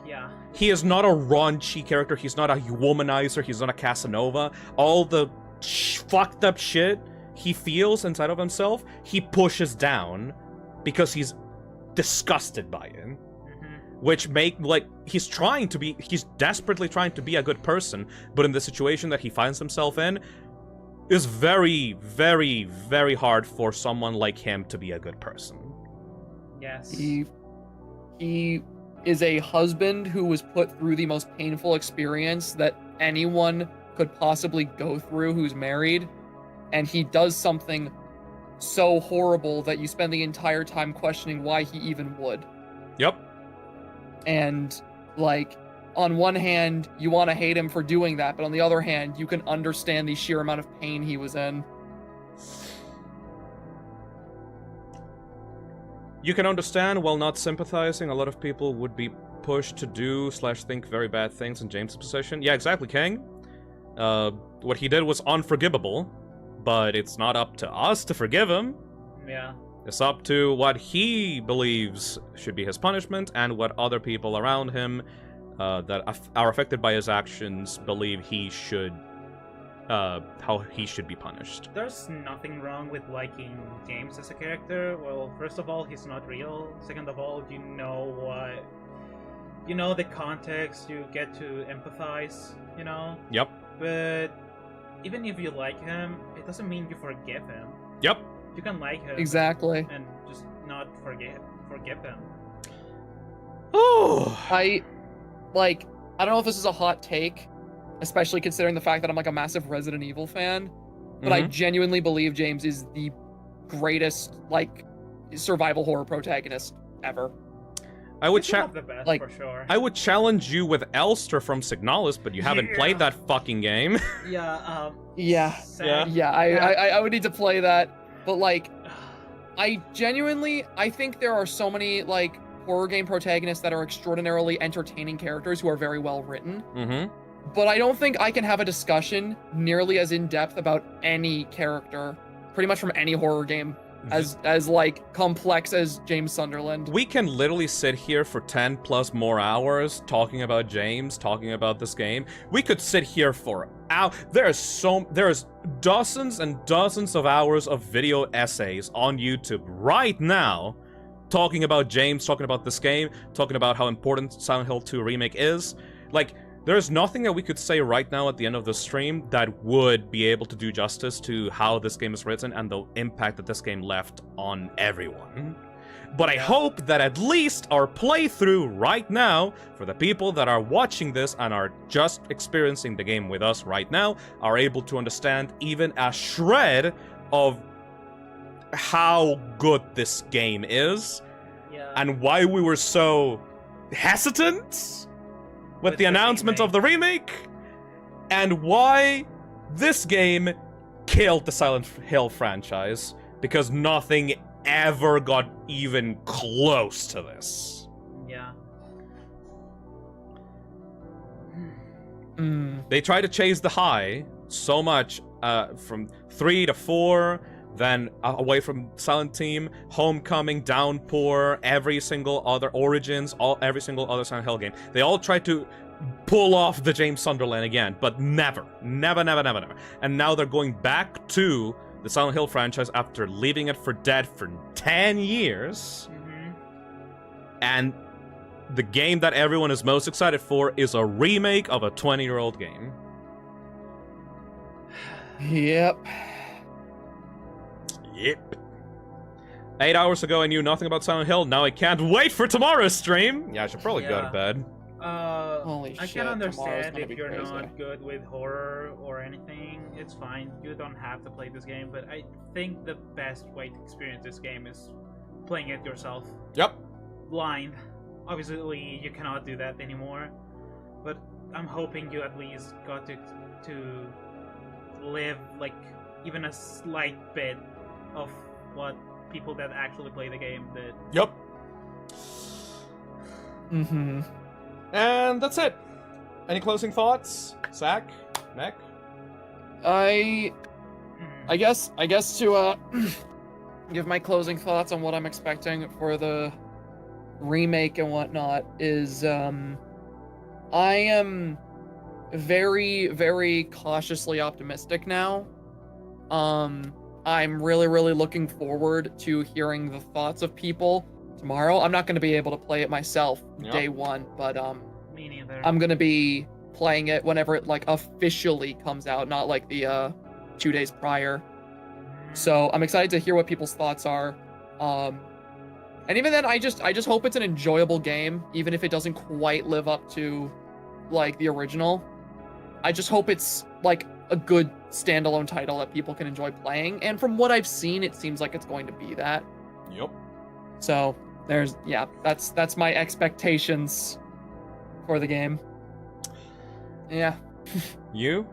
yeah. He is not a raunchy character, he's not a womanizer, he's not a Casanova. All the fucked up shit he feels inside of himself, he pushes down because he's disgusted by it. Which he's desperately trying to be a good person, but in the situation that he finds himself in, is very, very, very hard for someone like him to be a good person. Yes. He is a husband who was put through the most painful experience that anyone could possibly go through who's married, and he does something so horrible that you spend the entire time questioning why he even would. Yep. And, like, on one hand, you want to hate him for doing that, but on the other hand, you can understand the sheer amount of pain he was in. You can understand while not sympathizing. A lot of people would be pushed to do/think very bad things in James' position. Yeah, exactly, King. What he did was unforgivable, but it's not up to us to forgive him. Yeah. It's up to what he believes should be his punishment and what other people around him that are affected by his actions believe he should, how he should be punished. There's nothing wrong with liking James as a character. Well, first of all, he's not real. Second of all, you know the context, you get to empathize, you know? Yep. But even if you like him, it doesn't mean you forgive him. Yep. You can like him. Exactly. And just not forgive him. Oh! I don't know if this is a hot take, especially considering the fact that I'm like a massive Resident Evil fan, but I genuinely believe James is the greatest, like, survival horror protagonist ever. I would for sure. I would challenge you with Elster from Signalis, but you haven't played that fucking game. Yeah, I would need to play that, but like, I think there are so many like horror game protagonists that are extraordinarily entertaining characters who are very well written. But I don't think I can have a discussion nearly as in depth about any character, pretty much from any horror game, as like complex as James Sunderland. We can literally sit here for 10 plus more hours talking about James, talking about this game. We could sit here for hours. There's dozens and dozens of hours of video essays on YouTube right now talking about James, talking about this game, talking about how important Silent Hill 2 Remake is. Like, there's nothing that we could say right now at the end of the stream that would be able to do justice to how this game is written and the impact that this game left on everyone. But I hope that at least our playthrough right now, for the people that are watching this and are just experiencing the game with us right now, are able to understand even a shred of how good this game is and why we were so hesitant with the announcement of the remake, and why this game killed the Silent Hill franchise, because nothing ever got even close to this. Yeah. They tried to chase the high so much from 3 to 4, then away from Silent Team, Homecoming, Downpour, every single other Origins, every single other Silent Hill game. They all tried to pull off the James Sunderland again, but never. And now they're going back to the Silent Hill franchise after leaving it for dead for 10 years. And the game that everyone is most excited for is a remake of a 20-year-old game. Yep. 8 hours ago I knew nothing about Silent Hill, now I can't wait for tomorrow's stream! Yeah, I should probably go to bed. Holy I shit, can tomorrow's understand gonna if be you're crazy. not good with horror or anything, it's fine, you don't have to play this game, but I think the best way to experience this game is playing it yourself. Yep. Blind. Obviously, you cannot do that anymore, but I'm hoping you at least got to live, like, even a slight bit of what people that actually play the game did. Yep. And that's it. Any closing thoughts? Zach? Nick? I guess to give my closing thoughts on what I'm expecting for the remake and whatnot is I am very, very cautiously optimistic now. I'm really looking forward to hearing the thoughts of people tomorrow. I'm not going to be able to play it myself day one, but me neither. I'm going to be playing it whenever it like officially comes out, not like the 2 days prior. So I'm excited to hear what people's thoughts are. And even then, I just hope it's an enjoyable game, even if it doesn't quite live up to, like, the original. I just hope it's, like, a good standalone title that people can enjoy playing. And from what I've seen, it seems like it's going to be that. Yep. So, that's my expectations for the game. Yeah. You?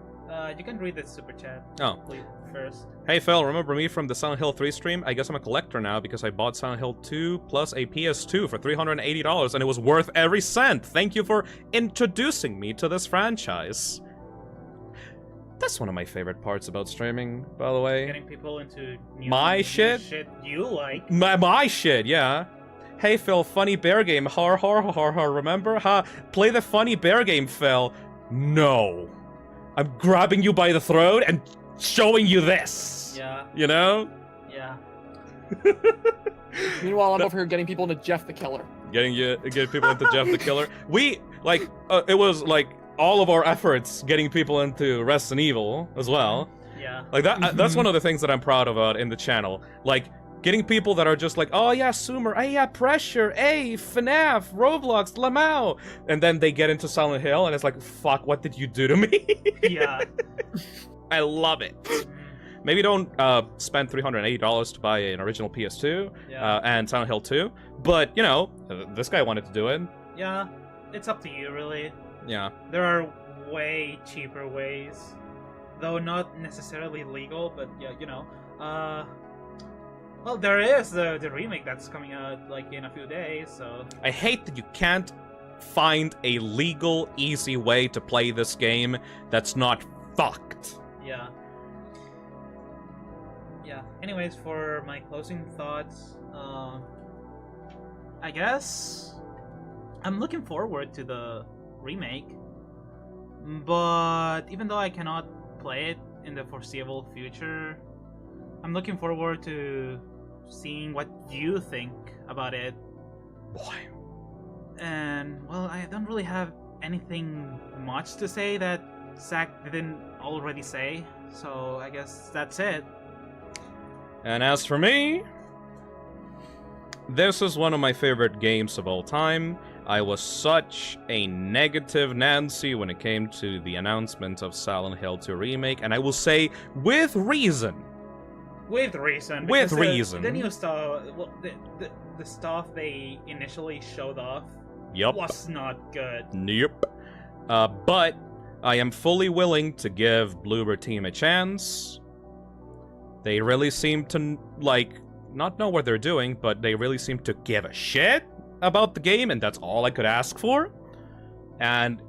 You can read the super chat. Oh. Please, first. Hey Phil, remember me from the Silent Hill 3 stream? I guess I'm a collector now because I bought Silent Hill 2 plus a PS2 for $380 and it was worth every cent. Thank you for introducing me to this franchise. That's one of my favorite parts about streaming, by the way. Getting people into my shit? Shit you like. My shit, yeah. Hey Phil, funny bear game. Har har har har. Remember? Ha. Play the funny bear game, Phil. No. I'm grabbing you by the throat and showing you this. Yeah. You know? Yeah. Meanwhile, I'm over here getting people into Jeff the Killer. Getting people into Jeff the Killer. We, like, it was, like, all of our efforts getting people into Resident Evil as well. Yeah. Like, that's one of the things that I'm proud about in the channel. Like, getting people that are just like, oh yeah, Sumer, hey yeah, Pressure, hey, FNAF, Roblox, Lamau. And then they get into Silent Hill and it's like, fuck, what did you do to me? Yeah. I love it. Maybe don't spend $380 to buy an original PS2 and Silent Hill 2. But, you know, this guy wanted to do it. Yeah, it's up to you, really. Yeah. There are way cheaper ways. Though not necessarily legal, but yeah, you know. Well, there is the remake that's coming out, like, in a few days, so... I hate that you can't find a legal, easy way to play this game that's not fucked. Yeah. Yeah. Anyways, for my closing thoughts, I guess I'm looking forward to the remake, but even though I cannot play it in the foreseeable future, I'm looking forward to seeing what you think about it. Boy. And, well, I don't really have anything much to say that Zach didn't already say, so I guess that's it. And as for me, this is one of my favorite games of all time. I was such a negative Nancy when it came to the announcement of Silent Hill 2 Remake, and I will say, with reason. With reason. With because reason. The new stuff, well, the stuff they initially showed off was not good. Yep. But I am fully willing to give Bloober Team a chance. They really seem to, like, not know what they're doing, but they really seem to give a shit about the game, and that's all I could ask for. And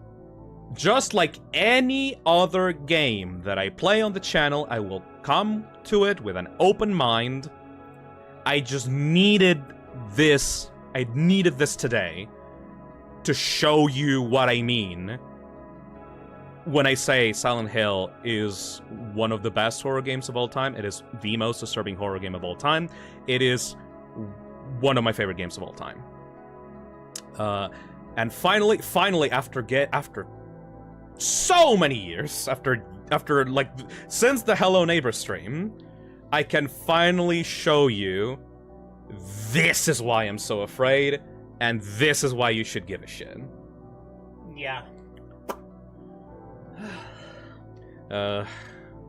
just like any other game that I play on the channel, I will come to it with an open mind. I just needed this. I needed this today to show you what I mean when I say Silent Hill is one of the best horror games of all time. It is the most disturbing horror game of all time. It is one of my favorite games of all time. And finally, after so many years, after like since the Hello Neighbor stream, I can finally show you this is why I'm so afraid, and this is why you should give a shit. Yeah.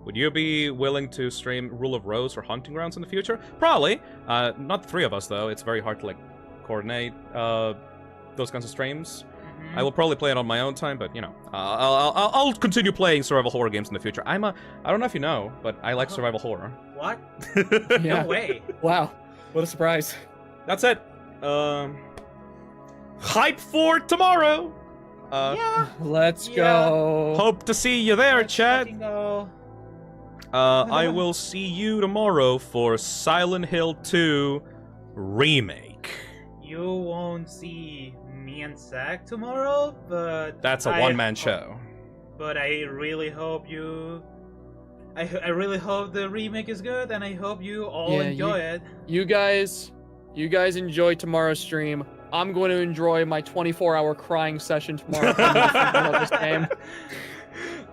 Would you be willing to stream Rule of Rose or Hunting Grounds in the future? Probably. Not the three of us, though. It's very hard to, like, coordinate those kinds of streams. Mm-hmm. I will probably play it on my own time, but, you know, I'll continue playing survival horror games in the future. I don't know if you know, but I like survival horror. What? Yeah. No way. Wow. What a surprise. That's it. Hype for tomorrow! Yeah. Let's go. Hope to see you there, Chad. Go. I will see you tomorrow for Silent Hill 2 Remake. You won't see me and Zach tomorrow, but That's a one-man show. But I really hope you... I really hope the remake is good, and I hope you all enjoy it. You guys enjoy tomorrow's stream. I'm going to enjoy my 24-hour crying session tomorrow. This game.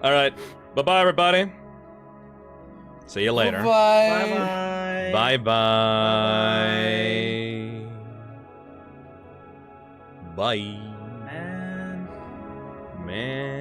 All right. Bye-bye, everybody. See you later. Bye-bye. Bye-bye. Bye-bye. Bye. Man. Man.